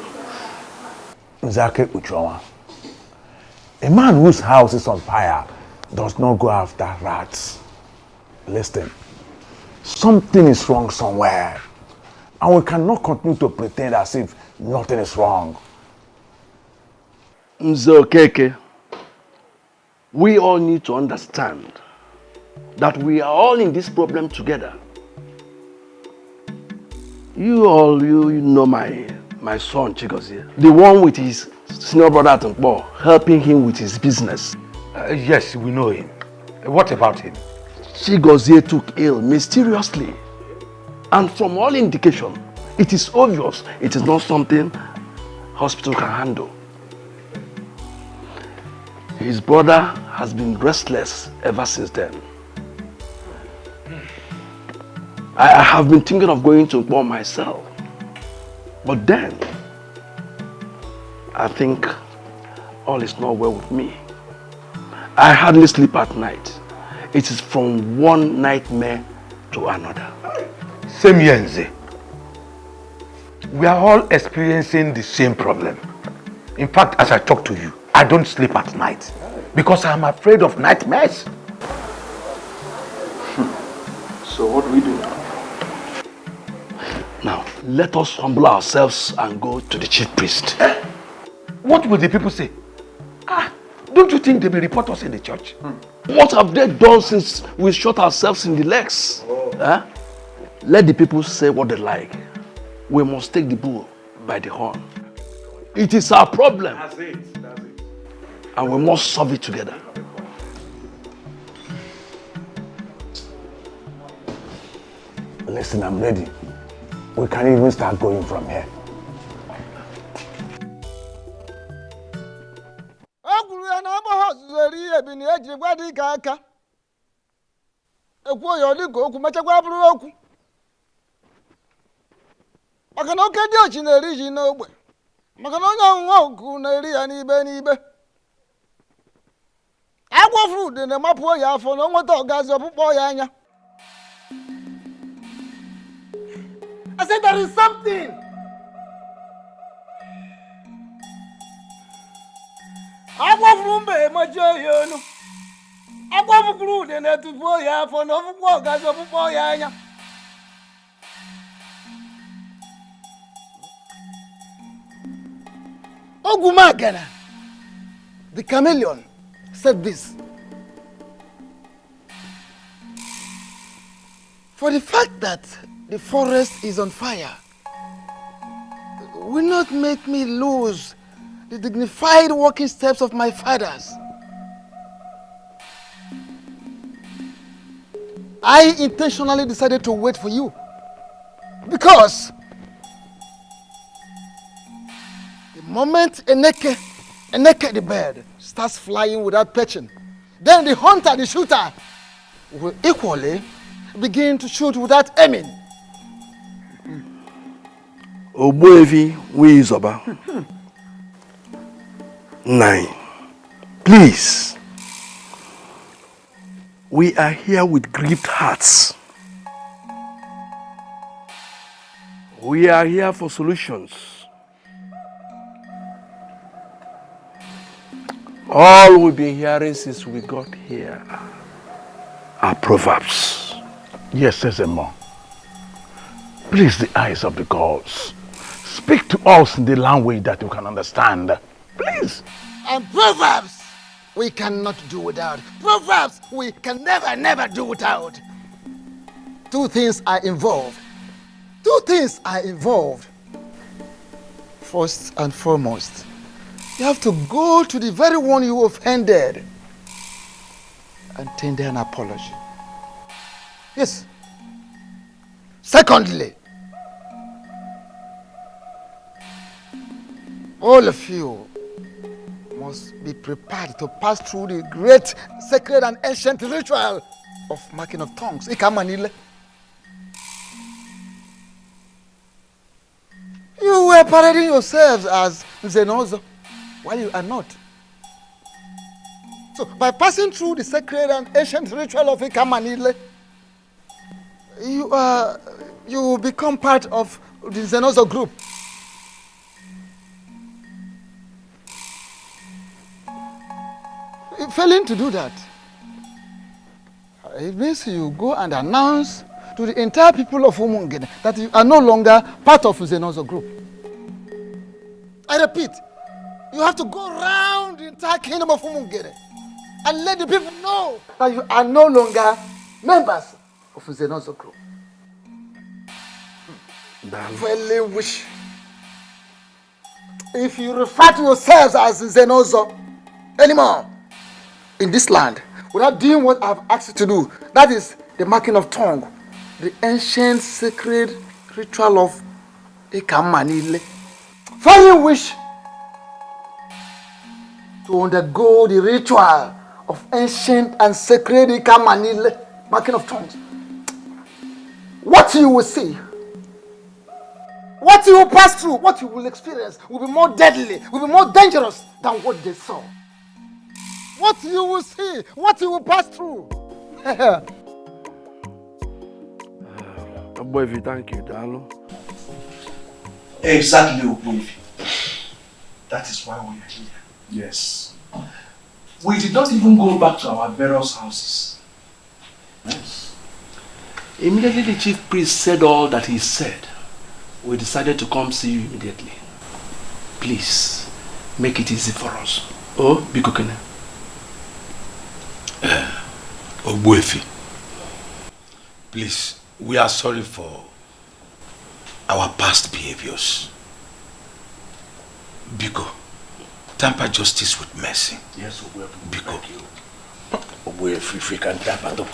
Nzake Uchowa, a man whose house is on fire does not go after rats. Listen, something is wrong somewhere, and we cannot continue to pretend as if nothing is wrong. Nzokeke, we all need to understand that we are all in this problem together. You know my son Chigozie, the one with his senior brother Atumpo, helping him with his business. Yes, we know him. What about him? Chigozie took ill mysteriously, and from all indication, it is obvious it is not something hospital can handle. His brother has been restless ever since then. I have been thinking of going to Nkpo myself. But then, I think all is not well with me. I hardly sleep at night. It is from one nightmare to another. Same here, Nze. We are all experiencing the same problem. In fact, as I talk to you, I don't sleep at night because I'm afraid of nightmares. So what do we do now? Now, let us humble ourselves and go to the chief priest. What will the people say? Don't you think they will report us in the church? What have they done since we shot ourselves in the legs? Let the people say what they like. We must take the bull by the horn. It is our problem. That's it. And we must solve it together. Listen, I'm ready. We can even start going from here. Maka na oke dị ochi na-eri ji n'ogbe. Maka na onye ọnwụnwa oku na-eri ya n'ibe n'ibe. Agwa fruit in the map ya for no more gas of boy. I said there is something. Agwa fruit my joy. Agwa fruit in the boy for no more gas of boy. Ogumagana, the chameleon, said this. For the fact that the forest is on fire will not make me lose the dignified walking steps of my fathers. I intentionally decided to wait for you because the moment a naked the bird starts flying without perching, then the hunter, the shooter, will equally begin to shoot without aiming. Ogbuefi Nwizoba. 9. Please. We are here with grieved hearts. We are here for solutions. All we've been hearing since we got here are proverbs. Yes, Ezemo. Please, the eyes of the gods, speak to us in the language that we can understand. Please. And proverbs we cannot do without. Proverbs we can never do without. Two things are involved. First and foremost, you have to go to the very one you offended and tender an apology. Yes. Secondly, all of you must be prepared to pass through the great sacred and ancient ritual of marking of tongues. Ikamanile. You were parading yourselves as Zenozo, while you are not. So, by passing through the sacred and ancient ritual of Ikamanile, you will become part of the Zenozo group. Failing to do that, it means you go and announce to the entire people of Umungene that you are no longer part of the Zenozo group. I repeat, you have to go around the entire kingdom of Umungene and let the people know that you are no longer members of the Zenozo group. Failing which, if you refer to yourselves as Zenozo anymore in this land, without doing what I've asked you to do, that is the marking of tongue, the ancient sacred ritual of Ekamanile. Failing which, to undergo the ritual of ancient and sacred Ekamanile, marking of tongues, what you will see, what you will pass through, what you will experience will be more deadly, will be more dangerous than what they saw. What you will see, what you will pass through. Ogbuefi, thank you, Dalo. Exactly, Ogbuefi. That is why we are here. Yes. We did not even go back to our various houses. Yes. Immediately the chief priest said all that he said, we decided to come see you immediately. Please, make it easy for us. Oh, Bikokene. Ogbuefi, please, we are sorry for our past behaviors. Biko, temper justice with mercy. Yes, Ogbuefi. Biko. Ogbuefi, if we can temper no.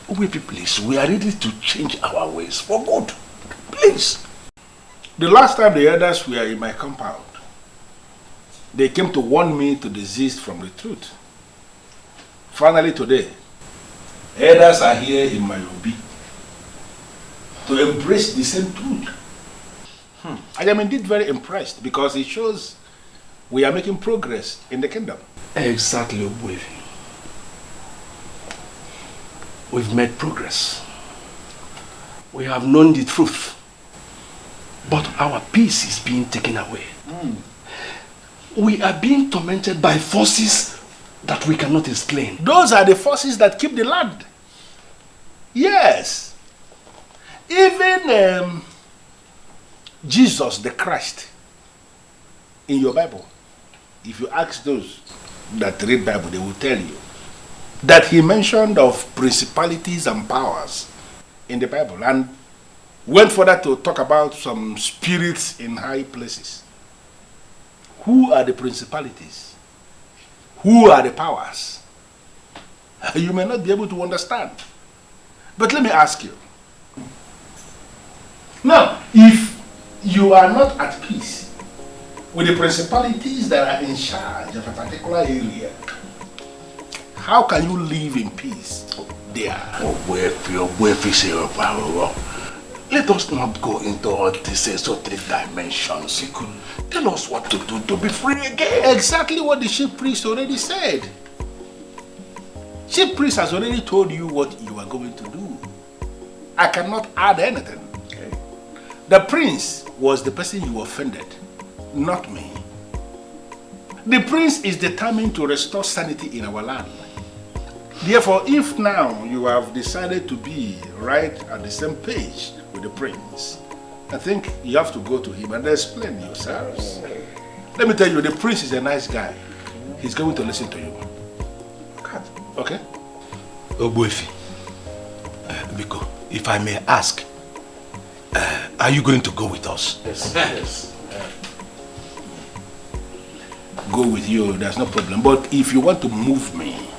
Ogbuefi, please, we are ready to change our ways for good. Please. The last time the elders were in my compound, they came to warn me to desist from the truth. Finally today, elders are here in my obi to embrace the same truth. I am indeed very impressed because it shows we are making progress in the kingdom. Exactly, Obuefi. We've made progress. We have known the truth. But our peace is being taken away. We are being tormented by forces that we cannot explain. Those are the forces that keep the land. Yes. Even Jesus the Christ in your Bible, if you ask those that read Bible, they will tell you that he mentioned of principalities and powers in the Bible and went further to talk about some spirits in high places. Who are the principalities? Who are the powers? You may not be able to understand. But let me ask you. Now, if you are not at peace with the principalities that are in charge of a particular area, how can you live in peace there? Let us not go into all these esoteric dimensions. Tell us what to do to be free again. Exactly what the chief priest already said. Chief priest has already told you what you are going to do. I cannot add anything. Okay. The prince was the person you offended, not me. The prince is determined to restore sanity in our land. Therefore, if now you have decided to be right at the same page with the prince, I think you have to go to him and explain yourselves. Let me tell you, the prince is a nice guy. He's going to listen to you. Okay? Obuefi, Biko, if I may ask, are you going to go with us? Yes. Yes. Go with you, there's no problem. But if you want to move me,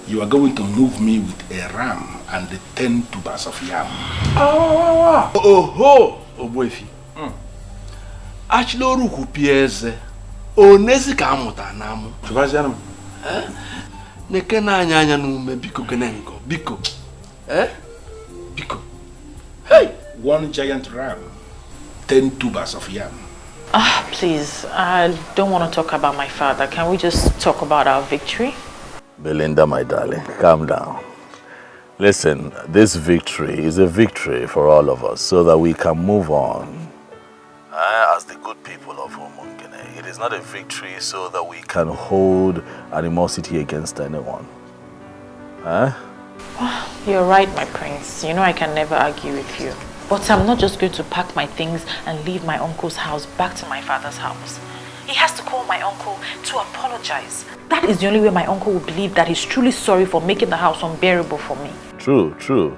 you are going to move me with a ram and the 10 tubers of yam. Oh, Obuefi. Achloru kupieze. Onezi ka amuta namu. Chubazianum. Neke na anya nume biko kenenko. Biko. Biko. Hey! 1 giant ram, 10 tubers of yam. Please, I don't want to talk about my father. Can we just talk about our victory? Belinda, my darling, calm down. Listen, this victory is a victory for all of us so that we can move on as the good people of Umungene. It is not a victory so that we can hold animosity against anyone. You're right, my prince. You know I can never argue with you. But I'm not just going to pack my things and leave my uncle's house back to my father's house. He has to call my uncle to apologize. That is the only way my uncle will believe that he's truly sorry for making the house unbearable for me. True, true.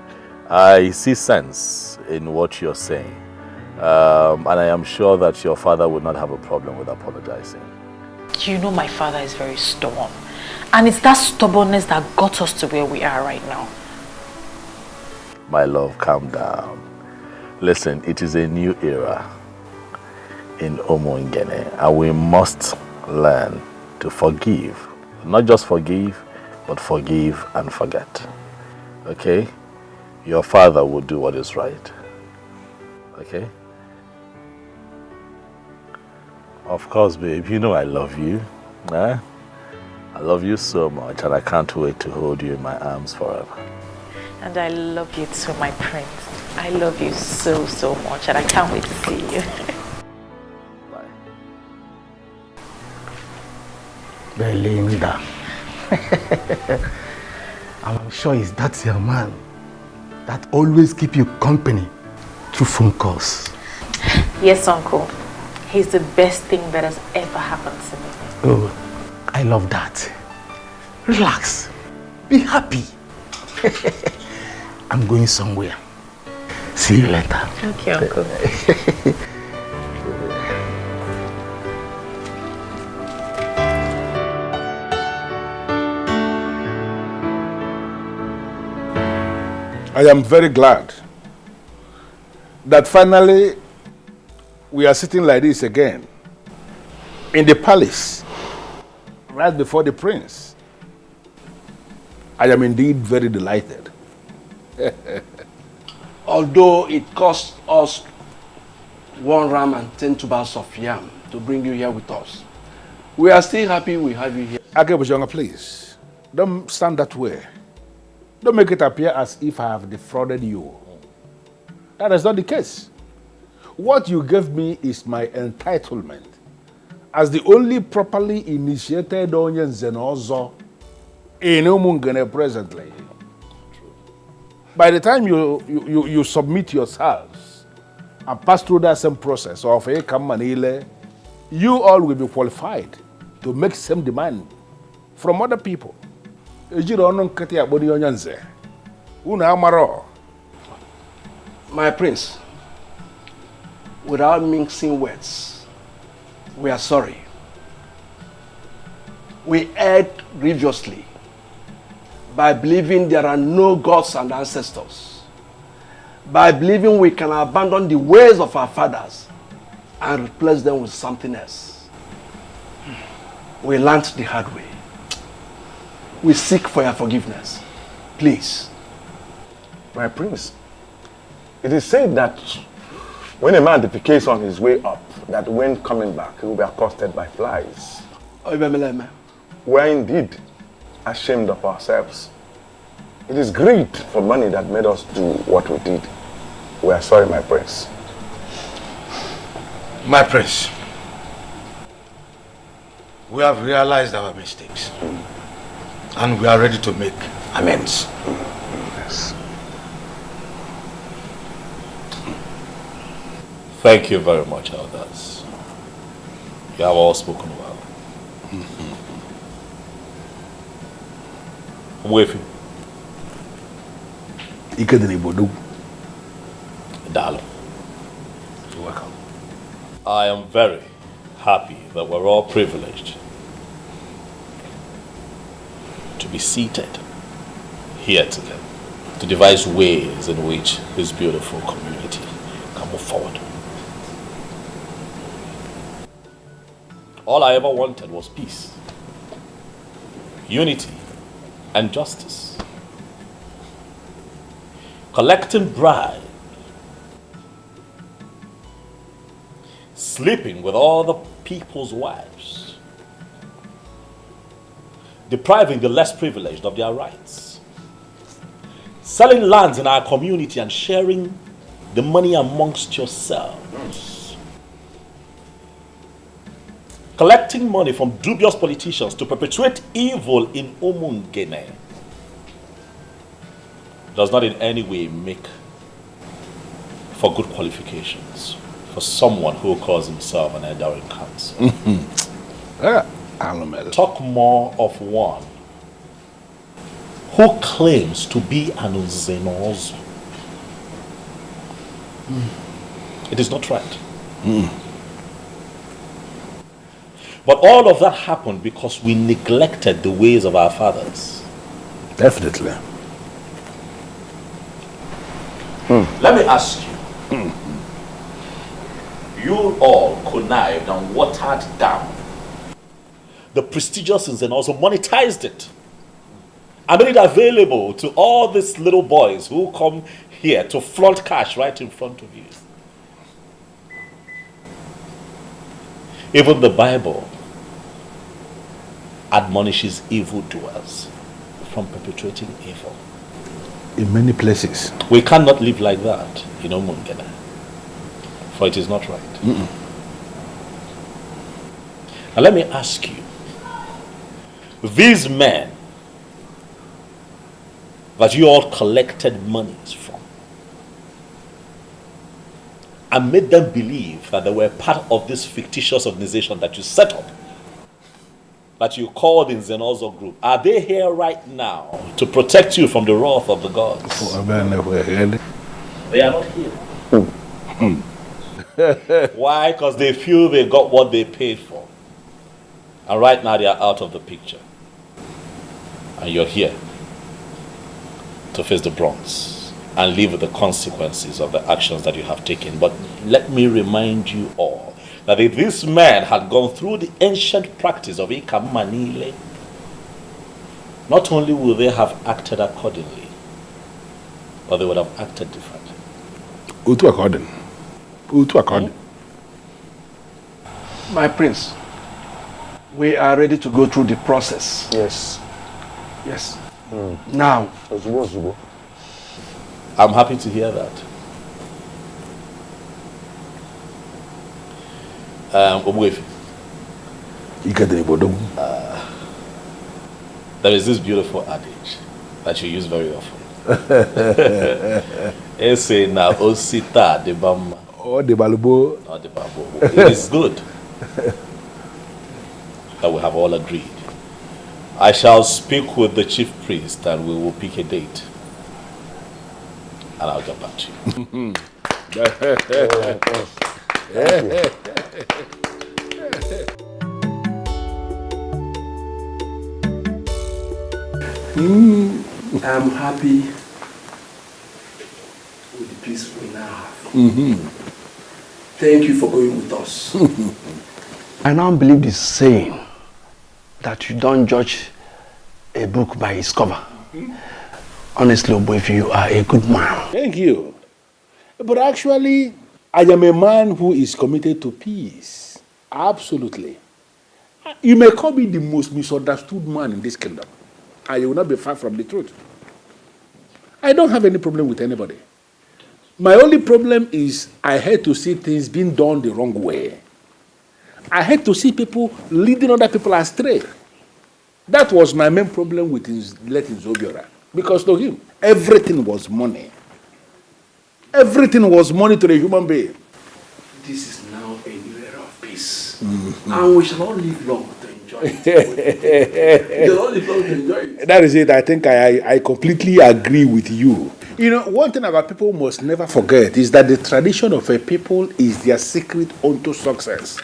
I see sense in what you're saying. And I am sure that your father would not have a problem with apologizing. You know my father is very stubborn. And it's that stubbornness that got us to where we are right now. My love, calm down. Listen, it is a new era in Umungene, and we must learn to forgive. Not just forgive, but forgive and forget. Okay? Your father will do what is right. Okay? Of course, babe, you know I love you. I love you so much, and I can't wait to hold you in my arms forever. And I love you too, my prince. I love you so, so much, and I can't wait to see you. Belinda. I'm sure that's your man that always keep you company through phone calls. Yes, uncle. He's the best thing that has ever happened to me. Oh, I love that. Relax. Be happy. I'm going somewhere. See you later. Okay, uncle. I am very glad that finally we are sitting like this again in the palace right before the prince. I am indeed very delighted. Although it cost us 1 ram and 10 tubers of yam to bring you here with us, We are still happy we have you here. Akebujanga, please. Don't stand that way. Don't make it appear as if I have defrauded you. That is not the case. What you gave me is my entitlement as the only properly initiated Onye Zenozo in Umungene presently. By the time you submit yourselves and pass through that same process of Manile, you all will be qualified to make same demand from other people. My prince, without mixing words, we are sorry. We erred grievously by believing there are no gods and ancestors, by believing we can abandon the ways of our fathers and replace them with something else. We learned the hard way. We seek for your forgiveness. Please. My prince, it is said that when a man defecates on his way up, that when coming back, he will be accosted by flies. We are indeed ashamed of ourselves. It is greed for money that made us do what we did. We are sorry, my prince. My prince, we have realized our mistakes and we are ready to make amends. Yes. Thank you very much, elders. You have all spoken well. I'm with you. Dalo. You're welcome. I am very happy that we're all privileged to be seated here together to devise ways in which this beautiful community can move forward. All I ever wanted was peace, unity, and justice. Collecting bribes, sleeping with all the people's wives, depriving the less privileged of their rights, selling lands in our community and sharing the money amongst yourselves, collecting money from dubious politicians to perpetuate evil in Umungene does not in any way make for good qualifications for someone who calls himself an elder in council. Talk more of one who claims to be an Uzenozo. It is not right. But all of that happened because we neglected the ways of our fathers. Definitely. Let me ask you. You all connived and watered down the prestigious and also monetized it and made it available to all these little boys who come here to flaunt cash right in front of you. Even the Bible admonishes evildoers from perpetrating evil. In many places. We cannot live like that in Umungene, for it is not right. Now let me ask you, these men that you all collected monies from and made them believe that they were part of this fictitious organization that you set up, that you called in Zenozo Group, are they here right now to protect you from the wrath of the gods? They are not here. Why? Because they feel they got what they paid for. And right now they are out of the picture. And you're here to face the bronze and live with the consequences of the actions that you have taken. But let me remind you all that if this man had gone through the ancient practice of Ikamanile, not only would they have acted accordingly, but they would have acted differently. Utu according. My prince, we are ready to go through the process. Yes. Yes. Now. I'm happy to hear that. There is this beautiful adage that you use very often. It's saying now osita de bamba. Oh, the balubo. Not the bambo. It is good that we have all agreed. I shall speak with the chief priest and we will pick a date. And I'll get back to you. I'm happy with the peace we now have. Thank you for going with us. I now believe this saying that you don't judge a book by its cover. Honestly, Oboife, you are a good man. Thank you. But actually, I am a man who is committed to peace. Absolutely. You may call me the most misunderstood man in this kingdom. And you will not be far from the truth. I don't have any problem with anybody. My only problem is I hate to see things being done the wrong way. I hate to see people leading other people astray. That was my main problem with letting Zobiora. Because to him, everything was money. Everything was money to the human being. This is now a new era of peace. And we shall all live long to enjoy it. We shall all live long to enjoy it. That is it. I think I completely agree with you. You know, one thing about people must never forget is that the tradition of a people is their secret unto success.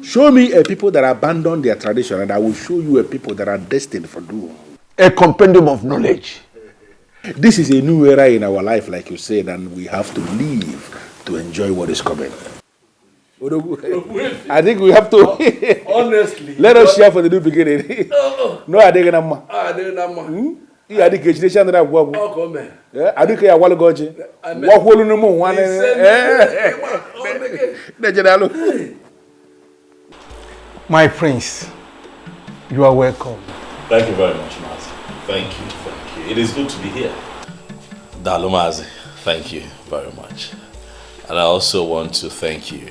Show me a people that abandon their tradition and I will show you a people that are destined for doom. A compendium of knowledge. This is a new era in our life, like you said, and we have to live to enjoy what is coming. I think we have to. Honestly. Let us share for the new beginning. No, I didn't know. You had the education that I work with. Oh, come on. I think I want to go to. What will you know? One. My prince, you are welcome. Thank you very much, Mazi. Thank you. It is good to be here. Dalo Mazi, thank you very much. And I also want to thank you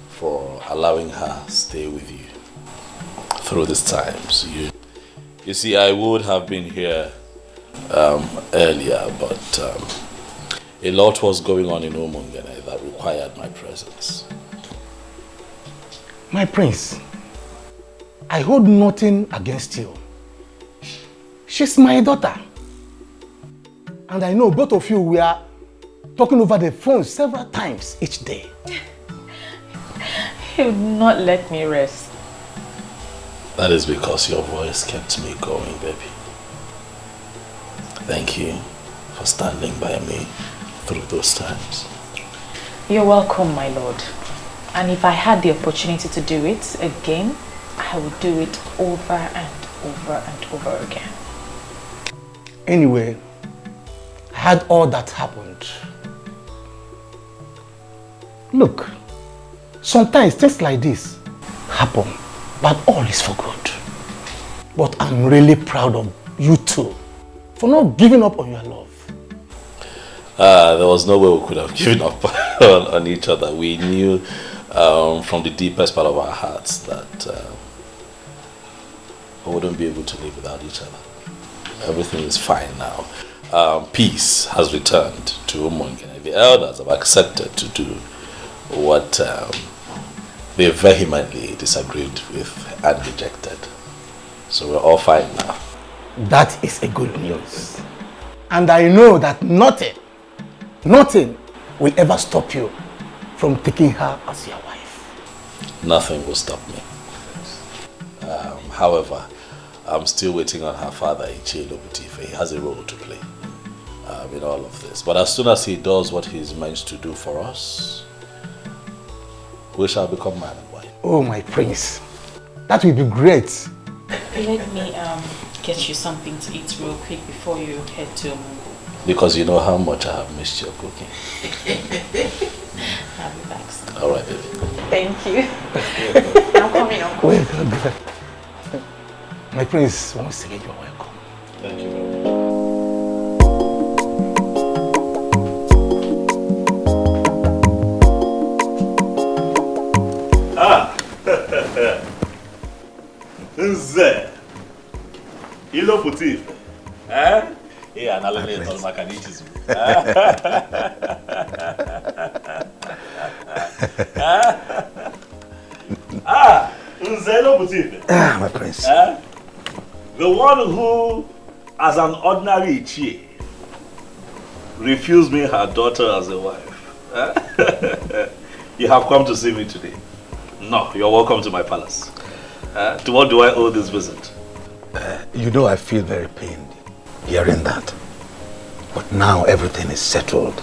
for allowing her stay with you through these times. You see, I would have been here earlier, but a lot was going on in Umungene that required my presence. My prince, I hold nothing against you. She's my daughter. And I know both of you were talking over the phone several times each day. He would not let me rest. That is because your voice kept me going, baby. Thank you for standing by me through those times. You're welcome, my lord. And if I had the opportunity to do it again, I would do it over and over and over again. Anyway, I had all that happened. Look, sometimes things like this happen, but all is for good. But I'm really proud of you two for not giving up on your love. There was no way we could have given up on each other. We knew from the deepest part of our hearts that we wouldn't be able to live without each other. Everything is fine now. Peace has returned to Umungene. The elders have accepted to do what they vehemently disagreed with and rejected. So we're all fine now. That is a good news. And I know that nothing will ever stop you from taking her as your wife. Nothing will stop me. However, I'm still waiting on her father, Ichilo Butife. He has a role to play in all of this. But as soon as he does what he's meant to do for us, we shall become man and wife. Oh, my prince. That will be great. Let me get you something to eat real quick before you head to Mungu. Because you know how much I have missed your cooking. I'll be back soon. All right, baby. Thank you. I'm coming, Uncle. Wait, God. My prince, once again, you're welcome. Thank you. Nze. Ilo putif. Eh? Yeah, analele tol makanichizu. Nze Ilo putif. My prince. The one who, as an ordinary Ichie, refused me her daughter as a wife. You have come to see me today. No, you're welcome to my palace. To what do I owe this visit? You know I feel very pained hearing that. But now everything is settled.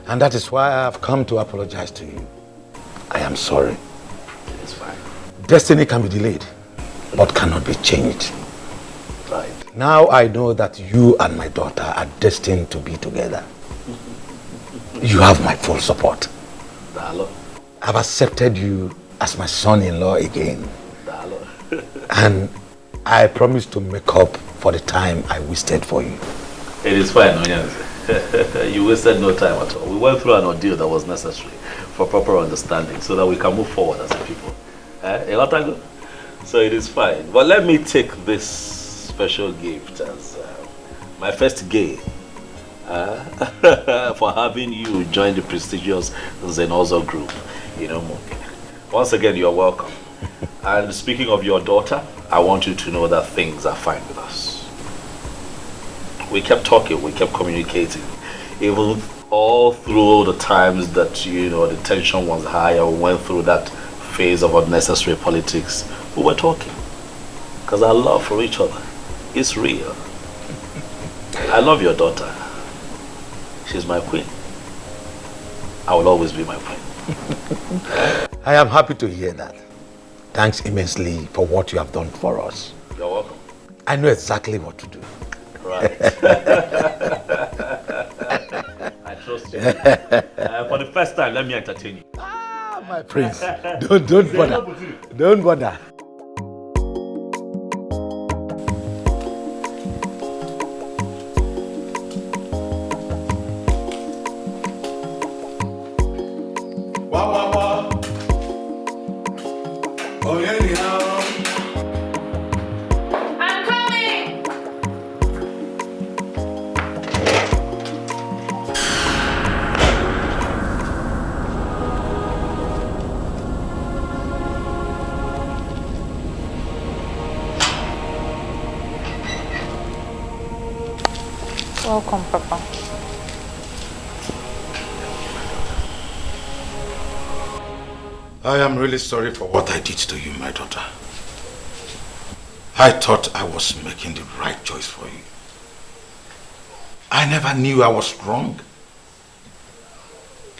And that is why I have come to apologize to you. I am sorry. It's fine. Destiny can be delayed, but cannot be changed. Right. Now I know that you and my daughter are destined to be together. You have my full support. Dalo. I've accepted you as my son-in-law again. Dalo. And I promise to make up for the time I wasted for you. It is fine, Onyanze. You wasted no time at all. We went through an ordeal that was necessary for proper understanding so that we can move forward as a people. So it is fine. But let me take this special gift as my first gain for having you join the prestigious Zenozo group. Once again, you're welcome. And speaking of your daughter, I want you to know that things are fine with us. We kept talking, we kept communicating. Even all through the times that, the tension was high, or we went through that phase of unnecessary politics, we were talking. Because our love for each other is real. I love your daughter. She's my queen. I will always be my queen. I am happy to hear that. Thanks immensely for what you have done for us. You're welcome. I know exactly what to do. Right. I trust you. For the first time, let me entertain you. My prince, don't bother. Don't bother. Welcome, Papa. I am really sorry for what I did to you, my daughter. I thought I was making the right choice for you. I never knew I was wrong.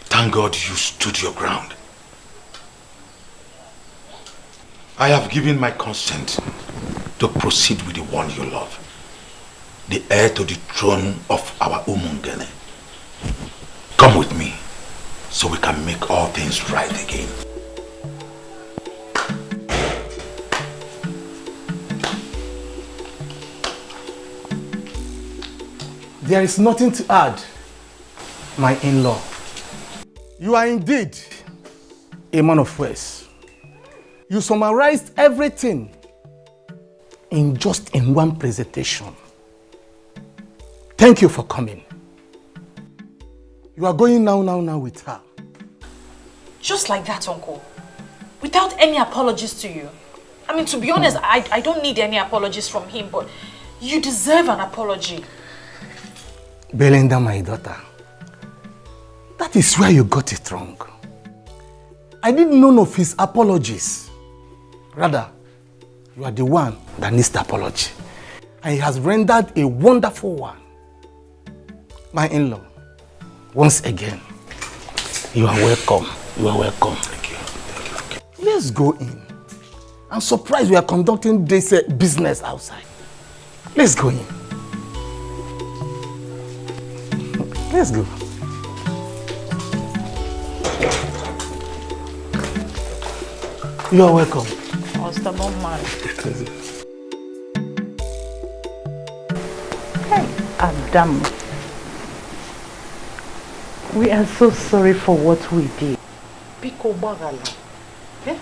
Thank God you stood your ground. I have given my consent to proceed with the one you love, the heir to the throne of our Umungene. Come with me so we can make all things right again. There is nothing to add, my in-law. You are indeed a man of words. You summarized everything in one presentation. Thank you for coming. You are going now with her. Just like that, Uncle. Without any apologies to you. I mean, to be honest, I don't need any apologies from him, but you deserve an apology. Belinda, my daughter, that is where you got it wrong. I need none of his apologies. Rather, you are the one that needs the apology. And he has rendered a wonderful one. My in-law, once again, you are welcome. You are welcome. Thank you. Let's go in. I'm surprised we are conducting this business outside. Let's go in. Let's go. You're welcome. Oh, stubborn man. Hey, Adam. We are so sorry for what we did. Pico Bagala. Eh?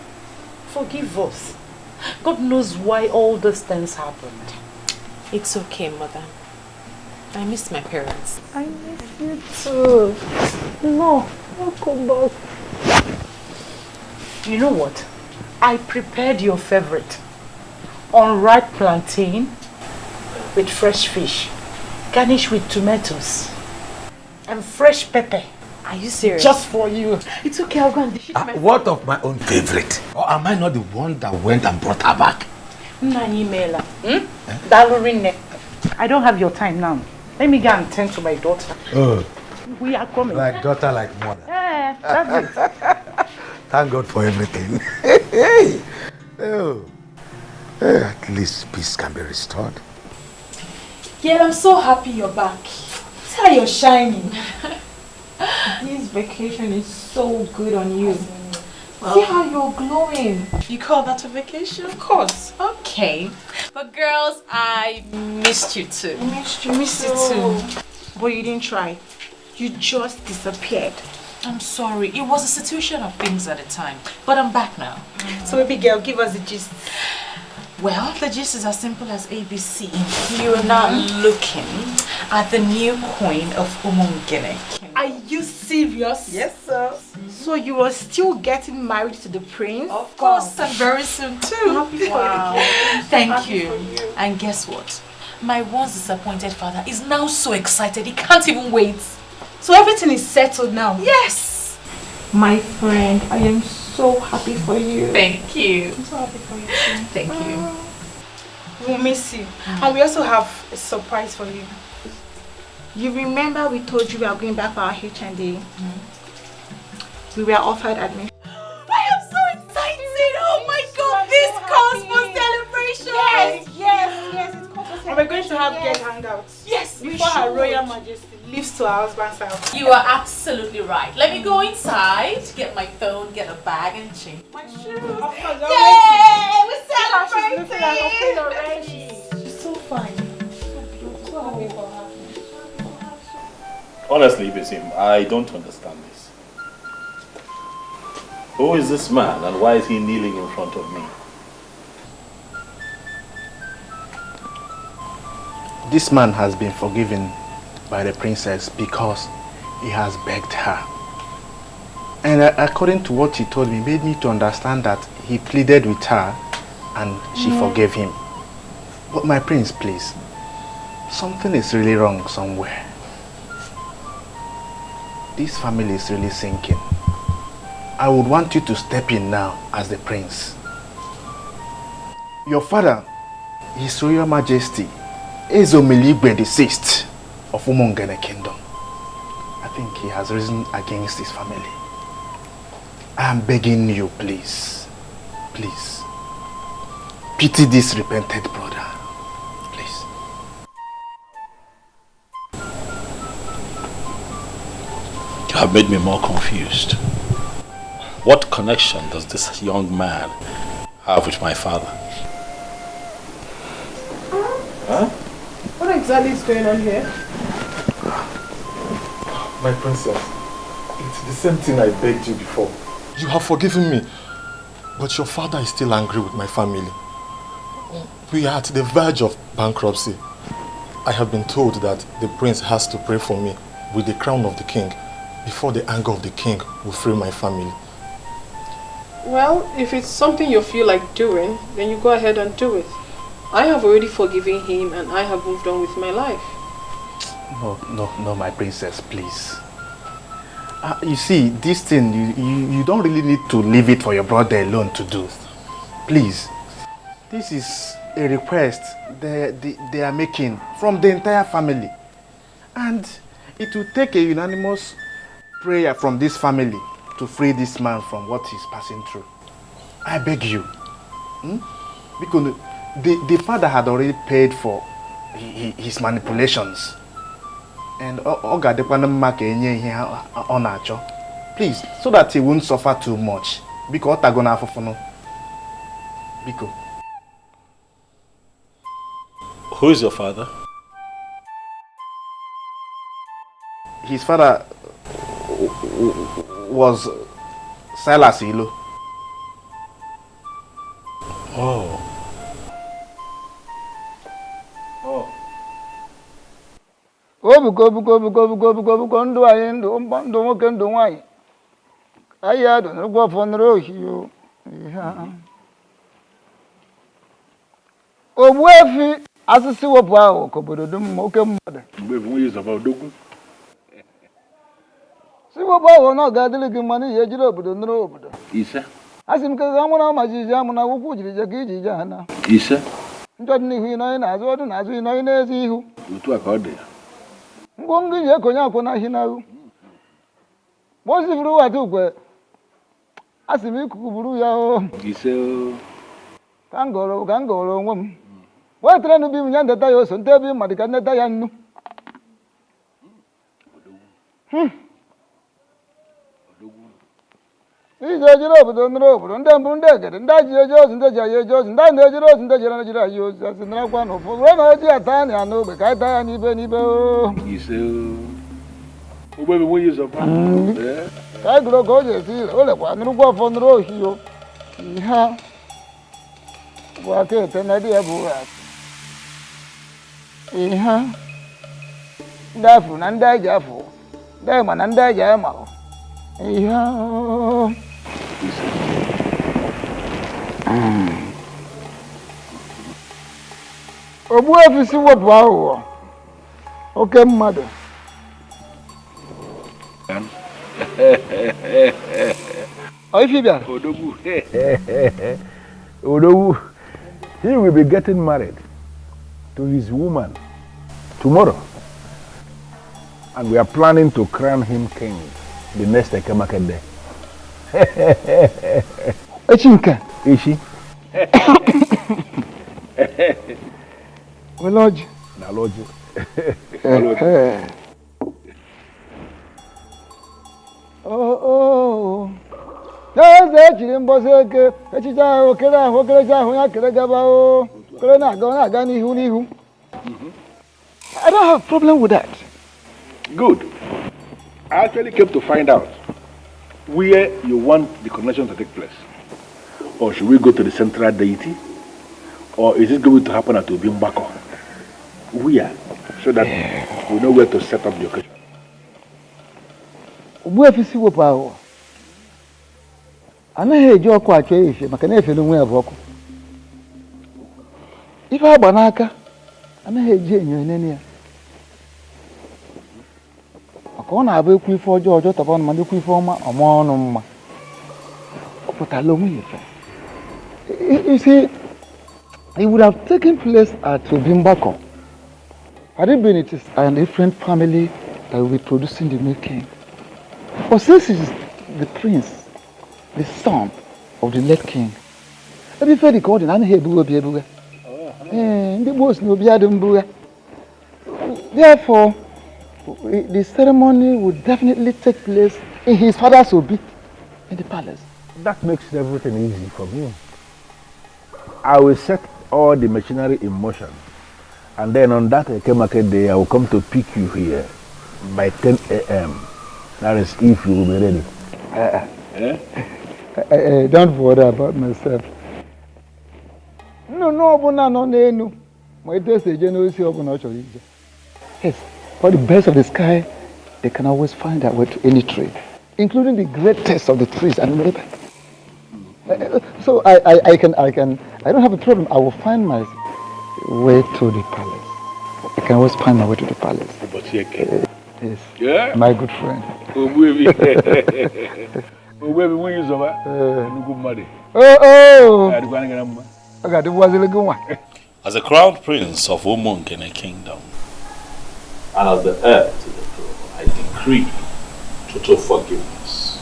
Forgive us. God knows why all these things happened. It's okay, Mother. I miss my parents. I miss you too. No, don't come back. You know what? I prepared your favorite. Unripe plantain with fresh fish, garnished with tomatoes and fresh pepper. Are you serious? Just for you. It's okay, I'll go and dish it myself. What of my own favorite? Or am I not the one that went and brought her back? I don't have your time now. Let me go and tend to my daughter. Oh. We are coming. Like daughter, like mother. Yeah, that's it. Thank God for everything. Oh. At least peace can be restored. Yeah, I'm so happy you're back. See how you're shining. This vacation is so good on you. Well, see how you're glowing. You call that a vacation? Of course. Okay. But girls, I missed you too. I missed you too. But you didn't try. You just disappeared. I'm sorry. It was a situation of things at the time. But I'm back now. So baby girl, give us the gist. Well, the gist is as simple as ABC. You are now looking at the new queen of Umungene. Are you serious? Yes, sir. So you are still getting married to the prince? Of course, and very soon too. Happy Wow. for you. Thank Happy you. for you. And guess what? My once disappointed father is now so excited he can't even wait. So everything is settled now? Yes. My friend, I am so happy for you. Thank you. I'm so happy for you too. Thank you. We'll miss you. And we also have a surprise for you. You remember we told you we are going back for our HND? We were offered admission. I am so excited! Oh my God! This calls for celebration! Yes, it's called for celebration. And we're going to have guest hangouts. Yes, we before Her should. Royal Majesty leaves to her husband's house. You are absolutely right. Let me go inside, get my phone, get a bag, and change my shoes. Of course, Yay! We're She's looking like a queen celebrating! already. She's so fine. So beautiful. So happy for her. Honestly, Bisim, I don't understand this. Who is this man and why is he kneeling in front of me? This man has been forgiven by the princess because he has begged her. And according to what he told me, made me to understand that he pleaded with her and she forgave him. But my prince, please, something is really wrong somewhere. This family is really sinking. I would want you to step in now as the prince. Your father, His Royal Majesty, Ezomiligwe VI of Umungene Kingdom. I think he has risen against his family. I am begging you, please, please, pity this repented brother, please. You have made me more confused. What connection does this young man have with my father? Huh? What exactly is going on here? My princess, it's the same thing I begged you before. You have forgiven me, but your father is still angry with my family. We are at the verge of bankruptcy. I have been told that the prince has to pray for me with the crown of the king before the anger of the king will free my family. Well, if it's something you feel like doing, then you go ahead and do it. I have already forgiven him and I have moved on with my life. No, my princess, please. You see, this thing, you don't really need to leave it for your brother alone to do. Please. This is a request they are making from the entire family. And it will take a unanimous prayer from this family to free this man from what he's passing through. I beg you. Because the father had already paid for his manipulations. And please, so that he won't suffer too much. Because Biko. Who is your father? His father was Silas Ilo. Oh. Obuko ndụ anyị ndụ nwoke ndụ nwanyị anyị adụ n'ụgwọ fọnụrụ ohio Ogbuefi asịsị wepụ ahụ ka obodo dum oke mmadụ si wepụ ahụ na ọ ga-adịrị gị mma n'ihi ejiri obodo nụrụ obodo asị m ka ga mụ na ma jiji amụ na akwụkwọ jiri je ka iji je ha na njọ dị n'ihu ịnọghị n'azụ ọdụ n'azụ ịnọghị n'ezi ihu otu a ka ọ dị ngwongwo ji ekonye akwụ n'ahị n'ahụ ma o sifuru wata ukwe asị m ikuku buru ya ka m gọrọ onwe m wetere n'ubi m ya ndeta ya oso nte ebe mmadụ ka ndeta ya nnu ije ejiri obodo nụrụ obodo ndị mbụ ndị egede ndị ji eje ozi ndị ji anyị eje ozi ndị na-ejiri ozi ndị jere na-ejiri anyị ozi asị narakwa na ụfọdụ wee na oji ata anyị ya n'ogbe ka anyị taa ya n'ibe n'ibe ka anyị gụrụ ka o ji esi ire o lekwa nụrụkwa ọfọ nụrụ ohio ihe bụ aka ete na dị ya bụ ihe ndị afụ na ndị anyị ji afụ ndị anyị ma na ndị anyị ji anyị ma ihe Ogbuefi si wepụ aghụghọ oke mmadụ Odogwu, he will be getting married to his woman tomorrow. And we are planning to crown him king the next Ekemake day. Echinka. Ishi. We lodge. Na lodge. Oh. N'eze echiri mbọsị eke echicha ahụ okere ahụ okerecha ahụ ya kere gaba o kere na-aga n'ihu n'ihu. I don't have a problem with that. Good. I actually came to find out where you want the coronation to take place. Or should we go to the central deity? Or is it going to happen at Obimbako? Where? So that we know where to set up the occasion. Ogbuefi si wepụ ahụ anaghị eji ọkụ achọ efe maka na efere onwe ya bụ ọkụ. Ife agba n'aka anaghị eji enyo enene ya. Maka ọ na-abụ ekwu ife ọjọọ tọba ọnụ ma ekwu ife ọma ọma ọnụ mma. Ọ pụtara onwe ya efe. You see, it would have taken place at Obimbako. Had it been it is a different family that will be producing the new king. But since it is the prince, the son of the late king, every fair recording, I hear Buga. Therefore, the ceremony would definitely take place in his father's obi in the palace. That makes everything easy for me. I will set all the machinery in motion, and then on that Ekemake day, I will come to pick you here by 10 a.m. That is if you will be ready. Don't worry about myself. No. Yes, for the birds of the sky, they can always find their way to any tree, including the greatest of the trees and river. So I don't have a problem. I will find my way to the palace. I can always find my way to the palace. Yes. Yeah? My good friend. As a crown prince of Umungene Kingdom, and as the heir to the throne, I decree total forgiveness.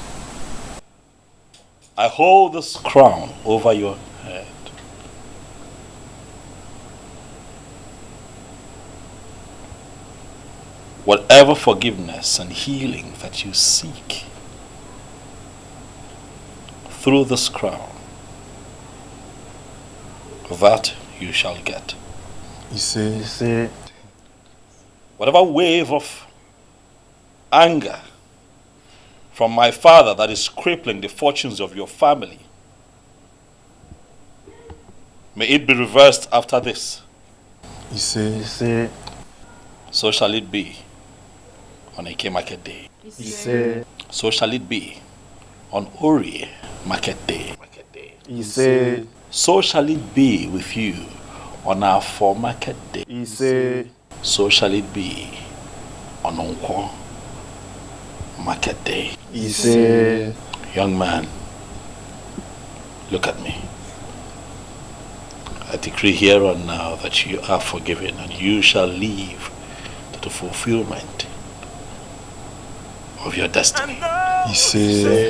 I hold this crown over your head. Whatever forgiveness and healing that you seek through this crown, that you shall get. You say, whatever wave of anger from my father that is crippling the fortunes of your family, may it be reversed after this. You say, so shall it be on Eke Market Day. You say, so shall it be on Ori Market Day. You say, so shall it be with you on our 4 Market Day. You say, so shall it be on Onkwo Market Day. You say, young man, look at me. I decree here and now that you are forgiven and you shall live to the fulfillment of your destiny. You say,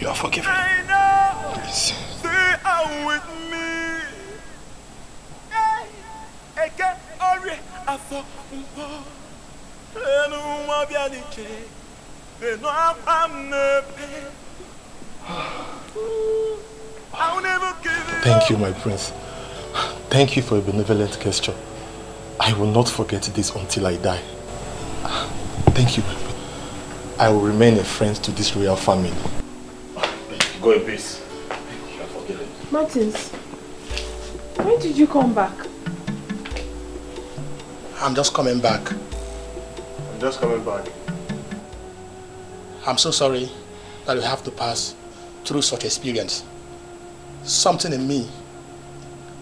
you are forgiven. They are with me. Thank you, my prince. Thank you for a benevolent gesture. I will not forget this until I die. Thank you. I will remain a friend to this royal family. Go in peace. You are forgiven. Martins, when did you come back? I'm just coming back. I'm so sorry that you have to pass through such experience. Something in me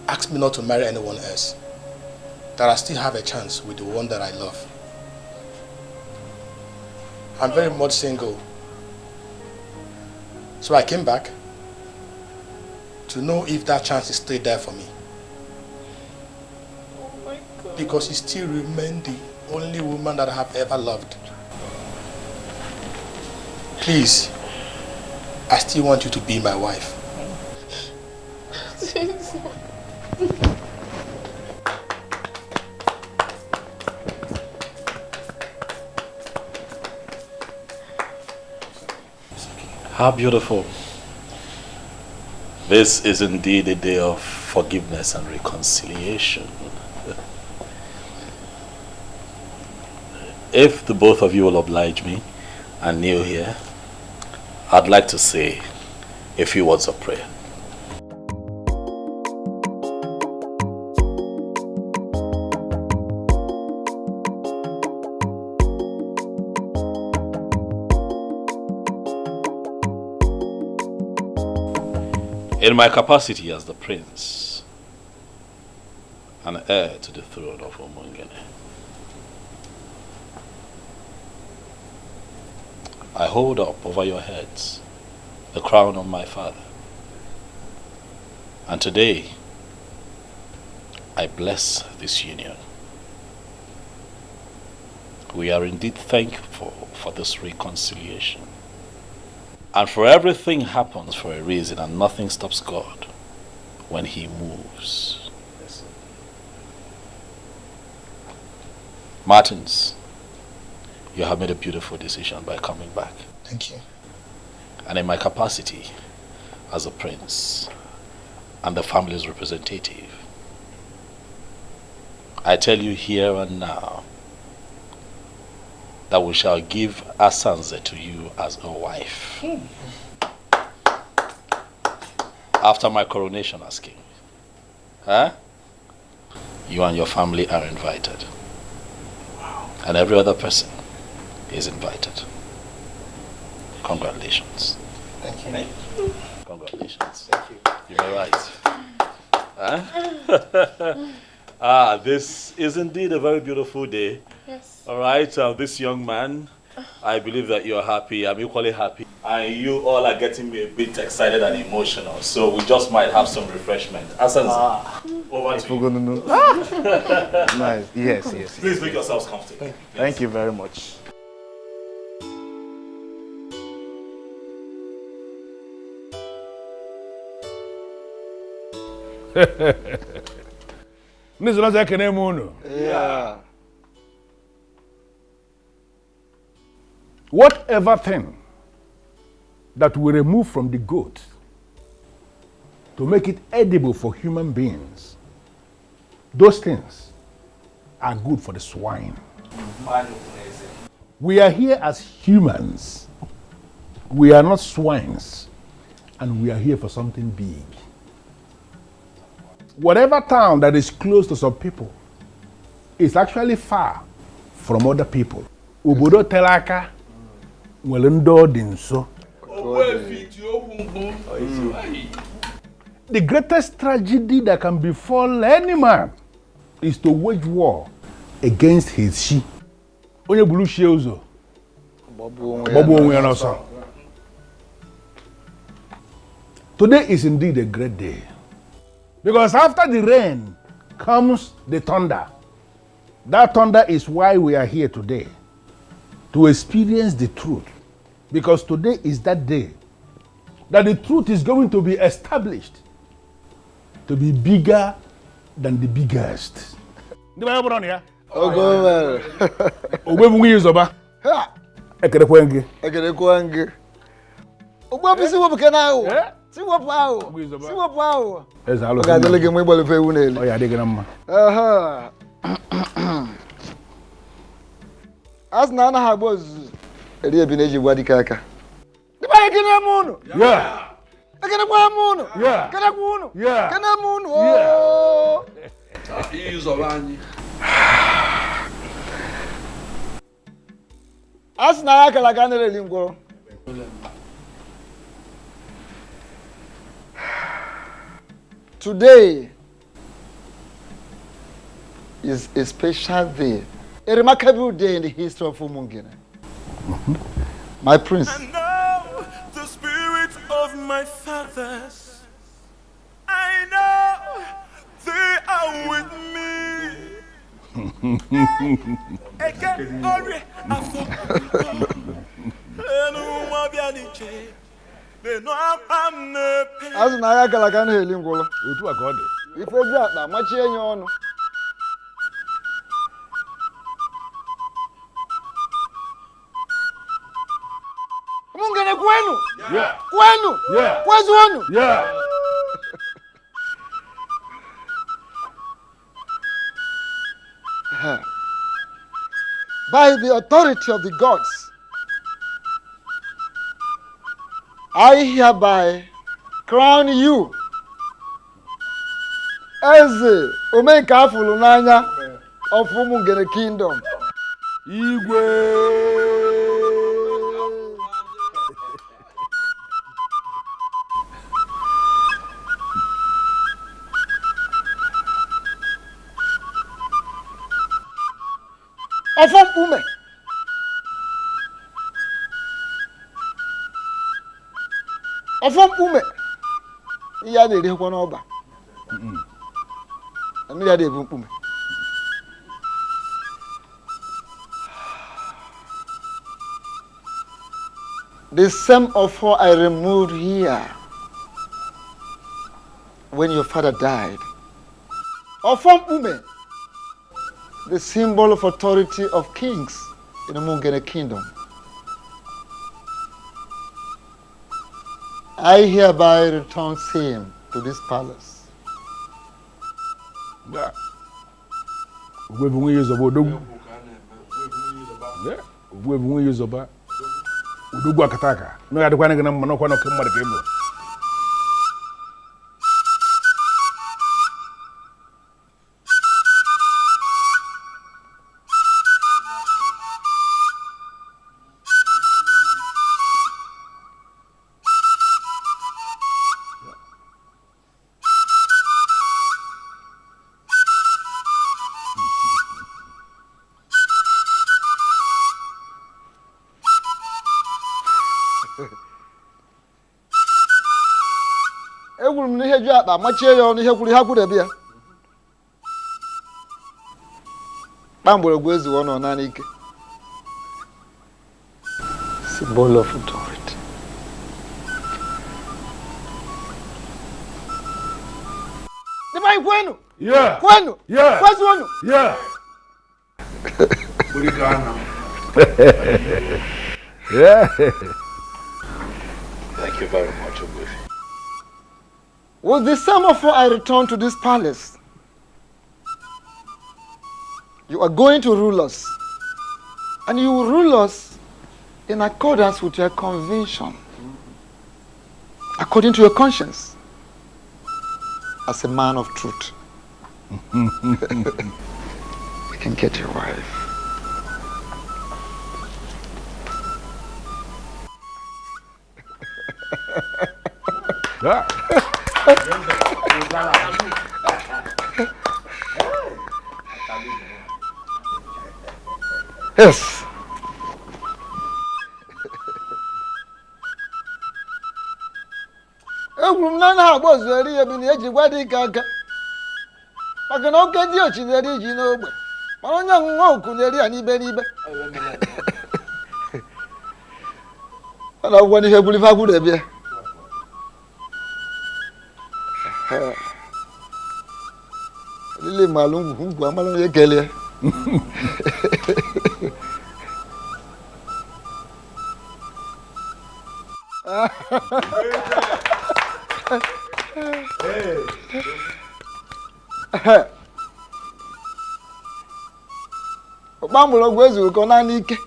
asked me not to marry anyone else. That I still have a chance with the one that I love. I'm very much single. So I came back to know if that chance is still there for me. Oh my God. Because you still remain the only woman that I have ever loved. Please, I still want you to be my wife. How beautiful. This is indeed a day of forgiveness and reconciliation. If the both of you will oblige me and kneel here, I'd like to say a few words of prayer. In my capacity as the prince and heir to the throne of Omongene, I hold up over your heads the crown of my father. And today, I bless this union. We are indeed thankful for this reconciliation. And for everything happens for a reason, and nothing stops God when He moves. Yes, Martins, you have made a beautiful decision by coming back. Thank you. And in my capacity as a prince and the family's representative, I tell you here and now that we shall give Asanze to you as a wife. After my coronation as king. Huh? You and your family are invited. Wow. And every other person is invited. Congratulations. Thank you. Congratulations. Thank you. You're right. Huh? This is indeed a very beautiful day. Yes. All right, this young man, I believe that you're happy. I'm equally happy. And you all are getting me a bit excited and emotional. So we just might have some refreshment. Asanze, over to you. Nice. Yes. Please make yourselves comfortable. Thank you very much. Yeah. Whatever thing that we remove from the goat to make it edible for human beings. Those things are good for the swine. We are here as humans. We are not swines. And we are here for something big. Whatever town that is close to some people is actually far from other people. Obodo telaka nwere ndị ọ dị nso. The greatest tragedy that can befall any man is to wage war against his she. Onye bulu shie ụzọ. Gbagbuo onwe ya n'ọsọ. Today is indeed a great day. Because after the rain comes the thunder. That thunder is why we are here today. To experience the truth. Because today is that day that the truth is going to be established to be bigger than the biggest. As Nana Habos, a dear Bineji Wadikaka. The Bagamoon! Yeah! I can have moon! Yeah! Can I moon? Yeah! Can I moon? Oh! As Naka Lagana Lingo. Today is a special day. A remarkable day in the history of Umungene. My prince. And now the spirit of my fathers, I know they are with me. As Naya Galagan Helingola. If we got that much in your honor. Yeah. Kwenu? Yeah. Where's one? Yeah. By the authority of the gods, I hereby crown you as the Omeka Fulunanya of Umungene Kingdom. Igwe. Ofom ume. Ofom ume. Iya de kwa na oba. Ami ya de ume. The same offer I removed here when your father died. Ofom ume. The symbol of authority of kings in the Mungene kingdom. I hereby return same to this palace. Yeah. We've been years about Udugu. Yeah. We've been years about Udugu Akataka. No, I don't want to get a man of Kemo. Machie ya onu ihe kwuru ha kwuru bịa. Kpambolo gwezi wono nani ike. Symbol of authority. Divine kwenu? Yeah. Kwenu? Yeah. Kwezi wono? Yeah. Yeah. Thank you very much, Ogbuefi. With the semaphore, I return to this palace. You are going to rule us. And you will rule us in accordance with your conviction. According to your conscience. As a man of truth. You can get your wife. Yes. Egwuru na na agba ozeri ebi na eji gwa dị aka. Maka na oke dị ochi na-eri ji n'ogbe. Mana onye nwa oku na-eri ya n'ibe n'ibe. Ana agwa n'ihe gburu ife agwuru ebe. Lile malụ ngwu amala onye kelee. Kpamgbọrọgwụ ezughị ka ọ naanị ike.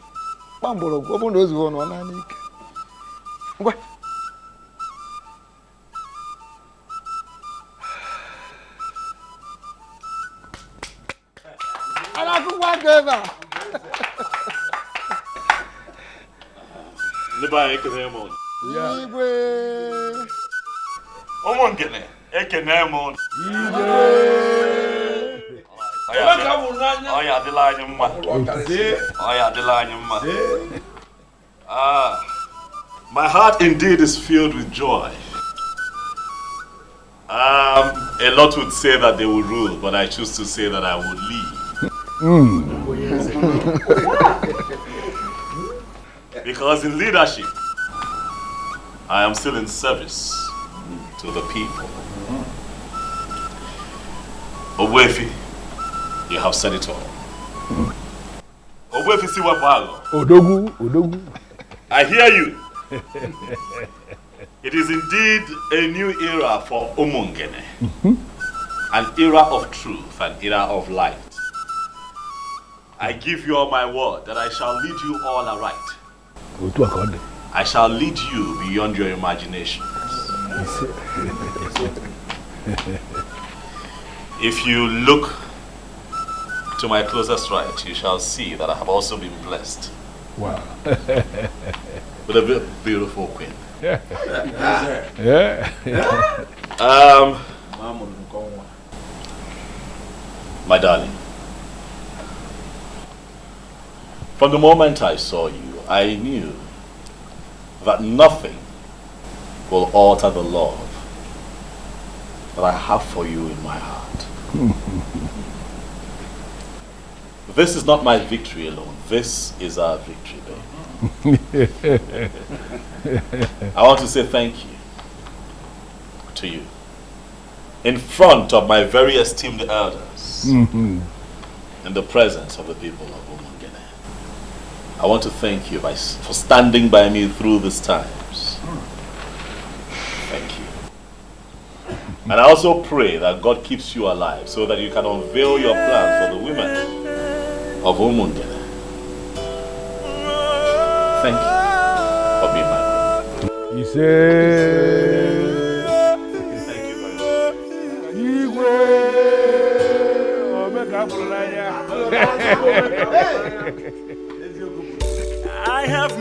Kpamgbọrọgwụ ọ bụrụ na o zughị ọ naanị ike. Ngwa. Akwụkwọ aka ebe a. Ndị be anyị ekene m ụnụ. Igwe. Ụmụ ngene ekene m ụnụ. Igwe. Ọ ya adịla anyị mma. Ọ ya adịla anyị mma. My heart indeed is filled with joy. A lot would say that they will rule, but I choose to say that I will lead. Because in leadership, I am still in service to the people. Owefi, you have said it all. Owefi Siwapago. Odogu. I hear you. It is indeed a new era for Umungene. An era of truth, an era of light. I give you all my word that I shall lead you all aright. I shall lead you beyond your imaginations. If you look to my closest right, you shall see that I have also been blessed. Wow. With a beautiful queen. Yeah. My darling, from the moment I saw you, I knew that nothing will alter the love that I have for you in my heart. This is not my victory alone. This is our victory, baby. I want to say thank you to you in front of my very esteemed elders, in the presence of the people of Umungene. I want to thank you for standing by me through these times. Thank you. And I also pray that God keeps you alive so that you can unveil your plans for the women of Umungene. Thank you for being my brother. He said, thank you very I have